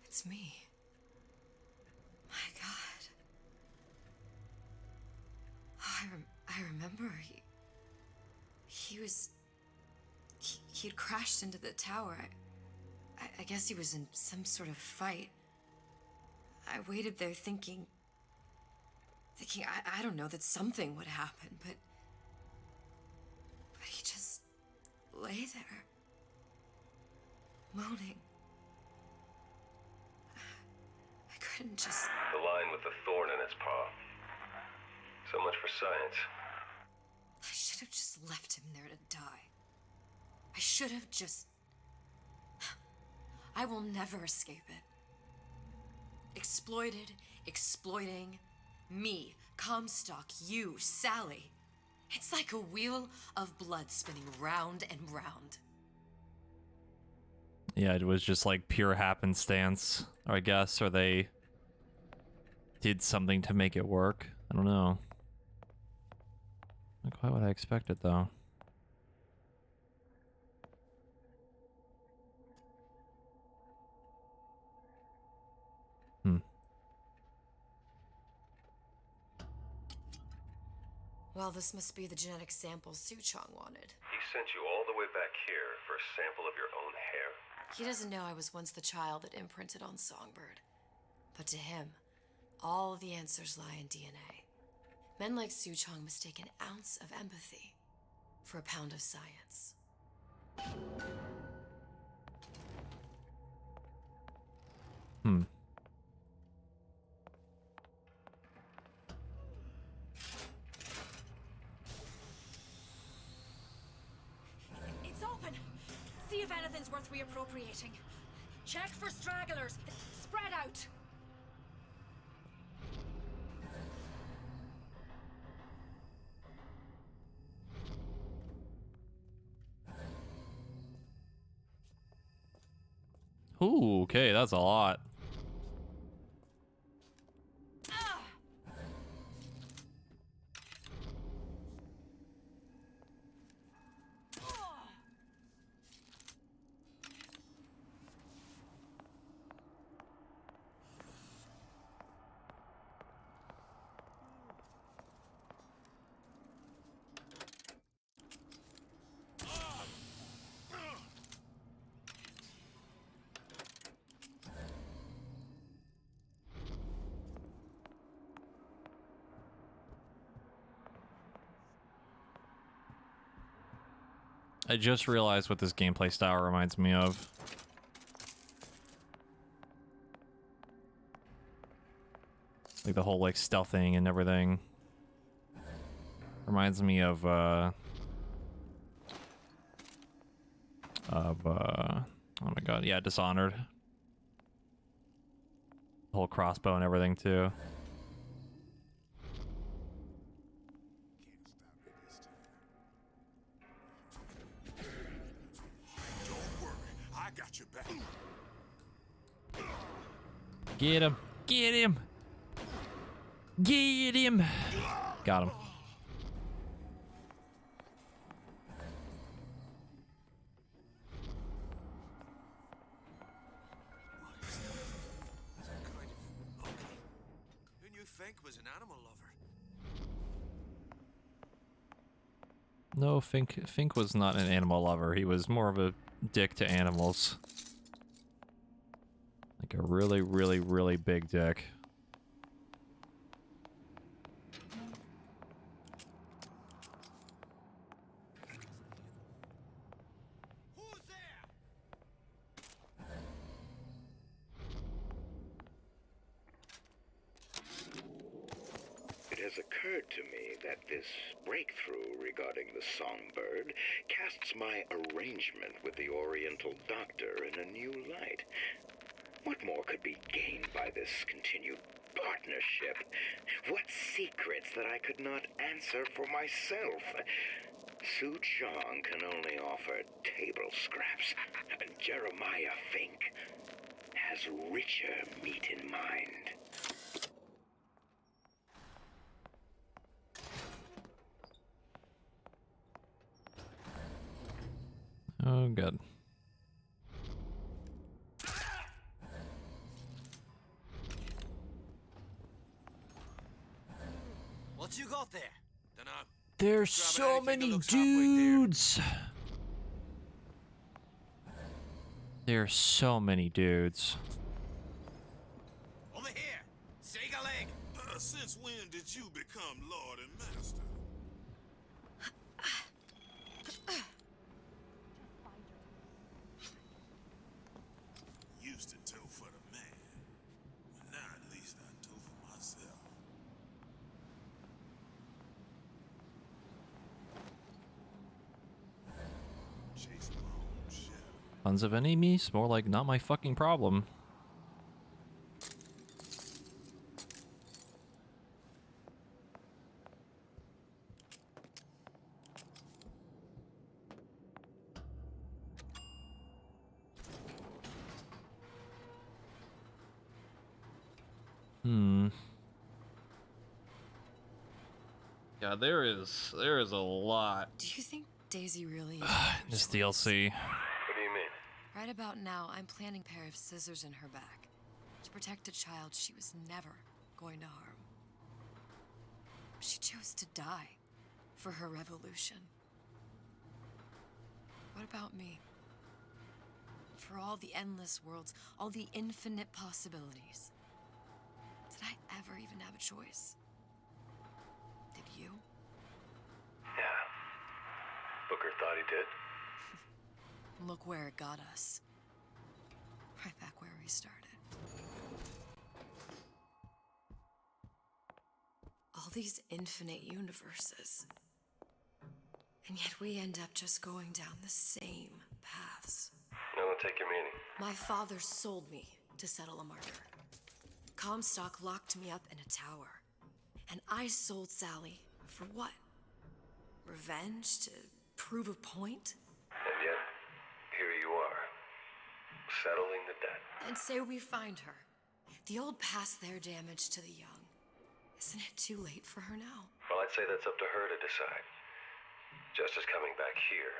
It's me. My god. Oh, I remember he'd crashed into the tower. I guess he was in some sort of fight. I waited there thinking I don't know, that something would happen, but But he just lay there, moaning. I couldn't just... The line with the thorn in its paw. So much for science. I should have just left him there to die. I should have just... I will never escape it. Exploited, exploiting, me, Comstock, you, Sally. It's like a wheel of blood spinning round and round. Yeah, it was just like pure happenstance, I guess, or they did something to make it work. I don't know. Not quite what I expected, though. Well, this must be the genetic sample Suchong wanted. He sent you all the way back here for a sample of your own hair? He doesn't know I was once the child that imprinted on Songbird. But to him, all the answers lie in DNA. Men like Suchong mistake an ounce of empathy for a pound of science. It's open. See if anything's worth reappropriating. Check for stragglers. Spread out. Ooh, okay, that's a lot. I just realized what this gameplay style reminds me of. Like the whole like stealthing and everything. Reminds me of oh my god, yeah, Dishonored. The whole crossbow and everything too. Get him! Get him! Get him! Got him. Who knew Fink was an animal lover? No, Fink was not an animal lover. He was more of a dick to animals. Like a really, really, really big dick. It has occurred to me that this breakthrough regarding the songbird casts my arrangement with the Oriental Doctor in a new light. What more could be gained by this continued partnership? What secrets that I could not answer for myself? Su Chong can only offer table scraps, and Jeremiah Fink has richer meat in mind. Oh, good. What you got there? Dunno. There's so many dudes. There's so many dudes. Over here! Shake a leg! Since when did you become Lord and Master? Tons of enemies? More like not my fucking problem. Yeah, there is a lot. Do you think Daisy really This DLC. What do you mean? Right about now, I'm planting a pair of scissors in her back to protect a child she was never going to harm. She chose to die for her revolution. What about me? For all the endless worlds, all the infinite possibilities. Did I ever even have a choice? Did you? Yeah. Booker thought he did. Look where it got us. Right back where we started. All these infinite universes. And yet we end up just going down the same paths. I don't take your meaning. My father sold me to settle a marker. Comstock locked me up in a tower. And I sold Sally for what? Revenge? To prove a point? And yet, here you are, settling the debt. And say we find her. The old past their damage to the young. Isn't it too late for her now? Well, I'd say that's up to her to decide. Justice coming back here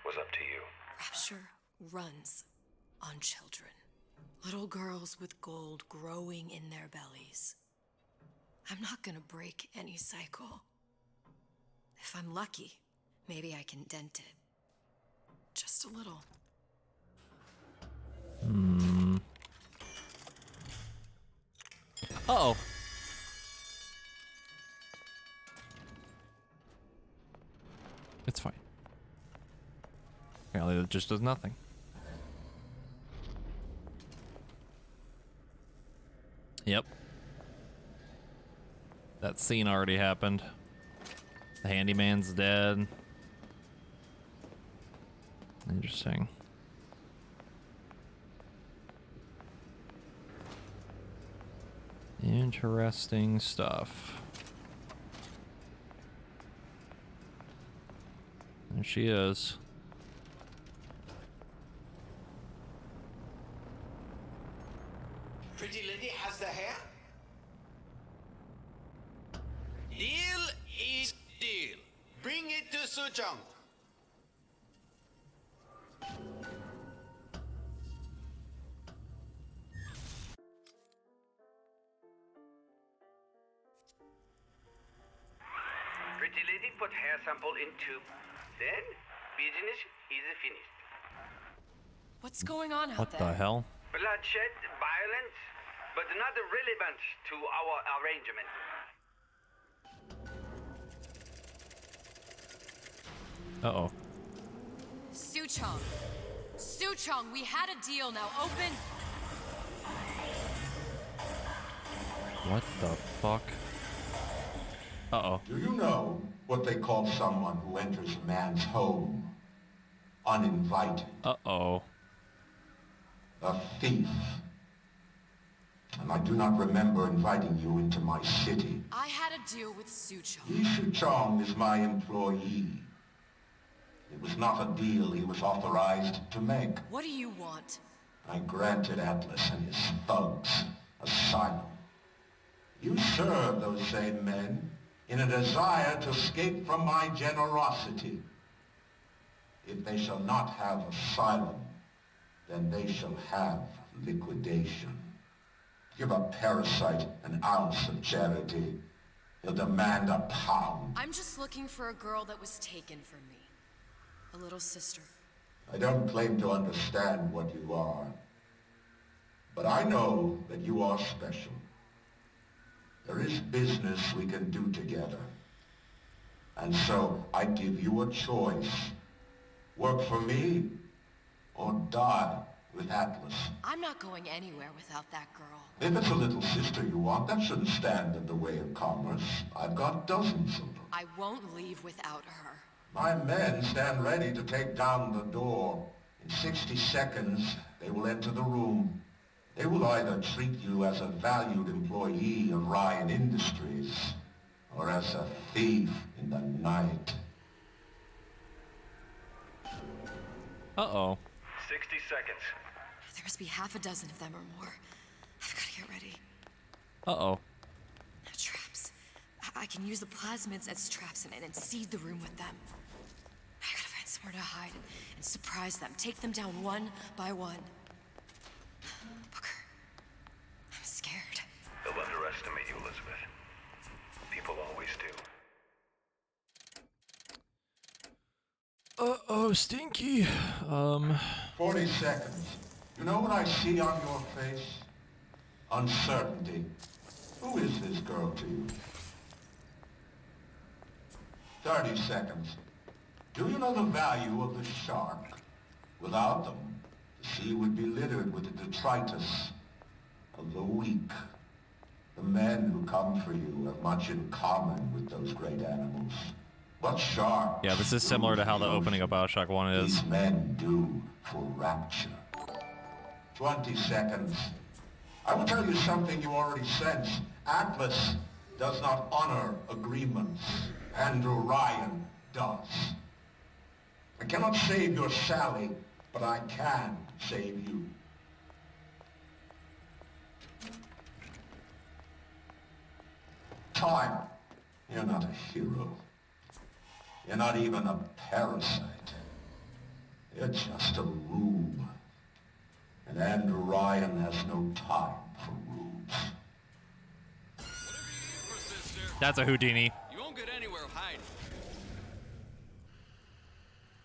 was up to you. Rapture runs on children. Little girls with gold growing in their bellies. I'm not gonna break any cycle. If I'm lucky, maybe I can dent it. Just a little. Uh-oh. It's fine. Apparently it just does nothing. Yep. That scene already happened. The handyman's dead. Interesting. Interesting stuff. There she is. Pretty lady has the hair? Deal is deal. Bring it to Suchong. Pretty lady put hair sample in tube. Then, business is finished. What's going on out What there? the hell? Bloodshed, violence, but not relevant to our arrangement. Uh-oh. Suchong. Suchong, we had a deal. Now open. What the fuck? Uh-oh. Do you know what they call someone who enters a man's home uninvited? Uh-oh. A thief. And I do not remember inviting you into my city. I had a deal with Suchong. Ishu Chong is my employee. It was not a deal he was authorized to make. What do you want? I granted Atlas and his thugs asylum. You serve those same men in a desire to escape from my generosity. If they shall not have asylum, then they shall have liquidation. Give a parasite an ounce of charity. He'll demand a pound. I'm just looking for a girl that was taken from me. A little sister. I don't claim to understand what you are, but I know that you are special. There is business we can do together. And so I give you a choice. Work for me, or die with Atlas. I'm not going anywhere without that girl. If it's a little sister you want, that shouldn't stand in the way of commerce. I've got dozens of them. I won't leave without her. My men stand ready to take down the door In 60 seconds, they will enter the room. They will either treat you as a valued employee of Ryan Industries, or as a thief in the night. Uh-oh. 60 seconds. There must be half a dozen of them or more. I've got to get ready. Uh-oh. Traps. I can use the plasmids as traps and seed the room with them. I gotta find somewhere to hide and surprise them. Take them down one by one. Booker, I'm scared. They'll underestimate you, Elizabeth. People always do. Uh-oh, Stinky. 40 seconds. You know what I see on your face? Uncertainty. Who is this girl to you? 30 seconds. Do you know the value of the shark? Without them, the sea would be littered with the detritus of the weak. The men who come for you have much in common with those great animals. What sharks? Yeah, this is similar to how the opening of Bioshock 1 is. These men do for rapture. 20 seconds. I will tell you something you already sense. Atlas does not honor agreements. Andrew Ryan does. I cannot save your Sally, but I can save you. Time. You're not a hero. You're not even a parasite. You're just a rube. And Andrew Ryan has no time for rubes. That's a Houdini. You won't get anywhere hiding.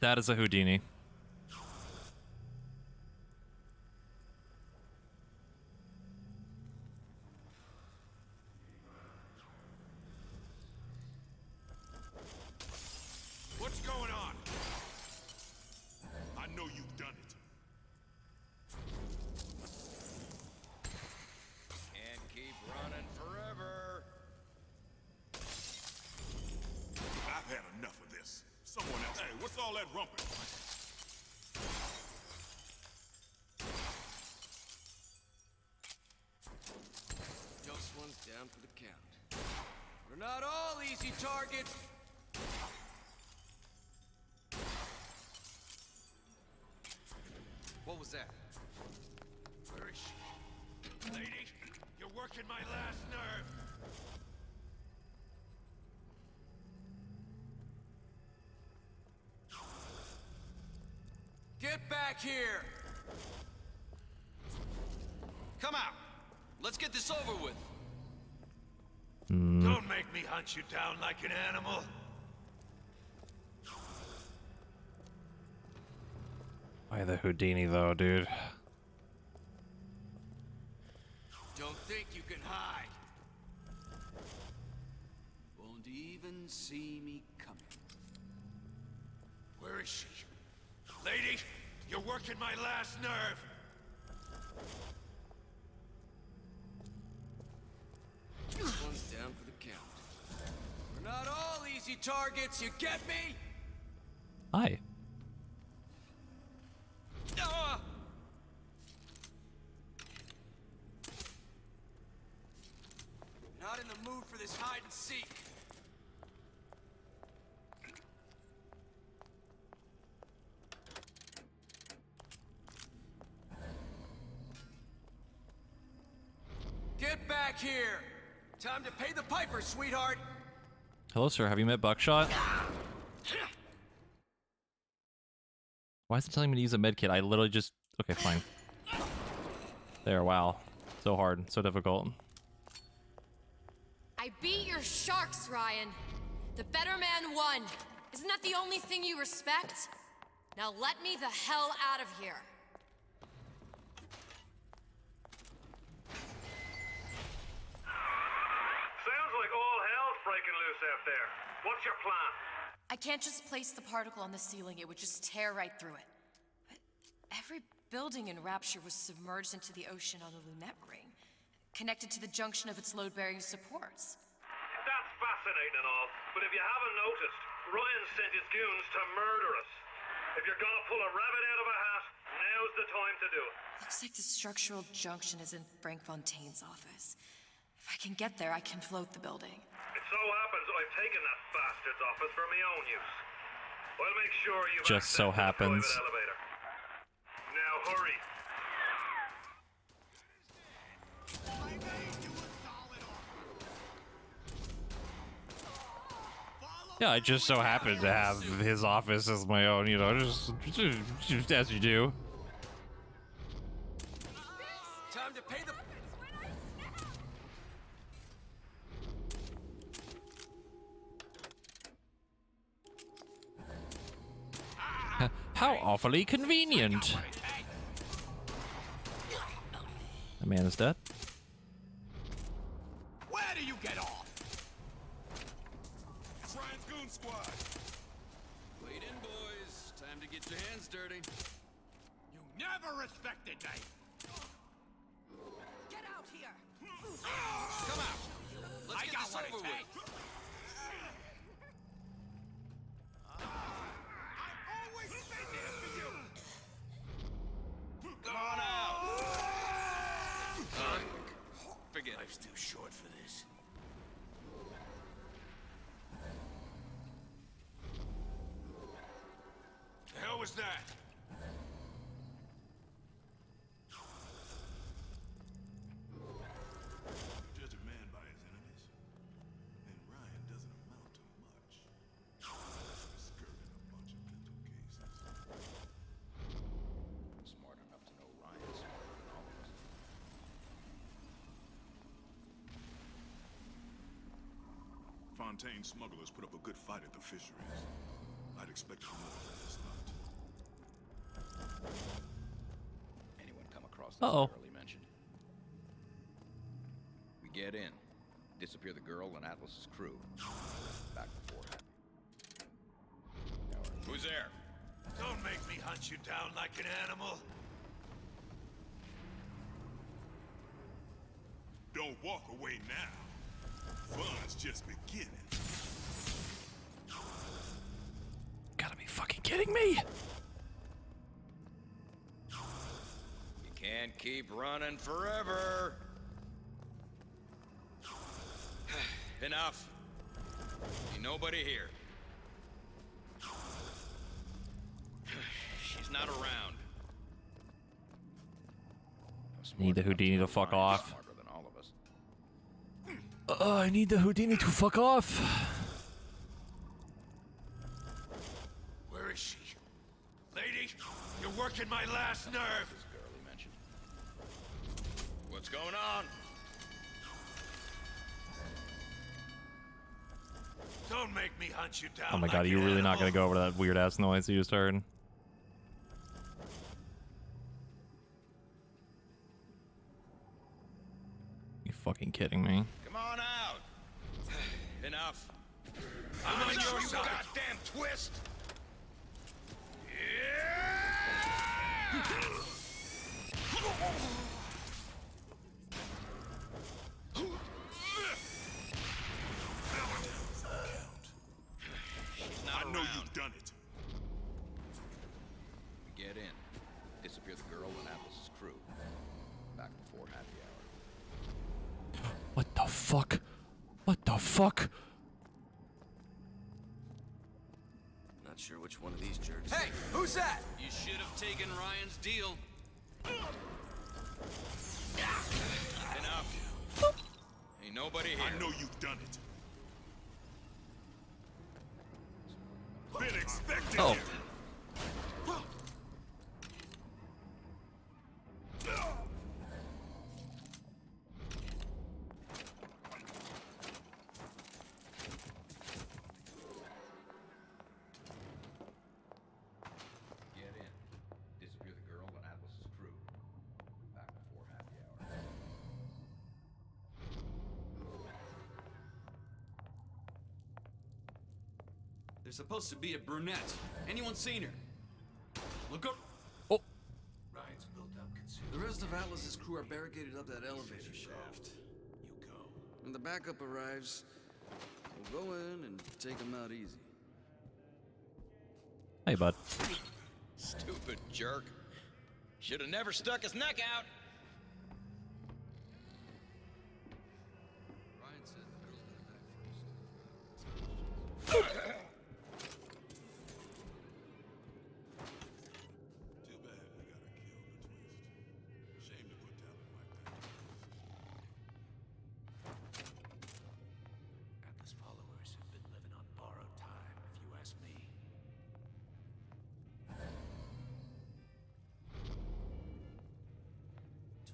That is a Houdini. What's going on? I know you've done it. Can't keep running forever. I've had enough of this. Someone else. Hey, what's all that rumping? Just one's down for the count. We're not all easy targets. What was that? Where is she? Lady, you're working my last nerve. Get back here! Come out! Let's get this over with. Don't make me hunt you down like an animal. Why the Houdini though, dude? Don't think you can hide. Won't even see me coming. Where is she? Lady, you're working my last nerve. This one's down for the count. We're not all easy targets, you get me? Hi. Ah! Not in the mood for this hide and seek. Get back here! Time to pay the piper, sweetheart! Hello, sir. Have you met Buckshot? Why is it telling me to use a medkit? I literally just... Okay, fine. There, wow. So hard. So difficult. I beat your sharks, Ryan. The better man won. Isn't that the only thing you respect? Now let me the hell out of here. Sounds like all hell's breaking loose out there. What's your plan? I can't just place the particle on the ceiling. It would just tear right through it. But every building in Rapture was submerged into the ocean on the Lunette ring, connected to the junction of its load-bearing supports. That's fascinating and all, but if you haven't noticed, Ryan sent his goons to murder us. If you're gonna pull a rabbit out of a hat, Now's the time to do it. Looks like the structural junction is in Frank Fontaine's office. If I can get there, I can float the building. It so happens I've taken that bastard's office for my own use. I'll make sure you Just so happens. elevator. Now hurry. Yeah, I just so happen to have his office as my own, you know, just as you do. Time to pay the... How awfully convenient. The man is dead. Where do you get off? Ryan's Goon Squad. Wait in, boys. Time to get your hands dirty. You never respected me. Get out here! Come out. Let's get this over with. Come on out. Forget it. Life's too short for this. The hell was that? Judge a man by his enemies, then Ryan doesn't amount to much. Skirting a bunch of mental cases. Smart enough to know Ryan's smarter than all of us. Fontaine smugglers put up a good fight at the fisheries. I'd expect more from this lot. Anyone come across this early mentioned? We get in, disappear the girl and Atlas's crew. Back before happy. Who's there? Don't make me hunt you down like an animal. Don't walk away now. Fun's just beginning. Gotta be fucking kidding me. You can't keep running forever. Enough. Ain't nobody here. She's not around. Need the Houdini to fuck off. Smarter than all of us. I need the Houdini to fuck off. Where is she? Lady, you're working my last nerve. This girl he mentioned. What's going on? Don't make me hunt you down. Oh my like god, are you an really not animal. gonna go over that weird ass noise you just heard? You fucking kidding me? Come on out. Enough. I'm on your You side. goddamn twist. She's not I know around. you've done it. We get in, disappear the girl and Atlas's crew. Back before happy hour. What the fuck? What the fuck? Not sure which one of these jerks. Hey, who's that? You should have taken Ryan's deal. Enough. Ain't nobody here. I know you've done it. Been expecting Oh. you. Get in, disappear the girl and Atlas's crew. Back before happy hour. There's supposed to be a brunette. Anyone seen her? Look up. Oh. Ryan's built up considerably. The rest of Atlas's crew are barricaded up that elevator shaft. You go. When the backup arrives, we'll go in and take them out easy. Hey, bud. Stupid jerk. Should have never stuck his neck out. Ryan said the girl's gonna die first. Too bad we gotta kill the twist. Shame to put talent like that. Atlas followers have been living on borrowed time, if you ask me.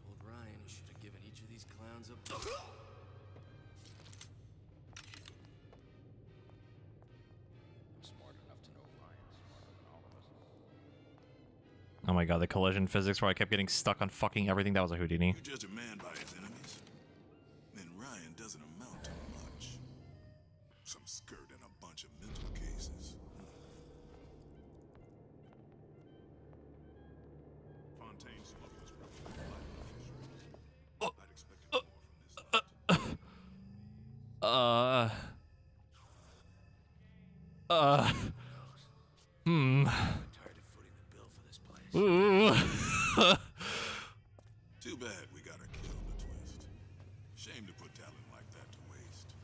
Told Ryan he should have given each of these clowns a. Smart enough to know Ryan's smarter than all of us. Oh my god, the collision physics where I kept getting stuck on fucking everything. That was a Houdini. You judge a man by his enemies, then Ryan doesn't amount to much. Some skirt and a bunch of mental cases. Fontaine smugglers probably lied in the fisheries. I'd expected more from this lot. Hmm. Tired of footing the bill for this place. Ooh. Too bad we gotta kill the twist. Shame to put talent like that to waste.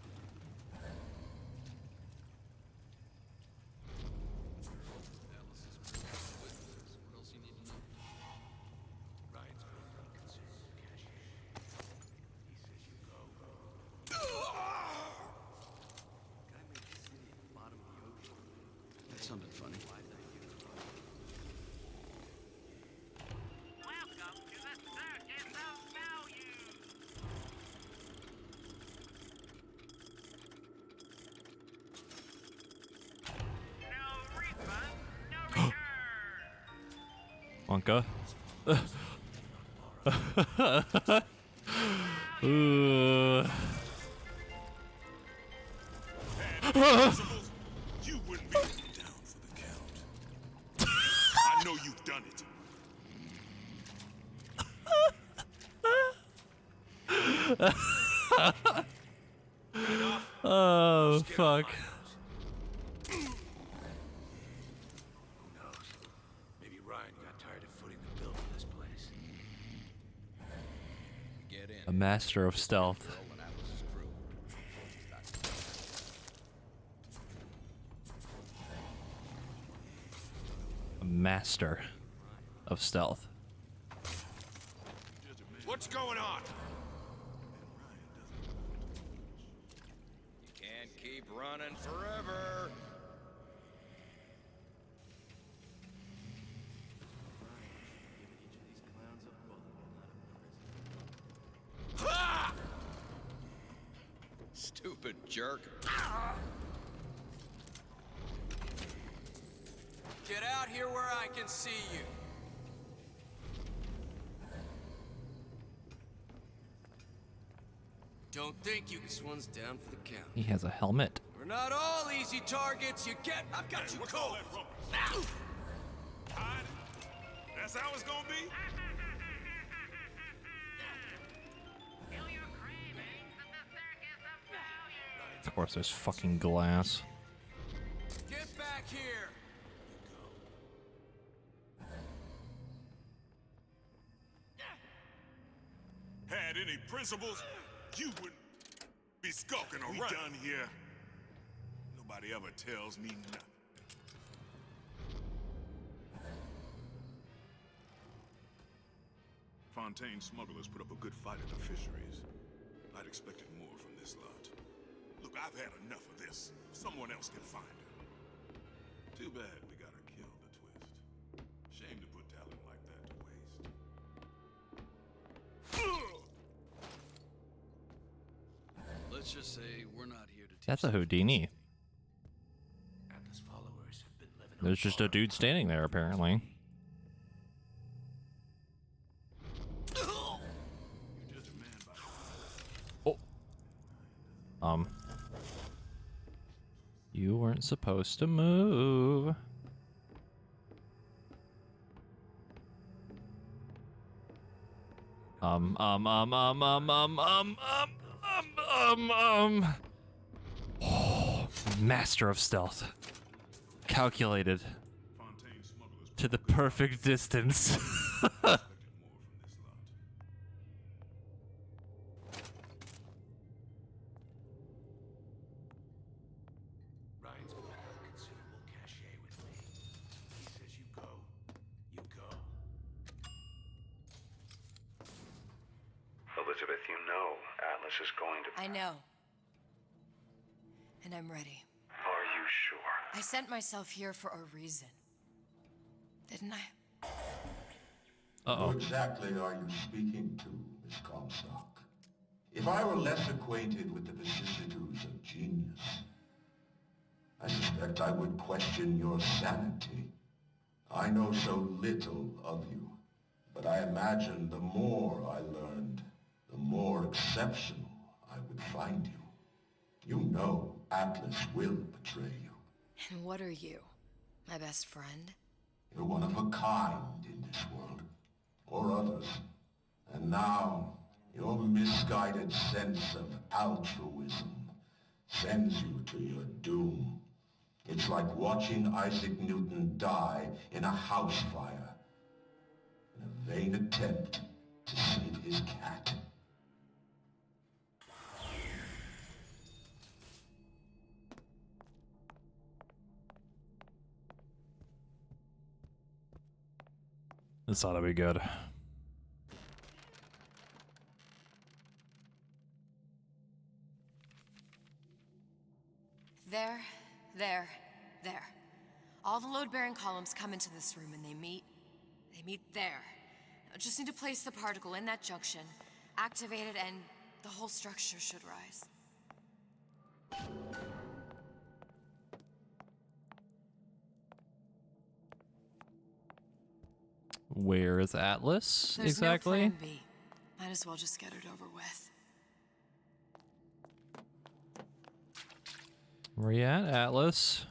Atlas is witnesses. What else you need to know? Ryan's going to be considerable cash. He says you go. Guy made the city at the bottom of the ocean. That's something funny. Welcome to the circus of value. No refund, no return. Wonka. Ooh. You wouldn't be down for the count. I know you've done it. Oh, fuck. Who knows? Maybe Ryan got tired of footing the bill for this place. Get in. A master of stealth. Girl and Atlas's crew. A master of stealth. What's going on? You can't keep running forever. Ah! Stupid jerk. Get out here where I can see you. Don't think you. This one's down for the count. He has a helmet. We're not all easy targets. You get. I've got you cold. Hide? That's how it's gonna be? Of course, there's fucking glass. Get back here. Had any principles, you wouldn't be skulking around. We done here. Nobody ever tells me nothing. Fontaine smugglers put up a good fight at the fisheries. I'd expected more from this lot. Look, I've had enough of this. Someone else can find her. Too bad we gotta kill the twist. Shame to put talent like that to waste. Let's just say we're not here to teach. That's a Houdini. Atlas followers have been living There's just a dude standing there, apparently. Oh. You weren't supposed to move. Oh, master of stealth. Calculated to the perfect distance. Ryan's got a considerable cachet with me. He says you go. You go. Elizabeth, you know Atlas is going to... I know. And I'm ready. Are you sure? I sent myself here for a reason. Didn't I? Who exactly are you speaking to, Miss Comstock? If I were less acquainted with the vicissitudes of genius, I suspect I would question your sanity. I know so little of you, but I imagine the more I learned, the more exceptional I would find you. You know Atlas will betray you. And what are you? My best friend? You're one of a kind in this world, or others. And now, your misguided sense of altruism sends you to your doom. It's like watching Isaac Newton die in a house fire, in a vain attempt to save his cat. This ought to be good. There. All the load-bearing columns come into this room and they meet there. I just need to place the particle in that junction, activate it, and the whole structure should rise. Where is Atlas There's exactly? no plan B. Might as well just get it over with. Where you at, Atlas?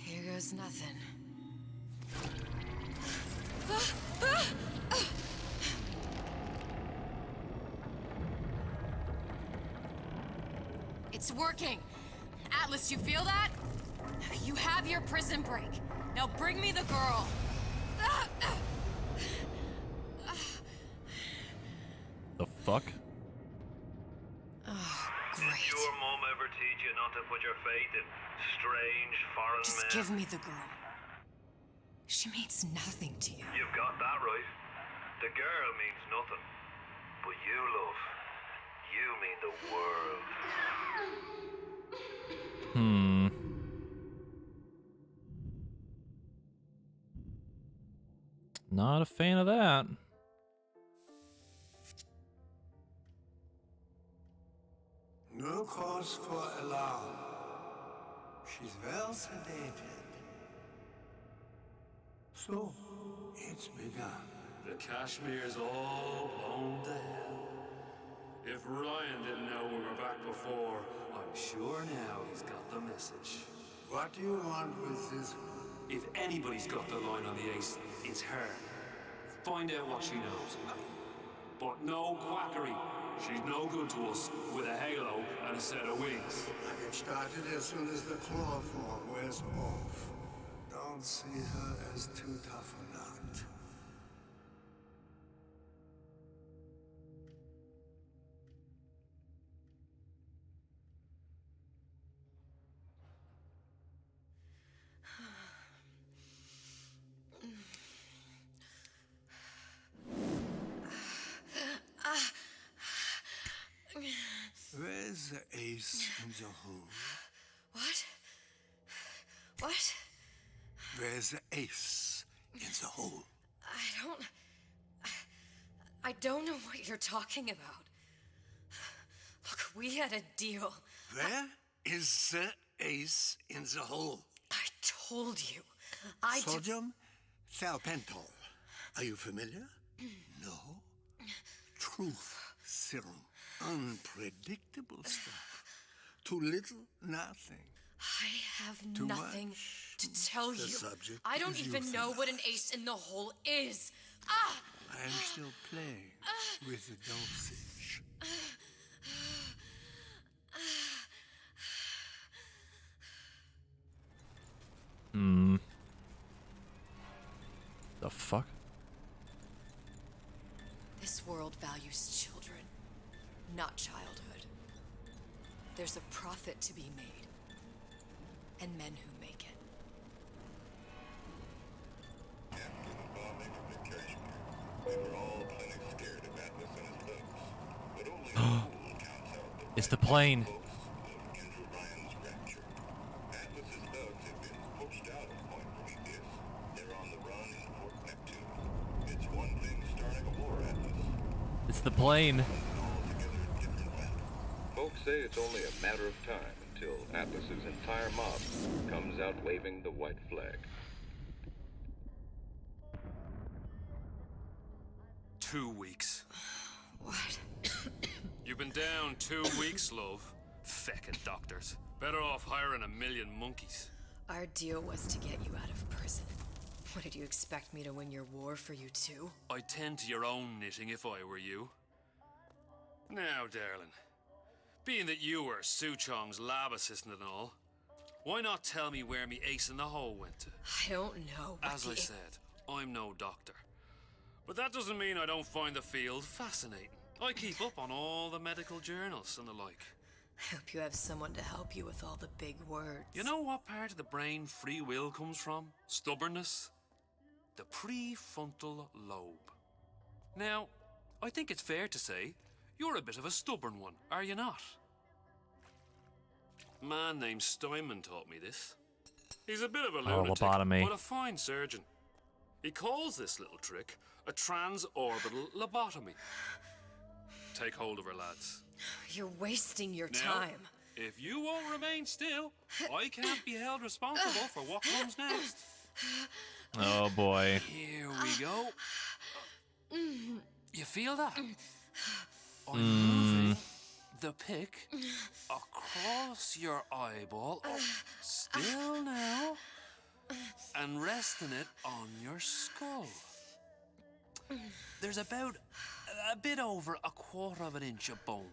Here goes nothing. It's working! Atlas, you feel that? You have your prison break. Now bring me the girl. The fuck? Oh, great. Did your mom ever teach you not to put your faith in strange foreign Just men? give me the girl. She means nothing to you. You've got that right. The girl means nothing. But you, love, you mean the world. Not a fan of that. No cause for alarm. She's well sedated. So, it's begun. The Kashmir's all blown to hell. If Ryan didn't know we were back before, I'm sure now he's got the message. What do you want with this one? If anybody's got the line on the ace, it's her. Find out what she knows. But no quackery. She's no good to us with a halo and a set of wings. I get started as soon as the claw form wears off. Don't see her as too tough a nut. Where's the ace in the hole? What? What? Where's the ace in the hole? I don't know what you're talking about. Look, we had a deal. Where is the ace in the hole? I told you. Sodium thiopental. Are you familiar? No. Truth serum. Unpredictable stuff. Too little, nothing. I have Too nothing much. to tell The you. subject I don't is even know what an ace in the hole is. Ah! I am still playing with the dollfish. The fuck? This world values children, not childhood. There's a profit to be made, and men who make it. It's the plane. It's the plane. Folks say it's only a matter of time until Atlas's entire mob comes out waving the white flag. 2 weeks. What? You've been down 2 weeks, love. Feckin' doctors. Better off hiring a million monkeys. Our deal was to get you out of prison. What, did you expect me to win your war for you too? I'd tend to your own knitting if I were you. Now, darling, being that you were Suchong's lab assistant and all, why not tell me where me ace in the hole went to? I don't know. As I said, I'm no doctor. But that doesn't mean I don't find the field fascinating. I keep up on all the medical journals and the like. I hope you have someone to help you with all the big words. You know what part of the brain free will comes from? Stubbornness? The prefrontal lobe. Now, I think it's fair to say you're a bit of a stubborn one, are you not? A man named Steinman taught me this. He's a bit of a lunatic, lobotomy. but a fine surgeon. He calls this little trick a transorbital lobotomy. Take hold of her, lads. You're wasting your Now, time. if you won't remain still, I can't be held responsible for what comes next. Oh boy. Here we go. You feel that? I'm moving the pick across your eyeball, still now, and resting it on your skull. There's about a bit over 1/4 of an inch of bone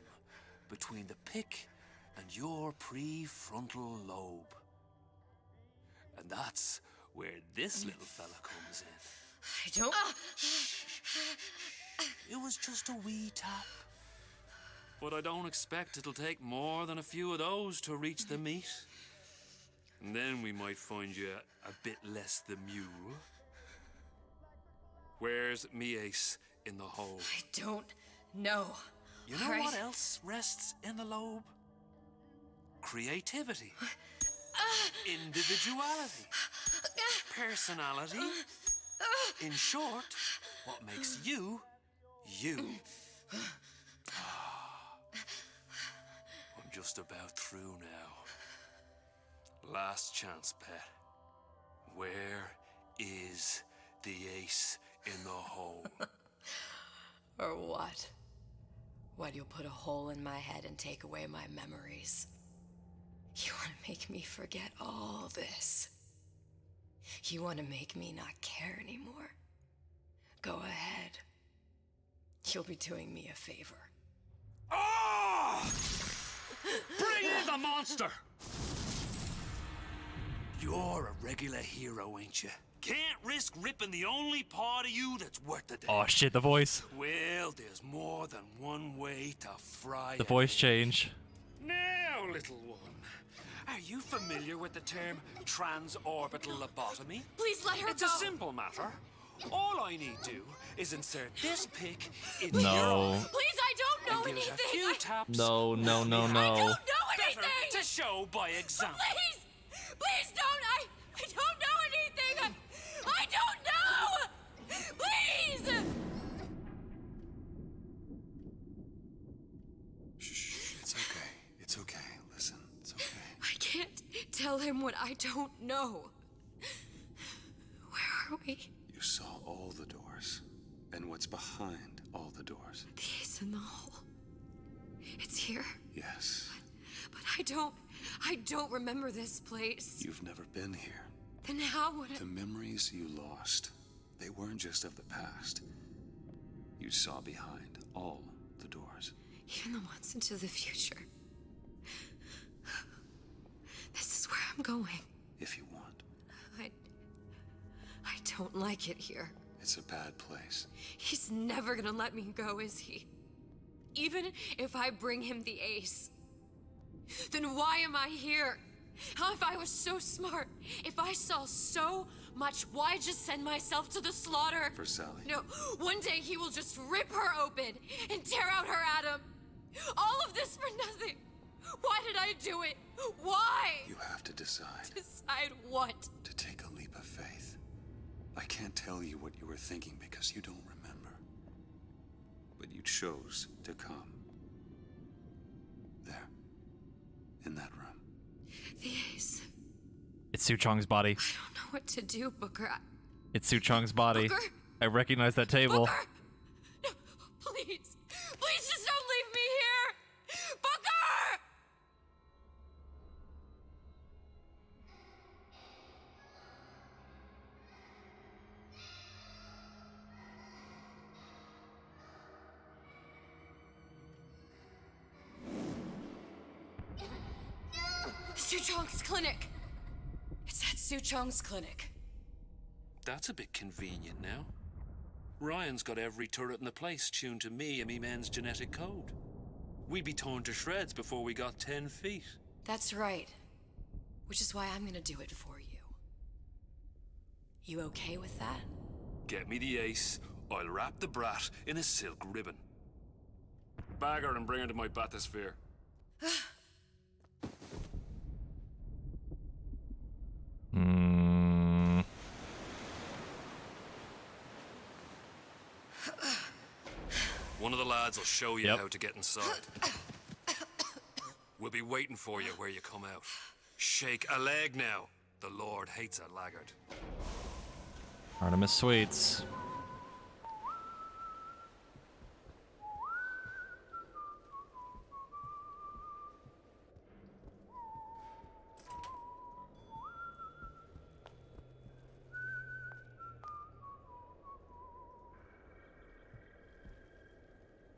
between the pick and your prefrontal lobe. And that's where this little fella comes in. I don't... It was just a wee tap. But I don't expect it'll take more than a few of those to reach the meat. And then we might find you a bit less the mule. Where's me ace in the hole? I don't know. You know what else rests in the lobe? Creativity. Individuality. Personality. In short, what makes you, you. I'm just about through now. Last chance, pet. Where is the ace in the hole? Or what? Why do you put a hole in my head and take away my memories? You want to make me forget all this? You want to make me not care anymore? Go ahead. You'll be doing me a favor. Ah! Bring in the monster! You're a regular hero, ain't you? Can't risk ripping the only part of you that's worth it. Oh shit, the voice. Well, there's more than one way to fry The it. voice change. Now, little one, are you familiar with the term transorbital lobotomy? Please let her It's go. a simple matter. All I need do is insert this pick in No. your eye. Please, I don't know and give it anything. a few taps. No, no, no, I don't no. know Better anything. to show by example. Please, please don't. I don't know anything. I don't know. Please. Shh, it's okay. It's okay. Listen, it's okay. I can't tell him what I don't know. Where are we? You saw all the doors. And what's behind all the doors. The ace in the hole. It's here. Yes. But I don't remember this place. You've never been here. Then how would The memories you lost, they weren't just of the past. You saw behind all the doors. Even the ones into the future. This is where I'm going. If you want. I don't like it here. It's a bad place. He's never gonna let me go, is he? Even if I bring him the ace. Then why am I here? How if I was so smart? If I saw so much, why just send myself to the slaughter? For Sally. No, one day he will just rip her open and tear out her atom. All of this for nothing. Why did I do it? Why? You have to decide. Decide what? To take a leap of faith. I can't tell you what you were thinking because you don't remember. But you chose to come. There. In that room. The ace. It's Su Chong's body. I don't know what to do, Booker. It's Su Chong's body. Booker? I recognize that table. Booker! No, please. Please just don't leave me here! Booker! Su Chong's clinic. It's at Su Chong's clinic. That's a bit convenient now. Ryan's got every turret in the place tuned to me and me men's genetic code. We'd be torn to shreds before we got 10 feet. That's right. Which is why I'm gonna do it for you. You okay with that? Get me the ace, I'll wrap the brat in a silk ribbon. Bag her and bring her to my bathysphere. One of the lads will show you how to get inside. We'll be waiting for you where you come out. Shake a leg now. The Lord hates a laggard. Artemis Sweets.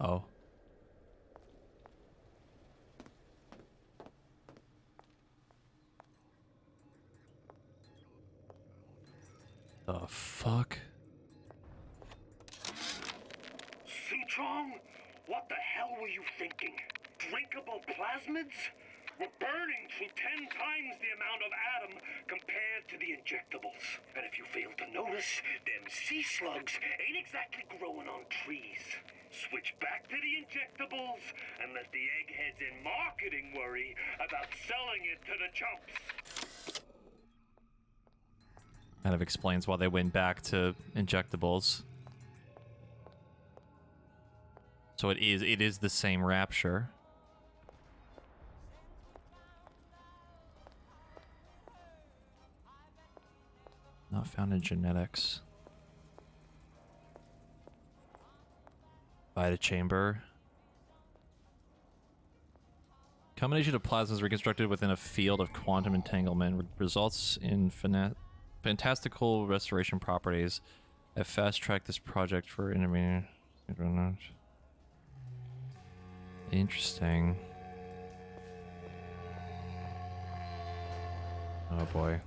Oh. The fuck? Suchong, what the hell were you thinking? Drinkable plasmids? We're burning through 10 times the amount of atom compared to the injectables. And if you fail to notice, them sea slugs ain't exactly growing on trees. Switch back to the injectables and let the eggheads in marketing worry about selling it to the chumps. Kind of explains why they went back to injectables. So it is the same rapture. Not found in genetics. Vita chamber. Combination of plasmas reconstructed within a field of quantum entanglement results in fantastical restoration properties. I fast-tracked this project for intermediate. Interesting. Oh boy.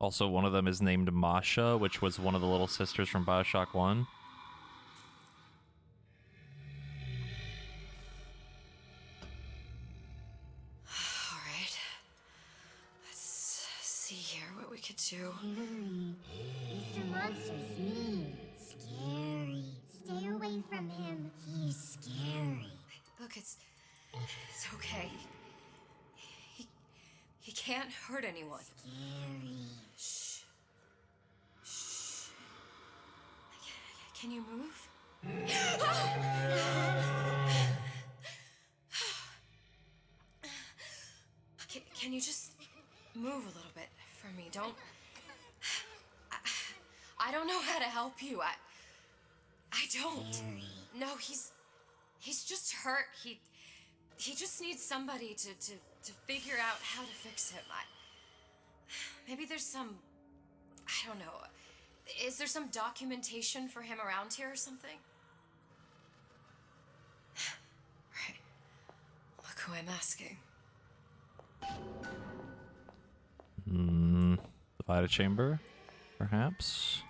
Also, one of them is named Masha, which was one of the little sisters from Bioshock 1. Alright. Let's see here what we could do. Mr. Monster's mean. Scary. Stay away from him. He's scary. Look, it's okay. He can't hurt anyone. Scary. Shh. Shh. Can you move? Can you just move a little bit for me? Don't. I don't know how to help you. I don't. No, he's just hurt. He just needs somebody to figure out how to fix him. Maybe there's some, I don't know. Is there some documentation for him around here or something? Right. Look who I'm asking. The Vita Chamber, perhaps?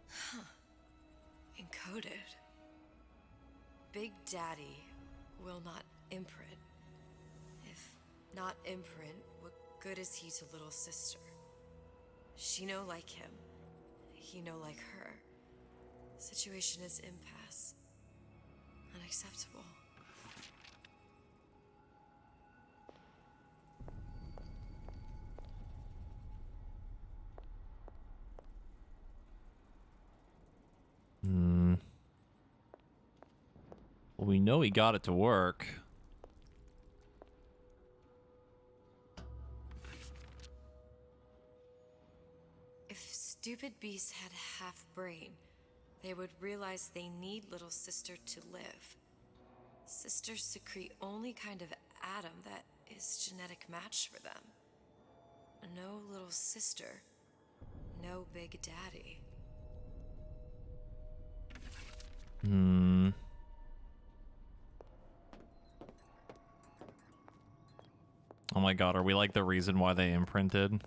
Huh. Encoded. Big Daddy will not imprint. If not imprint, what good is he to little sister? She no like him. He no like her. Situation is impasse. Unacceptable. Well, we know he got it to work. If stupid beasts had half brain, they would realize they need little sister to live. Sisters secrete only kind of atom that is genetic match for them. No little sister, no Big Daddy. Oh my god, are we like the reason why they imprinted?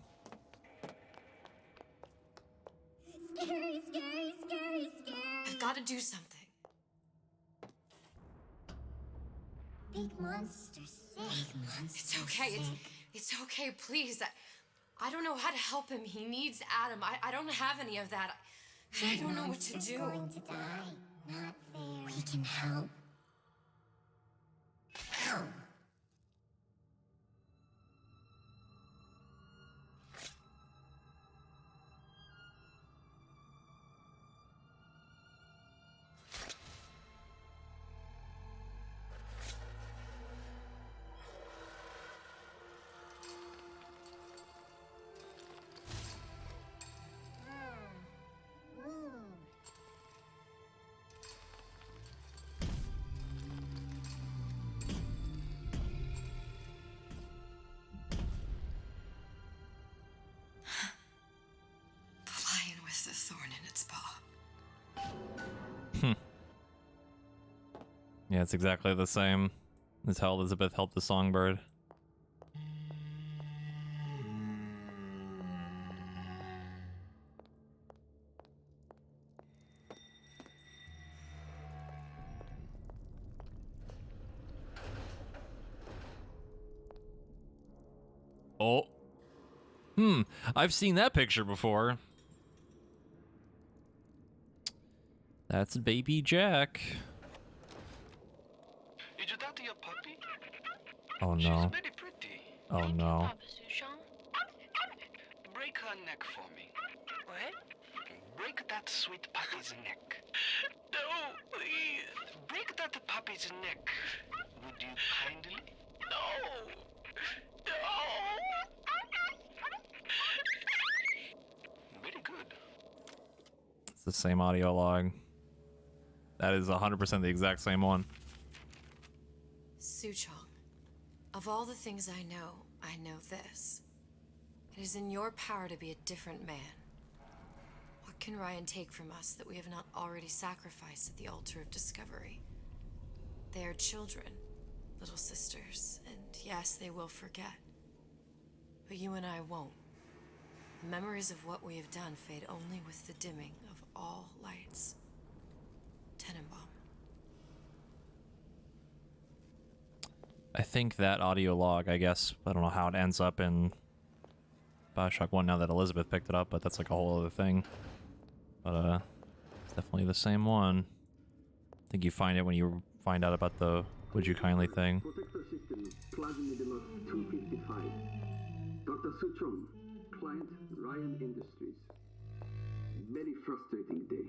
Scary, scary, scary, scary. I've got to do something. Big monster sick. It's okay. It's okay. Please. I don't know how to help him. He needs Adam. I don't have any of that. I don't know what to do. Going to die. Not fair. We can help. Help. The lion with the thorn in its paw. Yeah, it's exactly the same as how Elizabeth helped the songbird. Oh. I've seen that picture before. That's baby Jack. Did you talk to your puppy? Oh She's no. very pretty. Oh no. Break her neck for me. What? Break that sweet puppy's neck. No, please. Break that puppy's neck. Would you kindly? No. No. Very good. It's the same audio log. That is 100% the exact same one. Suchong, of all the things I know this. It is in your power to be a different man. What can Ryan take from us that we have not already sacrificed at the altar of discovery? They are children, little sisters, and yes, they will forget. But you and I won't. The memories of what we have done fade only with the dimming of all lights. Tenenbaum. I think that audio log, I guess, I don't know how it ends up in Bioshock 1 now that Elizabeth picked it up, but that's like a whole other thing. But, it's definitely the same one. I think you find it when you find out about the would you kindly thing. Protector system, Plasmidilos 255. Dr. Suchong, client Ryan Industries. Very frustrating day.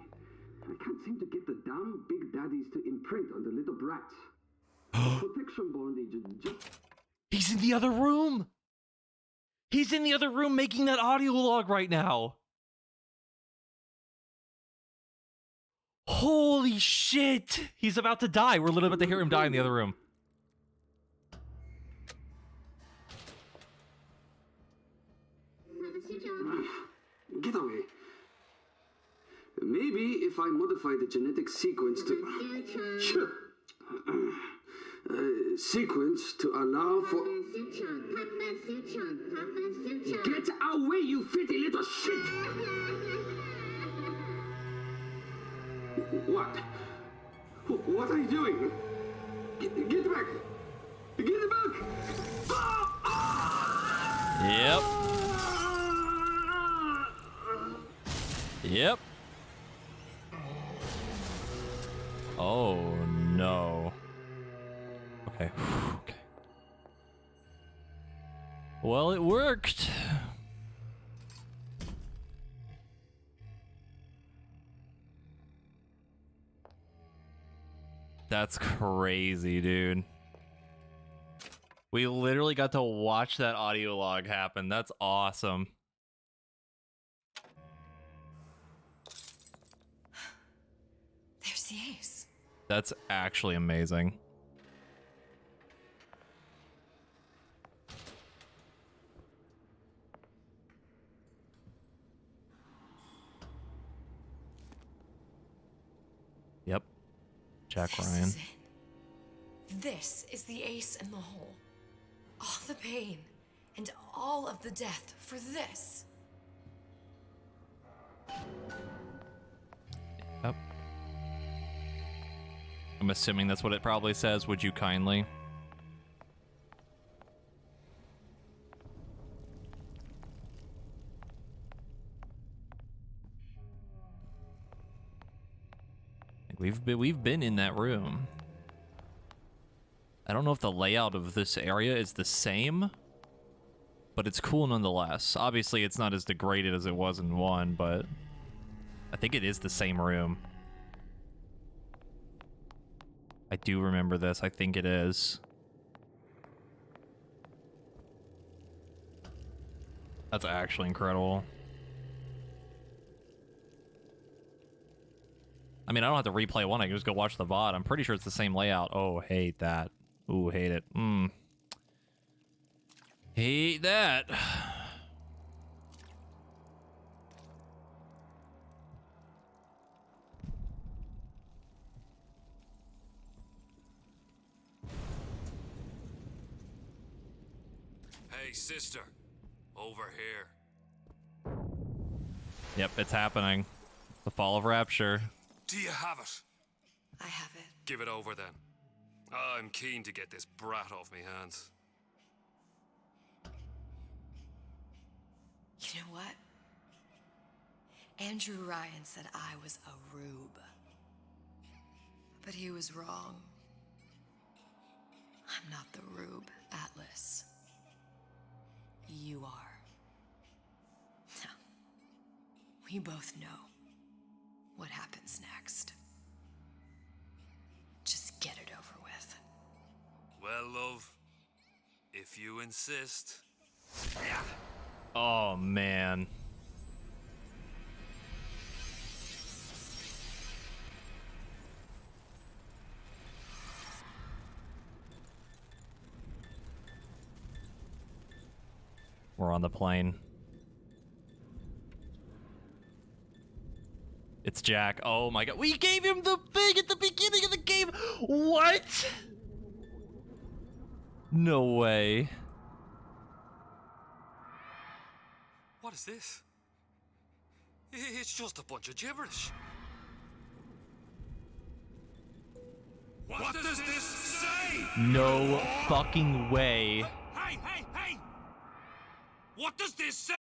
I can't seem to get the damn big daddies to imprint on the little brats. Protection bondage just... He's in the other room. He's in the other room making that audio log right now. Holy shit. He's about to die. We're literally about to hear him die in the other room. Get away. Maybe if I modify the genetic sequence to... sequence to allow for... Get away, you filthy little shit! What? What are you doing? Get back! Get back! Yep. Yep. Oh, no. Okay. Okay. Well, it worked. That's crazy, dude. We literally got to watch that audio log happen. That's awesome. There's the ace. That's actually amazing. Yep. Jack Ryan. Is it. This is the ace in the hole. All the pain and all of the death for this. Yep. I'm assuming that's what it probably says. Would you kindly? We've been in that room. I don't know if the layout of this area is the same, but it's cool nonetheless. Obviously, it's not as degraded as it was in 1, but I think it is the same room. I do remember this. I think it is. That's actually incredible. I mean, I don't have to replay 1. I can just go watch the VOD. I'm pretty sure it's the same layout. Oh, hate that. Ooh, hate it. Hate that. Hey, sister. Over here. Yep, it's happening. The Fall of Rapture. Do you have it? I have it. Give it over then. I'm keen to get this brat off me hands. You know what? Andrew Ryan said I was a rube. But he was wrong. I'm not the rube, Atlas. You are. Now, we both know what happens next. Just get it over with. Well, love, if you insist. Oh, man. We're on the plane. It's Jack. Oh my god. We gave him the thing at the beginning of the game. What? No way. What is this? It's just a bunch of gibberish. What does this say? No fucking way. Hey, hey, hey! What does this say?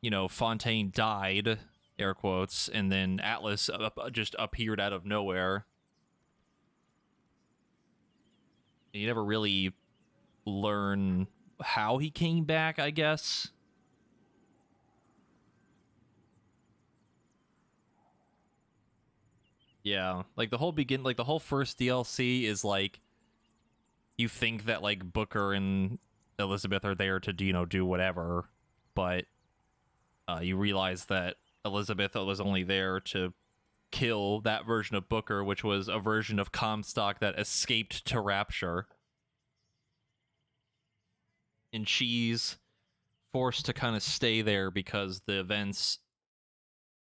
you know, Fontaine died, air quotes, and then Atlas just appeared out of nowhere. And you never really learn how he came back, I guess. Yeah, like the whole first DLC is like, you think that like Booker and Elizabeth are there to, you know, do whatever, but you realize that Elizabeth was only there to kill that version of Booker, which was a version of Comstock that escaped to Rapture. And she's forced to kind of stay there because the events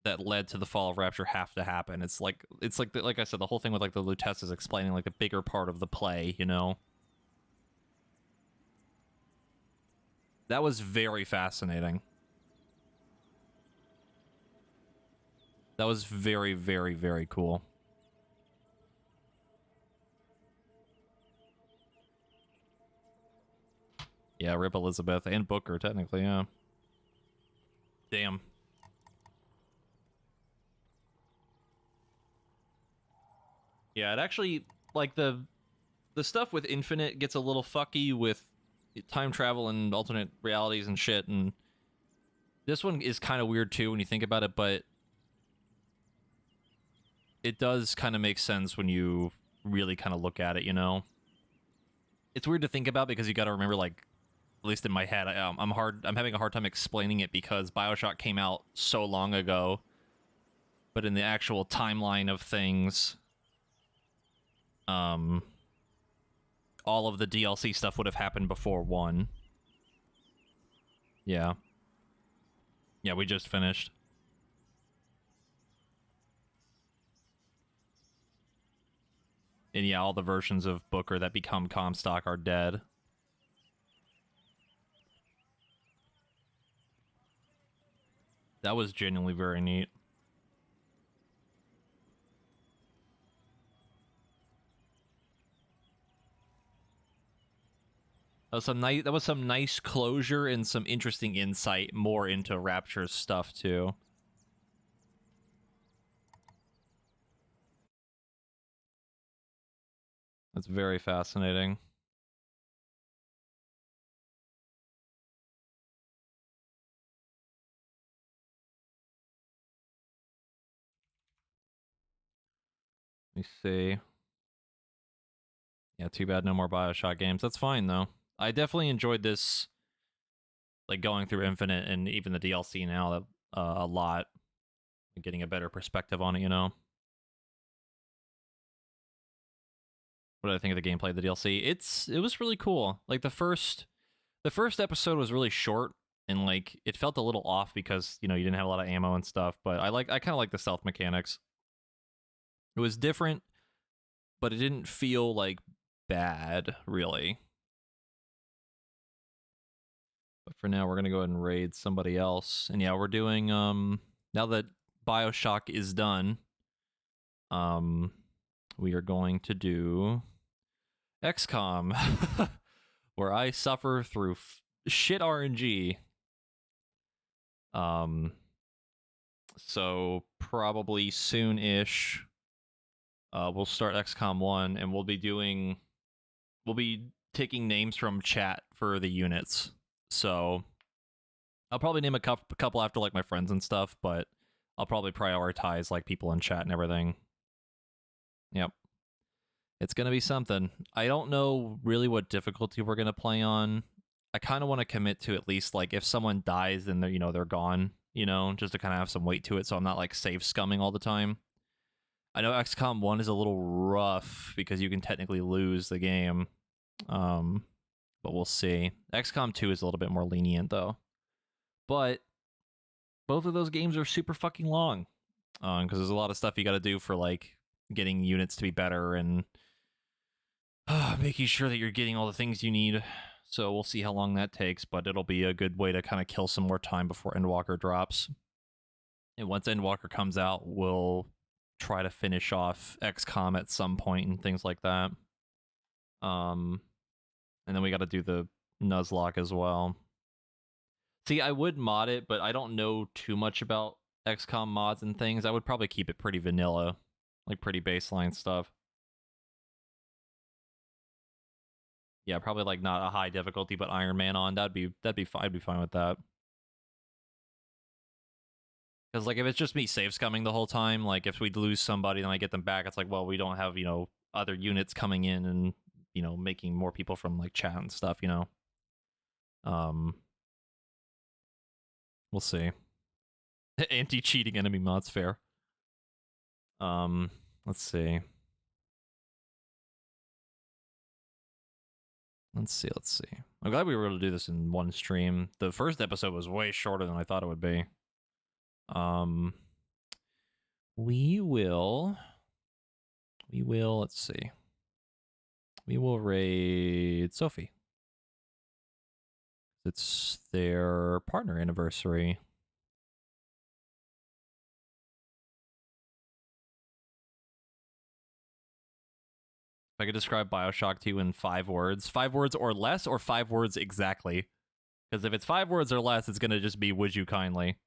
that led to the fall of Rapture have to happen. It's like like I said, the whole thing with like the Lutece is explaining like the bigger part of the play, you know. That was very fascinating. That was very, very, very cool. Yeah, rip Elizabeth and Booker, technically, yeah. Damn. Yeah, it actually, like, the stuff with Infinite gets a little fucky with time travel and alternate realities and shit, and this one is kind of weird too when you think about it, but it does kind of make sense when you really kind of look at it, you know? It's weird to think about because you got to remember, like, at least in my head, I'm having a hard time explaining it because Bioshock came out so long ago, but in the actual timeline of things, all of the DLC stuff would have happened before 1. Yeah. Yeah, we just finished. And yeah, all the versions of Booker that become Comstock are dead. That was genuinely very neat. That was some nice closure and some interesting insight more into Rapture's stuff too. That's very fascinating. Let me see. Yeah, too bad no more Bioshock games. That's fine though. I definitely enjoyed this, like going through Infinite and even the DLC now a lot. Getting a better perspective on it, you know. What did I think of the gameplay of the DLC? It was really cool. Like the first episode was really short and like it felt a little off because, you know, you didn't have a lot of ammo and stuff, but I kind of like the stealth mechanics. It was different, but it didn't feel like bad, really. But for now, we're going to go ahead and raid somebody else. And yeah, we're doing, now that Bioshock is done, we are going to do XCOM, where I suffer through shit RNG. So probably soon-ish, we'll start XCOM 1, and we'll be taking names from chat for the units. So I'll probably name a couple after like my friends and stuff, but I'll probably prioritize like people in chat and everything. Yep. It's going to be something. I don't know really what difficulty we're going to play on. I kind of want to commit to at least like if someone dies, then they're gone, you know, just to kind of have some weight to it so I'm not like save scumming all the time. I know XCOM 1 is a little rough because you can technically lose the game. But we'll see. XCOM 2 is a little bit more lenient though. But both of those games are super fucking long. Because there's a lot of stuff you got to do for like getting units to be better and making sure that you're getting all the things you need. So we'll see how long that takes, but it'll be a good way to kind of kill some more time before Endwalker drops. And once Endwalker comes out, we'll try to finish off XCOM at some point and things like that. And then we got to do the Nuzlocke as well. See, I would mod it, but I don't know too much about XCOM mods and things. I would probably keep it pretty vanilla, like pretty baseline stuff. Yeah, probably like not a high difficulty, but Iron Man on. That'd be fine. I'd be fine with that. Because like if it's just me save scumming the whole time, like if we lose somebody and I get them back, it's like, well, we don't have, you know, other units coming in and, you know, making more people from like chat and stuff, you know. We'll see. Anti-cheating enemy mods fair. Let's see. Let's see. I'm glad we were able to do this in one stream. The first episode was way shorter than I thought it would be. We will, let's see. We will raid Sophie. It's their partner anniversary. If I could describe Bioshock to you in 5 words. 5 words or less, or 5 words exactly? Because if it's 5 words or less, it's going to just be, would you kindly?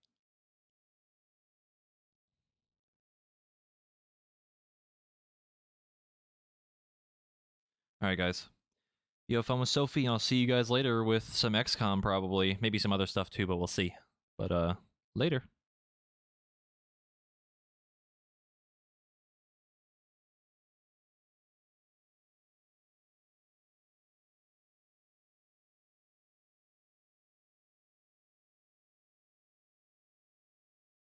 Alright, guys. You have fun with Sophie, and I'll see you guys later with some XCOM, probably. Maybe some other stuff too, but we'll see. But, later.